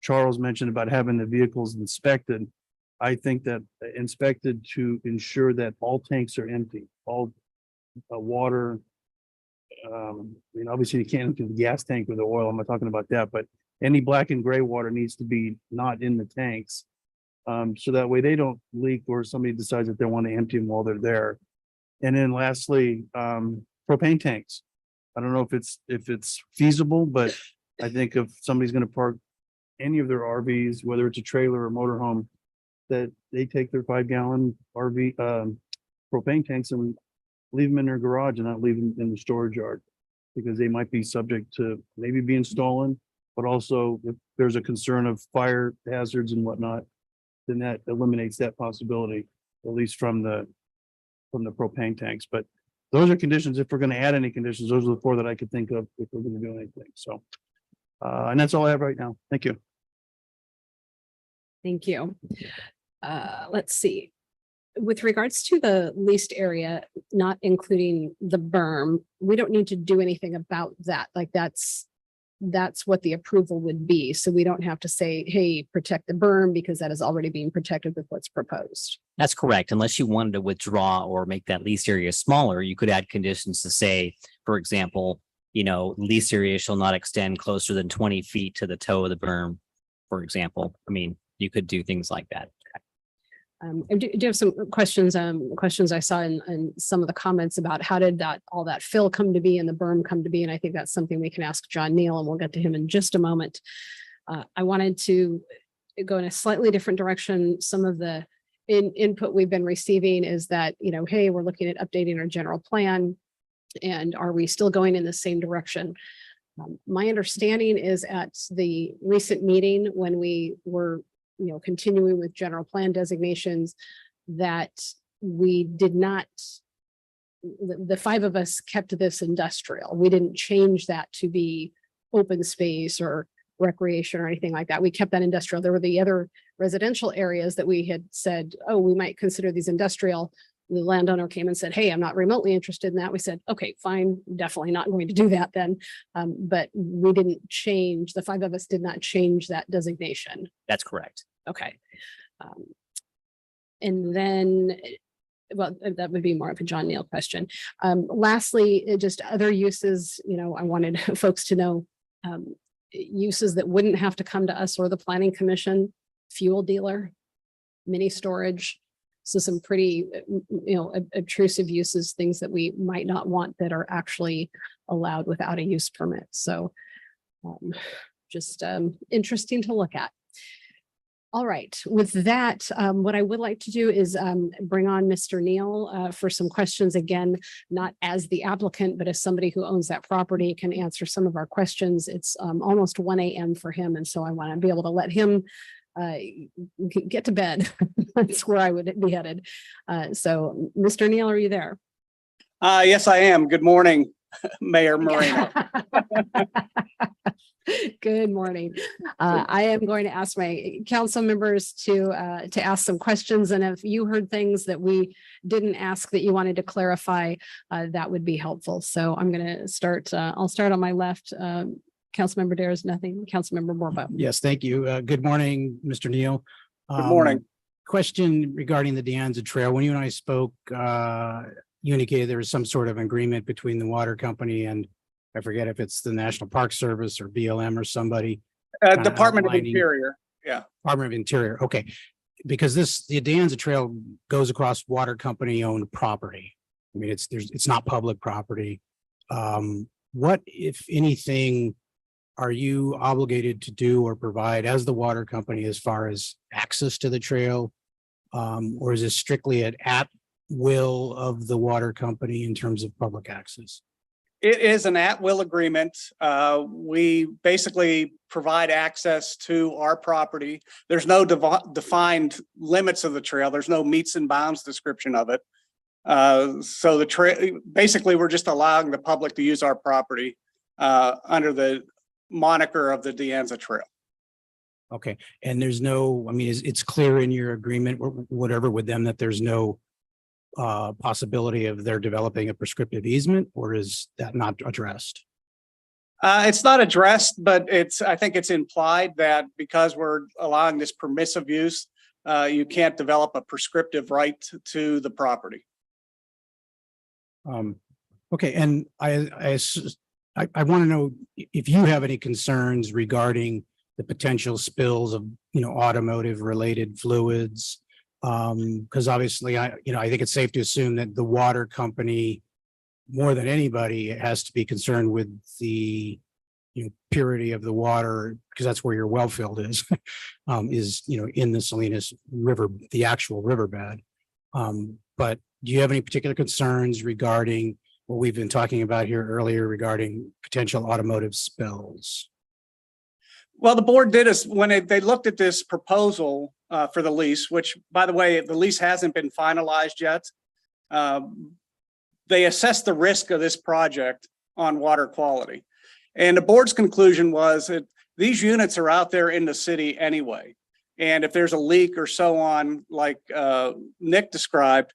[SPEAKER 12] Charles mentioned about having the vehicles inspected. I think that inspected to ensure that all tanks are empty, all water. Obviously you can't empty the gas tank with the oil. I'm not talking about that, but any black and gray water needs to be not in the tanks. So that way they don't leak, or somebody decides that they want to empty them while they're there. And then lastly, propane tanks. I don't know if it's feasible, but I think if somebody's going to park any of their RVs, whether it's a trailer or motorhome, that they take their 5-gallon RV propane tanks and leave them in their garage and not leave them in the storage yard, because they might be subject to maybe being stolen. But also, if there's a concern of fire hazards and whatnot, then that eliminates that possibility, at least from the propane tanks. But those are conditions. If we're going to add any conditions, those are the 4 that I could think of if we're going to do anything. So, and that's all I have right now. Thank you.
[SPEAKER 1] Thank you. Let's see. With regards to the leased area, not including the berm, we don't need to do anything about that. Like that's what the approval would be. So we don't have to say, hey, protect the berm, because that is already being protected with what's proposed.
[SPEAKER 10] That's correct. Unless you wanted to withdraw or make that lease area smaller, you could add conditions to say, for example, lease area shall not extend closer than 20 feet to the toe of the berm, for example. I mean, you could do things like that.
[SPEAKER 1] I do have some questions I saw in some of the comments about how did all that fill come to be and the berm come to be. And I think that's something we can ask John Neal, and we'll get to him in just a moment. I wanted to go in a slightly different direction. Some of the input we've been receiving is that, hey, we're looking at updating our general plan, and are we still going in the same direction? My understanding is at the recent meeting when we were continuing with general plan designations, that we did not, the 5 of us kept this industrial. We didn't change that to be open space or recreation or anything like that. We kept that industrial. There were the other residential areas that we had said, oh, we might consider these industrial. The landowner came and said, hey, I'm not remotely interested in that. We said, okay, fine, definitely not going to do that then. But we didn't change, the 5 of us did not change that designation.
[SPEAKER 10] That's correct.
[SPEAKER 1] Okay. And then, well, that would be more of a John Neal question. Lastly, just other uses, I wanted folks to know, uses that wouldn't have to come to us or the planning commission, fuel dealer, mini storage. So some pretty, obtrusive uses, things that we might not want that are actually allowed without a use permit. So just interesting to look at. All right, with that, what I would like to do is bring on Mr. Neal for some questions, again, not as the applicant, but as somebody who owns that property, can answer some of our questions. It's almost 1 a.m. for him, and so I want to be able to let him get to bed. That's where I would be headed. So, Mr. Neal, are you there?
[SPEAKER 11] Yes, I am. Good morning, Mayor Moreno.
[SPEAKER 1] Good morning. I am going to ask my council members to ask some questions, and if you heard things that we didn't ask that you wanted to clarify, that would be helpful. So I'm going to start. I'll start on my left. Councilmember Dares, nothing. Councilmember Morbo.
[SPEAKER 3] Yes, thank you. Good morning, Mr. Neal.
[SPEAKER 11] Good morning.
[SPEAKER 3] Question regarding the De Anza Trail. When you and I spoke, you indicated there was some sort of agreement between the water company and I forget if it's the National Park Service or BLM or somebody.
[SPEAKER 11] Department of Interior. Yeah.
[SPEAKER 3] Department of Interior. Okay. Because the De Anza Trail goes across water company owned property. I mean, it's not public property. What, if anything, are you obligated to do or provide as the water company as far as access to the trail? Or is this strictly at will of the water company in terms of public access?
[SPEAKER 11] It is an at-will agreement. We basically provide access to our property. There's no defined limits of the trail. There's no meets and bounds description of it. So the trail, basically, we're just allowing the public to use our property under the moniker of the De Anza Trail.
[SPEAKER 3] Okay, and there's no, I mean, it's clear in your agreement or whatever with them that there's no possibility of their developing a prescriptive easement, or is that not addressed?
[SPEAKER 11] It's not addressed, but I think it's implied that because we're allowing this permissive use, you can't develop a prescriptive right to the property.
[SPEAKER 3] Okay, and I want to know if you have any concerns regarding the potential spills of, automotive related fluids. Because obviously I think it's safe to assume that the water company, more than anybody, has to be concerned with the purity of the water, because that's where your well field is, in the Salinas River, the actual riverbed. But do you have any particular concerns regarding what we've been talking about here earlier regarding potential automotive spills?
[SPEAKER 11] Well, the board did when they looked at this proposal for the lease, which, by the way, the lease hasn't been finalized yet. They assessed the risk of this project on water quality. And the board's conclusion was that these units are out there in the city anyway. And if there's a leak or so on, like Nick described,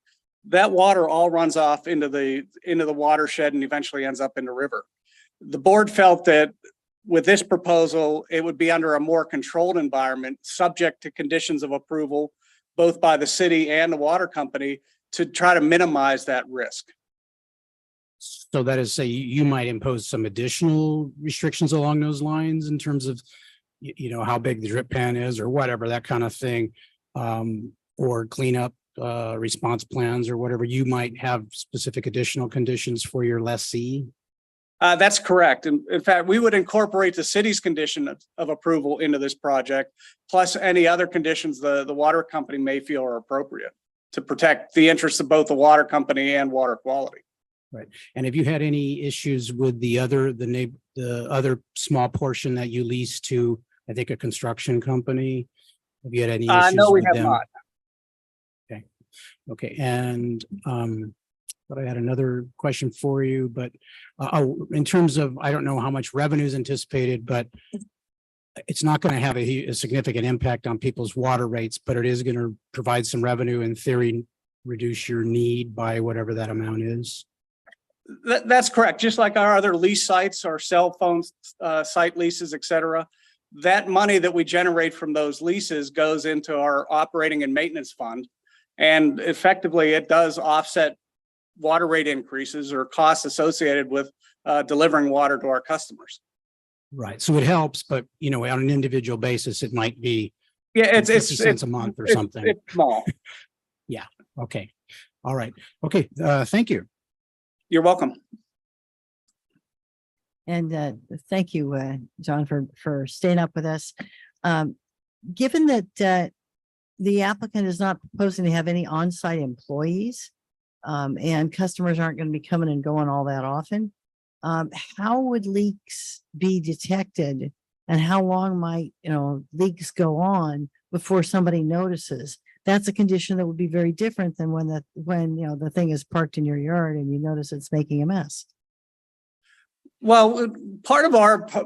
[SPEAKER 11] that water all runs off into the watershed and eventually ends up in the river. The board felt that with this proposal, it would be under a more controlled environment, subject to conditions of approval, both by the city and the water company, to try to minimize that risk.
[SPEAKER 3] So that is, say, you might impose some additional restrictions along those lines in terms of, how big the drip pan is or whatever, that kind of thing, or cleanup response plans or whatever. You might have specific additional conditions for your lessee.
[SPEAKER 11] That's correct. And in fact, we would incorporate the city's condition of approval into this project, plus any other conditions the water company may feel are appropriate to protect the interests of both the water company and water quality.
[SPEAKER 3] Right. And have you had any issues with the other small portion that you lease to, I think, a construction company? Have you had any issues?
[SPEAKER 11] No, we
[SPEAKER 3] with
[SPEAKER 11] have
[SPEAKER 3] them?
[SPEAKER 11] not.
[SPEAKER 3] Okay. Okay. And but I had another question for you, but in terms of, I don't know how much revenue is anticipated, but it's not going to have a significant impact on people's water rates, but it is going to provide some revenue, in theory, reduce your need by whatever that amount is.
[SPEAKER 11] That's correct. Just like our other lease sites, our cell phones, site leases, et cetera, that money that we generate from those leases goes into our operating and maintenance fund. And effectively, it does offset water rate increases or costs associated with delivering water to our customers.
[SPEAKER 3] Right. So it helps, but on an individual basis, it might be
[SPEAKER 11] Yeah,
[SPEAKER 3] 50 cents a month or something.
[SPEAKER 11] It's small.
[SPEAKER 3] Yeah. Okay. All right. Okay. Thank you.
[SPEAKER 11] You're welcome.
[SPEAKER 7] And thank you, John, for staying up with us. Given that the applicant is not proposing to have any on-site employees, and customers aren't going to be coming and going all that often, how would leaks be detected, and how long might leaks go on before somebody notices? That's a condition that would be very different than when the thing is parked in your yard and you notice it's making a mess.
[SPEAKER 11] Well,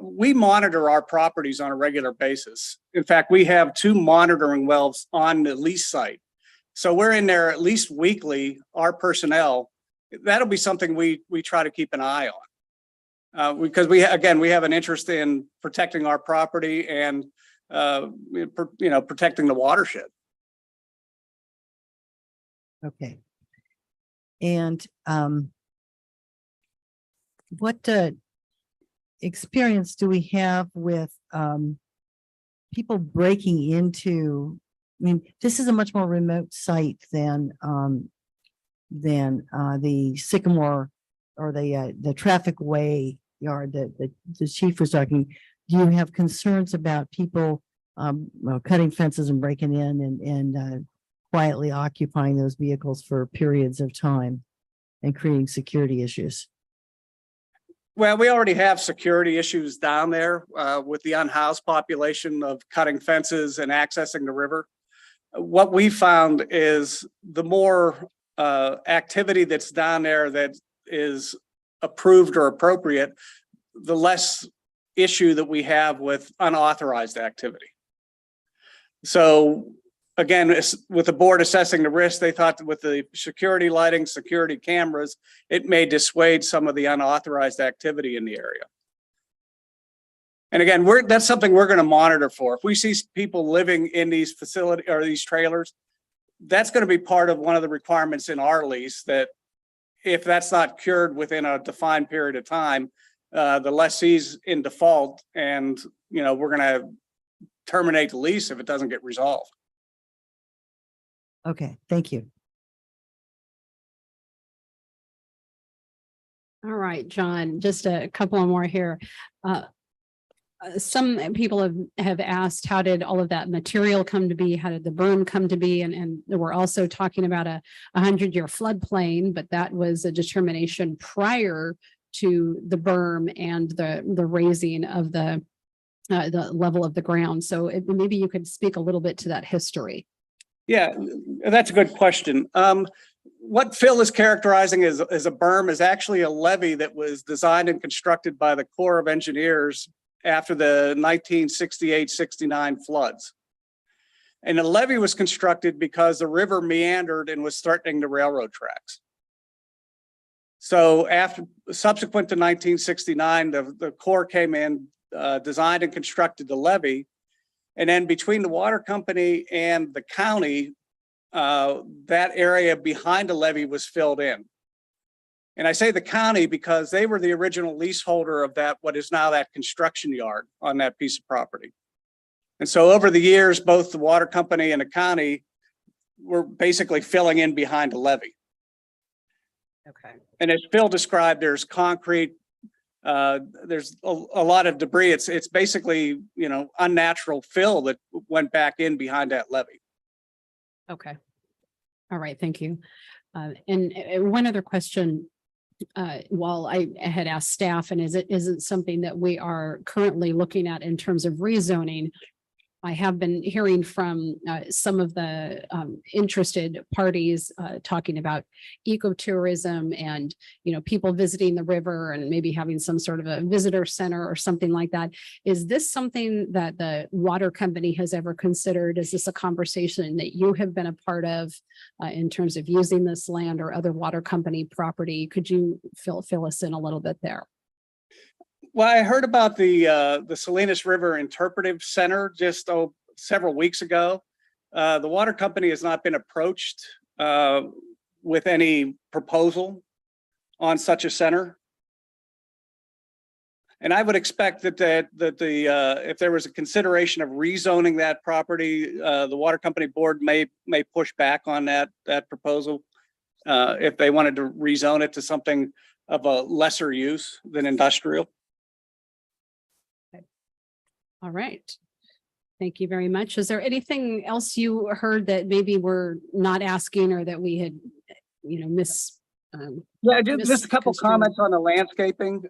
[SPEAKER 11] we monitor our properties on a regular basis. In fact, we have 2 monitoring wells on the lease site. So we're in there at least weekly, our personnel. That'll be something we try to keep an eye on. Because we have an interest in protecting our property and protecting the watershed.
[SPEAKER 7] Okay. And what experience do we have with people breaking into? I mean, this is a much more remote site than the Sycamore or the Traffic Way yard that the chief was talking. Do you have concerns about people cutting fences and breaking in and quietly occupying those vehicles for periods of time and creating security issues?
[SPEAKER 11] Well, we already have security issues down there with the unhoused population of cutting fences and accessing the river. What we found is the more activity that's down there that is approved or appropriate, the less issue that we have with unauthorized activity. So again, with the board assessing the risk, they thought that with the security lighting, security cameras, it may dissuade some of the unauthorized activity in the area. And again, that's something we're going to monitor for. If we see people living in these facilities or these trailers, that's going to be part of one of the requirements in our lease, that if that's not cured within a defined period of time, the lessee's in default, and we're going to terminate the lease if it doesn't get resolved.
[SPEAKER 7] Okay, thank you.
[SPEAKER 1] All right, John, just a couple more here. Some people have asked, how did all of that material come to be? How did the berm come to be? And we're also talking about a 100-year floodplain, but that was a determination prior to the berm and the raising of the level of the ground. So maybe you could speak a little bit to that history.
[SPEAKER 11] Yeah, that's a good question. What Phil is characterizing as a berm is actually a levee that was designed and constructed by the Corps of Engineers after the 1968-69 floods. And the levee was constructed because the river meandered and was threatening the railroad tracks. So subsequent to 1969, the Corps came in, designed and constructed the levee. And then between the water company and the county, that area behind the levee was filled in. And I say the county because they were the original leaseholder of what is now that construction yard on that piece of property. And so over the years, both the water company and the county were basically filling in behind the levee.
[SPEAKER 1] Okay.
[SPEAKER 11] And as Phil described, there's concrete, there's a lot of debris. It's basically, unnatural fill that went back in behind that levee.
[SPEAKER 1] Okay. All right. Thank you. And one other question. While I had asked staff, and isn't something that we are currently looking at in terms of rezoning, I have been hearing from some of the interested parties talking about ecotourism and, people visiting the river and maybe having some sort of a visitor center or something like that. Is this something that the water company has ever considered? Is this a conversation that you have been a part of in terms of using this land or other water company property? Could you fill us in a little bit there?
[SPEAKER 11] Well, I heard about the Salinas River Interpretive Center just several weeks ago. The water company has not been approached with any proposal on such a center. And I would expect that if there was a consideration of rezoning that property, the water company board may push back on that proposal. If they wanted to rezone it to something of a lesser use than industrial.
[SPEAKER 1] All right. Thank you very much. Is there anything else you heard that maybe we're not asking or that we had,
[SPEAKER 11] Yeah, just a couple comments on the landscaping.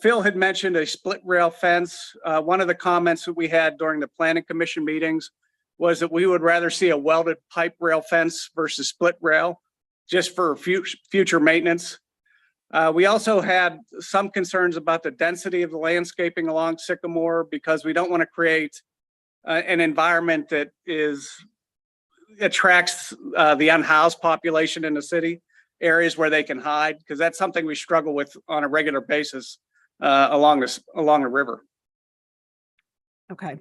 [SPEAKER 11] Phil had mentioned a split rail fence. One of the comments that we had during the planning commission meetings was that we would rather see a welded pipe rail fence versus split rail, just for future maintenance. We also had some concerns about the density of the landscaping along Sycamore, because we don't want to create an environment that attracts the unhoused population in the city, areas where they can hide, because that's something we struggle with on a regular basis along the river.
[SPEAKER 1] Okay.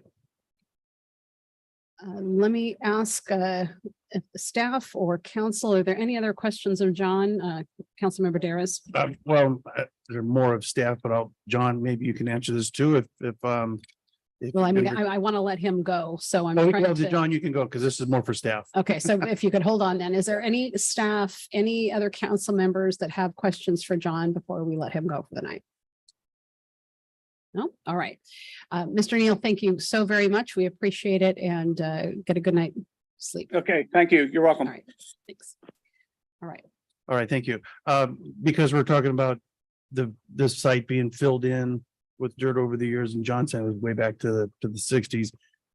[SPEAKER 1] Let me ask if the staff or council, are there any other questions of John? Councilmember Daris?
[SPEAKER 12] Well, there are more of staff, but John, maybe you can answer this too.
[SPEAKER 1] Well, I mean, I want to let him go, so I'm
[SPEAKER 12] Oh,
[SPEAKER 1] trying to.
[SPEAKER 12] John, you can go because this is more for staff.
[SPEAKER 1] Okay, so if you could hold on then, is there any staff, any other council members that have questions for John before we let him go for the night? No? All right. Mr. Neal, thank you so very much. We appreciate it, and get a good night sleep.
[SPEAKER 11] Okay, thank you. You're welcome.
[SPEAKER 1] All right, thanks. All right.
[SPEAKER 12] All right, thank you. Because we're talking about this site being filled in with dirt over the years, and John said it was way back to the sixties.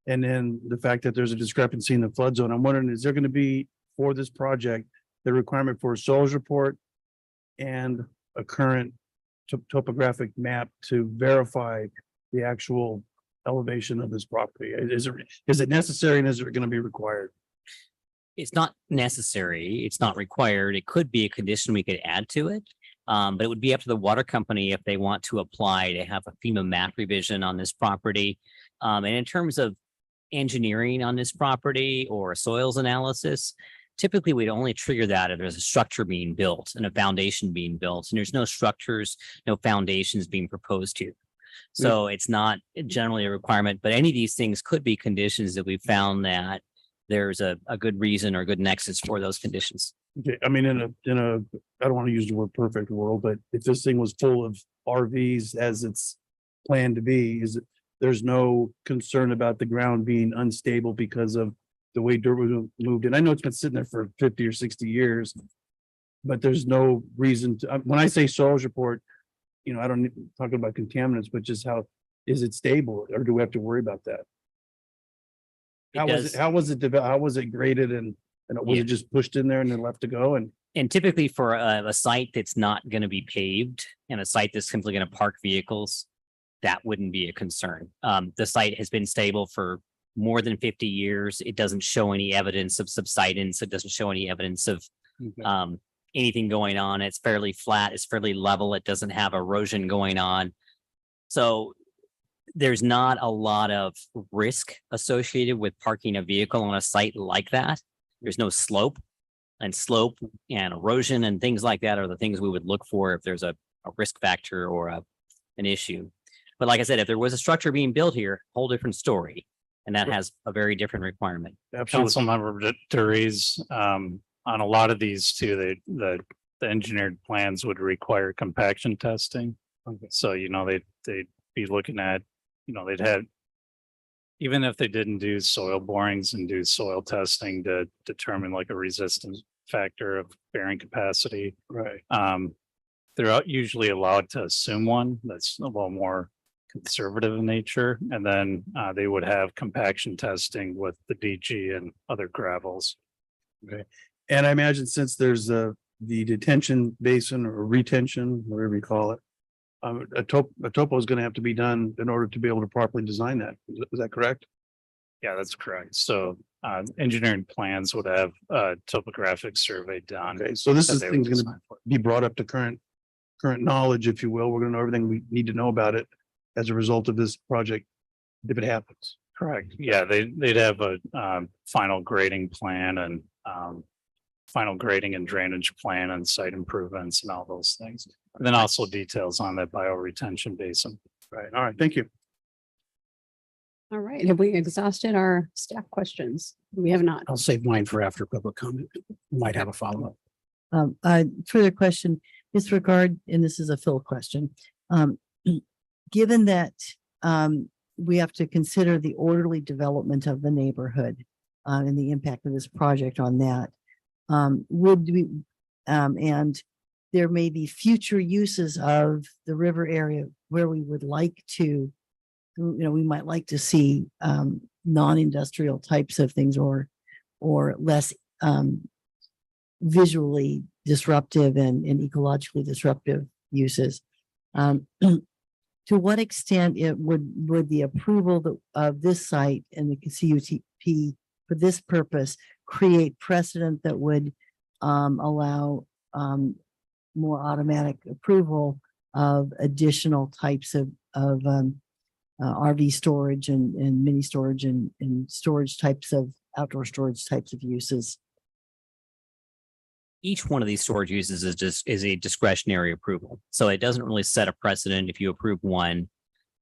[SPEAKER 12] And then the fact that there's a discrepancy in the flood zone. I'm wondering, is there going to be, for this project, the requirement for a soils report and a current topographic map to verify the actual elevation of this property? Is it necessary, and is it going to be required?
[SPEAKER 10] It's not necessary. It's not required. It could be a condition we could add to it. But it would be up to the water company if they want to apply to have a FEMA map revision on this property. And in terms of engineering on this property or soils analysis, typically we'd only trigger that if there's a structure being built and a foundation being built, and there's no structures, no foundations being proposed here. So it's not generally a requirement, but any of these things could be conditions that we found that there's a good reason or good nexus for those conditions.
[SPEAKER 12] Okay, I mean, in a, I don't want to use the word perfect world, but if this thing was full of RVs as it's planned to be, there's no concern about the ground being unstable because of the way dirt was moved. And I know it's been sitting there for 50 or 60 years, but there's no reason to, when I say soils report, I don't talk about contaminants, but just how is it stable, or do we have to worry about that? How was it graded, and was it just pushed in there and then left to go?
[SPEAKER 10] And typically for a site that's not going to be paved and a site that's simply going to park vehicles, that wouldn't be a concern. The site has been stable for more than 50 years. It doesn't show any evidence of subsidence. It doesn't show any evidence of anything going on. It's fairly flat. It's fairly level. It doesn't have erosion going on. So there's not a lot of risk associated with parking a vehicle on a site like that. There's no slope and erosion and things like that are the things we would look for if there's a risk factor or an issue. But like I said, if there was a structure being built here, whole different story. And that has a very different requirement.
[SPEAKER 8] Councilmember Duriz, on a lot of these too, the engineered plans would require compaction testing.
[SPEAKER 12] Okay.
[SPEAKER 8] So, they'd be looking at, they'd have, even if they didn't do soil borings and do soil testing to determine like a resistance factor of bearing capacity.
[SPEAKER 12] Right.
[SPEAKER 8] They're usually allowed to assume one that's a little more conservative in nature. And then they would have compaction testing with the DG and other gravels.
[SPEAKER 12] Okay. And I imagine since there's the detention basin or retention, whatever you call it, a topo is going to have to be done in order to be able to properly design that. Is that correct?
[SPEAKER 8] Yeah, that's correct. So engineering plans would have a topographic survey done.
[SPEAKER 12] Okay, so this is things going to be brought up to current knowledge, if you will. We're going to know everything we need to know about it as a result of this project, if it happens.
[SPEAKER 8] Correct. Yeah, they'd have a final grading plan and final grading and drainage plan and site improvements and all those things. And then also details on that bioretention basin.
[SPEAKER 12] Right. All right. Thank you.
[SPEAKER 1] All right, have we exhausted our staff questions? We have not.
[SPEAKER 3] I'll save mine for after public comment. Might have a follow-up.
[SPEAKER 7] Further question, disregard, and this is a Phil question. Given that, we have to consider the orderly development of the neighborhood, and the impact of this project on that, would we, and there may be future uses of the river area where we would like to, we might like to see, non-industrial types of things or less, visually disruptive and ecologically disruptive uses. To what extent would the approval of this site and the CUTP for this purpose create precedent that would allow more automatic approval of additional types of RV storage and mini storage and storage types of outdoor storage types of uses?
[SPEAKER 10] Each one of these storage uses is a discretionary approval. So it doesn't really set a precedent. If you approve one,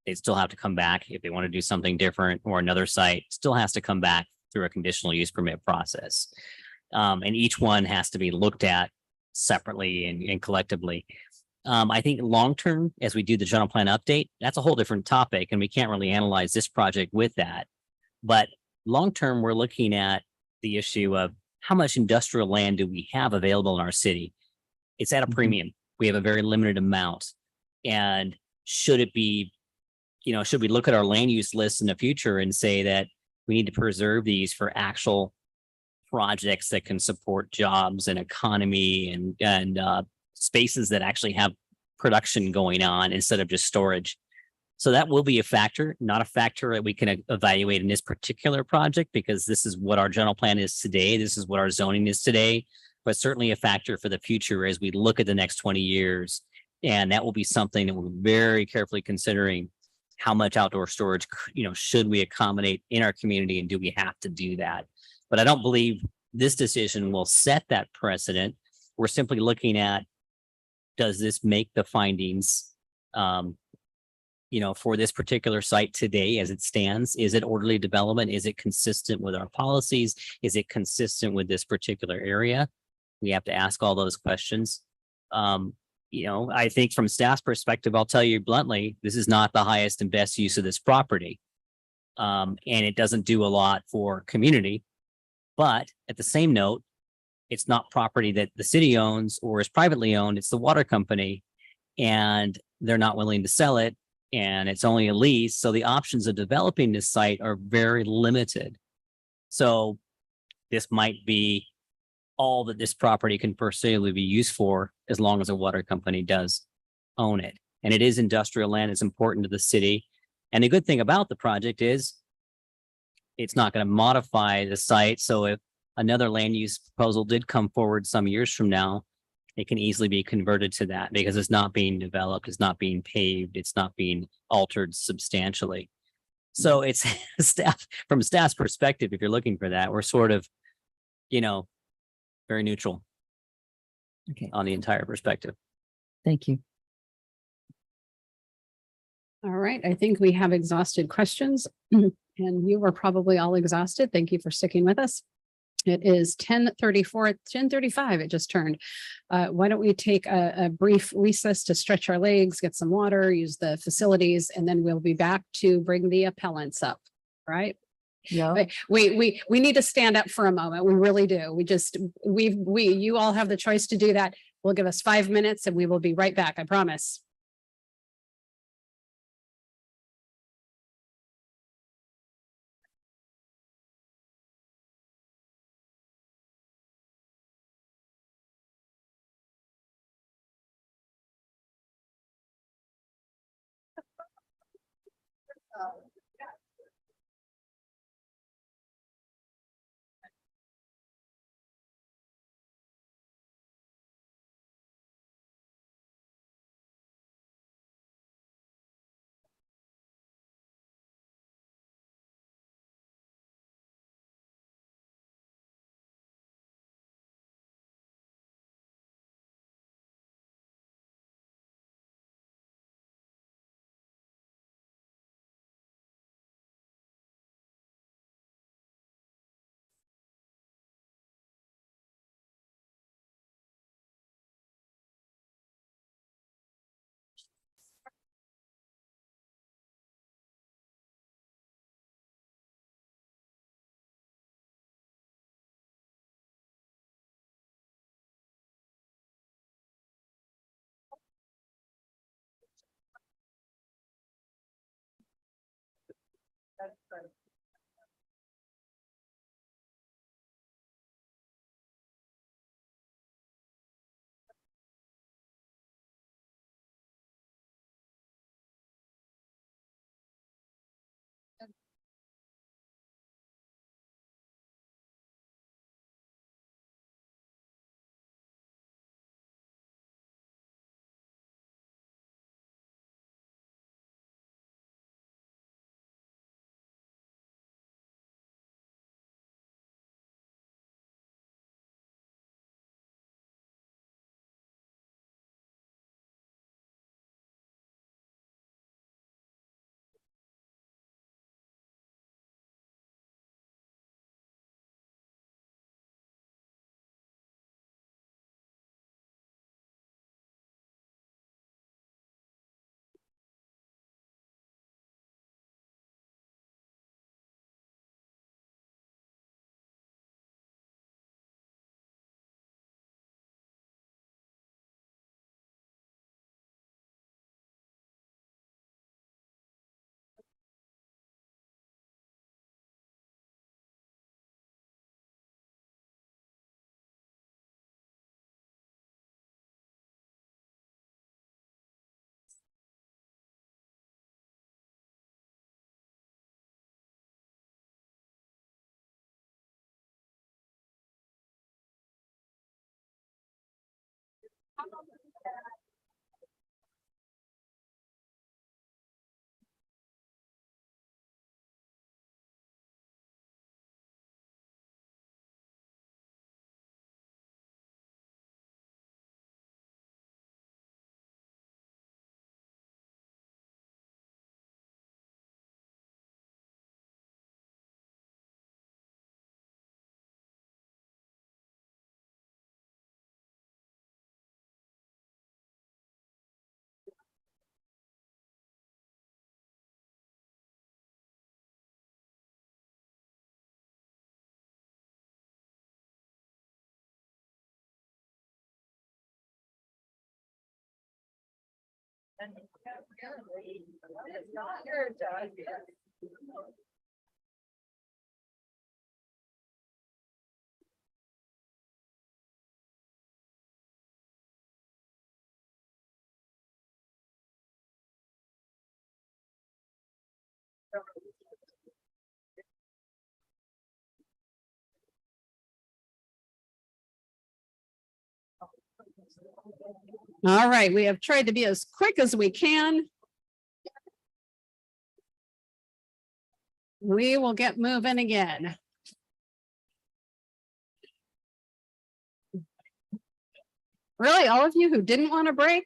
[SPEAKER 10] they still have to come back if they want to do something different, or another site still has to come back through a conditional use permit process. And each one has to be looked at separately and collectively. I think long-term, as we do the general plan update, that's a whole different topic, and we can't really analyze this project with that. But long-term, we're looking at the issue of how much industrial land do we have available in our city? It's at a premium. We have a very limited amount. And should it be, should we look at our land use list in the future and say that we need to preserve these for actual projects that can support jobs and economy and spaces that actually have production going on instead of just storage? So that will be a factor, not a factor that we can evaluate in this particular project, because this is what our general plan is today. This is what our zoning is today, but certainly a factor for the future as we look at the next 20 years. And that will be something that we're very carefully considering. How much outdoor storage, should we accommodate in our community, and do we have to do that? But I don't believe this decision will set that precedent. We're simply looking at, does this make the findings, for this particular site today as it stands? Is it orderly development? Is it consistent with our policies? Is it consistent with this particular area? We have to ask all those questions. I think from staff's perspective, I'll tell you bluntly, this is not the highest and best use of this property. And it doesn't do a lot for community. But at the same note, it's not property that the city owns or is privately owned. It's the water company, and they're not willing to sell it. And it's only a lease. So the options of developing this site are very limited. So this might be all that this property can foreseeably be used for, as long as a water company does own it. And it is industrial land. It's important to the city. And the good thing about the project is it's not going to modify the site. So if another land use proposal did come forward some years from now, it can easily be converted to that, because it's not being developed, it's not being paved, it's not being altered substantially. So it's from staff's perspective, if you're looking for that, we're sort of, very neutral on the entire perspective.
[SPEAKER 7] Thank you.
[SPEAKER 1] All right, I think we have exhausted questions, and you were probably all exhausted. Thank you for sticking with us. It is 10:34, 10:35, it just turned. Why don't we take a brief recess to stretch our legs, get some water, use the facilities, and then we'll be back to bring the appellants up, right?
[SPEAKER 7] Yeah.
[SPEAKER 1] We need to stand up for a moment. We really do. You all have the choice to do that. We'll give us 5 minutes and we will be right back, I promise. All right, we have tried to be as quick as we can. We will get moving again. Really, all of you who didn't want a break?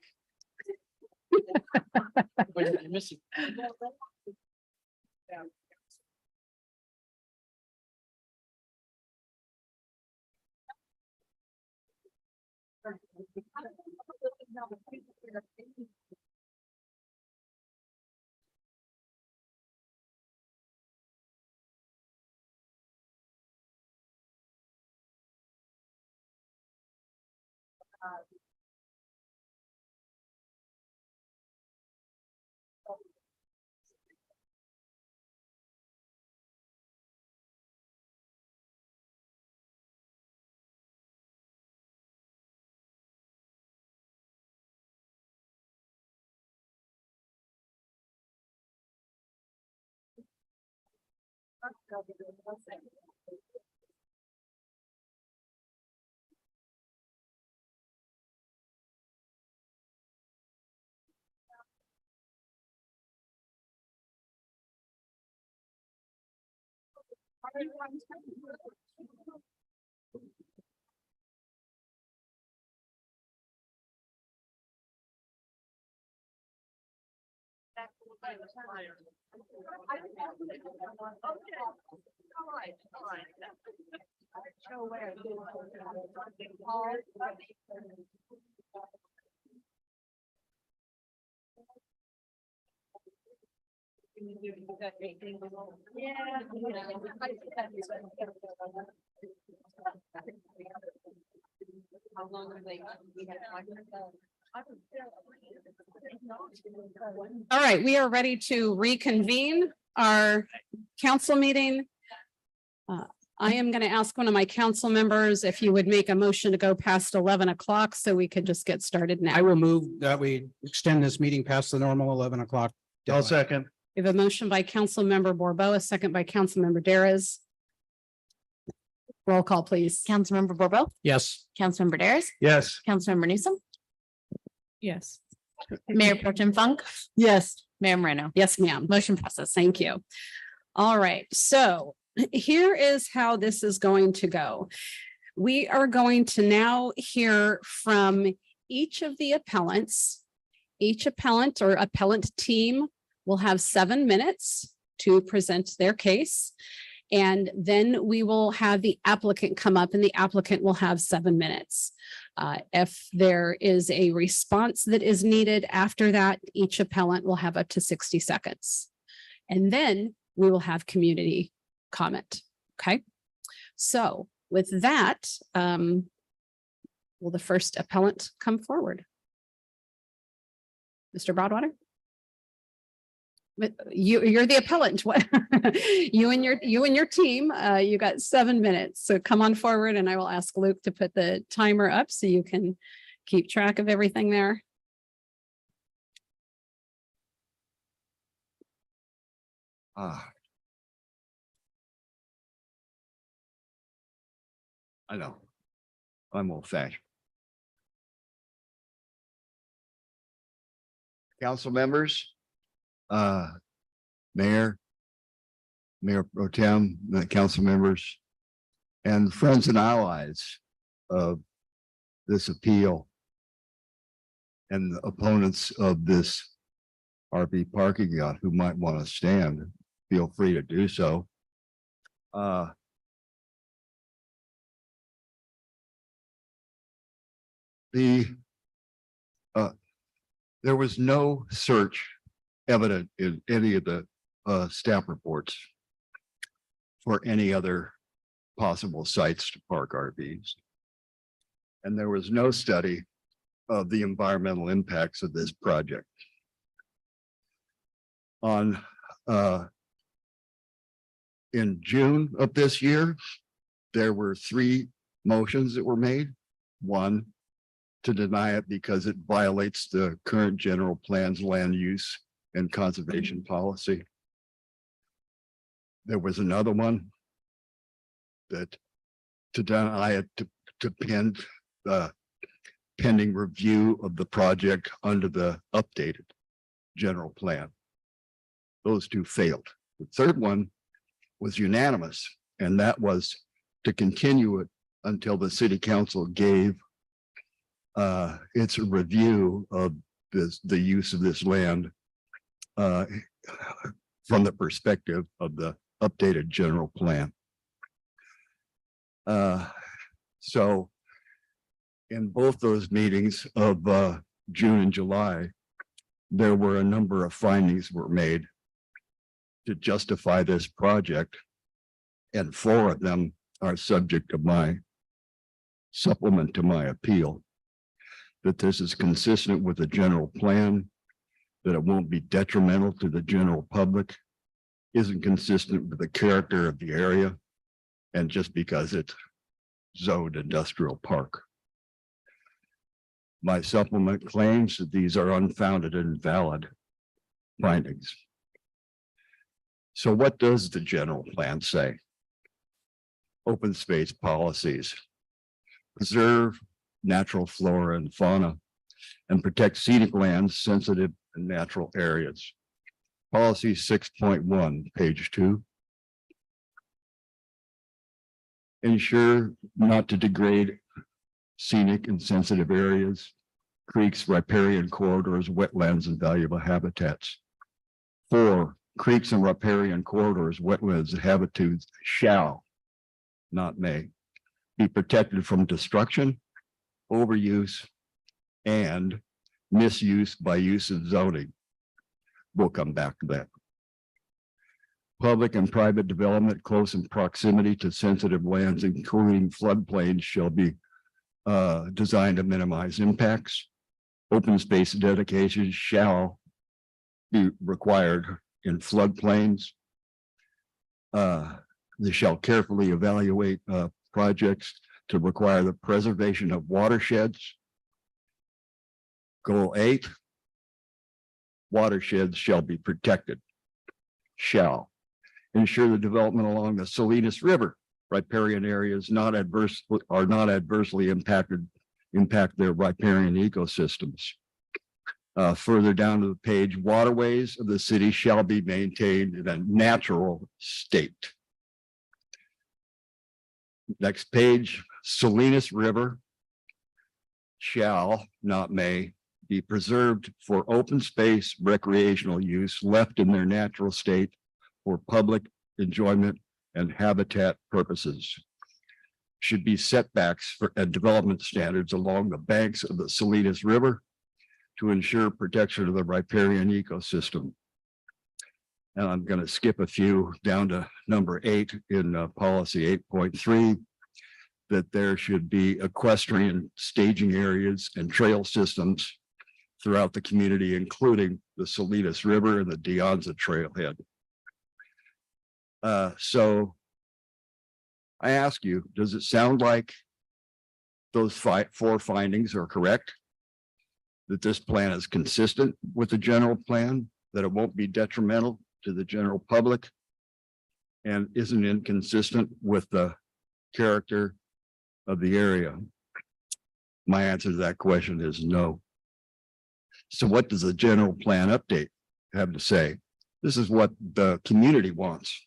[SPEAKER 1] All right, we are ready to reconvene our council meeting. I am going to ask one of my council members if you would make a motion to go past 11 o'clock so we could just get started now.
[SPEAKER 3] I will move that we extend this meeting past the normal 11 o'clock.
[SPEAKER 12] I'll
[SPEAKER 3] deadline.
[SPEAKER 12] second.
[SPEAKER 1] We have a motion by Council Member Borbo, a second by Council Member Dares. Roll call, please.
[SPEAKER 6] Councilmember Borbo,
[SPEAKER 3] Yes.
[SPEAKER 6] Councilmember Dares,
[SPEAKER 12] Yes.
[SPEAKER 6] Councilmember Newsom,
[SPEAKER 16] Yes.
[SPEAKER 6] Mayor Pro Tem Funk,
[SPEAKER 7] Yes.
[SPEAKER 6] Mayor Moreno.
[SPEAKER 1] Yes, ma'am.
[SPEAKER 6] Motion passes.
[SPEAKER 1] Thank you. All right, so here is how this is going to go. We are going to now hear from each of the appellants. Each appellant or appellant team will have 7 minutes to present their case. And then we will have the applicant come up and the applicant will have 7 minutes. If there is a response that is needed after that, each appellant will have up to 60 seconds. And then we will have community comment. Okay. So with that, will the first appellant come forward? Mr. Broadwater? But you're the appellant. What? You and your team, you got 7 minutes. So come on forward and I will ask Luke to put the timer up so you can keep track of everything there.
[SPEAKER 14] I know. I'm old fashioned. Council members, Mayor Pro Tem, the council members, and friends and allies of this appeal and the opponents of this RV parking lot who might want to stand, feel free to do so. There was no search evident in any of the staff reports for any other possible sites to park RVs. And there was no study of the environmental impacts of this project. In June of this year, there were 3 motions that were made. One, to deny it because it violates the current general plan's land use and conservation policy. There was another one that to deny it to pending review of the project under the updated general plan. Those 2 failed. The third one was unanimous, and that was to continue it until the city council gave its review of the use of this land from the perspective of the updated general plan. So in both those meetings of June and July, there were a number of findings were made to justify this project, and 4 of them are subject to my supplement to my appeal. That this is consistent with the general plan, that it won't be detrimental to the general public, isn't consistent with the character of the area, and just because it's zoned industrial park. My supplement claims that these are unfounded and invalid findings. So what does the general plan say? Open space policies. Preserve natural flora and fauna and protect scenic lands, sensitive and natural areas. Policy 6.1, page 2. Ensure not to degrade scenic and sensitive areas, creeks, riparian corridors, wetlands, and valuable habitats. 4, creeks and riparian corridors, wetlands, and habitats shall, not may, be protected from destruction, overuse, and misuse by use of zoning. We'll come back to that. Public and private development close in proximity to sensitive lands, including floodplains, shall be designed to minimize impacts. Open space dedications shall be required in floodplains. They shall carefully evaluate projects to require the preservation of watersheds. Goal 8. Watersheds shall be protected. Shall ensure the development along the Salinas River, riparian areas are not adversely impact their riparian ecosystems. Further down to the page, waterways of the city shall be maintained in a natural state. Next page, Salinas River shall, not may, be preserved for open space recreational use left in their natural state for public enjoyment and habitat purposes. Should be setbacks and development standards along the banks of the Salinas River to ensure protection of the riparian ecosystem. And I'm going to skip a few down to number 8 in policy 8.3, that there should be equestrian staging areas and trail systems throughout the community, including the Salinas River and the De Anza Trailhead. So I ask you, does it sound like those 4 findings are correct? That this plan is consistent with the general plan, that it won't be detrimental to the general public, and isn't inconsistent with the character of the area? My answer to that question is no. So what does the general plan update have to say? This is what the community wants.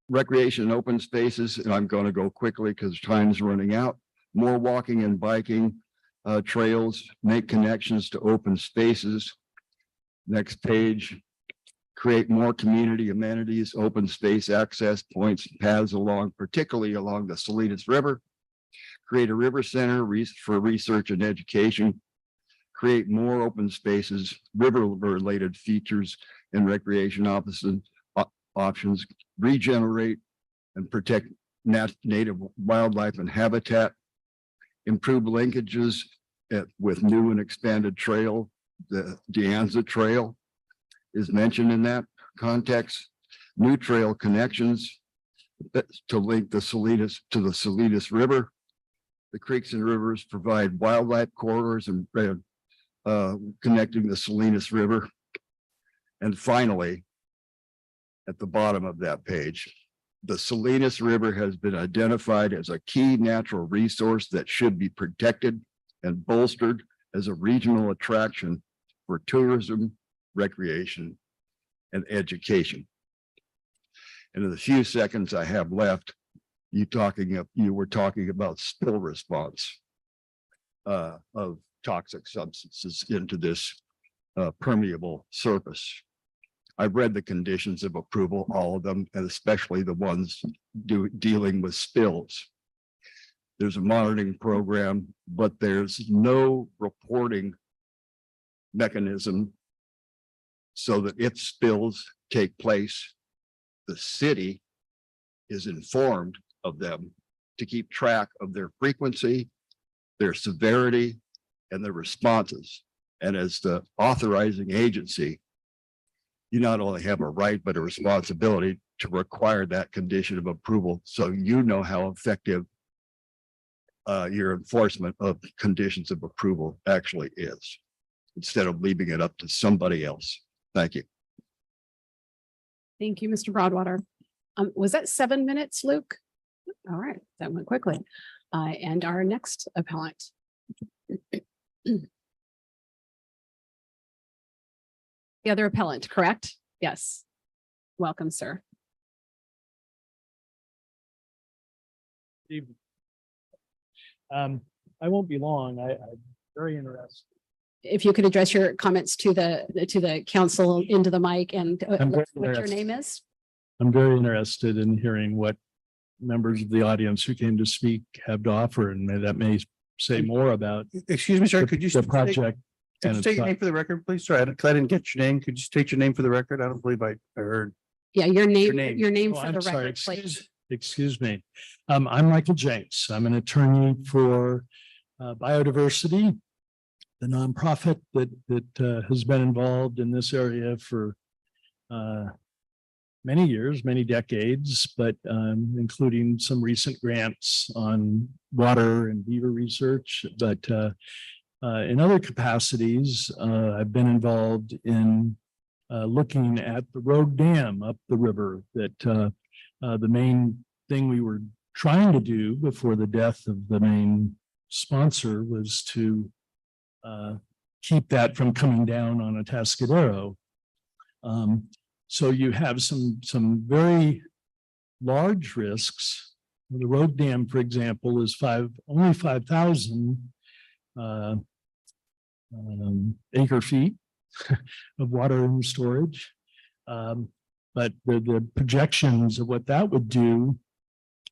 [SPEAKER 14] Recreation and open spaces, and I'm going to go quickly because time's running out. More walking and biking trails, make connections to open spaces. Next page, create more community amenities, open space access points, paths particularly along the Salinas River. Create a river center for research and education. Create more open spaces, river-related features and recreation options. Regenerate and protect native wildlife and habitat. Improve linkages with new and expanded trail. The De Anza Trail is mentioned in that context. New trail connections to link the Salinas to the Salinas River. The creeks and rivers provide wildlife corridors and connecting the Salinas River. And finally, at the bottom of that page, the Salinas River has been identified as a key natural resource that should be protected and bolstered as a regional attraction for tourism, recreation, and education. And in the few seconds I have left, you were talking about spill response of toxic substances into this permeable surface. I've read the conditions of approval, all of them, and especially the ones dealing with spills. There's a monitoring program, but there's no reporting mechanism so that if spills take place, the city is informed of them to keep track of their frequency, their severity, and their responses. And as the authorizing agency, you not only have a right, but a responsibility to require that condition of approval so you know how effective your enforcement of conditions of approval actually is, instead of leaving it up to somebody else. Thank you.
[SPEAKER 1] Thank you, Mr. Broadwater. Was that 7 minutes, Luke? All right, that went quickly. And our next appellant. The other appellant, correct? Yes. Welcome, sir.
[SPEAKER 22] I won't be long. I'm very interested.
[SPEAKER 1] If you could address your comments to the council into the mic and
[SPEAKER 22] I'm very
[SPEAKER 1] what your
[SPEAKER 22] interested.
[SPEAKER 1] name is.
[SPEAKER 22] I'm very interested in hearing what members of the audience who came to speak have to offer, and that may say more about.
[SPEAKER 12] Excuse me, sir, could you?
[SPEAKER 22] The project.
[SPEAKER 12] Could you state your name for the record, please? Sorry, I didn't get your name. Could you state your name for the record? I don't believe I heard.
[SPEAKER 1] Yeah, your name
[SPEAKER 22] Oh,
[SPEAKER 1] for
[SPEAKER 22] I'm
[SPEAKER 1] the
[SPEAKER 22] sorry.
[SPEAKER 1] record, please.
[SPEAKER 22] Excuse me. I'm Michael Jenks. I'm an attorney for biodiversity
[SPEAKER 12] the nonprofit that has been involved in this area for many years, many decades, but including some recent grants on water and beaver research. But in other capacities, I've been involved in looking at the road dam up the river that the main thing we were trying to do before the death of the main sponsor was to keep that from coming down on Atascadero. So you have some very large risks. The road dam, for example, is only 5,000 acre feet of water in storage. But the projections of what that would do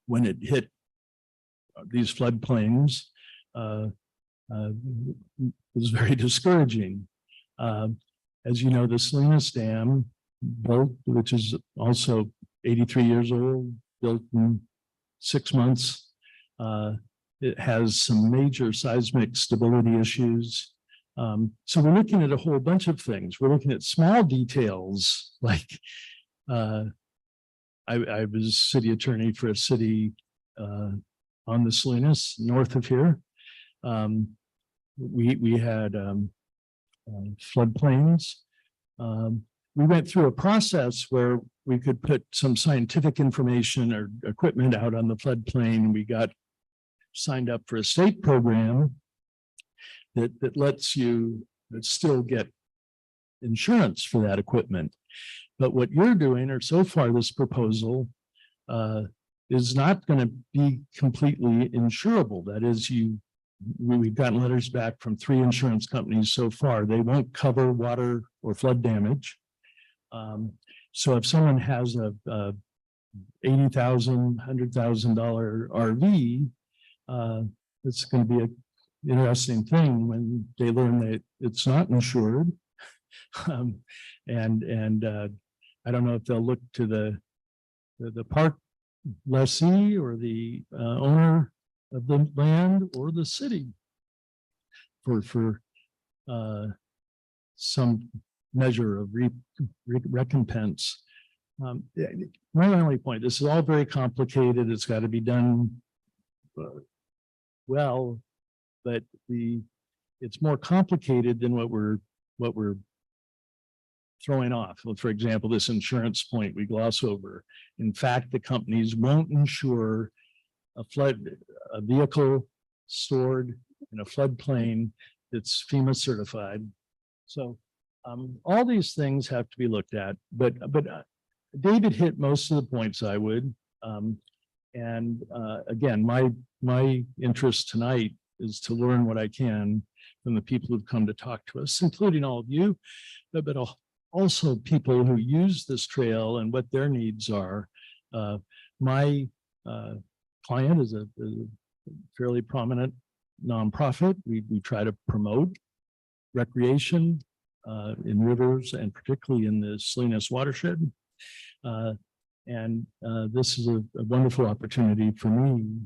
[SPEAKER 12] when it hit these floodplains was very discouraging. As you know, the Salinas Dam built, which is also 83 years old, built in 6 months. It has some major seismic stability issues. So we're looking at a whole bunch of things. We're looking at small details like I was city attorney for a city on the Salinas north of here. We had floodplains. We went through a process where we could put some scientific information or equipment out on the floodplain. We got signed up for a state program that lets you still get insurance for that equipment. But what you're doing, or so far this proposal, is not going to be completely insurable. That is, we've gotten letters back from 3 insurance companies so far. They won't cover water or flood damage. So if someone has a $80,000, $100,000 RV, it's going to be an interesting thing when they learn that it's not insured. I don't know if they'll look to the park lessee or the owner of the land or the city for some measure of recompense. My only point, this is all very complicated. It's got to be done well, but it's more complicated than what we're throwing off. Well, for example, this insurance point we gloss over. In fact, the companies won't insure a vehicle stored in a floodplain that's FEMA certified. So all these things have to be looked at, but David hit most of the points I would. Again, my interest tonight is to learn what I can from the people who've come to talk to us, including all of you, but also people who use this trail and what their needs are. My client is a fairly prominent nonprofit. We try to promote recreation in rivers and particularly in the Salinas watershed. This is a wonderful opportunity for me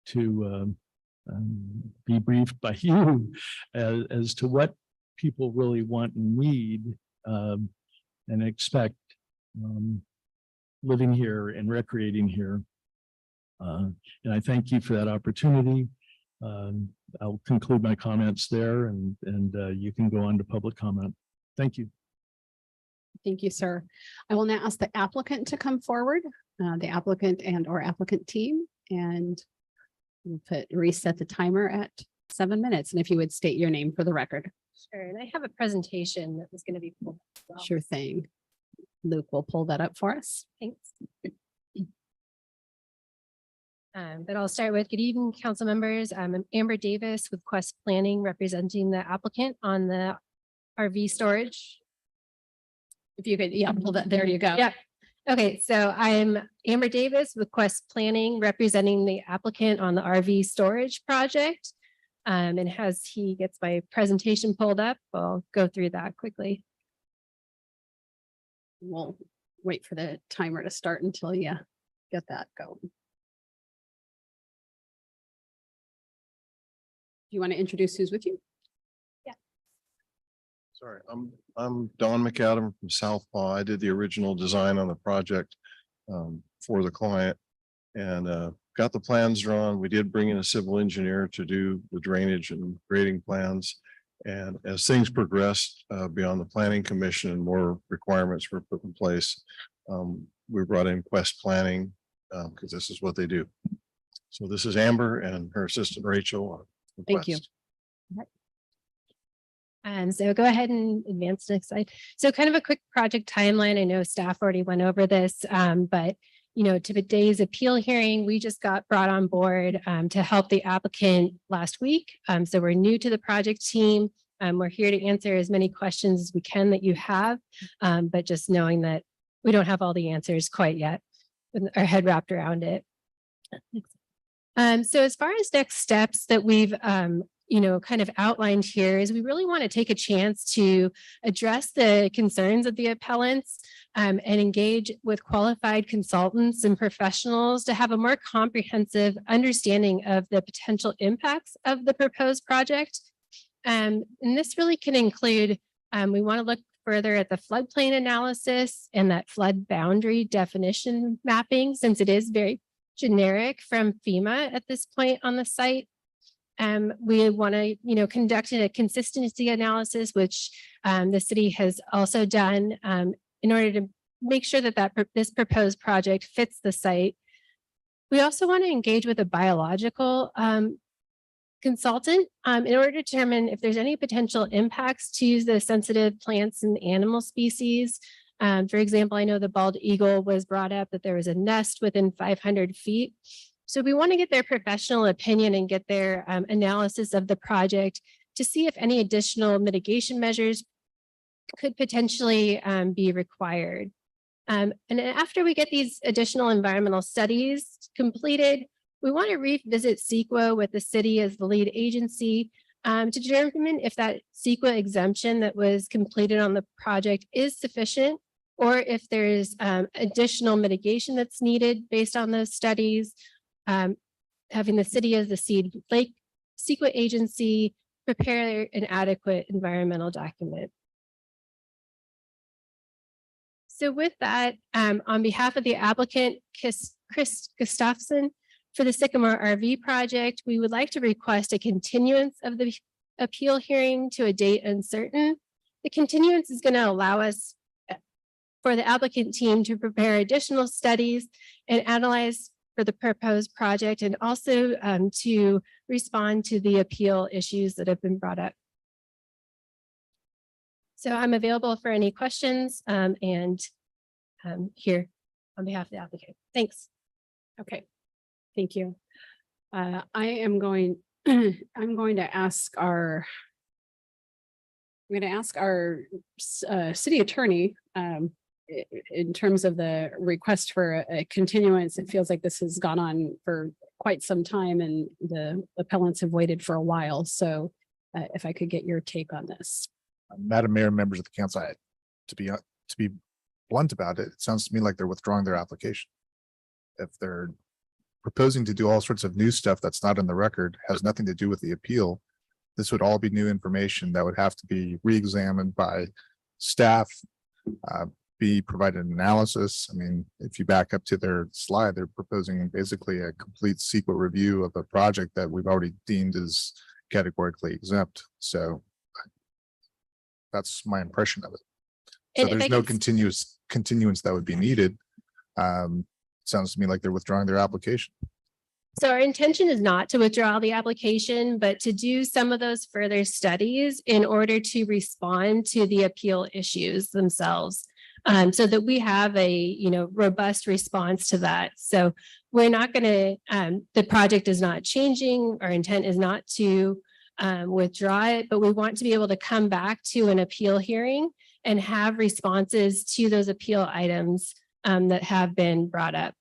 [SPEAKER 12] to be briefed by you as to what people really want and need and expect living here and recreating here. And I thank you for that opportunity. I'll conclude my comments there and you can go on to public comment. Thank you.
[SPEAKER 1] Thank you, sir. I will now ask the applicant to come forward, the applicant and or applicant team, and we'll reset the timer at 7 minutes. And if you would state your name for the record.
[SPEAKER 9] Sure, and I have a presentation that was going to be pulled.
[SPEAKER 1] Sure thing. Luke will pull that up for us.
[SPEAKER 9] Thanks. But I'll start with good evening, council members. I'm Amber Davis with Quest Planning, representing the applicant on the RV storage.
[SPEAKER 1] If you could, yeah, pull that. There you go.
[SPEAKER 9] Yeah. Okay, so I'm Amber Davis with Quest Planning, representing the applicant on the RV storage project. And as he gets my presentation pulled up, I'll go through that quickly.
[SPEAKER 1] We'll wait for the timer to start until you get that going. Do you want to introduce who's with you?
[SPEAKER 9] Yeah,
[SPEAKER 15] Sorry, I'm Don McAdam from Southpaw. I did the original design on the project for the client and got the plans drawn. We did bring in a civil engineer to do the drainage and grading plans. And as things progressed beyond the planning commission and more requirements were put in place, we brought in Quest Planning because this is what they do. So this is Amber and her assistant Rachel.
[SPEAKER 1] Thank you.
[SPEAKER 15] Quest.
[SPEAKER 9] So go ahead and advance next slide. So kind of a quick project timeline. I know staff already went over this, but to today's appeal hearing, we just got brought on board to help the applicant last week. So we're new to the project team. We're here to answer as many questions as we can that you have, but just knowing that we don't have all the answers quite yet, with our head wrapped around it. So as far as next steps that we've kind of outlined here is we really want to take a chance to address the concerns of the appellants and engage with qualified consultants and professionals to have a more comprehensive understanding of the potential impacts of the proposed project. And this really can include, we want to look further at the floodplain analysis and that flood boundary definition mapping, since it is very generic from FEMA at this point on the site. We want to, conduct a consistency analysis, which the city has also done in order to make sure that, this proposed project fits the site. We also want to engage with a biological consultant in order to determine if there's any potential impacts to the sensitive plants and animal species. For example, I know the bald eagle was brought up, that there was a nest within 500 feet. So we want to get their professional opinion and get their analysis of the project to see if any additional mitigation measures could potentially be required. And after we get these additional environmental studies completed, we want to revisit CEQA with the city as the lead agency to determine if that CEQA exemption that was completed on the project is sufficient, or if there's additional mitigation that's needed based on those studies. Having the city as the CEQA agency prepare an adequate environmental document. So with that, on behalf of the applicant, Chris Gustafson, for the Sycamore RV project, we would like to request a continuance of the appeal hearing to a date uncertain. The continuance is going to allow us for the applicant team to prepare additional studies and analyze for the proposed project, and also to respond to the appeal issues that have been brought up. So I'm available for any questions and here on behalf of the applicant. Thanks.
[SPEAKER 1] Okay, thank you. I am going, I'm going to ask our city attorney in terms of the request for a continuance. It feels like this has gone on for quite some time and the appellants have waited for a while. So if I could get your take on this.
[SPEAKER 2] Madam Mayor, members of the council, to be blunt about it, it sounds to me like they're withdrawing their application. If they're proposing to do all sorts of new stuff that's not in the record, has nothing to do with the appeal, this would all be new information that would have to be re-examined by staff, be provided an analysis. I mean, if you back up to their slide, they're proposing basically a complete CEQA review of a project that we've already deemed as categorically exempt. So that's my impression of it. So there's no continuance that would be needed. Sounds to me like they're withdrawing their application.
[SPEAKER 9] So our intention is not to withdraw the application, but to do some of those further studies in order to respond to the appeal issues themselves. So that we have a robust response to that. So we're not going to, the project is not changing. Our intent is not to withdraw it, but we want to be able to come back to an appeal hearing and have responses to those appeal items that have been brought up.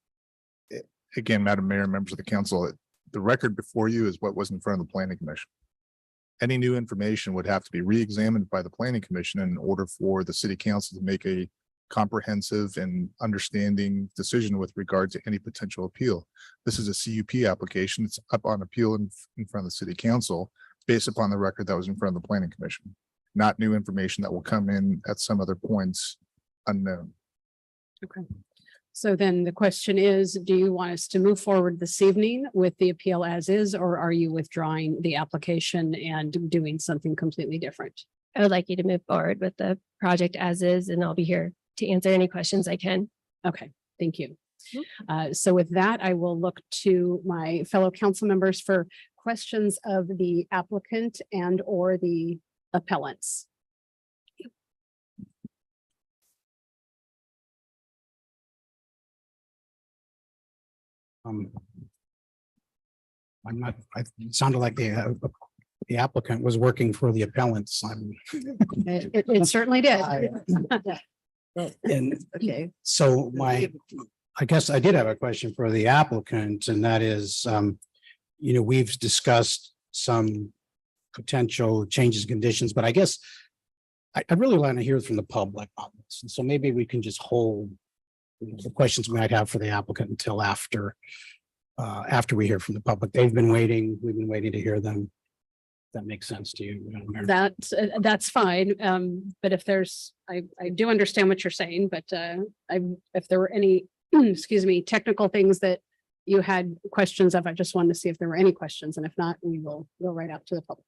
[SPEAKER 2] Again, Madam Mayor, members of the council, the record before you is what was in front of the Planning Commission. Any new information would have to be re-examined by the Planning Commission in order for the City Council to make a comprehensive and understanding decision with regard to any potential appeal. This is a CUP application. It's up on appeal in front of the City Council based upon the record that was in front of the Planning Commission. not new information that will come in at some other points unknown.
[SPEAKER 1] Okay. So then the question is, do you want us to move forward this evening with the appeal as is, or are you withdrawing the application and doing something completely different?
[SPEAKER 9] I would like you to move forward with the project as is, and I'll be here to answer any questions I can.
[SPEAKER 1] Okay, thank you. So with that, I will look to my fellow council members for questions of the applicant and or the appellants.
[SPEAKER 3] I'm not, it sounded like the applicant was working for the appellants.
[SPEAKER 1] It certainly did.
[SPEAKER 3] And
[SPEAKER 7] Okay.
[SPEAKER 3] so I guess I did have a question for the applicant, and that is, we've discussed some potential changes, conditions, but I guess I really want to hear from the public on this. And so maybe we can just hold the questions we might have for the applicant until after we hear from the public. They've been waiting. We've been waiting to hear them. That makes sense to you? Mayor?
[SPEAKER 1] That's fine. But if there's, I do understand what you're saying, but if there were any, excuse me, technical things that you had questions of, I just wanted to see if there were any questions, and if not, we will go right out to the public.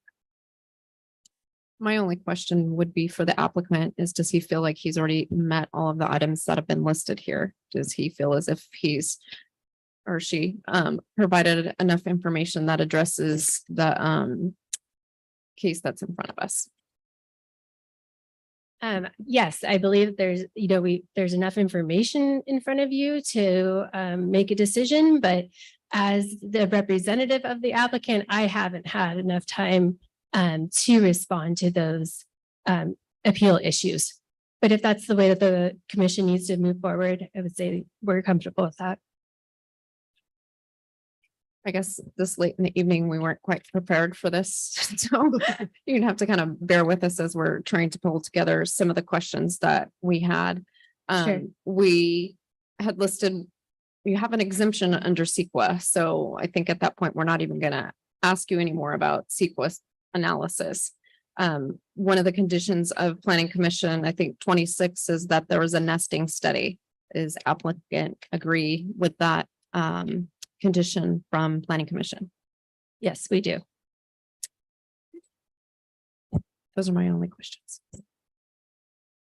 [SPEAKER 19] My only question would be for the applicant is, does he feel like he's already met all of the items that have been listed here? Does he feel as if he's or she provided enough information that addresses the case that's in front of us?
[SPEAKER 9] Yes, I believe there's, there's enough information in front of you to make a decision, but as the representative of the applicant, I haven't had enough time to respond to those appeal issues. But if that's the way that the commission needs to move forward, I would say we're comfortable with that.
[SPEAKER 19] I guess this late in the evening, we weren't quite prepared for this. So you're gonna have to kind of bear with us as we're trying to pull together some of the questions that we had.
[SPEAKER 9] Sure.
[SPEAKER 19] We had listed, you have an exemption under CEQA. So I think at that point, we're not even gonna ask you anymore about CEQA analysis. One of the conditions of Planning Commission, I think 26, is that there was a nesting study. Is applicant agree with that condition from Planning Commission?
[SPEAKER 9] Yes, we do.
[SPEAKER 19] Those are my only questions.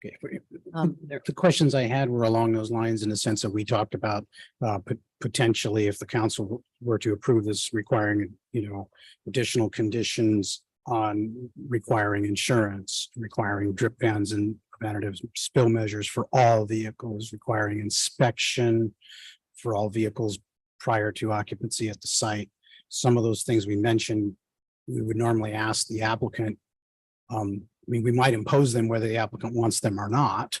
[SPEAKER 3] Okay. The questions I had were along those lines, in the sense that we talked about potentially, if the council were to approve this, requiring, additional conditions on requiring insurance, requiring drip pans and preventative spill measures for all vehicles, requiring inspection for all vehicles prior to occupancy at the site. Some of those things we mentioned, we would normally ask the applicant. We might impose them whether the applicant wants them or not,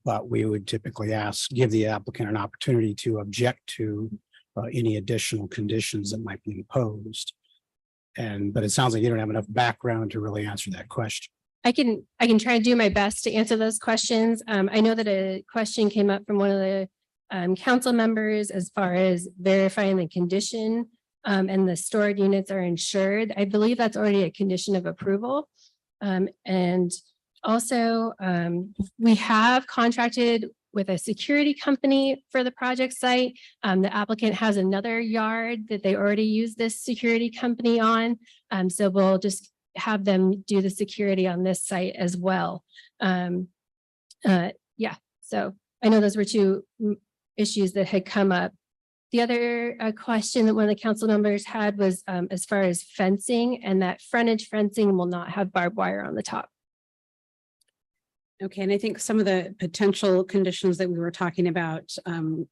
[SPEAKER 3] but we would typically give the applicant an opportunity to object to any additional conditions that might be imposed. But it sounds like you don't have enough background to really answer that question.
[SPEAKER 9] I can try to do my best to answer those questions. I know that a question came up from one of the council members as far as verifying the condition and the stored units are insured. I believe that's already a condition of approval. And also we have contracted with a security company for the project site. The applicant has another yard that they already use this security company on. So we'll just have them do the security on this site as well. Yeah, so I know those were two issues that had come up. The other question that one of the council members had was as far as fencing, and that frontage fencing will not have barbed wire on the top.
[SPEAKER 1] Okay, and I think some of the potential conditions that we were talking about,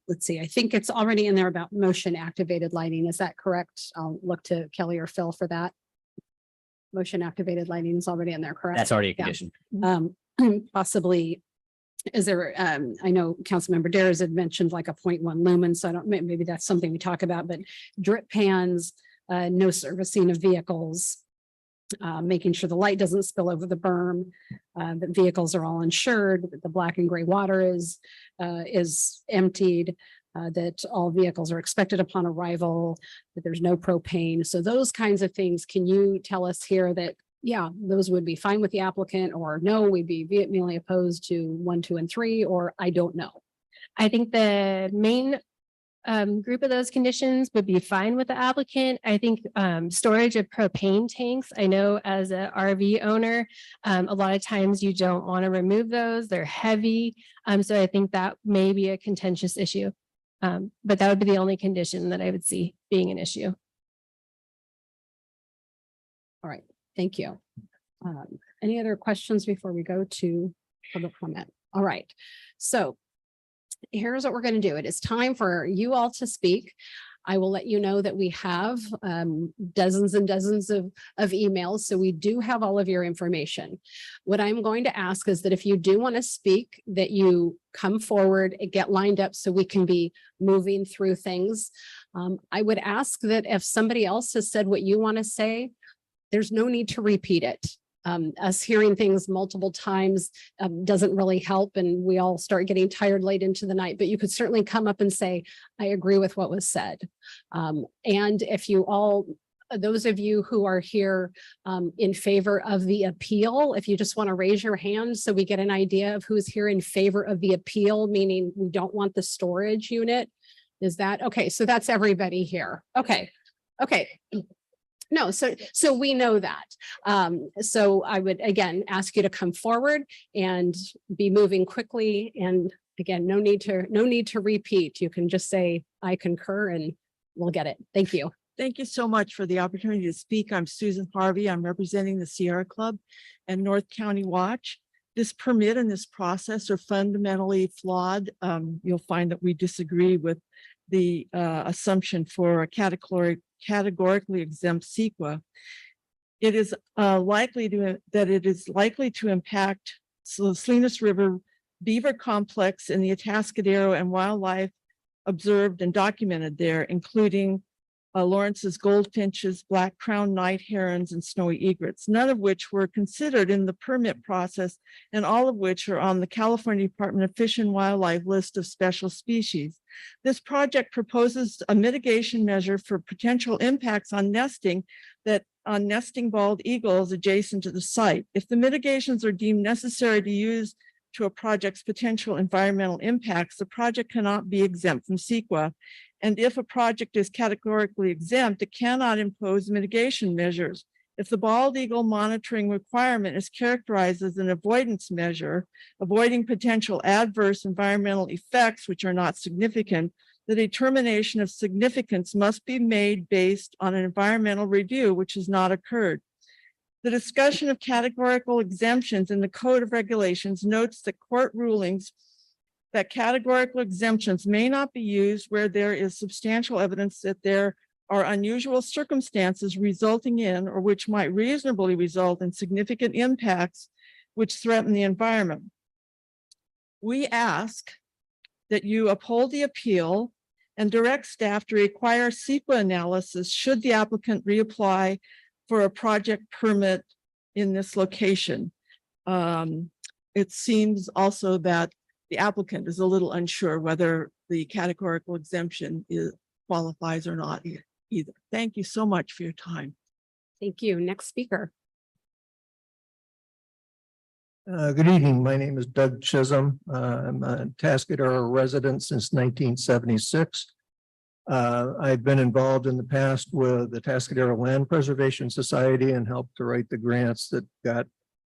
[SPEAKER 1] let's see, I think it's already in there about motion activated lighting. Is that correct? I'll look to Kelly or Phil for that. Motion activated lighting is already in there, correct?
[SPEAKER 10] That's already a condition.
[SPEAKER 1] Possibly, is there, I know Councilmember Dares had mentioned like a 0.1 lumen, so I don't, maybe that's something we talk about, but drip pans, no servicing of vehicles, making sure the light doesn't spill over the berm, that vehicles are all insured, that the black and gray water is emptied, that all vehicles are expected upon arrival, that there's no propane. So those kinds of things, can you tell us here that yeah, those would be fine with the applicant, or no, we'd be vehemently opposed to 1, 2, and 3, or I don't know.
[SPEAKER 9] I think the main group of those conditions would be fine with the applicant. I think storage of propane tanks, I know as a RV owner, a lot of times you don't want to remove those. They're heavy. So I think that may be a contentious issue. But that would be the only condition that I would see being an issue.
[SPEAKER 1] All right, thank you. Any other questions before we go to public comment? All right, so here's what we're going to do. It is time for you all to speak. I will let you know that we have dozens and dozens of emails, so we do have all of your information. What I'm going to ask is that if you do want to speak, that you come forward and get lined up so we can be moving through things. I would ask that if somebody else has said what you want to say, there's no need to repeat it. Us hearing things multiple times doesn't really help, and we all start getting tired late into the night, but you could certainly come up and say, I agree with what was said. And if you all, those of you who are here in favor of the appeal, if you just want to raise your hand so we get an idea of who's here in favor of the appeal, meaning we don't want the storage unit. Is that okay? So that's everybody here. Okay. Okay. No, so we know that. So I would again ask you to come forward and be moving quickly. And again, no need to repeat. You can just say, I concur, and we'll get it. Thank you.
[SPEAKER 20] Thank you so much for the opportunity to speak. I'm Susan Harvey. I'm representing the Sierra Club and North County Watch. This permit and this process are fundamentally flawed. You'll find that we disagree with the assumption for a categorically exempt CEQA. It is likely to impact Salinas River beaver complex in the Atascadero and wildlife observed and documented there, including Lawrence's goldfinches, black crowned night herons, and snowy egrets, none of which were considered in the permit process, and all of which are on the California Department of Fish and Wildlife list of special species. This project proposes a mitigation measure for potential impacts on nesting bald eagles adjacent to the site. If the mitigations are deemed necessary to use to a project's potential environmental impacts, the project cannot be exempt from CEQA. And if a project is categorically exempt, it cannot impose mitigation measures. If the bald eagle monitoring requirement is characterized as an avoidance measure, avoiding potential adverse environmental effects which are not significant, the determination of significance must be made based on an environmental review, which has not occurred. The discussion of categorical exemptions in the Code of Regulations notes that court rulings that categorical exemptions may not be used where there is substantial evidence that there are unusual circumstances resulting in or which might reasonably result in significant impacts which threaten the environment. We ask that you uphold the appeal and direct staff to require CEQA analysis should the applicant reapply for a project permit in this location. It seems also that the applicant is a little unsure whether the categorical exemption qualifies or not either. Thank you so much for your time.
[SPEAKER 1] Thank you. Next speaker.
[SPEAKER 21] Good evening. My name is Doug Chisholm. I'm a Atascadero resident since 1976. I've been involved in the past with the Atascadero Land Preservation Society and helped to write the grants that got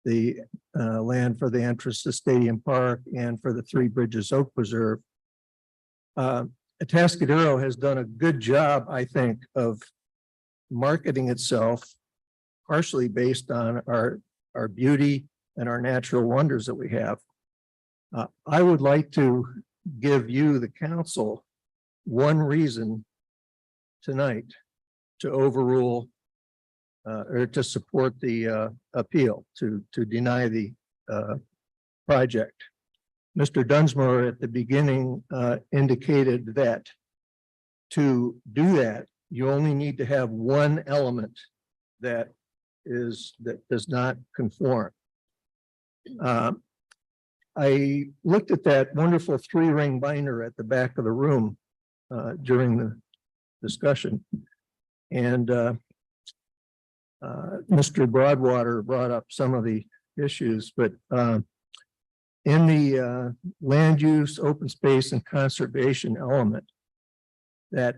[SPEAKER 21] the land for the entrance to Stadium Park and for the Three Bridges Oak Preserve. Atascadero has done a good job, I think, of marketing itself partially based on our beauty and our natural wonders that we have. I would like to give you, the council, one reason tonight to overrule or to support the appeal, to deny the project. Mr. Dunsmore at the beginning indicated that to do that, you only need to have one element that does not conform. I looked at that wonderful 3-ring binder at the back of the room during the discussion, and Mr. Broadwater brought up some of the issues, but in the land use, open space and conservation element, that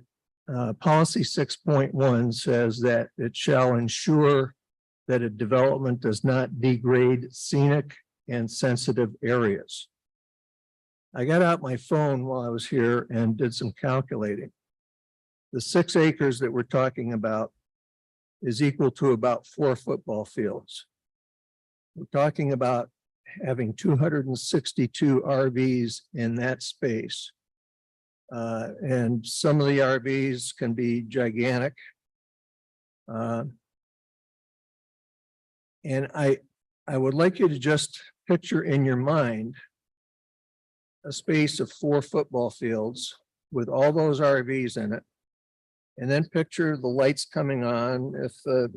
[SPEAKER 21] policy 6.1 says that it shall ensure that a development does not degrade scenic and sensitive areas. I got out my phone while I was here and did some calculating. The 6 acres that we're talking about is equal to about 4 football fields. We're talking about having 262 RVs in that space. And some of the RVs can be gigantic. And I would like you to just picture in your mind a space of 4 football fields with all those RVs in it. And then picture the lights coming on if the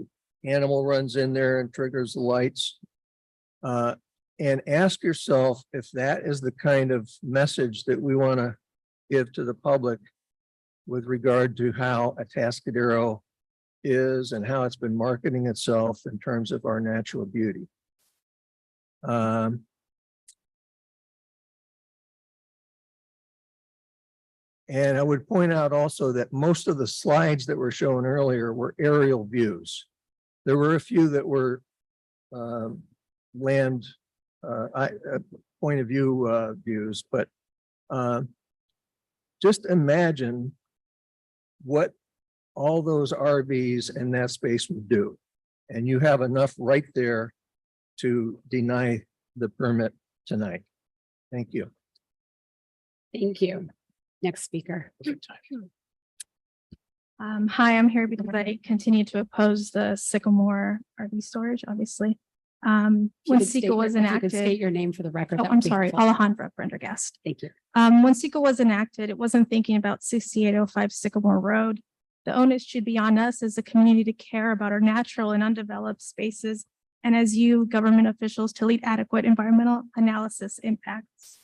[SPEAKER 21] animal runs in there and triggers the lights. And ask yourself if that is the kind of message that we want to give to the public with regard to how Atascadero is and how it's been marketing itself in terms of our natural beauty. And I would point out also that most of the slides that were shown earlier were aerial views. There were a few that were land point of view views, but just imagine what all those RVs in that space would do. And you have enough right there to deny the permit tonight. Thank you.
[SPEAKER 1] Thank you. Next speaker.
[SPEAKER 4] Hi, I'm here because I continue to oppose the Sycamore RV storage, obviously. When SEQA was enacted.
[SPEAKER 1] State your name for the record.
[SPEAKER 4] Oh,
[SPEAKER 1] that
[SPEAKER 4] I'm
[SPEAKER 1] would be
[SPEAKER 4] sorry,
[SPEAKER 1] helpful.
[SPEAKER 4] Alejandra Prendergast.
[SPEAKER 1] Thank you.
[SPEAKER 4] When SEQA was enacted, it wasn't thinking about 6805 Sycamore Road. The onus should be on us as a community to care about our natural and undeveloped spaces, and as you government officials to lead adequate environmental analysis impacts.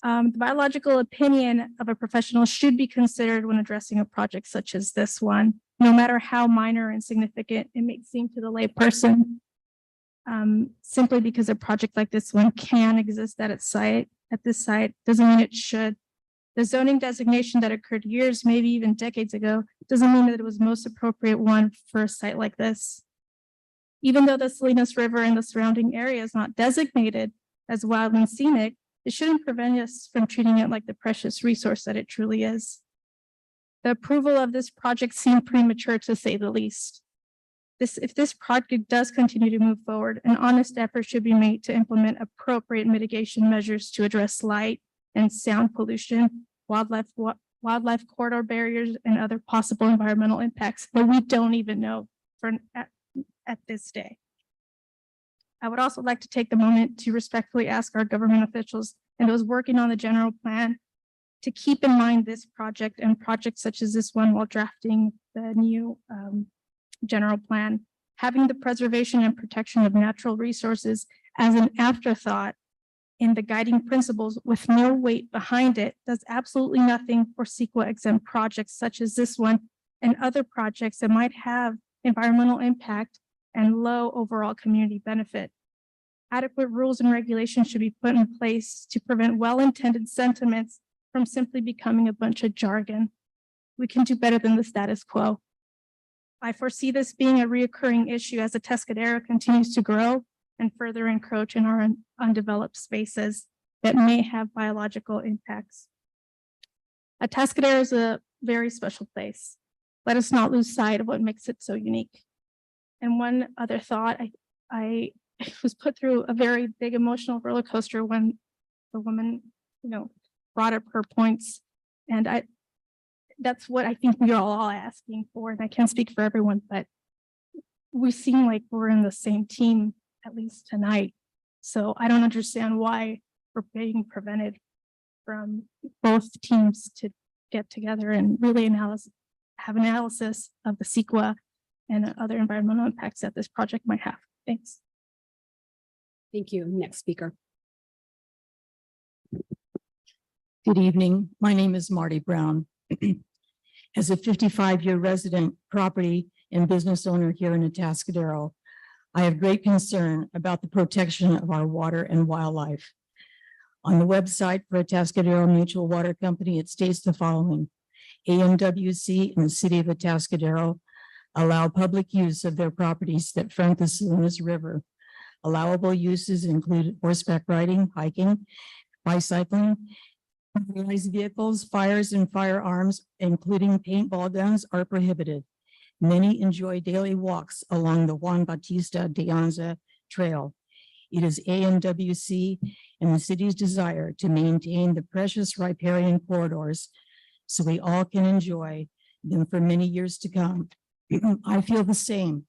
[SPEAKER 4] The biological opinion of a professional should be considered when addressing a project such as this one, no matter how minor and insignificant it may seem to the layperson. Simply because a project like this one can exist at this site, doesn't mean it should. The zoning designation that occurred years, maybe even decades ago, doesn't mean that it was the most appropriate one for a site like this. Even though the Salinas River and the surrounding area is not designated as wild and scenic, it shouldn't prevent us from treating it like the precious resource that it truly is. The approval of this project seemed premature, to say the least. If this project does continue to move forward, an honest effort should be made to implement appropriate mitigation measures to address light and sound pollution, wildlife corridor barriers, and other possible environmental impacts that we don't even know at this day. I would also like to take the moment to respectfully ask our government officials and those working on the general plan to keep in mind this project and projects such as this one while drafting the new general plan. Having the preservation and protection of natural resources as an afterthought in the guiding principles with no weight behind it does absolutely nothing for CEQA exempt projects such as this one and other projects that might have environmental impact and low overall community benefit. Adequate rules and regulations should be put in place to prevent well-intended sentiments from simply becoming a bunch of jargon. We can do better than the status quo. I foresee this being a reoccurring issue as the Atascadero continues to grow and further encroach in our undeveloped spaces that may have biological impacts. Atascadero is a very special place. Let us not lose sight of what makes it so unique. And one other thought, I was put through a very big emotional roller coaster when the woman, brought up her points. And that's what I think we are all asking for. And I can't speak for everyone, but we seem like we're in the same team, at least tonight. So I don't understand why we're being prevented from both teams to get together and really have analysis of the CEQA and other environmental impacts that this project might have. Thanks.
[SPEAKER 1] Thank you. Next speaker.
[SPEAKER 7] Good evening. My name is Marty Brown. As a 55-year resident, property
[SPEAKER 13] and business owner here in Atascadero. I have great concern about the protection of our water and wildlife. On the website for Atascadero Mutual Water Company, it states the following: AMWC and the city of Atascadero allow public use of their properties that front the Salinas River. Allowable uses include horseback riding, hiking, bicycling, motorized vehicles, fires and firearms, including paintball guns, are prohibited. Many enjoy daily walks along the Juan Bautista de Anza Trail. It is AMWC and the city's desire to maintain the precious riparian corridors so we all can enjoy them for many years to come. I feel the same.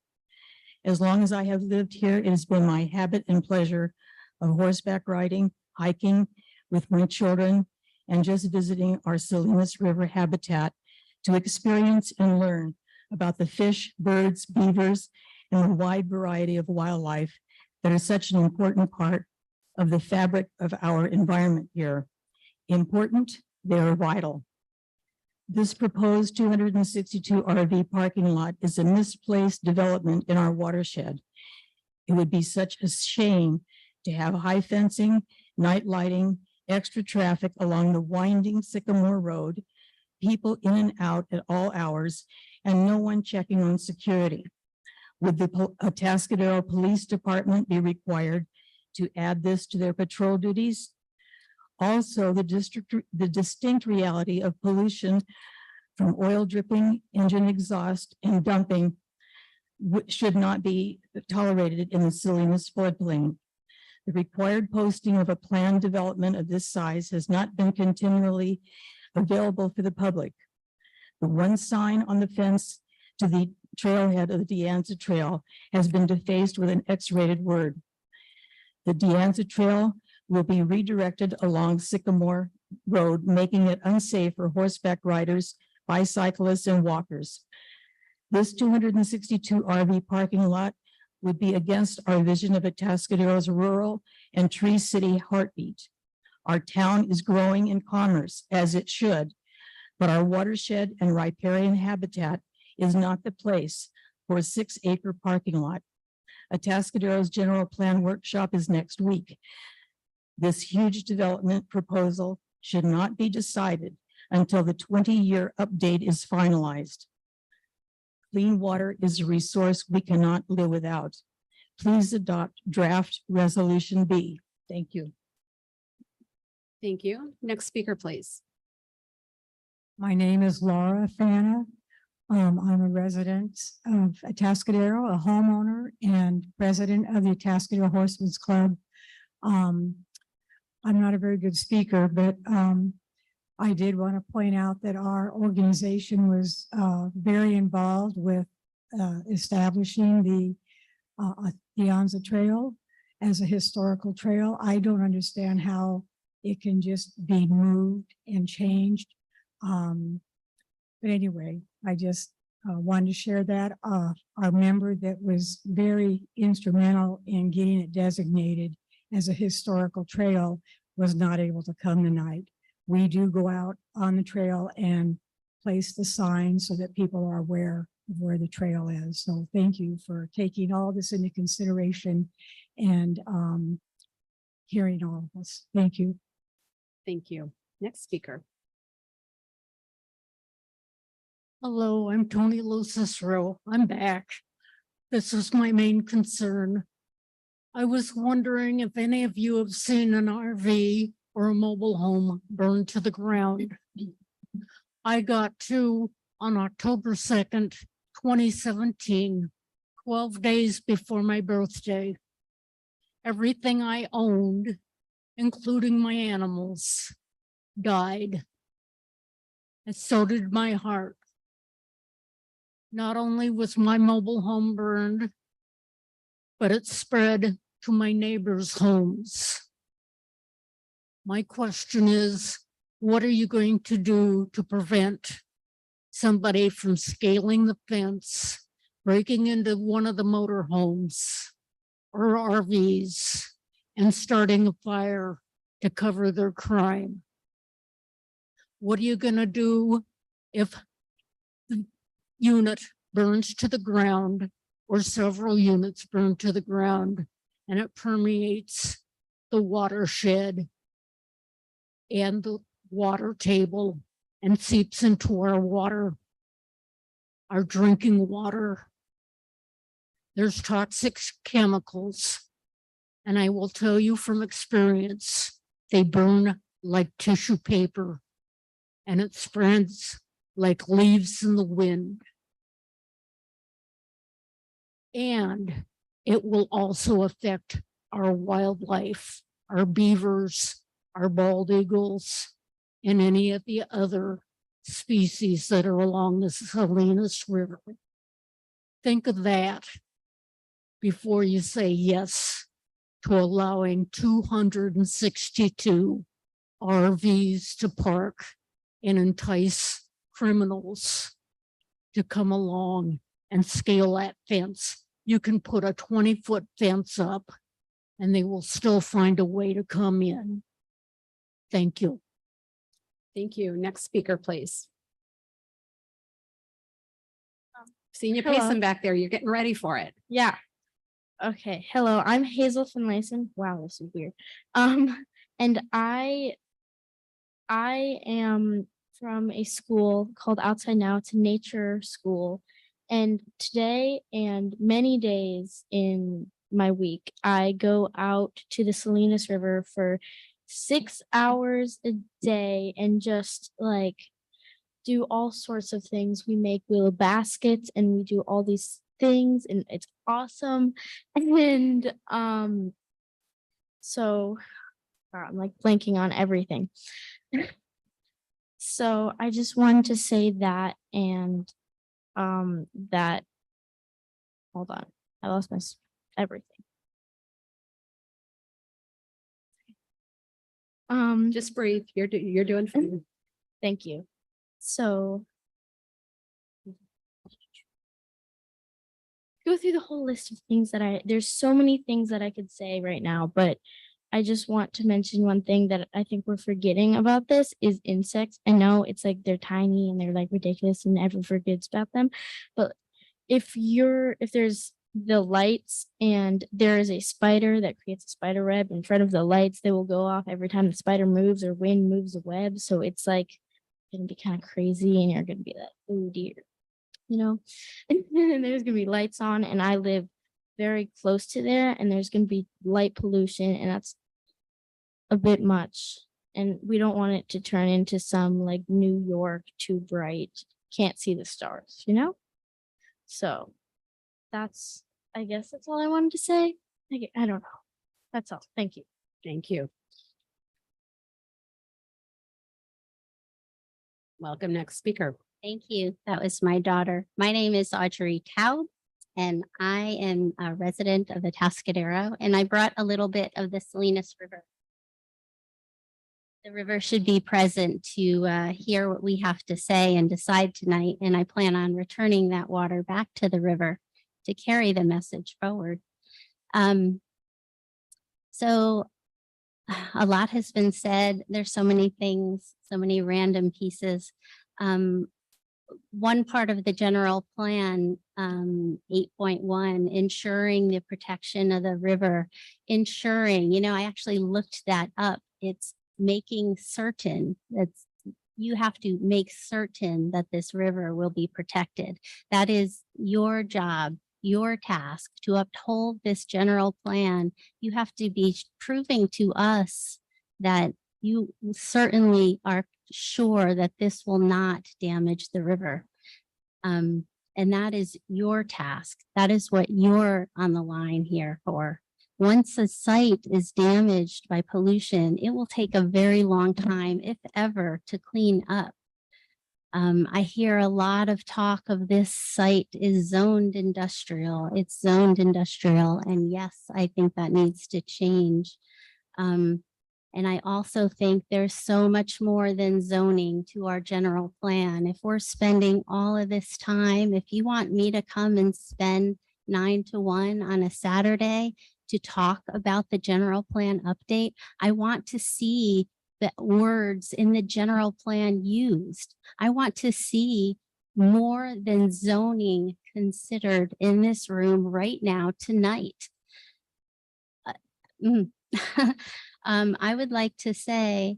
[SPEAKER 13] As long as I have lived here, it has been my habit and pleasure of horseback riding, hiking with my children, and just visiting our Salinas River habitat to experience and learn about the fish, birds, beavers, and the wide variety of wildlife that are such an important part of the fabric of our environment here. Important, they are vital. This proposed 262 RV parking lot is a misplaced development in our watershed. It would be such a shame to have high fencing, night lighting, extra traffic along the winding Sycamore Road, people in and out at all hours, and no one checking on security. Would the Atascadero Police Department be required to add this to their patrol duties? Also, the distinct reality of pollution from oil dripping, engine exhaust, and dumping should not be tolerated in the Salinas floodplain. The required posting of a planned development of this size has not been continually available for the public. The one sign on the fence to the trailhead of the De Anza Trail has been defaced with an X-rated word. The De Anza Trail will be redirected along Sycamore Road, making it unsafe for horseback riders, bicyclists, and walkers. This 262 RV parking lot would be against our vision of Atascadero's rural and tree city heartbeat. Our town is growing in commerce, as it should, but our watershed and riparian habitat is not the place for a 6-acre parking lot. Atascadero's general plan workshop is next week. This huge development proposal should not be decided until the 20-year update is finalized. Clean water is a resource we cannot live without. Please adopt draft resolution B. Thank you.
[SPEAKER 1] Thank you. Next speaker, please.
[SPEAKER 17] My name is Laura Fana. I'm a resident of Atascadero, a homeowner and president of the Atascadero Horsemen's Club. I'm not a very good speaker, but I did want to point out that our organization was very involved with establishing the De Anza Trail as a historical trail. I don't understand how it can just be moved and changed. But anyway, I just wanted to share that. Our member that was very instrumental in getting it designated as a historical trail was not able to come tonight. We do go out on the trail and place the sign so that people are aware of where the trail is. So thank you for taking all this into consideration and hearing all of us. Thank you.
[SPEAKER 1] Thank you. Next speaker.
[SPEAKER 23] Hello, I'm Tony Lucicero. I'm back. This is my main concern. I was wondering if any of you have seen an RV or a mobile home burned to the ground. I got two on October 2nd, 2017, 12 days before my birthday. Everything I owned, including my animals, died. And so did my heart. Not only was my mobile home burned, but it spread to my neighbors' homes. My question is, what are you going to do to prevent somebody from scaling the fence, breaking into one of the motorhomes or RVs and starting a fire to cover their crime? What are you going to do if the unit burns to the ground or several units burn to the ground, and it permeates the watershed and the water table and seeps into our water, our drinking water. There's toxic chemicals, and I will tell you from experience, they burn like tissue paper, and it spreads like leaves in the wind. And it will also affect our wildlife, our beavers, our bald eagles, and any of the other species that are along the Salinas River. Think of that before you say yes to allowing 262 RVs to park and entice criminals to come along and scale that fence. You can put a 20-foot fence up and they will still find a way to come in. Thank you.
[SPEAKER 1] Thank you. Next speaker, please. Seeing you
[SPEAKER 5] hello.
[SPEAKER 1] pacing back there, you're getting ready for it.
[SPEAKER 5] Yeah. Okay. Hello, I'm Hazel Finlayson. Wow, this is weird. And I am from a school called Outside Now. It's a nature school. And today and many days in my week, I go out to the Salinas River for 6 hours a day and just like do all sorts of things. We make willow baskets and we do all these things and it's awesome. And so I'm like blanking on everything. So I just wanted to say that and that hold on, I lost my everything.
[SPEAKER 1] Just breathe. You're doing fine.
[SPEAKER 5] Thank you. So go through the whole list of things that there's so many things that I could say right now, but I just want to mention one thing that I think we're forgetting about this is insects. I know it's like they're tiny and they're like ridiculous and everyone forgets about them. But if there's the lights and there is a spider that creates a spider web in front of the lights, they will go off every time the spider moves or wind moves the web. So it's like gonna be kind of crazy and you're gonna be like, oh dear, you know. And there's gonna be lights on and I live very close to there and there's gonna be light pollution and that's a bit much. And we don't want it to turn into some like New York too bright, can't see the stars, you know? So I guess that's all I wanted to say. I don't know. That's all. Thank you.
[SPEAKER 1] Thank you. Welcome, next speaker.
[SPEAKER 11] Thank you. That was my daughter. My name is Audrey Taub, and I am a resident of Atascadero, and I brought a little bit of the Salinas River. The river should be present to hear what we have to say and decide tonight, and I plan on returning that water back to the river to carry the message forward. So a lot has been said. There's so many things, so many random pieces. One part of the general plan, 8.1, ensuring the protection of the river, ensuring, I actually looked that up. It's making certain that you have to make certain that this river will be protected. That is your job, your task to uphold this general plan. You have to be proving to us that you certainly are sure that this will not damage the river. And that is your task. That is what you're on the line here for. Once a site is damaged by pollution, it will take a very long time, if ever, to clean up. I hear a lot of talk of this site is zoned industrial. It's zoned industrial. And yes, I think that needs to change. And I also think there's so much more than zoning to our general plan. If we're spending all of this time, if you want me to come and spend 9 to 1 on a Saturday to talk about the general plan update, I want to see the words in the general plan used. I want to see more than zoning considered in this room right now tonight. Mm. I would like to say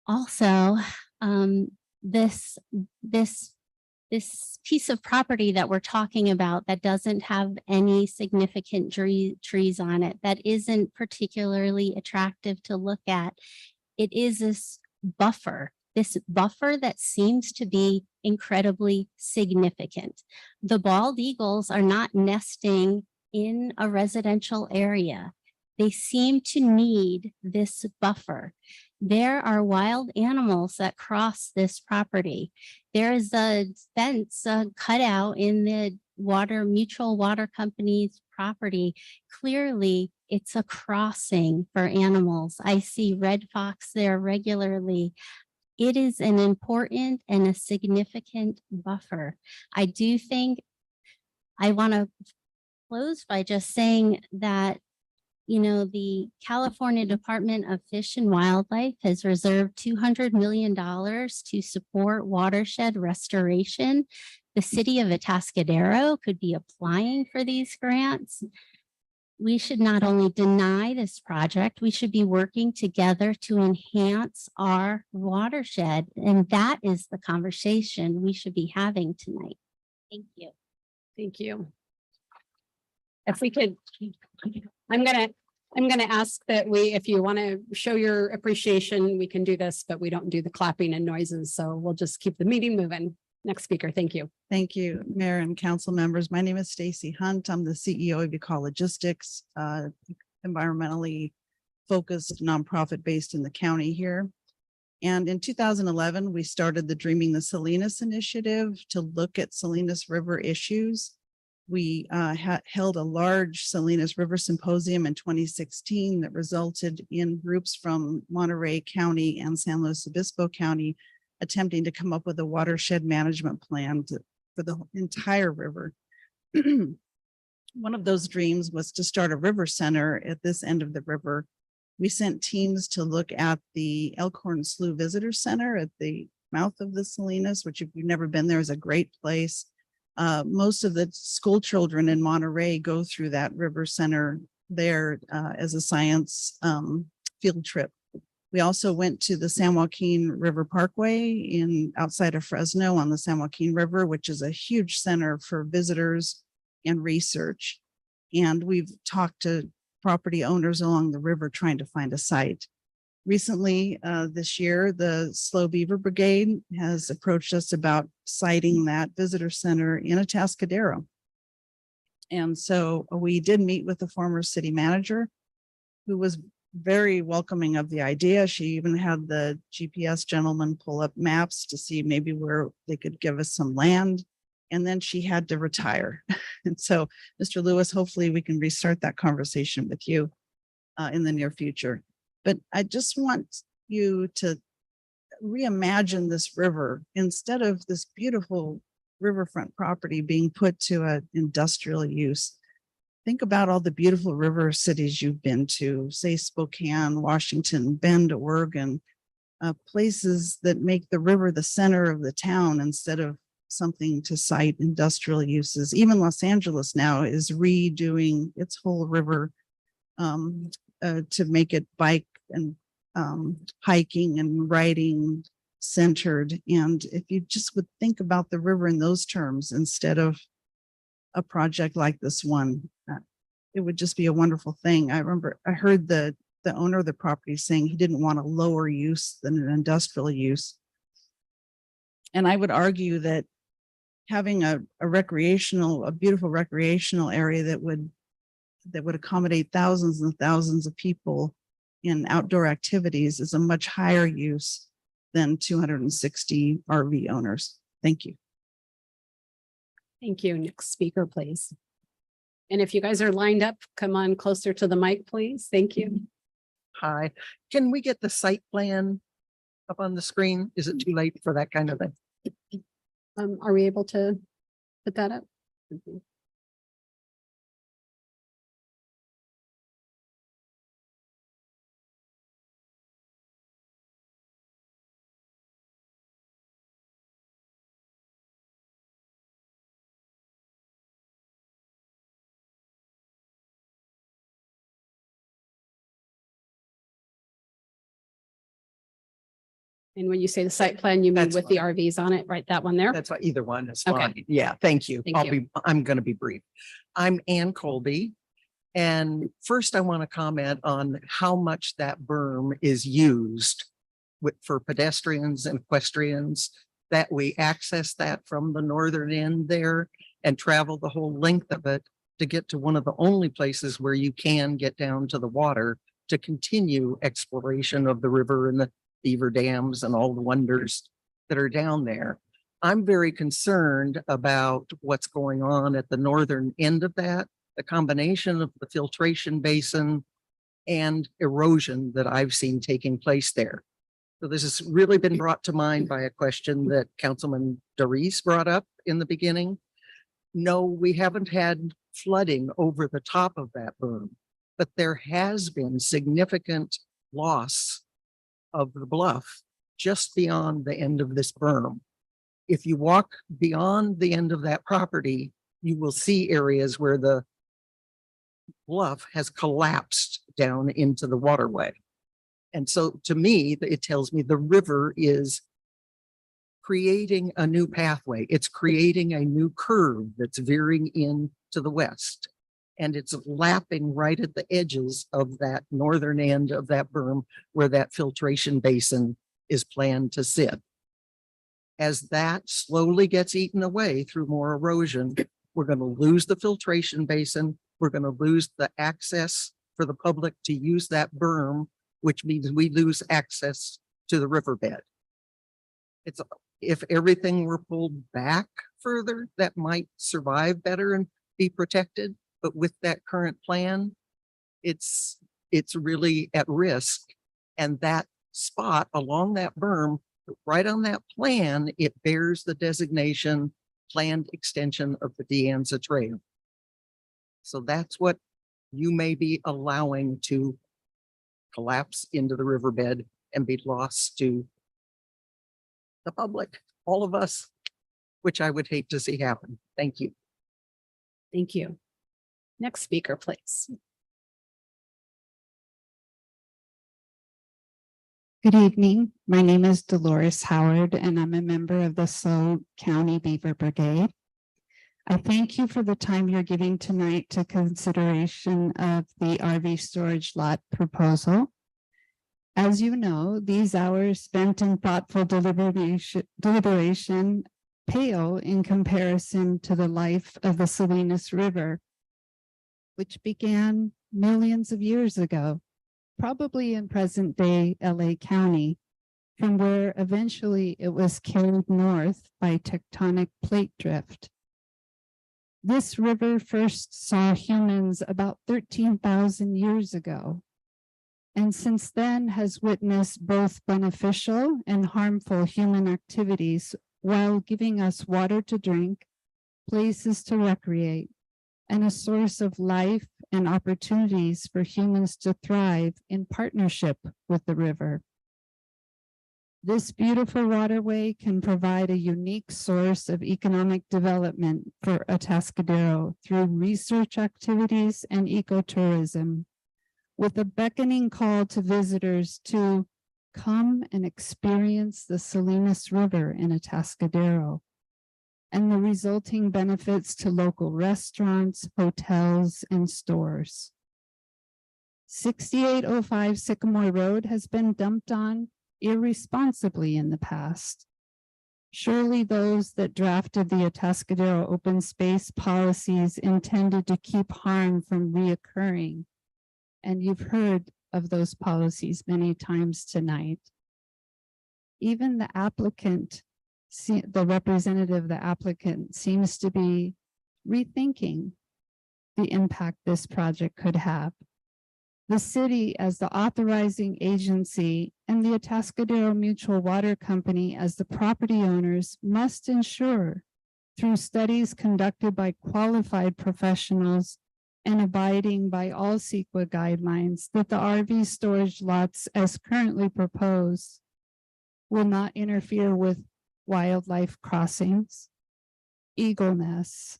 [SPEAKER 11] also, this piece of property that we're talking about that doesn't have any significant trees on it, that isn't particularly attractive to look at. It is this buffer that seems to be incredibly significant. The bald eagles are not nesting in a residential area. They seem to need this buffer. There are wild animals that cross this property. There is a fence cut out in the mutual water company's property. Clearly, it's a crossing for animals. I see red fox there regularly. It is an important and a significant buffer. I do think I want to close by just saying that, you know, the California Department of Fish and Wildlife has reserved $200 million to support watershed restoration. The city of Atascadero could be applying for these grants. We should not only deny this project, we should be working together to enhance our watershed. And that is the conversation we should be having tonight. Thank you.
[SPEAKER 1] Thank you. If we could, I'm gonna ask that if you want to show your appreciation, we can do this, but we don't do the clapping and noises. So we'll just keep the meeting moving. Next speaker. Thank you.
[SPEAKER 8] Thank you, Mayor and council members. My name is Stacy Hunt. I'm the CEO of Ecologistics, environmentally focused nonprofit based in the county here. And in 2011, we started the Dreaming the Salinas initiative to look at Salinas River issues. We held a large Salinas River Symposium in 2016 that resulted in groups from Monterey County and San Luis Obispo County attempting to come up with a watershed management plan for the entire river. One of those dreams was to start a river center at this end of the river. We sent teams to look at the Elkhorn Slough Visitor Center at the mouth of the Salinas, which if you've never been there is a great place. Most of the school children in Monterey go through that river center there as a science field trip. We also went to the San Joaquin River Parkway outside of Fresno on the San Joaquin River, which is a huge center for visitors and research. And we've talked to property owners along the river trying to find a site. Recently, this year, the Slow Beaver Brigade has approached us about siting that visitor center in Atascadero. And so we did meet with the former city manager, who was very welcoming of the idea. She even had the GPS gentleman pull up maps to see maybe where they could give us some land. And then she had to retire. And so, Mr. Lewis, hopefully we can restart that conversation with you in the near future. But I just want you to reimagine this river instead of this beautiful riverfront property being put to an industrial use. Think about all the beautiful river cities you've been to, say Spokane, Washington, Bend, Oregon, places that make the river the center of the town instead of something to site industrial uses. Even Los Angeles now is redoing its whole river to make it bike and hiking and riding centered. And if you just would think about the river in those terms instead of a project like this one, it would just be a wonderful thing. I remember I heard the owner of the property saying he didn't want a lower use than an industrial use. And I would argue that having a beautiful recreational area that would accommodate thousands and thousands of people in outdoor activities is a much higher use than 260 RV owners. Thank you.
[SPEAKER 1] Thank you. Next speaker, please. And if you guys are lined up, come on closer to the mic, please. Thank you.
[SPEAKER 21] Hi, can we get the site plan up on the screen? Is it too late for that kind of thing?
[SPEAKER 1] Are we able to put that up? And when you say the site plan, you mean
[SPEAKER 6] That's
[SPEAKER 1] with the RVs on it, right? That one there?
[SPEAKER 6] That's why either one is
[SPEAKER 1] Okay.
[SPEAKER 6] fine. Yeah, thank you.
[SPEAKER 1] Thank you.
[SPEAKER 6] I'm going to be brief. I'm Ann Colby. And first I want to comment on how much that berm is used for pedestrians and equestrians, that we access that from the northern end there and travel the whole length of it to get to one of the only places where you can get down to the water to continue exploration of the river and the beaver dams and all the wonders that are down there. I'm very concerned about what's going on at the northern end of that, the combination of the filtration basin and erosion that I've seen taking place there. So this has really been brought to mind by a question that Councilman Doris brought up in the beginning. No, we haven't had flooding over the top of that berm, but there has been significant loss of the bluff just beyond the end of this berm. If you walk beyond the end of that property, you will see areas where the bluff has collapsed down into the waterway. And so to me, it tells me the river is creating a new pathway. It's creating a new curve that's veering in to the west. And it's lapping right at the edges of that northern end of that berm where that filtration basin is planned to sit. As that slowly gets eaten away through more erosion, we're going to lose the filtration basin. We're going to lose the access for the public to use that berm, which means we lose access to the riverbed. If everything were pulled back further, that might survive better and be protected. But with that current plan, it's really at risk. And that spot along that berm, right on that plan, it bears the designation planned extension of the De Anza Trail. So that's what you may be allowing to collapse into the riverbed and be lost to the public, all of us, which I would hate to see happen. Thank you.
[SPEAKER 1] Thank you. Next speaker, please.
[SPEAKER 16] Good evening. My name is Dolores Howard, and I'm a member of the Seoul County Beaver Brigade. I thank you for the time you're giving tonight to consideration of the RV storage lot proposal. As you know, these hours spent in thoughtful deliberation pale in comparison to the life of the Salinas River, which began millions of years ago, probably in present-day LA County, from where eventually it was carried north by tectonic plate drift. This river first saw humans about 13,000 years ago, and since then has witnessed both beneficial and harmful human activities while giving us water to drink, places to recreate, and a source of life and opportunities for humans to thrive in partnership with the river. This beautiful waterway can provide a unique source of economic development for Atascadero through research activities and ecotourism, with a beckoning call to visitors to come and experience the Salinas River in Atascadero and the resulting benefits to local restaurants, hotels, and stores. 6805 Sycamore Road has been dumped on irresponsibly in the past. Surely those that drafted the Atascadero open space policies intended to keep harm from reoccurring. And you've heard of those policies many times tonight. Even the applicant, the representative, the applicant seems to be rethinking the impact this project could have. The city as the authorizing agency and the Atascadero Mutual Water Company as the property owners must ensure through studies conducted by qualified professionals and abiding by all CEQA guidelines that the RV storage lots as currently proposed will not interfere with wildlife crossings, eagle nests,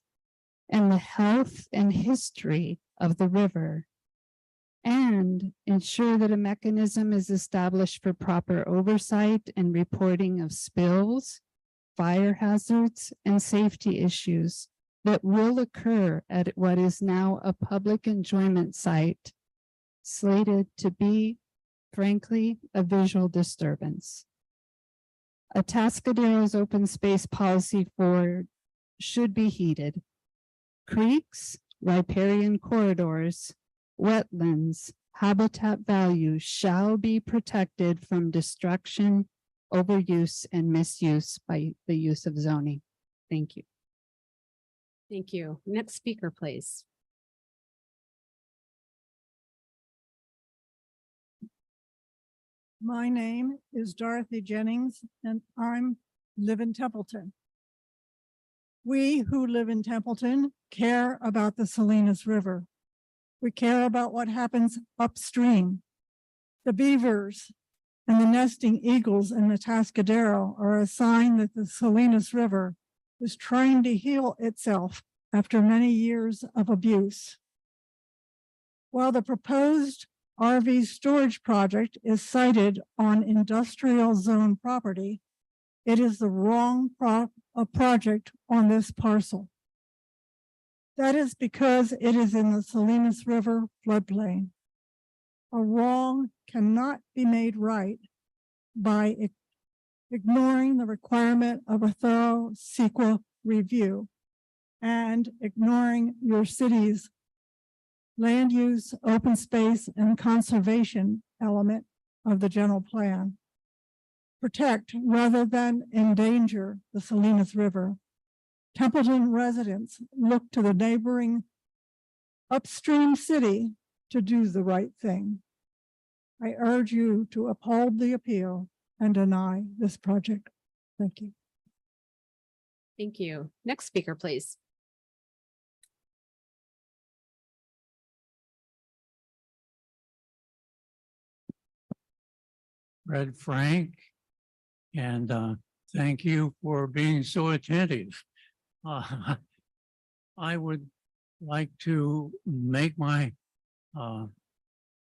[SPEAKER 16] and the health and history of the river. and ensure that a mechanism is established for proper oversight and reporting of spills, fire hazards, and safety issues that will occur at what is now a public enjoyment site, slated to be, frankly, a visual disturbance. Atascadero's open space policy should be heeded. Creeks, riparian corridors, wetlands, habitat value shall be protected from destruction, overuse, and misuse by the use of zoning. Thank you.
[SPEAKER 1] Thank you. Next speaker, please.
[SPEAKER 17] My name is Dorothy Jennings and live in Templeton. We who live in Templeton care about the Salinas River. We care about what happens upstream. The beavers and the nesting eagles in the Atascadero are a sign that the Salinas River is trying to heal itself after many years of abuse. While the proposed RV storage project is sited on industrial zone property, it is the wrong project on this parcel. That is because it is in the Salinas River floodplain. A wrong cannot be made right by ignoring the requirement of a thorough CEQA review and ignoring your city's land use, open space, and conservation element of the general plan. Protect rather than endanger the Salinas River. Templeton residents look to the neighboring upstream city to do the right thing. I urge you to uphold the appeal and deny this project. Thank you.
[SPEAKER 1] Thank you. Next speaker, please.
[SPEAKER 14] Fred Frank, and thank you for being so attentive. I would like to make my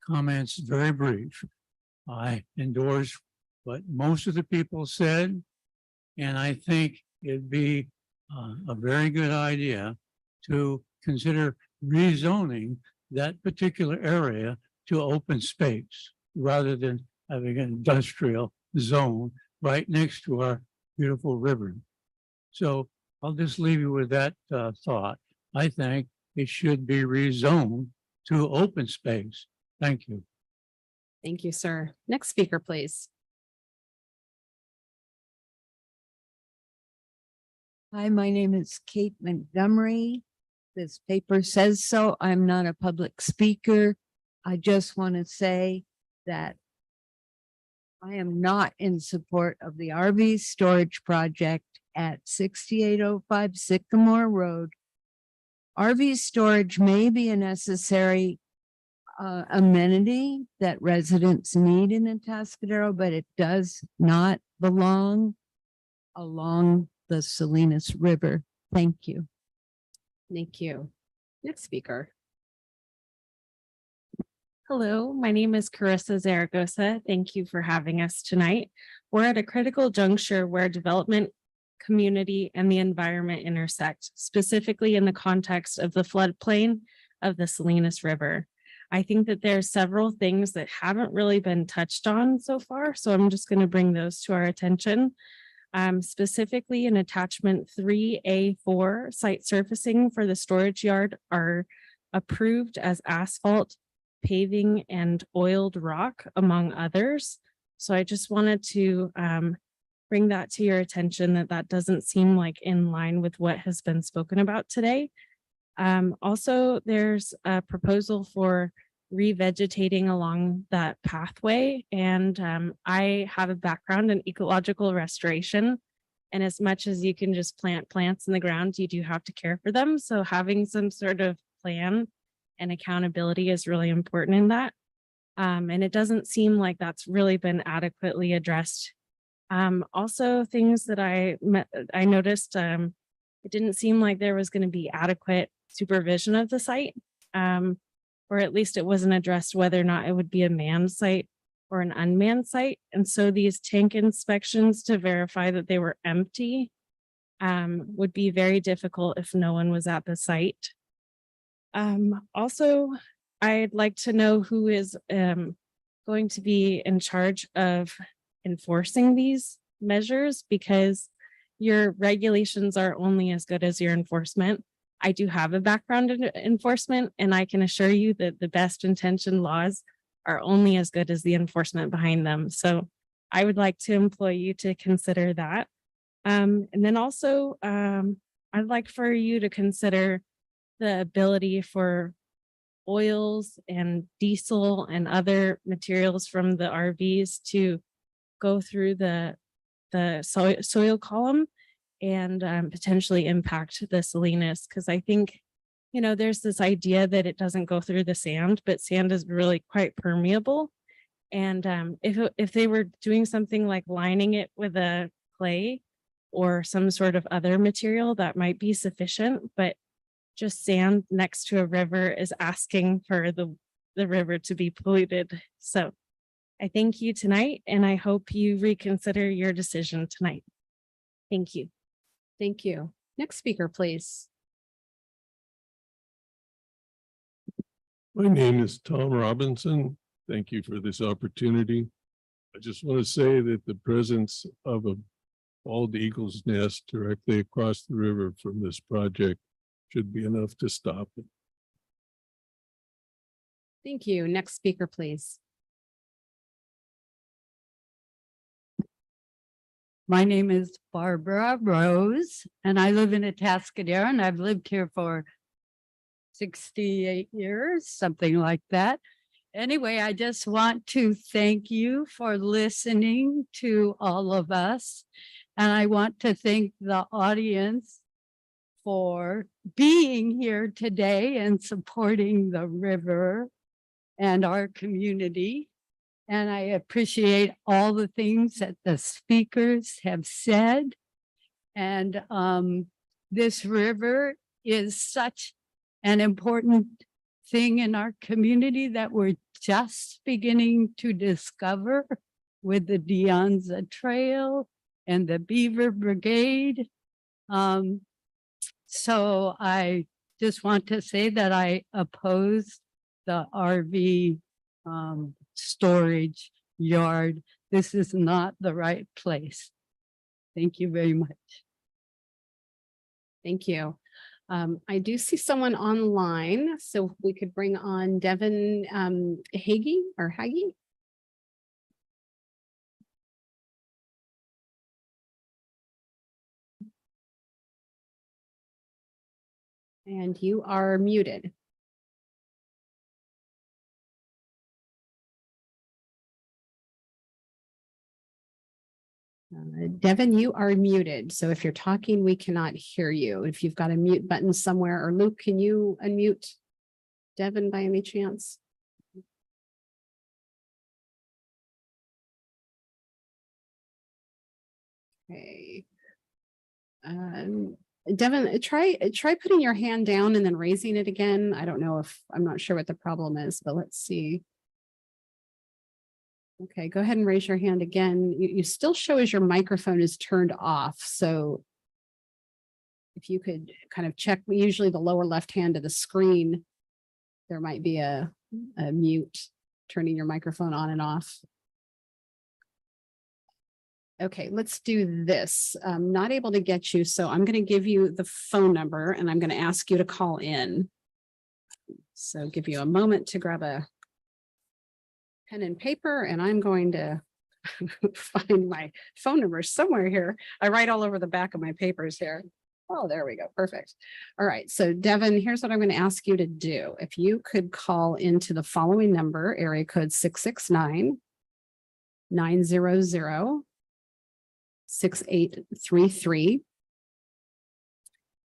[SPEAKER 14] comments very brief. I endorse what most of the people said, and I think it'd be a very good idea to consider rezoning that particular area to open space rather than having an industrial zone right next to our beautiful river. So I'll just leave you with that thought. I think it should be rezoned to open space. Thank you.
[SPEAKER 1] Thank you, sir. Next speaker, please.
[SPEAKER 18] Hi, my name is Kate Montgomery. This paper says so. I'm not a public speaker. I just want to say that I am not in support of the RV storage project at 6805 Sycamore Road. RV storage may be a necessary amenity that residents need in Atascadero, but it does not belong along the Salinas River. Thank you.
[SPEAKER 1] Thank you. Next speaker.
[SPEAKER 22] Hello, my name is Carissa Zaragoza. Thank you for having us tonight. We're at a critical juncture where development, community, and the environment intersect, specifically in the context of the floodplain of the Salinas River. I think that there are several things that haven't really been touched on so far, so I'm just going to bring those to our attention. Specifically in attachment 3A4, site surfacing for the storage yard are approved as asphalt, paving, and oiled rock, among others. So I just wanted to bring that to your attention, that doesn't seem like in line with what has been spoken about today. Also, there's a proposal for revegetating along that pathway. And I have a background in ecological restoration. And as much as you can just plant plants in the ground, you do have to care for them. So having some sort of plan and accountability is really important in that. And it doesn't seem like that's really been adequately addressed. Also, things that I noticed, it didn't seem like there was going to be adequate supervision of the site. or at least it wasn't addressed whether or not it would be a manned site or an unmanned site. And so these tank inspections to verify that they were empty would be very difficult if no one was at the site. Also, I'd like to know who is going to be in charge of enforcing these measures, because your regulations are only as good as your enforcement. I do have a background in enforcement, and I can assure you that the best intentioned laws are only as good as the enforcement behind them. So I would like to employ you to consider that. And then also, I'd like for you to consider the ability for oils and diesel and other materials from the RVs to go through the soil column and potentially impact the saliness. Because I think, you know, there's this idea that it doesn't go through the sand, but sand is really quite permeable. And if they were doing something like lining it with a clay or some sort of other material, that might be sufficient. But just sand next to a river is asking for the river to be polluted. So I thank you tonight, and I hope you reconsider your decision tonight. Thank you.
[SPEAKER 1] Thank you. Next speaker, please.
[SPEAKER 2] My name is Tom Robinson. Thank you for this opportunity. I just want to say that the presence of a bald eagle's nest directly across the river from this project should be enough to stop it.
[SPEAKER 1] Thank you. Next speaker, please.
[SPEAKER 12] My name is Barbara Rose, and I live in Atascadero, and I've lived here for 68 years, something like that. Anyway, I just want to thank you for listening to all of us. And I want to thank the audience for being here today and supporting the river and our community. And I appreciate all the things that the speakers have said. And this river is such an important thing in our community that we're just beginning to discover with the Deonza Trail and the Beaver Brigade. So I just want to say that I oppose the RV storage yard. This is not the right place. Thank you very much.
[SPEAKER 1] Thank you. I do see someone online, so we could bring on Devin Hagee or Hagee. And you are muted. Devin, you are muted. So if you're talking, we cannot hear you. If you've got a mute button somewhere, or Luke, can you unmute Devin by any chance? Okay. Devin, try putting your hand down and then raising it again. I don't know if, I'm not sure what the problem is, but let's see. Okay, go ahead and raise your hand again. You still show as your microphone is turned off. So if you could kind of check, usually the lower left hand of the screen, there might be a mute, turning your microphone on and off. Okay, let's do this. I'm not able to get you, so I'm going to give you the phone number and I'm going to ask you to call in. So give you a moment to grab a pen and paper, and I'm going to find my phone number somewhere here. I write all over the back of my papers here. Oh, there we go. Perfect. All right. So Devin, here's what I'm going to ask you to do. If you could call into the following number, area code 669-900-6833.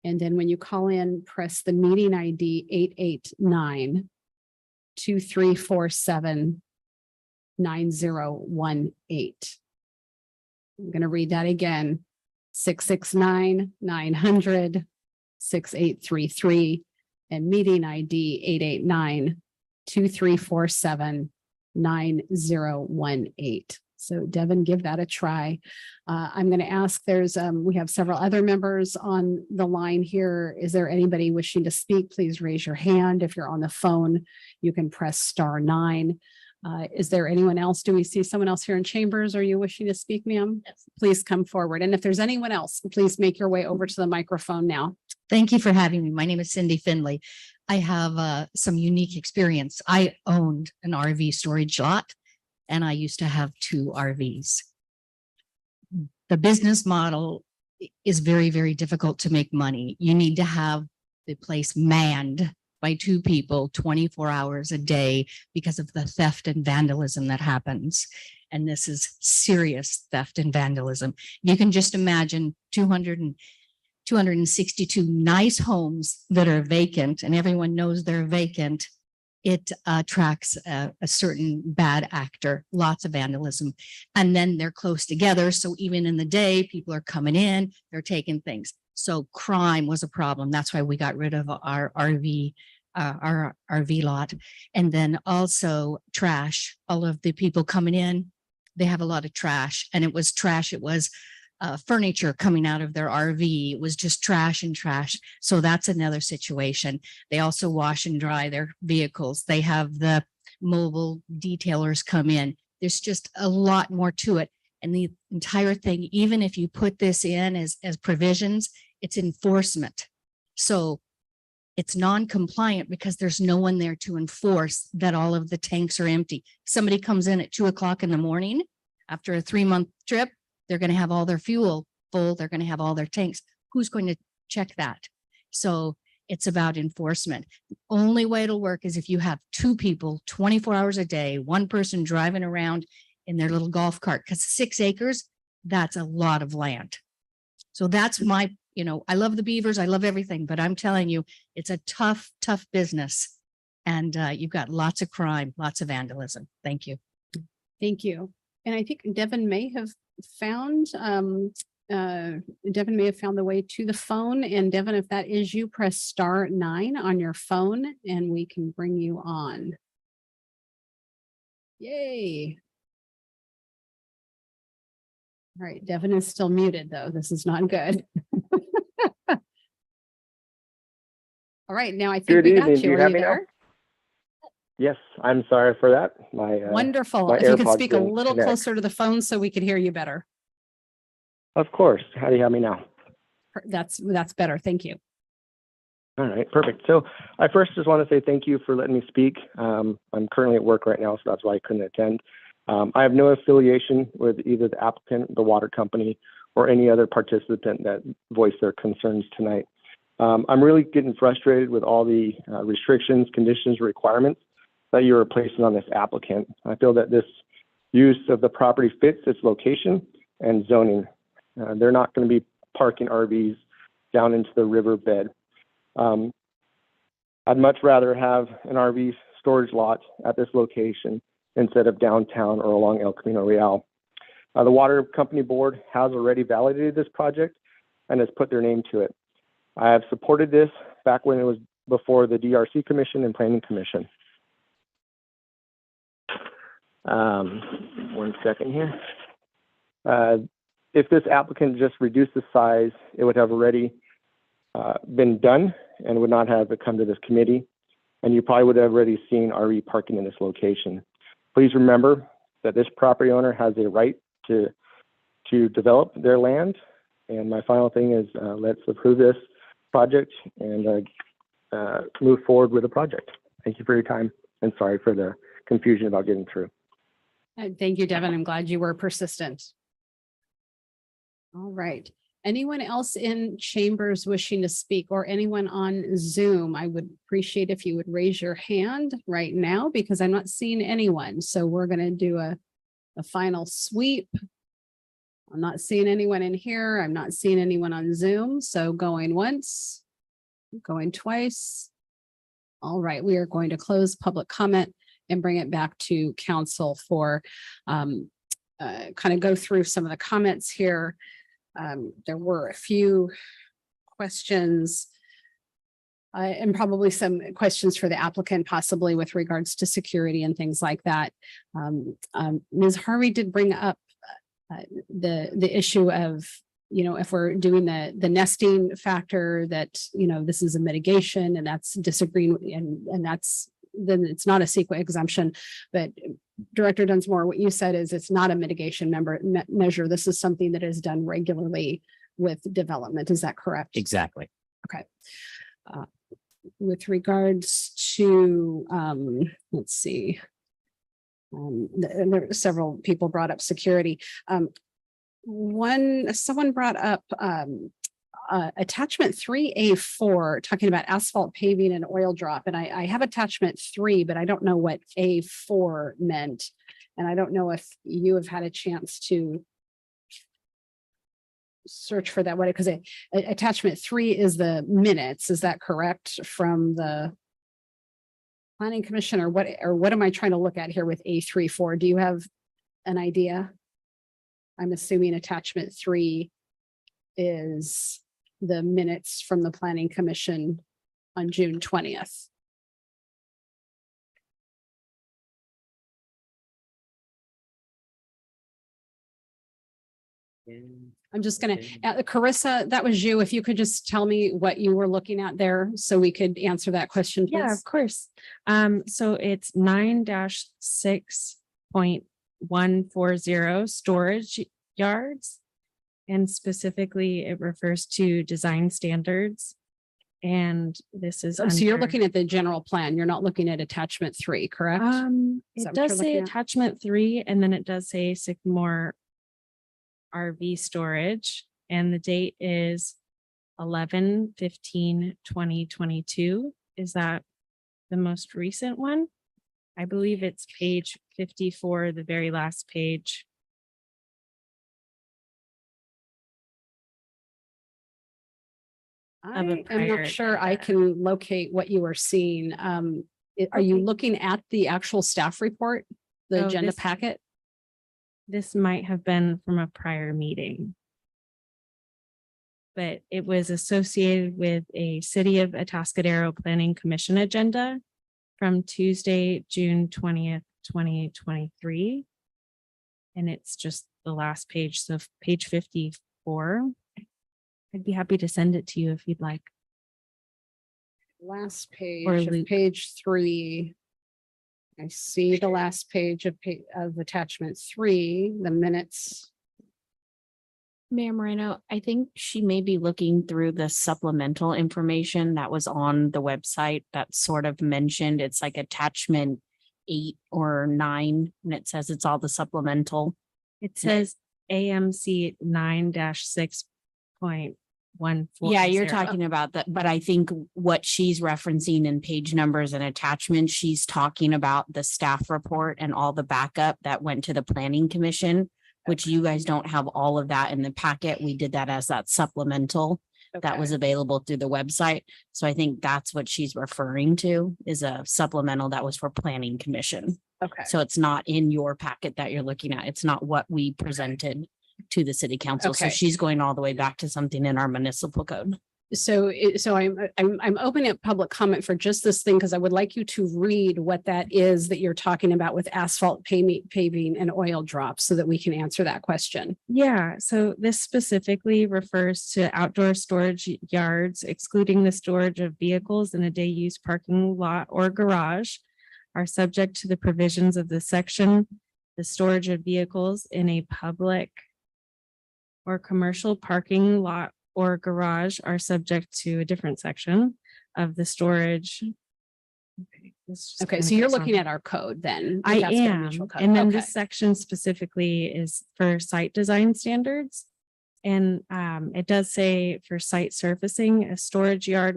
[SPEAKER 1] And then when you call in, press the meeting ID 889-2347-9018. I'm going to read that again. 669-900-6833 and meeting ID 2347-9018. So Devin, give that a try. I'm going to ask, we have several other members on the line here. Is there anybody wishing to speak? Please raise your hand. If you're on the phone, you can press *9. Is there anyone else? Do we see someone else here in chambers? Are you wishing to speak, ma'am? Yes. Please come forward. And if there's anyone else, please make your way over to the microphone now.
[SPEAKER 3] Thank you for having me. My name is Cindy Finley. I have some unique experience. I owned an RV storage lot, and I used to have 2 RVs. The business model is very, very difficult to make money. You need to have the place manned by 2 people 24 hours a day because of the theft and vandalism that happens. And this is serious theft and vandalism. You can just imagine 262 nice homes that are vacant, and everyone knows they're vacant. It attracts a certain bad actor, lots of vandalism. And then they're close together. So even in the day, people are coming in, they're taking things. So crime was a problem. That's why we got rid of our RV lot. And then also trash. All of the people coming in, they have a lot of trash. And it was trash. It was furniture coming out of their RV. It was just trash and trash. So that's another situation. They also wash and dry their vehicles. They have the mobile detailers come in. There's just a lot more to it. And the entire thing, even if you put this in as provisions, it's enforcement. So it's non-compliant because there's no one there to enforce that all of the tanks are empty. Somebody comes in at 2 o'clock in the morning after a 3-month trip, they're going to have all their fuel full. They're going to have all their tanks. Who's going to check that? So it's about enforcement. The only way it'll work is if you have 2 people 24 hours a day, 1 person driving around in their little golf cart, because 6 acres, that's a lot of land. So that's my, I love the beavers. I love everything, but I'm telling you, it's a tough, tough business. And you've got lots of crime, lots of vandalism. Thank you.
[SPEAKER 1] Thank you. And I think Devin may have found the way to the phone. And Devin, if that is you, press *9 on your phone and we can bring you on. Yay. All right, Devin is still muted though. This is not good. All right, now I think we got you. Are you there?
[SPEAKER 15] Yes, I'm sorry for that.
[SPEAKER 1] Wonderful. If you could speak a little closer to the phone so we could hear you better.
[SPEAKER 15] Of course. How do you have me now?
[SPEAKER 1] That's better. Thank you.
[SPEAKER 15] All right, perfect. So I first just want to say thank you for letting me speak. I'm currently at work right now, so that's why I couldn't attend. I have no affiliation with either the applicant, the water company, or any other participant that voiced their concerns tonight. I'm really getting frustrated with all the restrictions, conditions, requirements that you are placing on this applicant. I feel that this use of the property fits its location and zoning. They're not going to be parking RVs down into the riverbed. I'd much rather have an RV storage lot at this location instead of downtown or along El Camino Real. The water company board has already validated this project and has put their name to it. I have supported this back when it was before the DRC Commission and Planning Commission. 1 second here. If this applicant just reduced the size, it would have already been done and would not have come to this committee. And you probably would have already seen RV parking in this location. Please remember that this property owner has a right to develop their land. And my final thing is let's approve this project and move forward with the project. Thank you for your time and sorry for the confusion about getting through.
[SPEAKER 1] Thank you, Devin. I'm glad you were persistent. All right. Anyone else in chambers wishing to speak or anyone on Zoom? I would appreciate if you would raise your hand right now because I'm not seeing anyone. So we're going to do a final sweep. I'm not seeing anyone in here. I'm not seeing anyone on Zoom. So going once, going twice. All right. We are going to close public comment and bring it back to council for kind of go through some of the comments here. There were a few questions And probably some questions for the applicant, possibly with regards to security and things like that. Ms. Harvey did bring up the issue of, you know, if we're doing the nesting factor, that, you know, this is a mitigation and that's disagreeing, and that's, then it's not a CEQA exemption. But Director Dunsmore, what you said is it's not a mitigation measure. This is something that is done regularly with development. Is that correct?
[SPEAKER 9] Exactly.
[SPEAKER 1] Okay. With regards to, let's see, there were several people brought up security. Someone brought up attachment 3A4, talking about asphalt paving and oil drop. And I have attachment 3, but I don't know what A4 meant. And I don't know if you have had a chance to search for that, because attachment 3 is the minutes. Is that correct, from the Planning Commission, or what am I trying to look at here with A34? Do you have an idea? I'm assuming attachment 3 is the minutes from the Planning Commission on June 20th. I'm just gonna, Carissa, that was you. If you could just tell me what you were looking at there so we could answer that question, please.
[SPEAKER 22] Yeah, of course. So it's 9-6.140 storage yards. And specifically, it refers to design standards. And this is.
[SPEAKER 1] So you're looking at the general plan. You're not looking at attachment 3, correct?
[SPEAKER 22] It does say attachment 3, and then it does say Sycamore RV storage, and the date is 11/15/2022. Is that the most recent one? I believe it's page 54, the very last page.
[SPEAKER 1] I'm not sure I can locate what you are seeing. Are you looking at the actual staff report, the agenda packet?
[SPEAKER 22] This might have been from a prior meeting. But it was associated with a City of Atascadero Planning Commission agenda from Tuesday, June 20th, 2023. And it's just the last page, so page 54. I'd be happy to send it to you if you'd like.
[SPEAKER 1] Last page of page 3. I see the last page of attachment 3, the minutes.
[SPEAKER 10] Mayor Moreno, I think she may be looking through the supplemental information that was on the website that sort of mentioned, it's like attachment 8 or 9, and it says it's all the supplemental.
[SPEAKER 22] It says AMC 9-6.140.
[SPEAKER 10] Yeah, you're talking about that, but I think what she's referencing in page numbers and attachments, she's talking about the staff report and all the backup that went to the Planning Commission, which you guys don't have all of that in the packet. We did that as that supplemental that was available through the website. So I think that's what she's referring to, is a supplemental that was for Planning Commission.
[SPEAKER 1] Okay.
[SPEAKER 10] So it's not in your packet that you're looking at. It's not what we presented to the city council. So
[SPEAKER 1] Okay.
[SPEAKER 10] she's going all the way back to something in our municipal code.
[SPEAKER 1] So I'm opening up public comment for just this thing, because I would like you to read what that is that you're talking about with asphalt paving and oil drops, so that we can answer that question.
[SPEAKER 22] Yeah, so this specifically refers to outdoor storage yards, excluding the storage of vehicles in a day use parking lot or garage, are subject to the provisions of the section. The storage of vehicles in a public or commercial parking lot or garage are subject to a different section of the storage.
[SPEAKER 1] Okay, so you're looking at our code then.
[SPEAKER 22] I
[SPEAKER 1] That's gonna
[SPEAKER 22] am,
[SPEAKER 1] mutual code.
[SPEAKER 22] and then
[SPEAKER 1] Okay.
[SPEAKER 22] this section specifically is for site design standards. And it does say for site surfacing, a storage yard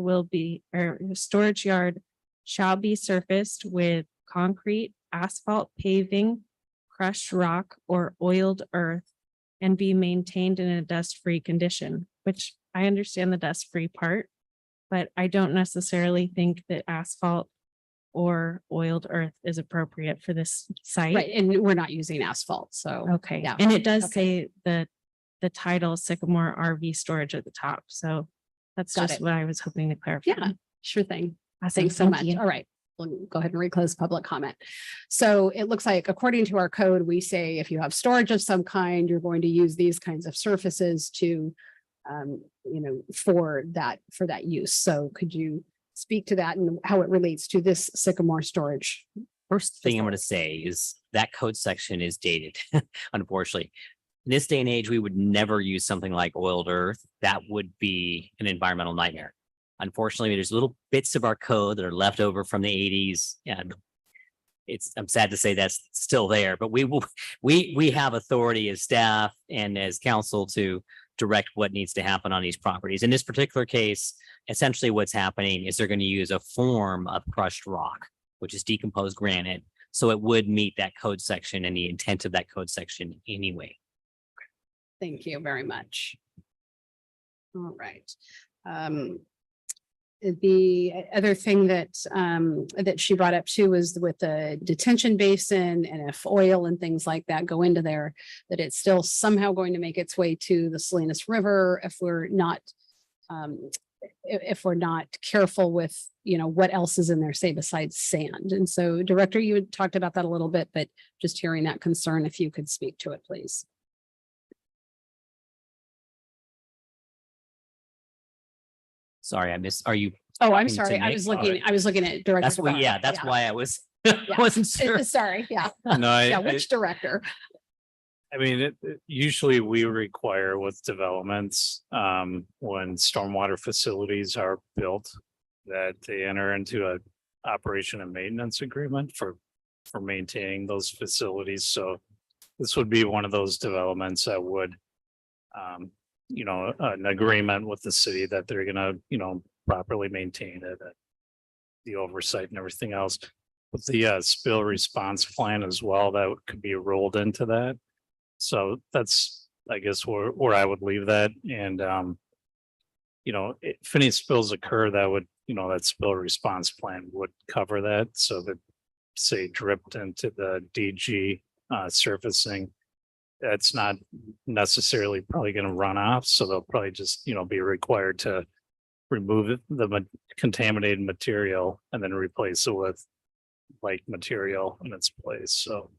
[SPEAKER 22] shall be surfaced with concrete, asphalt paving, crushed rock, or oiled earth, and be maintained in a dust-free condition, which I understand the dust-free part, but I don't necessarily think that asphalt or oiled earth is appropriate for this site.
[SPEAKER 1] Right, and we're not using asphalt, so.
[SPEAKER 22] Okay,
[SPEAKER 1] Yeah.
[SPEAKER 22] and it does
[SPEAKER 1] Okay.
[SPEAKER 22] say the title Sycamore RV storage at the top, so that's
[SPEAKER 1] Got
[SPEAKER 22] just
[SPEAKER 1] it.
[SPEAKER 22] what I was hoping to clarify.
[SPEAKER 1] Yeah, Sure thing.
[SPEAKER 5] Awesome.
[SPEAKER 1] Thanks so
[SPEAKER 5] Thank
[SPEAKER 1] much.
[SPEAKER 5] you.
[SPEAKER 1] All right. We'll go ahead and reclose public comment. So it looks like according to our code, we say if you have storage of some kind, you're going to use these kinds of surfaces to, for that use. So could you speak to that and how it relates to this Sycamore storage?
[SPEAKER 9] First thing I'm going to say is that code section is dated, unfortunately. In this day and age, we would never use something like oiled earth. That would be an environmental nightmare. Unfortunately, there's little bits of our code that are left over from the 80s. And I'm sad to say that's still there, but we have authority as staff and as council to direct what needs to happen on these properties. In this particular case, essentially what's happening is they're going to use a form of crushed rock, which is decomposed granite. So it would meet that code section and the intent of that code section anyway.
[SPEAKER 1] Thank you very much. All right. The other thing that she brought up too was with the detention basin, and if oil and things like that go into there, that it's still somehow going to make its way to the Salinas River if we're not careful with what else is in there, say besides sand. And so, Director, you had talked about that a little bit, but just hearing that concern, if you could speak to it, please.
[SPEAKER 9] Sorry, I missed. Are you?
[SPEAKER 1] Oh, I'm
[SPEAKER 9] talking to
[SPEAKER 1] sorry. I
[SPEAKER 9] Nick?
[SPEAKER 1] was
[SPEAKER 9] All
[SPEAKER 1] looking.
[SPEAKER 9] right.
[SPEAKER 1] I was looking at Director.
[SPEAKER 9] That's what.
[SPEAKER 1] Guevara.
[SPEAKER 9] Yeah, that's why I was.
[SPEAKER 1] Yeah.
[SPEAKER 9] wasn't sure.
[SPEAKER 1] Sorry. Yeah.
[SPEAKER 19] No,
[SPEAKER 1] Yeah. Which director?
[SPEAKER 19] I mean, usually we require with developments, when stormwater facilities are built, that they enter into a operation and maintenance agreement for maintaining those facilities. So this would be one of those developments that would, an agreement with the city that they're gonna, properly maintain it, the oversight and everything else. With the spill response plan as well, that could be rolled into that. So that's, I guess, where I would leave that. And if any spills occur, that would, that spill response plan would cover that. So that, say, dripped into the DG surfacing, that's not necessarily probably going to run off. So they'll probably just, be required to remove the contaminated material and then replace it with like material in its place. So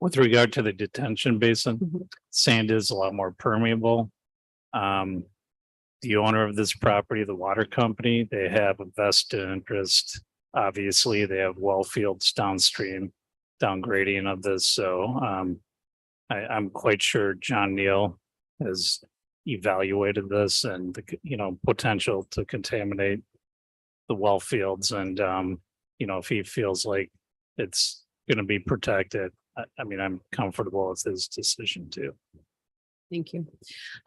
[SPEAKER 19] with regard to the detention basin, sand is a lot more permeable. The owner of this property, the water company, they have a vested interest. Obviously, they have well fields downstream, down gradient of this. So I'm quite sure John Neal has evaluated this and the potential to contaminate the well fields. And if he feels like it's going to be protected, I mean, I'm comfortable with his decision too.
[SPEAKER 1] Thank you.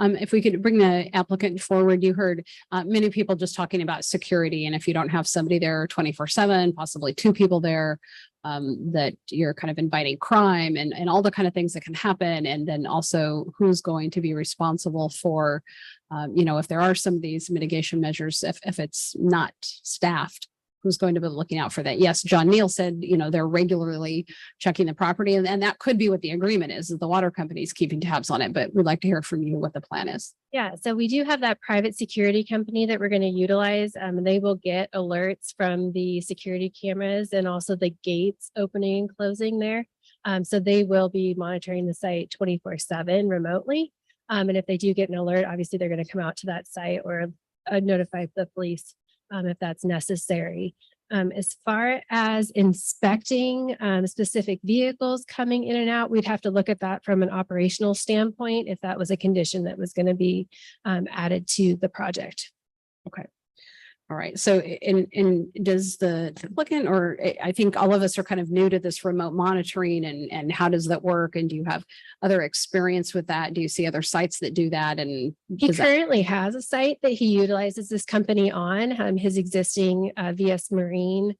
[SPEAKER 1] If we could bring the applicant forward, you heard many people just talking about security, and if you don't have somebody there 24/7, possibly two people there, that you're kind of inviting crime and all the kind of things that can happen. And then also who's going to be responsible for, if there are some of these mitigation measures, if it's not staffed, who's going to be looking out for that? Yes, John Neal said, they're regularly checking the property, and that could be what the agreement is the water company's keeping tabs on it, but we'd like to hear from you what the plan is.
[SPEAKER 20] Yeah, so we do have that private security company that we're going to utilize. They will get alerts from the security cameras and also the gates opening and closing there. So they will be monitoring the site 24/7 remotely. And if they do get an alert, obviously they're going to come out to that site or notify the police if that's necessary. As far as inspecting specific vehicles coming in and out, we'd have to look at that from an operational standpoint if that was a condition that was going to be added to the project.
[SPEAKER 1] Okay. All right. So does the applicant, or I think all of us are kind of new to this remote monitoring and how does that work? And do you have other experience with that? Do you see other sites that do that? And
[SPEAKER 20] he currently has a site that he utilizes this company on, his existing VS Marine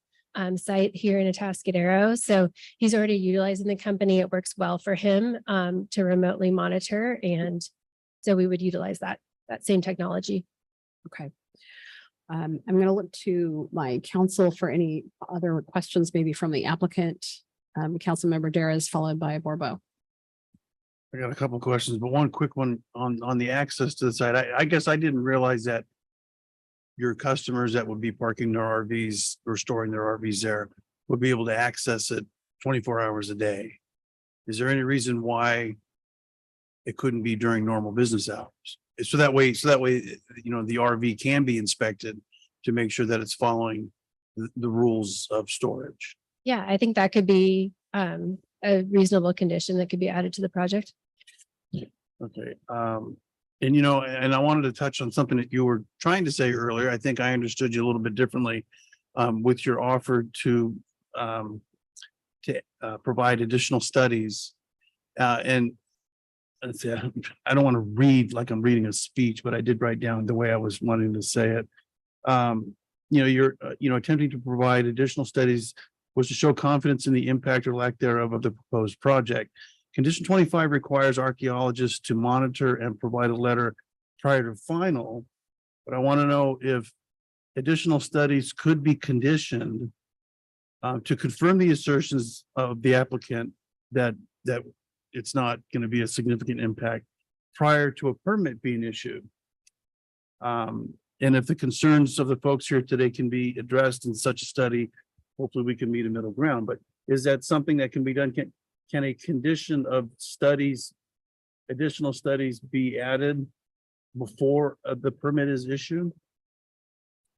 [SPEAKER 20] site here in Atascadero. So he's already utilizing the company. It works well for him to remotely monitor. And so we would utilize that same technology.
[SPEAKER 1] Okay. I'm going to look to my counsel for any other questions, maybe from the applicant. Councilmember Darragh, followed by Borbo.
[SPEAKER 24] I got a couple questions, but one quick one on the access to the site. I guess I didn't realize that your customers that would be parking their RVs or storing their RVs there would be able to access it 24 hours a day. Is there any reason why it couldn't be during normal business hours? So that way, you know, the RV can be inspected to make sure that it's following the rules of storage.
[SPEAKER 20] Yeah, I think that could be a reasonable condition that could be added to the project.
[SPEAKER 24] Okay, and you know, and I wanted to touch on something that you were trying to say earlier. I think I understood you a little bit differently with your offer to provide additional studies. And let's see, I don't want to read like I'm reading a speech, but I did write down the way I was wanting to say it. You know, you're attempting to provide additional studies was to show confidence in the impact or lack thereof of the proposed project. Condition 25 requires archaeologists to monitor and provide a letter prior to final. But I want to know if additional studies could be conditioned to confirm the assertions of the applicant that it's not going to be a significant impact prior to a permit being issued. And if the concerns of the folks here today can be addressed in such a study, hopefully we can meet a middle ground. But is that something that can be done? Can a condition of studies, additional studies be added before the permit is issued?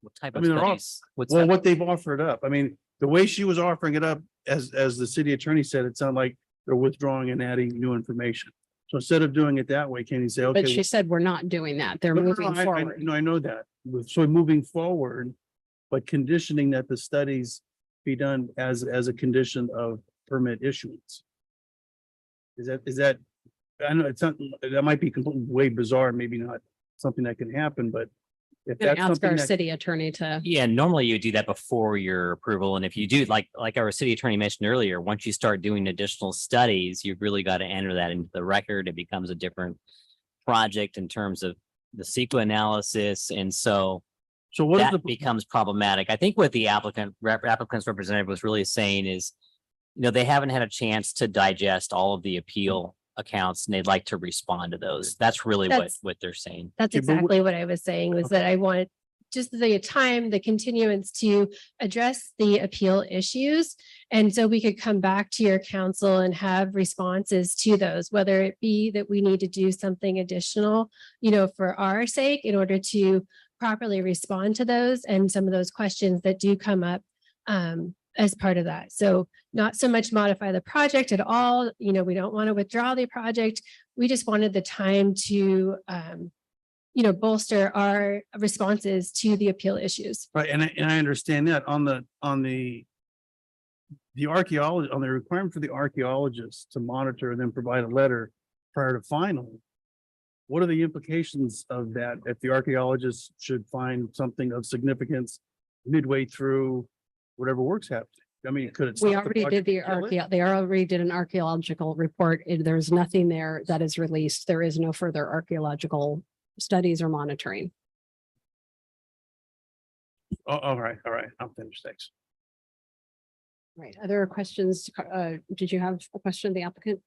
[SPEAKER 9] What type
[SPEAKER 24] I
[SPEAKER 9] of
[SPEAKER 24] mean, they're all,
[SPEAKER 9] studies? What's
[SPEAKER 24] well,
[SPEAKER 9] that?
[SPEAKER 24] what they've offered up. I mean, the way she was offering it up, as the city attorney said, it sounded like they're withdrawing and adding new information. So instead of doing it that way, can you say, okay?
[SPEAKER 1] But she said we're not doing that. They're
[SPEAKER 24] No, no,
[SPEAKER 1] moving
[SPEAKER 24] no,
[SPEAKER 1] forward.
[SPEAKER 24] I know that. So moving forward, but conditioning that the studies be done as a condition of permit issuance. Is that, I know it's not, that might be completely way bizarre, maybe not something that can happen, but if
[SPEAKER 1] Gonna
[SPEAKER 24] that's
[SPEAKER 1] ask
[SPEAKER 24] something
[SPEAKER 1] our
[SPEAKER 24] that,
[SPEAKER 1] city attorney to,
[SPEAKER 9] Yeah, normally you do that before your approval. And if you do, like our city attorney mentioned earlier, once you start doing additional studies, you've really got to enter that into the record. It becomes a different project in terms of the CEQA analysis. And so
[SPEAKER 24] what is
[SPEAKER 9] that becomes problematic. I think what the applicant's representative was really saying is, you know, they haven't had a chance to digest all of the appeal accounts and they'd like to respond to those. That's really what they're saying.
[SPEAKER 20] That's exactly what I was saying, was that I wanted just the time, the continuance to address the appeal issues. And so we could come back to your council and have responses to those, whether it be that we need to do something additional, you know, for our sake in order to properly respond to those and some of those questions that do come up as part of that. So not so much modify the project at all. You know, we don't want to withdraw the project. We just wanted the time to, you know, bolster our responses to the appeal issues.
[SPEAKER 24] right, and I understand that on the archaeology, on the requirement for the archaeologists to monitor and then provide a letter prior to final. What are the implications of that if the archaeologists should find something of significance midway through whatever work's happening? I mean, could it?
[SPEAKER 1] we
[SPEAKER 24] stop
[SPEAKER 1] already did
[SPEAKER 24] project and kill it?
[SPEAKER 1] they already did an archaeological report. There's nothing there that is released. There is no further archaeological studies or monitoring.
[SPEAKER 24] Oh, all right, I'm finished, thanks.
[SPEAKER 1] Right. Other questions? Did you have a question of the applicant?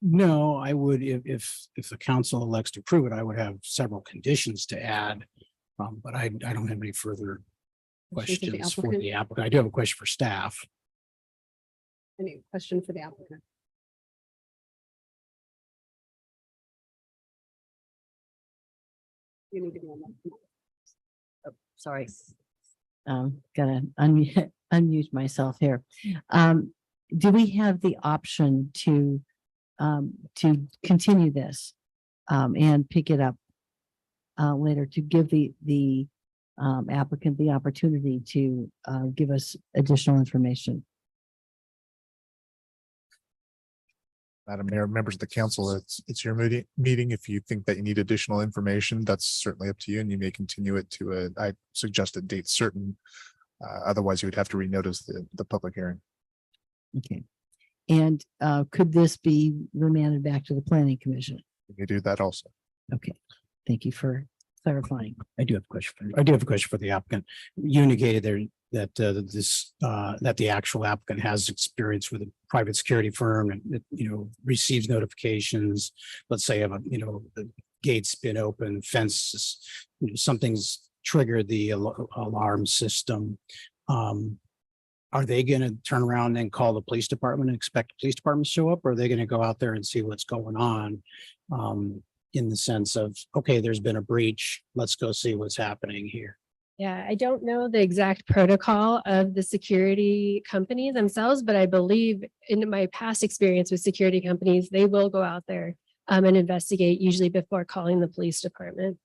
[SPEAKER 4] No, I would, if the council elects to approve it, I would have several conditions to add. But I don't have any further questions for the applicant. I do have a question for staff.
[SPEAKER 1] Any question for the applicant? You need to be on that.
[SPEAKER 7] Sorry. Gotta unmute myself here. Do we have the option to continue this and pick it up later, to give the applicant the opportunity to give us additional information?
[SPEAKER 13] Madam Mayor, members of the council, it's your meeting. If you think that you need additional information, that's certainly up to you, and you may continue it to I suggest a date certain. Otherwise, you would have to renotice the public hearing.
[SPEAKER 7] Okay. And could this be remanded back to the planning commission?
[SPEAKER 13] You may do that also.
[SPEAKER 7] Okay. Thank you for clarifying.
[SPEAKER 4] I do have a question for the applicant. You indicated there that that the actual applicant has experience with a private security firm and it, receives notifications. Let's say of the gate's been open, fences, something's trigger the alarm system. Are they going to turn around and call the police department and expect the police department to show up? Or are they going to go out there and see what's going on? In the sense of, okay, there's been a breach. Let's go see what's happening here.
[SPEAKER 20] Yeah, I don't know the exact protocol of the security company themselves, but I believe in my past experience with security companies, they will go out there and investigate usually before calling the police department.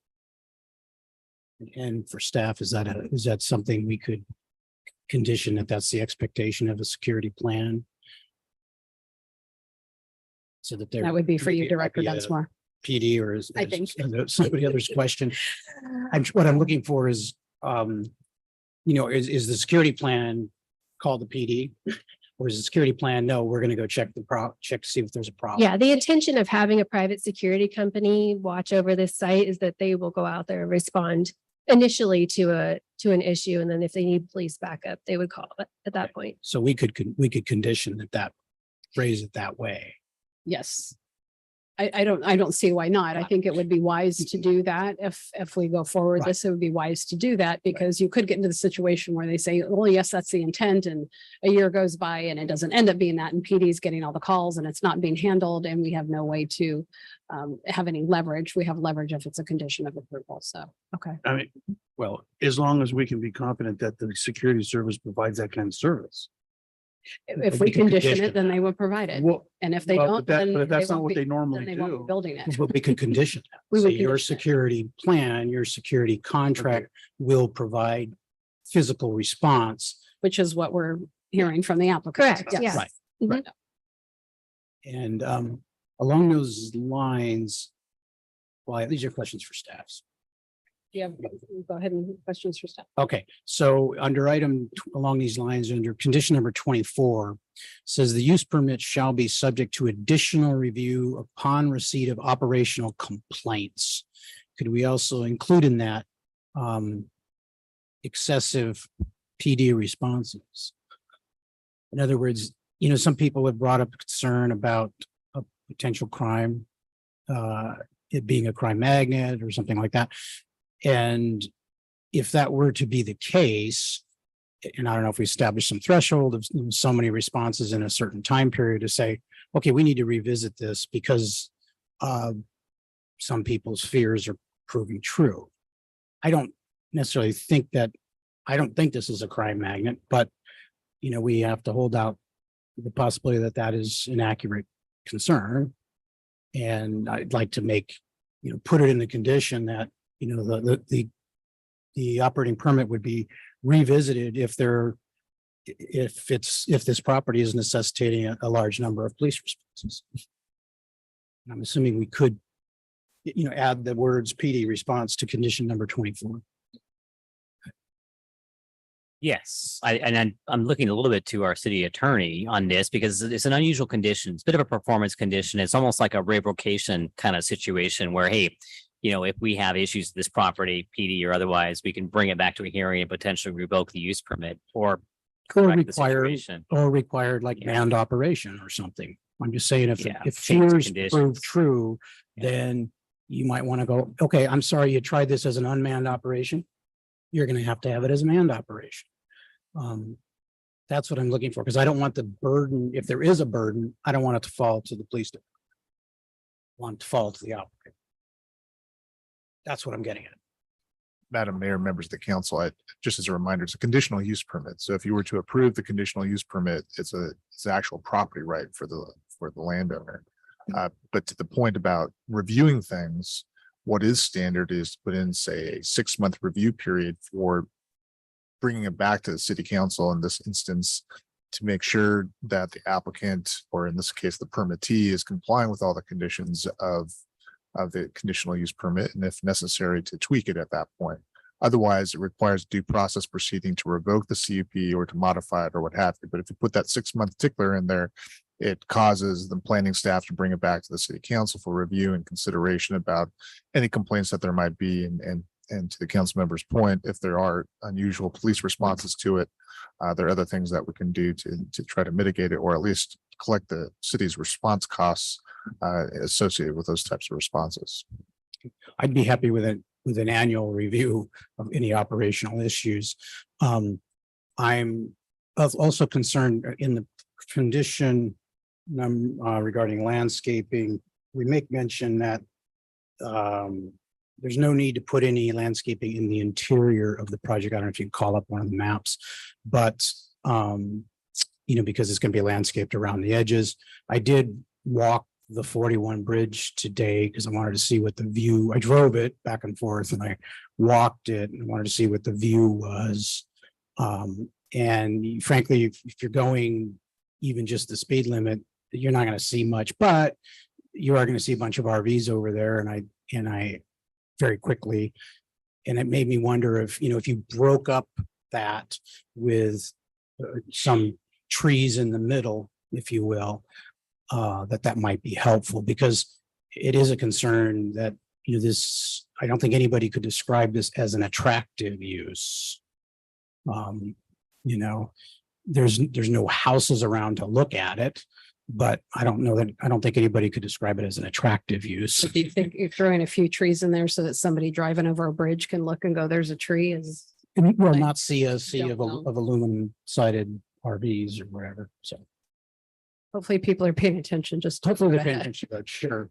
[SPEAKER 4] And for staff, is that something we could condition, that that's the expectation of a security plan? So that
[SPEAKER 1] That would be for you, Director Dunsmore.
[SPEAKER 4] PD, or is
[SPEAKER 1] I think.
[SPEAKER 4] somebody else's question? What I'm looking for is, is the security plan called the PD? Or is the security plan, no, we're going to go check to see if there's a problem?
[SPEAKER 20] Yeah, the intention of having a private security company watch over this site is that they will go out there and respond initially to an issue. And then if they need police backup, they would call it at that point.
[SPEAKER 4] So we could condition that phrase it that way.
[SPEAKER 1] Yes. I don't see why not. I think it would be wise to do that. If we go forward,
[SPEAKER 4] Right.
[SPEAKER 1] this, it would be wise to do that because you could get into the situation where they say, well, yes, that's the intent. And a year goes by and it doesn't end up being that. And PD is getting all the calls and it's not being handled. And we have no way to have any leverage. We have leverage if it's a condition of approval. So, okay.
[SPEAKER 24] I mean, well, as long as we can be confident that the security service provides that kind of service.
[SPEAKER 1] If we condition it, then they will provide it.
[SPEAKER 24] Well,
[SPEAKER 1] And if they
[SPEAKER 24] well,
[SPEAKER 1] don't,
[SPEAKER 24] but
[SPEAKER 1] then
[SPEAKER 24] if that's
[SPEAKER 1] they
[SPEAKER 24] not
[SPEAKER 1] won't
[SPEAKER 24] what
[SPEAKER 1] be-
[SPEAKER 24] they
[SPEAKER 1] then
[SPEAKER 24] normally
[SPEAKER 1] they won't be
[SPEAKER 24] do.
[SPEAKER 1] building it.
[SPEAKER 4] But we could condition that.
[SPEAKER 1] We
[SPEAKER 4] Say
[SPEAKER 1] would
[SPEAKER 4] your
[SPEAKER 1] condition it.
[SPEAKER 4] security plan, your security contract will provide physical response.
[SPEAKER 1] Which is what we're hearing from the applicant.
[SPEAKER 20] Correct,
[SPEAKER 1] Yes.
[SPEAKER 20] yes.
[SPEAKER 4] Right.
[SPEAKER 20] Mhm.
[SPEAKER 4] Right. And along those lines, well, these are questions for staffs.
[SPEAKER 1] Do you have, go ahead and questions for staff.
[SPEAKER 4] Okay, so under along these lines, under condition number 24, says the use permit shall be subject to additional review upon receipt of operational complaints. Could we also include in that excessive PD responses? In other words, some people have brought up concern about a potential crime, it being a crime magnet or something like that. And if that were to be the case, and I don't know if we establish some threshold of so many responses in a certain time period to say, okay, we need to revisit this because some people's fears are proving true. I don't think this is a crime magnet, but we have to hold out the possibility that that is an accurate concern. And I'd like to put it in the condition that the operating permit would be revisited if this property is necessitating a large number of police responses. I'm assuming we could, add the words PD response to condition number 24.
[SPEAKER 9] Yes, I'm looking a little bit to our city attorney on this because it's an unusual condition. It's a bit of a performance condition. It's almost like a revocation kind of situation where, hey, if we have issues with this property, PD or otherwise, we can bring it back to a hearing and potentially revoke the use permit or correct the situation.
[SPEAKER 4] required like manned operation or something. I'm just saying if
[SPEAKER 9] Yeah,
[SPEAKER 4] if
[SPEAKER 9] change the
[SPEAKER 4] fears
[SPEAKER 9] conditions.
[SPEAKER 4] prove true, then you might want to go, okay, I'm sorry, you tried this as an unmanned operation. You're going to have it as a manned operation. That's what I'm looking for, because I don't want the burden, if there is a burden, I don't want it to fall to the police department. I want it to fall to the operator. That's what I'm getting at.
[SPEAKER 13] Madam Mayor, members of the council, just as a reminder, it's a conditional use permit. So if you were to approve the conditional use permit, it's an actual property right for the landowner. But to the point about reviewing things, what is standard is to put in, say, a 6-month review period for bringing it back to the city council in this instance to make sure that the applicant, or in this case, the permittee, is complying with all the conditions of the conditional use permit, and if necessary, to tweak it at that point. Otherwise, it requires due process proceeding to revoke the CUP or to modify it or what have you. But if you put that 6-month tickler in there, it causes the planning staff to bring it back to the city council for review and consideration about any complaints that there might be. And to the council member's point, if there are unusual police responses to it, there are other things that we can do to try to mitigate it, or at least collect the city's response costs associated with those types of responses.
[SPEAKER 4] I'd be happy with with an annual review of any operational issues. I'm also concerned in the condition regarding landscaping. We make mention that there's no need to put any landscaping in the interior of the project. I don't know if you can call up one of the maps, but because it's going to be landscaped around the edges. I did walk the 41 bridge today because I wanted to see what the view, I drove it back and forth and I walked it and wanted to see what the view was. And frankly, if you're going even just the speed limit, you're not going to see much, but you are going to see a bunch of RVs over there. And I very quickly, and it made me wonder if you broke up that with some trees in the middle, if you will, that might be helpful, because it is a concern that this, I don't think anybody could describe this as an attractive use. There's no houses around to look at it, but I don't think anybody could describe it as an attractive use.
[SPEAKER 1] Do you think you're throwing a few trees in there so that somebody driving over a bridge can look and go, there's a tree?
[SPEAKER 4] And will not see a sea of aluminum sided RVs or whatever. So
[SPEAKER 1] hopefully people are paying attention.
[SPEAKER 4] Hopefully they're paying attention, but sure.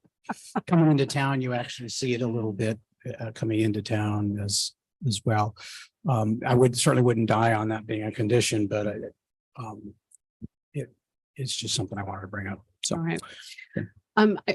[SPEAKER 4] Coming into town, you actually see it a little bit coming into town as well. I certainly wouldn't die on that being a condition, but it's just something I wanted to bring up. So.
[SPEAKER 1] All right.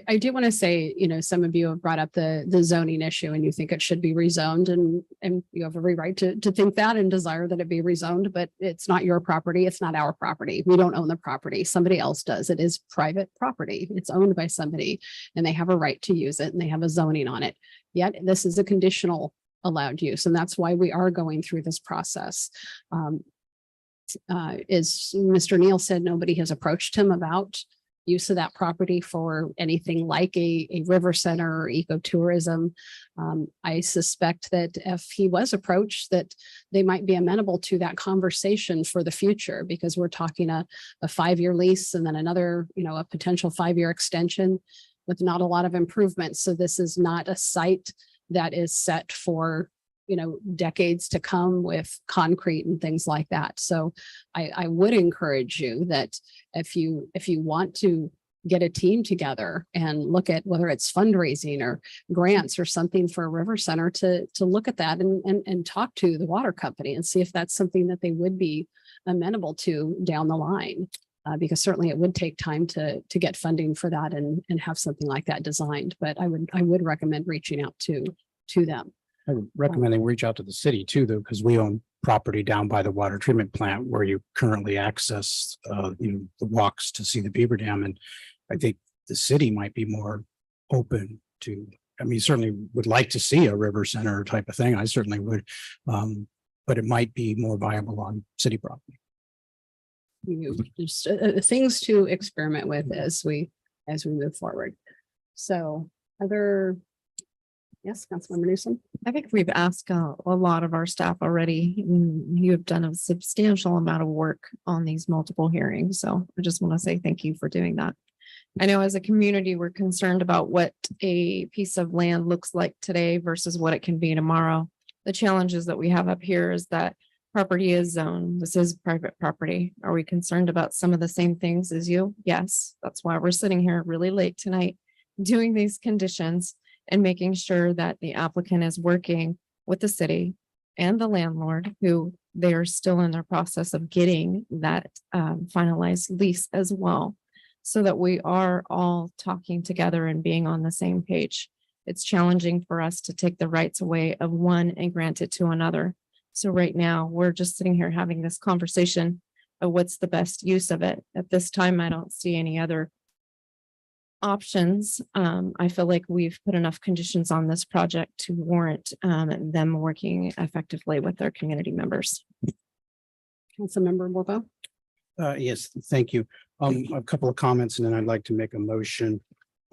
[SPEAKER 1] I do want to say, some of you have brought up the zoning issue and you think it should be rezoned, and you have every right to think that and desire that it be rezoned, but it's not your property. It's not our property. We don't own the property. Somebody else does. It is private property. It's owned by somebody and they have a right to use it and they have a zoning on it. Yet this is a conditional allowed use. And that's why we are going through this process. As Mr. Neal said, nobody has approached him about use of that property for anything like a river center or ecotourism. I suspect that if he was approached, that they might be amenable to that conversation for the future, because we're talking a 5-year lease and then another, a potential 5-year extension with not a lot of improvements. So this is not a site that is set for decades to come with concrete and things like that. So I would encourage you that if you want to get a team together and look at whether it's fundraising or grants or something for a river center, to look at that and talk to the water company and see if that's something that they would be amenable to down the line. Because certainly it would take time to get funding for that and have something like that designed. But I would recommend reaching out to them.
[SPEAKER 4] I would recommend they reach out to the city too, though, because we own property down by the water treatment plant where you currently access, the walks to see the beaver dam. And I think the city might be more open to, certainly would like to see a river center type of thing. I certainly would, but it might be more viable on city property.
[SPEAKER 1] Just things to experiment with as we move forward. So yes, Councilmember Newsom.
[SPEAKER 8] I think we've asked a lot of our staff already. You have done a substantial amount of work on these multiple hearings. So I just want to say thank you for doing that. I know as a community, we're concerned about what a piece of land looks like today versus what it can be tomorrow. The challenges that we have up here is that property is zoned. This is private property. Are we concerned about some of the same things as you? Yes. That's why we're sitting here really late tonight doing these conditions and making sure that the applicant is working with the city and the landlord, who they are still in their process of getting that finalized lease as well, so that we are all talking together and being on the same page. It's challenging for us to take the rights away of one and grant it to another. So right now we're just sitting here having this conversation of what's the best use of it. At this time, I don't see any other options. I feel like we've put enough conditions on this project to warrant them working effectively with their community members.
[SPEAKER 1] Councilmember Morbo.
[SPEAKER 4] Yes, thank you. A couple of comments and then I'd like to make a motion.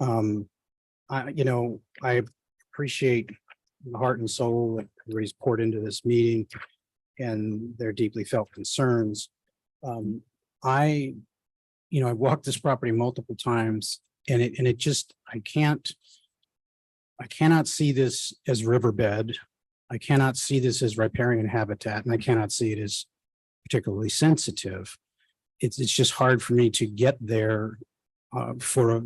[SPEAKER 4] I appreciate the heart and soul that everybody's poured into this meeting and their deeply felt concerns. I walked this property multiple times and I I cannot see this as riverbed. I cannot see this as riparian habitat, and I cannot see it as particularly sensitive. It's just hard for me to get there for a,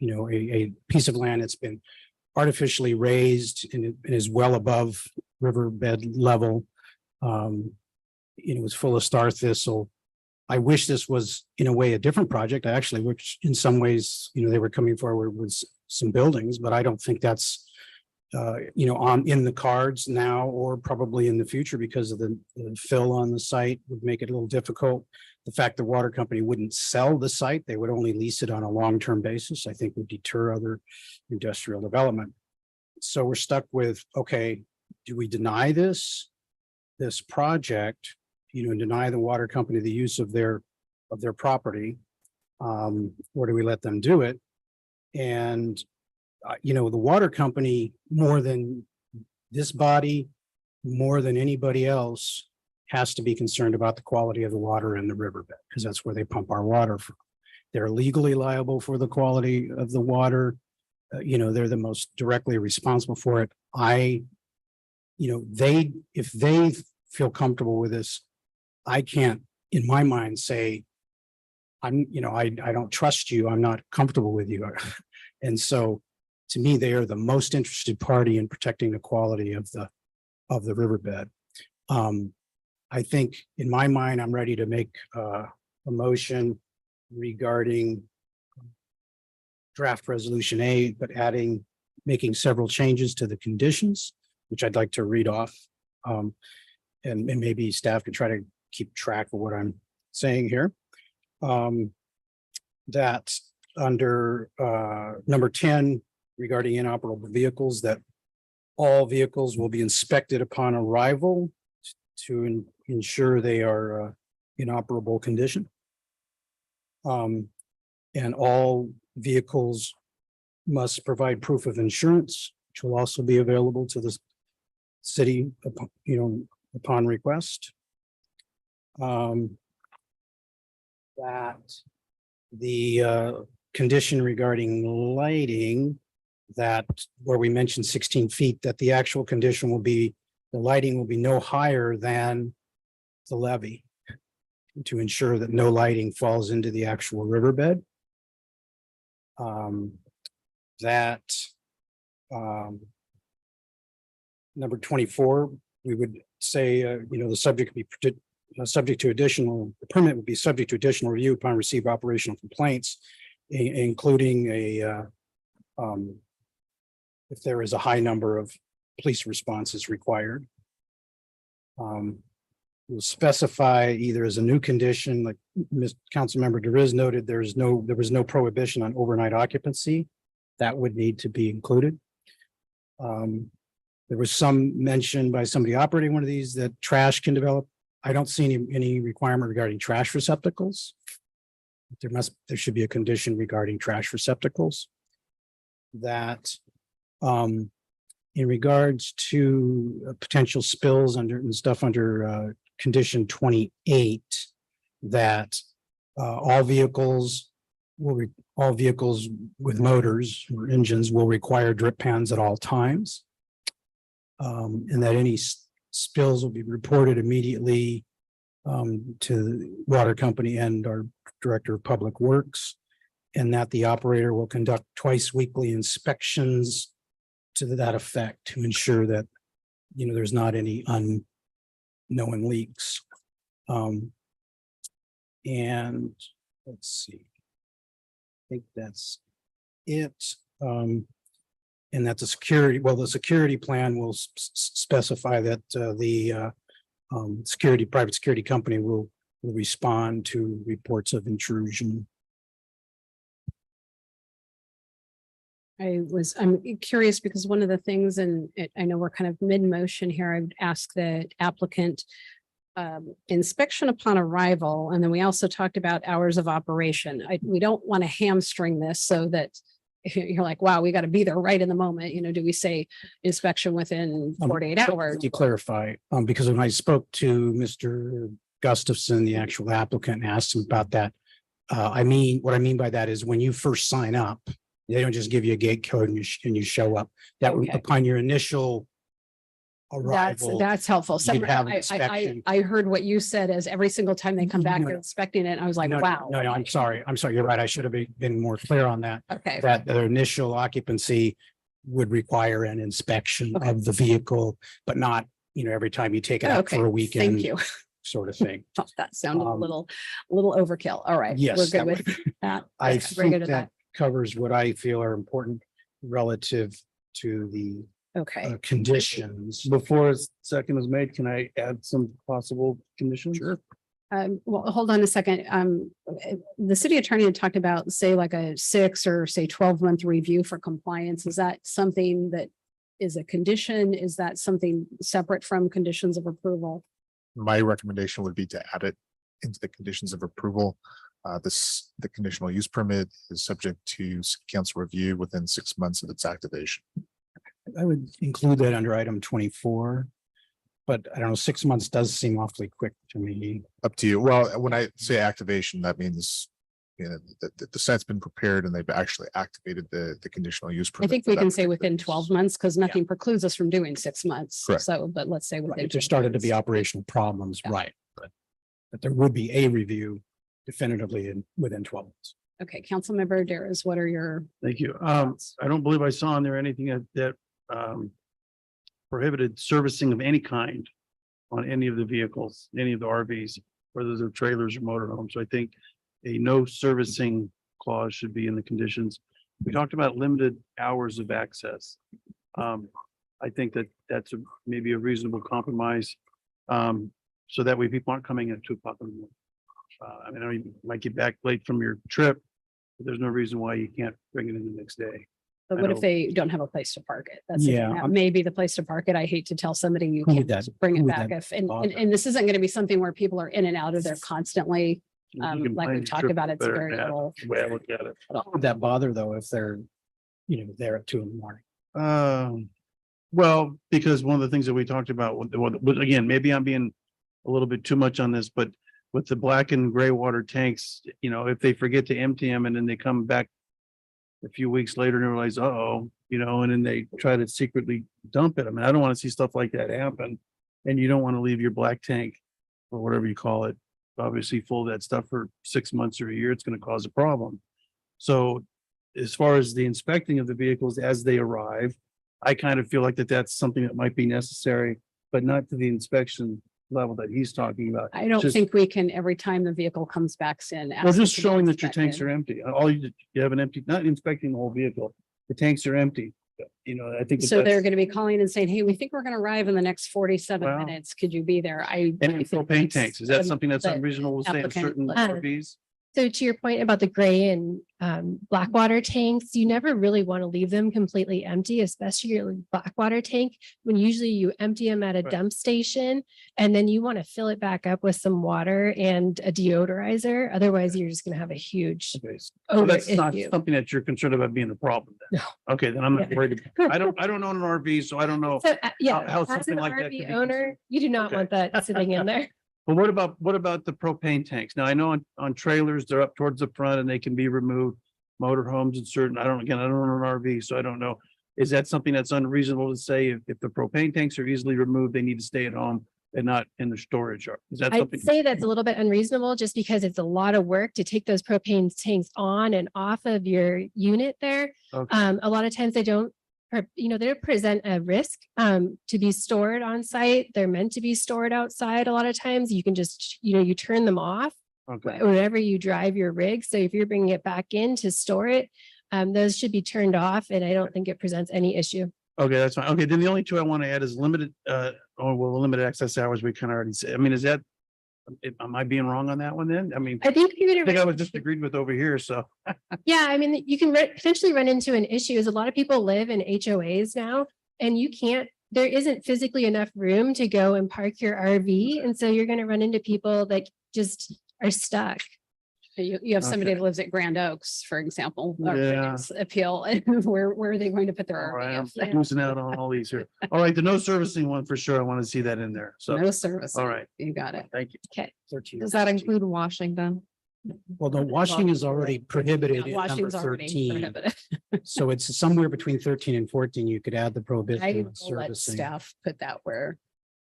[SPEAKER 4] a piece of land that's been artificially raised and it is well above riverbed level. It was full of star thistle. I wish this was in a way a different project. I actually wish in some ways, they were coming forward with some buildings, but I don't think that's in the cards now or probably in the future because of the fill on the site would make it a little difficult. The fact the water company wouldn't sell the site, they would only lease it on a long-term basis, I think would deter other industrial development. So we're stuck with, okay, do we deny this project, and deny the water company the use of their property, or do we let them do it? And the water company, more than this body, more than anybody else, has to be concerned about the quality of the water in the riverbed, because that's where they pump our water from. They're legally liable for the quality of the water. They're the most directly responsible for it. If they feel comfortable with this, I can't, in my mind, say, I don't trust you. I'm not comfortable with you. And so to me, they are the most interested party in protecting the quality of the riverbed. I think in my mind, I'm ready to make a motion regarding draft resolution A, but making several changes to the conditions, which I'd like to read off. And maybe staff can try to keep track of what I'm saying here. That under number 10, regarding inoperable vehicles, that all vehicles will be inspected upon arrival to ensure they are inoperable condition. And all vehicles must provide proof of insurance, which will also be available to the city, upon request. That the condition regarding lighting, that where we mentioned 16 feet, that the actual condition will be the lighting will be no higher than the levee to ensure that no lighting falls into the actual riverbed. Number 24, we would say, the subject be subject to the permit would be subject to additional review upon receipt of operational complaints, including if there is a high number of police responses required. We'll specify either as a new condition, like Councilmember Deriz noted, there was no prohibition on overnight occupancy. That would need to be included. There was some mention by somebody operating one of these that trash can develop. I don't see any requirement regarding trash receptacles. There should be a condition regarding trash receptacles. That in regards to potential spills under condition 28, that all vehicles with motors or engines will require drip pans at all times. And that any spills will be reported immediately to the water company and our Director of Public Works, and that the operator will conduct twice weekly inspections to that effect to ensure that there's not any unknown leaks. And let's see, I think that's it. And that the security plan will specify that the private security company will respond to reports of intrusion.
[SPEAKER 1] I'm curious because one of the things, and I know we're kind of mid-motion here, I would ask the applicant inspection upon arrival, and then we also talked about hours of operation. We don't want to hamstring this so that you're like, wow, we got to be there right in the moment. Do we say inspection within 48 hours?
[SPEAKER 4] To clarify, because when I spoke to Mr. Gustafson, the actual applicant, and asked him about that, what I mean by that is when you first sign up, They don't just give you a gate code and you show up. That would
[SPEAKER 1] Okay.
[SPEAKER 4] upon your initial arrival.
[SPEAKER 1] That's helpful. So
[SPEAKER 4] you'd have
[SPEAKER 1] I
[SPEAKER 4] inspection.
[SPEAKER 1] heard what you said as every single time they come back,
[SPEAKER 4] No,
[SPEAKER 1] they're
[SPEAKER 4] no.
[SPEAKER 1] inspecting it. And I was like,
[SPEAKER 4] No,
[SPEAKER 1] wow.
[SPEAKER 4] No, I'm sorry. I'm sorry. You're right. I should have been more clear on that.
[SPEAKER 1] Okay.
[SPEAKER 4] That their initial occupancy would require an inspection
[SPEAKER 1] Okay.
[SPEAKER 4] of the vehicle, but not, every time you take it out
[SPEAKER 1] Okay.
[SPEAKER 4] for a weekend.
[SPEAKER 1] Thank you.
[SPEAKER 4] Sort of thing.
[SPEAKER 1] Thought that sounded a
[SPEAKER 4] Um,
[SPEAKER 1] little overkill. All right.
[SPEAKER 4] yes,
[SPEAKER 1] We're good
[SPEAKER 4] that
[SPEAKER 1] with
[SPEAKER 4] would-
[SPEAKER 1] that.
[SPEAKER 4] I
[SPEAKER 1] We're
[SPEAKER 4] think
[SPEAKER 1] good with
[SPEAKER 4] that covers what I feel are important relative to the
[SPEAKER 1] Okay.
[SPEAKER 4] conditions.
[SPEAKER 24] Before a second is made, can I add some possible conditions?
[SPEAKER 4] Sure.
[SPEAKER 1] Well, hold on a second. The city attorney had talked about, say, like a 6 or say 12-month review for compliance. Is that something that is a condition? Is that something separate from conditions of approval?
[SPEAKER 13] My recommendation would be to add it into the conditions of approval. The conditional use permit is subject to council review within 6 months of its activation.
[SPEAKER 4] I would include that under item 24. But I don't know, 6 months does seem awfully quick to me.
[SPEAKER 13] Up to you. Well, when I say activation, that means the site's been prepared and they've actually activated the conditional use
[SPEAKER 1] I
[SPEAKER 13] permit.
[SPEAKER 1] think
[SPEAKER 13] for
[SPEAKER 1] we
[SPEAKER 13] that
[SPEAKER 1] can say
[SPEAKER 13] particular
[SPEAKER 1] within
[SPEAKER 13] use.
[SPEAKER 1] 12 months because nothing precludes us from doing 6 months.
[SPEAKER 13] Correct.
[SPEAKER 1] So, but let's say
[SPEAKER 4] Right,
[SPEAKER 1] within.
[SPEAKER 4] if there
[SPEAKER 1] 12
[SPEAKER 4] started to be
[SPEAKER 1] months.
[SPEAKER 4] operational problems,
[SPEAKER 1] Yeah.
[SPEAKER 4] right. But there would be a review definitively within 12 months.
[SPEAKER 1] Okay, Councilmember Daris, what are your?
[SPEAKER 24] Thank you. I don't believe I saw in there anything that prohibited servicing of any kind on any of the vehicles, any of the RVs, whether they're trailers or motorhomes. So I think a no servicing clause should be in the conditions. We talked about limited hours of access. I think that that's maybe a reasonable compromise. So that way people aren't coming in at 2 o'clock in the morning. I mean, you might get back late from your trip, but there's no reason why you can't bring it in the next day.
[SPEAKER 1] But
[SPEAKER 24] I
[SPEAKER 1] what if
[SPEAKER 24] know-
[SPEAKER 1] they don't have a place to park it? That's,
[SPEAKER 4] Yeah,
[SPEAKER 1] that
[SPEAKER 4] I'm-
[SPEAKER 1] may be the place to park it. I hate to tell somebody you
[SPEAKER 4] Who
[SPEAKER 1] can't
[SPEAKER 4] would that-
[SPEAKER 1] bring
[SPEAKER 4] who
[SPEAKER 1] it
[SPEAKER 4] would
[SPEAKER 1] back
[SPEAKER 4] that
[SPEAKER 1] if, and
[SPEAKER 4] bother?
[SPEAKER 1] this isn't going to be something where people are in and out of there constantly.
[SPEAKER 24] You
[SPEAKER 1] Like
[SPEAKER 24] can plan
[SPEAKER 1] we've
[SPEAKER 24] your
[SPEAKER 1] talked
[SPEAKER 24] trip
[SPEAKER 1] about, it's
[SPEAKER 24] better
[SPEAKER 1] very
[SPEAKER 24] than that,
[SPEAKER 1] little.
[SPEAKER 24] the way I look at it.
[SPEAKER 4] How would that bother though, if they're, there at 2 in the morning?
[SPEAKER 24] Well, because one of the things that we talked about, again, maybe I'm being a little bit too much on this, but with the black and gray water tanks, if they forget to empty them and then they come back a few weeks later and realize, and then they try to secretly dump it. I mean, I don't want to see stuff like that happen. And you don't want to leave your black tank or whatever you call it, obviously full of that stuff for 6 months or a year, it's going to cause a problem. So as far as the inspecting of the vehicles as they arrive, I kind of feel like that's something that might be necessary, but not to the inspection level that he's talking about.
[SPEAKER 1] I don't
[SPEAKER 24] Just-
[SPEAKER 1] think we can, every time the vehicle comes back in.
[SPEAKER 24] Well,
[SPEAKER 1] ask it
[SPEAKER 24] just
[SPEAKER 1] to be
[SPEAKER 24] showing that your tanks
[SPEAKER 1] inspected.
[SPEAKER 24] are empty. All you have an empty, not inspecting the whole vehicle. The tanks are empty. I think.
[SPEAKER 1] So they're going to be calling and saying, hey, we think we're going to arrive in the next 47
[SPEAKER 24] Well,
[SPEAKER 1] minutes. Could you be there? I
[SPEAKER 24] And
[SPEAKER 1] think
[SPEAKER 24] propane
[SPEAKER 1] that's
[SPEAKER 24] tanks, is that
[SPEAKER 1] the-
[SPEAKER 24] something that's
[SPEAKER 1] the
[SPEAKER 24] unreasonable to say in
[SPEAKER 1] applicant
[SPEAKER 24] certain
[SPEAKER 1] looks-
[SPEAKER 24] RVs?
[SPEAKER 5] So to your point about the gray and black water tanks, you never really want to leave them completely empty, especially your black water tank. When usually you empty them at a
[SPEAKER 24] Right.
[SPEAKER 5] dump station and then you want to fill it back up with some water and a deodorizer. Otherwise, you're just going to have a huge
[SPEAKER 24] Okay, so
[SPEAKER 5] odor
[SPEAKER 24] that's not
[SPEAKER 5] issue.
[SPEAKER 24] something that you're concerned about being a problem then.
[SPEAKER 5] No.
[SPEAKER 24] Okay, then I'm not
[SPEAKER 5] Yeah.
[SPEAKER 24] worried. I don't own an RV, so I don't know.
[SPEAKER 5] So, yeah,
[SPEAKER 24] how
[SPEAKER 5] as
[SPEAKER 24] something
[SPEAKER 5] an
[SPEAKER 24] like that could
[SPEAKER 5] RV
[SPEAKER 24] be
[SPEAKER 5] owner, you do not
[SPEAKER 24] Okay.
[SPEAKER 5] want that sitting in there.
[SPEAKER 24] But what about the propane tanks? Now, I know on trailers, they're up towards the front and they can be removed. Motorhomes and certain, I don't own an RV, so I don't know. Is that something that's unreasonable to say if the propane tanks are easily removed, they need to stay at home and not in the storage yard? Is that
[SPEAKER 5] I'd
[SPEAKER 24] something?
[SPEAKER 5] say that's a little bit unreasonable just because it's a lot of work to take those propane tanks on and off of your unit there.
[SPEAKER 24] Okay.
[SPEAKER 5] A lot of times they don't, they don't present a risk to be stored on site. They're meant to be stored outside. A lot of times you can just, you turn them off
[SPEAKER 24] Okay.
[SPEAKER 5] whenever you drive your rig. So if you're bringing it back in to store it, those should be turned off and I don't think it presents any issue.
[SPEAKER 24] Okay, that's fine. Okay, then the only two I want to add is limited, limited access hours. We kind of already said, I mean, am I being wrong on that one then? I mean,
[SPEAKER 5] I think you're
[SPEAKER 24] I
[SPEAKER 5] gonna
[SPEAKER 24] think I was just agreed with over here, so.
[SPEAKER 5] Yeah, I mean, you can potentially run into an issue is a lot of people live in HOAs now and there isn't physically enough room to go and park your RV. And so you're going to run into people that just are stuck.
[SPEAKER 1] You have somebody
[SPEAKER 24] Okay.
[SPEAKER 1] that lives at Grand Oaks, for example, or
[SPEAKER 24] Yeah.
[SPEAKER 1] it's appeal, and where are they going to put their
[SPEAKER 24] All right,
[SPEAKER 1] RV?
[SPEAKER 24] I'm losing out on all these here. All right, the no servicing one for sure. I want to see that in there. So,
[SPEAKER 1] No service.
[SPEAKER 24] all right,
[SPEAKER 1] You got it.
[SPEAKER 24] thank you.
[SPEAKER 5] Okay.
[SPEAKER 4] 13.
[SPEAKER 8] Does that include washing then?
[SPEAKER 4] Well, the washing is already prohibited
[SPEAKER 1] Yeah,
[SPEAKER 4] in number
[SPEAKER 1] washing's already
[SPEAKER 4] 13.
[SPEAKER 1] prohibited.
[SPEAKER 4] So it's somewhere between 13 and 14. You could add the
[SPEAKER 1] I
[SPEAKER 4] prohibition on
[SPEAKER 1] will let
[SPEAKER 4] servicing.
[SPEAKER 1] staff put that where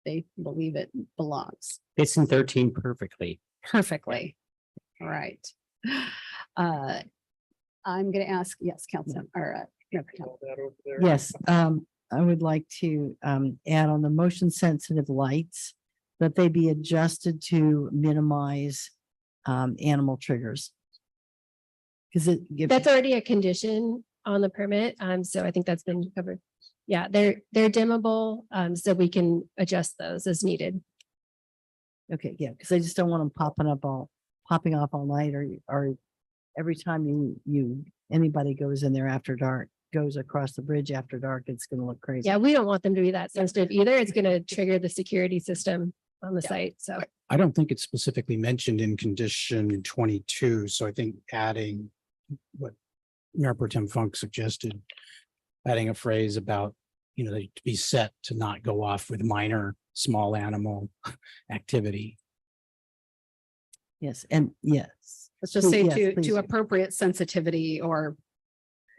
[SPEAKER 1] they believe it belongs
[SPEAKER 9] It's in 13 perfectly.
[SPEAKER 1] perfectly. All right. I'm gonna ask, yes, Council, or, Mayor Pro Tem.
[SPEAKER 7] Yes, I would like to add on the motion sensitive lights that they be adjusted to minimize animal triggers. Because
[SPEAKER 20] That's already a condition on the permit. So I think that's been covered. Yeah, they're dimmable, so we can adjust those as needed.
[SPEAKER 7] okay, yeah, because I just don't want them popping off all night or every time anybody goes in there after dark, goes across the bridge after dark, it's gonna look crazy.
[SPEAKER 20] Yeah, we don't want them to be that sensitive either. It's gonna trigger the security system on the site, so.
[SPEAKER 4] I don't think it's specifically mentioned in condition 22. So I think adding what Mayor Pro Tem Funk suggested, adding a phrase about, to be set to not go off with minor small animal activity.
[SPEAKER 7] Yes, and yes.
[SPEAKER 1] Let's just say
[SPEAKER 7] Yes, please
[SPEAKER 1] to
[SPEAKER 7] do.
[SPEAKER 1] appropriate sensitivity or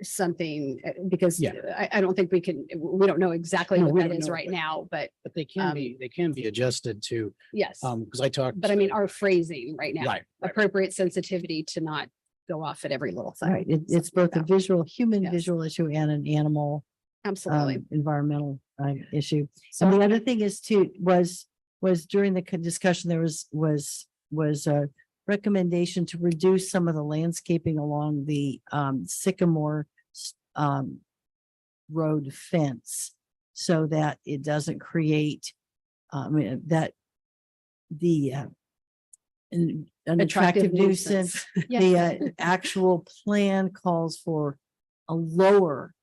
[SPEAKER 1] something, because
[SPEAKER 4] Yeah.
[SPEAKER 1] I don't think we don't know exactly
[SPEAKER 4] No,
[SPEAKER 1] what
[SPEAKER 4] we
[SPEAKER 1] that
[SPEAKER 4] don't
[SPEAKER 1] is
[SPEAKER 4] know,
[SPEAKER 1] right
[SPEAKER 4] but-
[SPEAKER 1] now, but
[SPEAKER 4] But they can be adjusted to,
[SPEAKER 1] yes.
[SPEAKER 4] because I talked.
[SPEAKER 1] But I mean, our phrasing right now,
[SPEAKER 4] Right.
[SPEAKER 1] appropriate sensitivity to not go off at every little thing.
[SPEAKER 7] Right, it's both a human
[SPEAKER 1] Yes.
[SPEAKER 7] visual issue and an animal
[SPEAKER 1] Absolutely.
[SPEAKER 7] environmental issue.
[SPEAKER 1] So
[SPEAKER 7] And the other thing is too, was during the discussion, there was a recommendation to reduce some of the landscaping along the Sycamore road fence so that it doesn't create, that the an attractive nuisance. The actual plan calls for a lower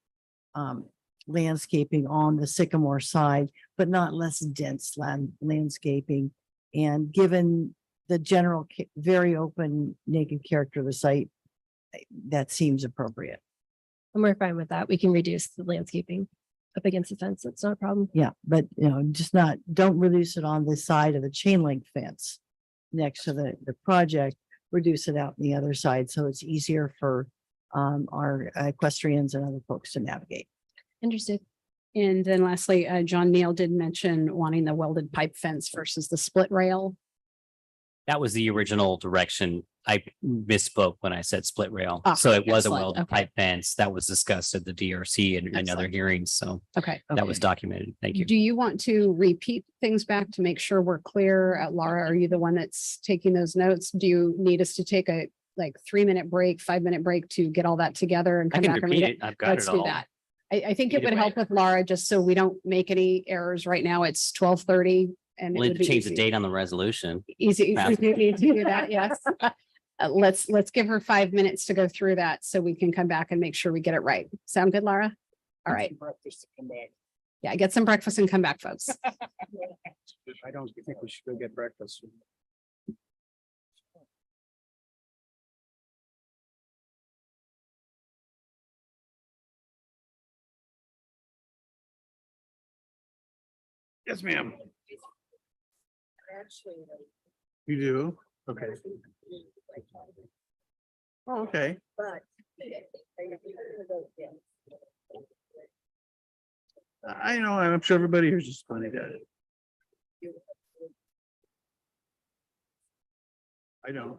[SPEAKER 7] landscaping on the Sycamore side, but not less dense landscaping. And given the general very open naked character of the site, that seems appropriate.
[SPEAKER 20] And we're fine with that. We can reduce the landscaping up against the fence. It's not a problem.
[SPEAKER 7] Yeah, but just don't reduce it on the side of the chain link fence next to the project, reduce it out on the other side. So it's easier for our equestrians and other folks to navigate.
[SPEAKER 20] Understood.
[SPEAKER 1] And then lastly, John Neal did mention wanting the welded pipe fence versus the split rail.
[SPEAKER 9] That was the original direction. I misspoke when I said split rail.
[SPEAKER 1] Ah,
[SPEAKER 9] So it was a
[SPEAKER 1] excellent.
[SPEAKER 9] welded
[SPEAKER 1] Okay.
[SPEAKER 9] pipe fence that was discussed at the DRC and other
[SPEAKER 1] Excellent.
[SPEAKER 9] hearings. So
[SPEAKER 1] Okay.
[SPEAKER 9] that was documented. Thank you.
[SPEAKER 1] Do you want to repeat things back to make sure we're clear? Laura, are you the one that's taking those notes? Do you need us to take a 3-minute break, 5-minute break to get all that together and
[SPEAKER 9] I
[SPEAKER 1] come
[SPEAKER 9] can
[SPEAKER 1] back and
[SPEAKER 9] repeat
[SPEAKER 1] read
[SPEAKER 9] it.
[SPEAKER 1] it?
[SPEAKER 9] I've got
[SPEAKER 1] Let's
[SPEAKER 9] it
[SPEAKER 1] do
[SPEAKER 9] all.
[SPEAKER 1] that. I think it
[SPEAKER 9] Either
[SPEAKER 1] would
[SPEAKER 9] way.
[SPEAKER 1] help with Laura, just so we don't make any errors right now. It's 12:30 and it
[SPEAKER 9] We'll
[SPEAKER 1] would
[SPEAKER 9] need
[SPEAKER 1] be
[SPEAKER 9] to change the
[SPEAKER 1] easy.
[SPEAKER 9] date on the resolution.
[SPEAKER 1] Easy.
[SPEAKER 9] Fast.
[SPEAKER 1] We do need to do that, yes. Let's give her 5 minutes to go through that so we can come back and make sure we get it right. Sound good, Laura? All right. Yeah, get some breakfast and come back, folks.
[SPEAKER 4] I don't think we should go get breakfast.
[SPEAKER 24] Yes, ma'am. You do? Okay. Oh, okay. I know, I'm sure everybody here's just funny at it. I don't.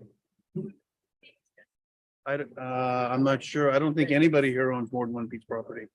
[SPEAKER 24] I'm not sure. I don't think anybody here owns more than one piece of property.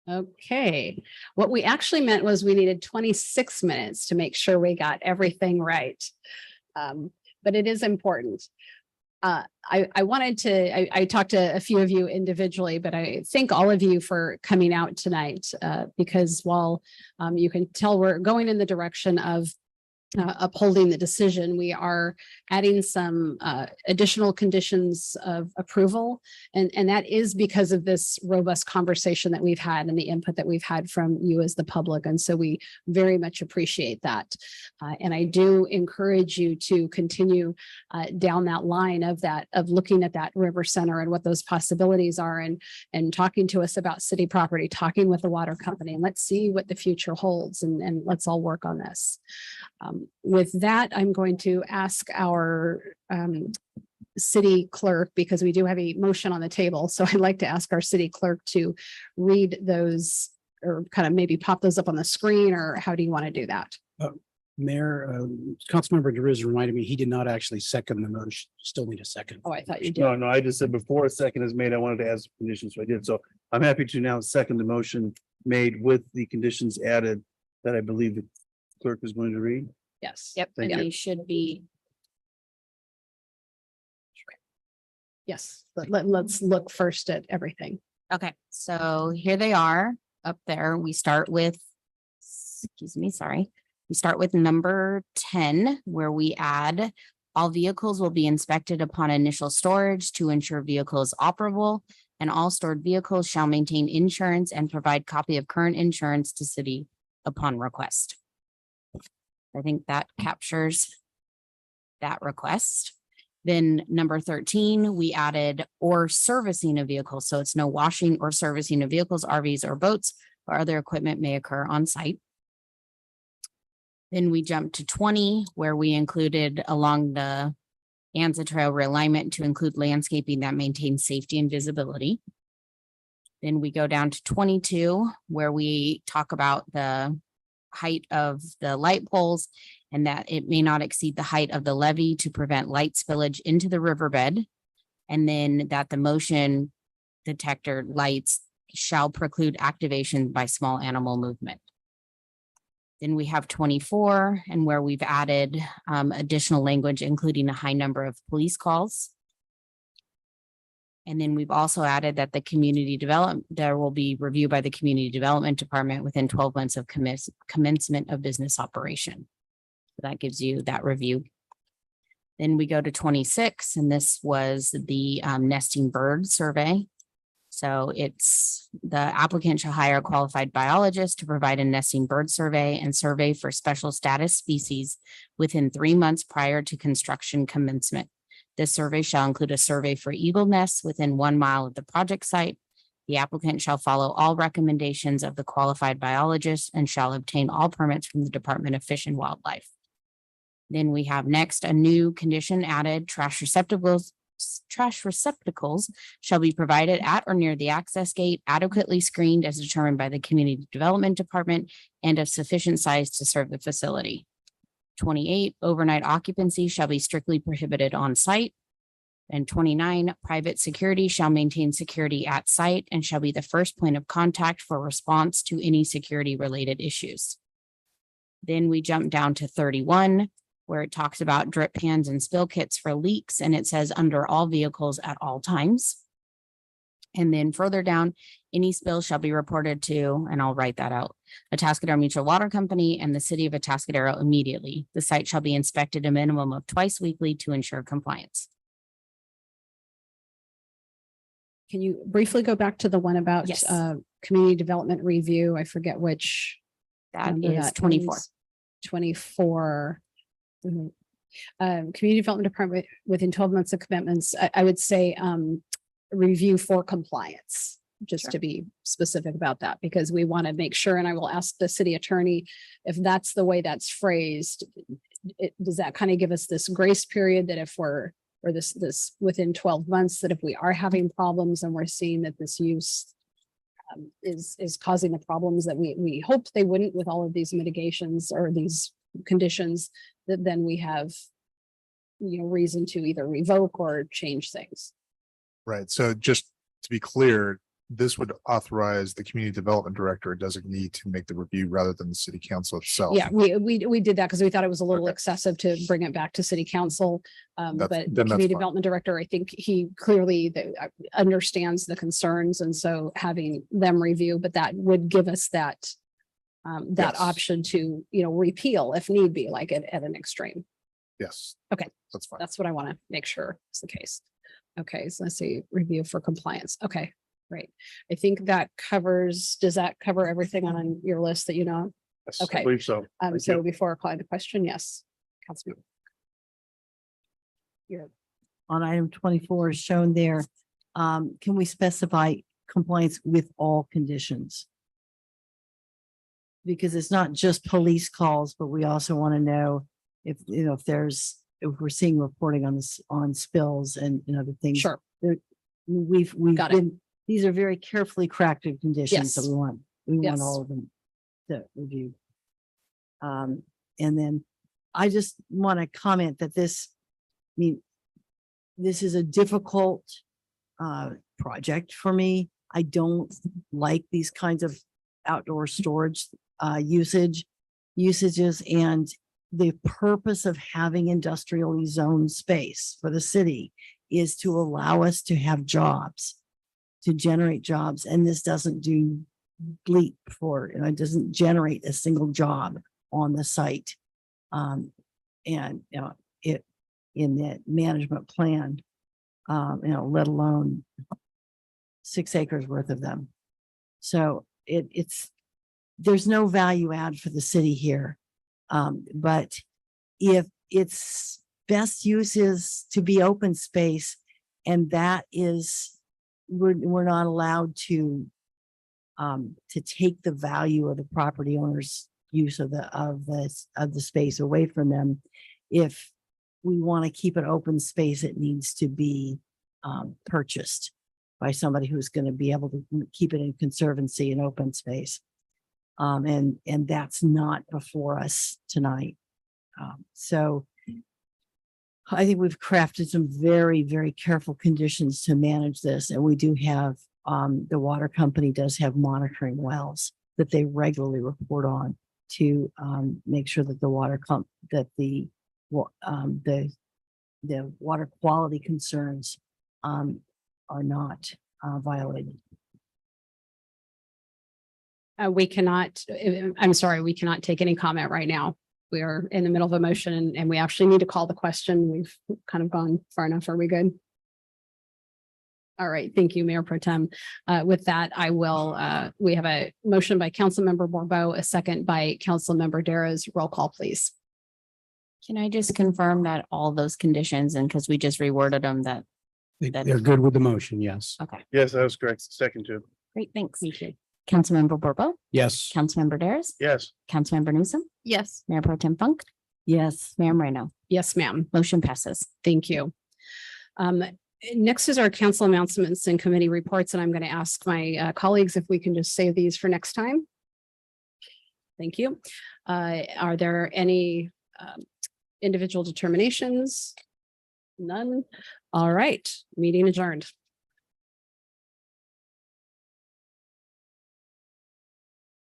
[SPEAKER 1] Okay, what we actually meant was we needed 26 minutes to make sure we got everything right. But it is important. I wanted to, I talked to a few of you individually, but I thank all of you for coming out tonight because while you can tell we're going in the direction of upholding the decision, we are adding some additional conditions of approval. And that is because of this robust conversation that we've had and the input that we've had from you as the public. And so we very much appreciate that. And I do encourage you to continue down that line of looking at that river center and what those possibilities are and talking to us about city property, talking with the water company, and let's see what the future holds and let's all work on this. With that, I'm going to ask our city clerk, because we do have a motion on the table. So I'd like to ask our city clerk to read those or kind of maybe pop those up on the screen, or how do you want to do that?
[SPEAKER 4] Mayor, Councilmember DeRiz reminded me he did not actually second the motion. Still need a second.
[SPEAKER 1] Oh, I thought you did.
[SPEAKER 24] No, I just said before a second is made, I wanted to add some conditions, so I did. So I'm happy to now second the motion made with the conditions added that I believe the clerk is going to read.
[SPEAKER 1] Yes.
[SPEAKER 10] Yep,
[SPEAKER 24] Thank
[SPEAKER 10] and
[SPEAKER 24] you.
[SPEAKER 10] they should be.
[SPEAKER 1] Yes, but let's look first at everything.
[SPEAKER 10] Okay, so here they are up there. We start with, excuse me, sorry. We start with number 10, where we add all vehicles will be inspected upon initial storage to ensure vehicle is operable, and all stored vehicles shall maintain insurance and provide copy of current insurance to city upon request. I think that captures that request. Then number 13, we added or servicing a vehicle. So it's no washing or servicing of vehicles, RVs, or boats, or other equipment may occur on site. Then we jumped to 20, where we included along the Anza Trail realignment to include landscaping that maintains safety and visibility. Then we go down to 22, where we talk about the height of the light poles and that it may not exceed the height of the levee to prevent light spillage into the riverbed. And then that the motion detector lights shall preclude activation by small animal movement. Then we have 24, and where we've added additional language, including a high number of police calls. And then we've also added that the community development, there will be review by the community development department within 12 months of commencement of business operation. So that gives you that review. Then we go to 26, and this was the nesting bird survey. So it's the applicant shall hire a qualified biologist to provide a nesting bird survey and survey for special status species within 3 months prior to construction commencement. This survey shall include a survey for eagle nests within 1 mile of the project site. The applicant shall follow all recommendations of the qualified biologist and shall obtain all permits from the Department of Fish and Wildlife. Then we have next a new condition added: trash receptacles shall be provided at or near the access gate, adequately screened as determined by the Community Development Department and of sufficient size to serve the facility. 28, overnight occupancy shall be strictly prohibited on site. And 29, private security shall maintain security at site and shall be the first point of contact for response to any security related issues. Then we jump down to 31, where it talks about drip pans and spill kits for leaks, and it says under all vehicles at all times. And then further down, any spill shall be reported to, and I'll write that out, Atascadero Mutual Water Company and the city of Atascadero immediately. The site shall be inspected a minimum of twice weekly to ensure compliance.
[SPEAKER 1] Can you briefly go back to the one about
[SPEAKER 10] Yes.
[SPEAKER 1] community development review? I forget which.
[SPEAKER 10] That
[SPEAKER 1] number
[SPEAKER 10] is 24.
[SPEAKER 1] 24. Mhm. Community Development Department within 12 months of commitments, I would say review for compliance, just to be specific about that, because we want to make sure, and I will ask the city attorney if that's the way that's phrased. Does that kind of give us this grace period that if we're, or this within 12 months, that if we are having problems and we're seeing that this use is causing the problems that we hoped they wouldn't with all of these mitigations or these conditions, that then we have, reason to either revoke or change things.
[SPEAKER 13] Right. So just to be clear, this would authorize the community development director or designee to make the review rather than the city council itself.
[SPEAKER 1] Yeah, we did that because we thought it was a little excessive to bring it back to city council. But the
[SPEAKER 13] then that's
[SPEAKER 1] community
[SPEAKER 13] fine.
[SPEAKER 1] development director, I think he clearly understands the concerns, and so having them review, but that would give us that
[SPEAKER 13] Yes.
[SPEAKER 1] option to, repeal if need be, like at an extreme.
[SPEAKER 13] Yes.
[SPEAKER 1] Okay.
[SPEAKER 13] That's fine.
[SPEAKER 1] That's what I want to make sure is the case. Okay, so let's see, review for compliance. Okay, great. I think that does that cover everything on your list that you know?
[SPEAKER 24] Yes, I
[SPEAKER 1] Okay.
[SPEAKER 24] believe so. Thank
[SPEAKER 1] So
[SPEAKER 24] you.
[SPEAKER 1] before I call the question, yes, Councilman. You're
[SPEAKER 7] On item 24 is shown there. Can we specify compliance with all conditions? Because it's not just police calls, but we also want to know if, if we're seeing reporting on this, on spills and other things.
[SPEAKER 1] Sure.
[SPEAKER 7] We've
[SPEAKER 1] Got it.
[SPEAKER 7] been, these are very carefully crafted conditions that
[SPEAKER 1] Yes.
[SPEAKER 7] we want
[SPEAKER 1] Yes.
[SPEAKER 7] all of them to review. And then I just want to comment that this is a difficult project for me. I don't like these kinds of outdoor storage usages, and the purpose of having industrially zoned space for the city is to allow us to have jobs, to generate jobs, and this doesn't do bleep for, it doesn't generate a single job on the site. And it in that management plan, let alone 6 acres worth of them. So there's no value add for the city here. But if its best use is to be open space, and that is, we're not allowed to take the value of the property owner's use of the space away from them. If we want to keep it open space, it needs to be purchased by somebody who's going to be able to keep it in conservancy and open space. And that's not before us tonight. So I think we've crafted some very, very careful conditions to manage this. And we do have, the water company does have monitoring wells that they regularly report on to make sure that the water water quality concerns are not violated.
[SPEAKER 1] We cannot, I'm sorry, we cannot take any comment right now. We are in the middle of a motion and we actually need to call the question. We've kind of gone far enough. Are we good? All right. Thank you, Mayor Pro Tem. With that, I will, we have a motion by Councilmember Borbeau, a second by Councilmember Daras. Roll call, please.
[SPEAKER 10] Can I just confirm that all those conditions, and because we just reworded them, that
[SPEAKER 4] They're good with the motion, yes.
[SPEAKER 10] okay,
[SPEAKER 24] Yes, that was correct. Second to.
[SPEAKER 10] great, thanks. Councilmember Borbeau,
[SPEAKER 4] Yes.
[SPEAKER 10] Councilmember Daras,
[SPEAKER 24] Yes.
[SPEAKER 10] Councilmember Newsom,
[SPEAKER 22] Yes.
[SPEAKER 10] Mayor Pro Tem Funk,
[SPEAKER 7] Yes.
[SPEAKER 10] Mayor Moreno.
[SPEAKER 1] Yes, ma'am.
[SPEAKER 10] Motion passes.
[SPEAKER 1] Thank you. Next is our council announcements and committee reports, and I'm going to ask my colleagues if we can just save these for next time. Thank you. Are there any individual determinations? None. All right, meeting adjourned.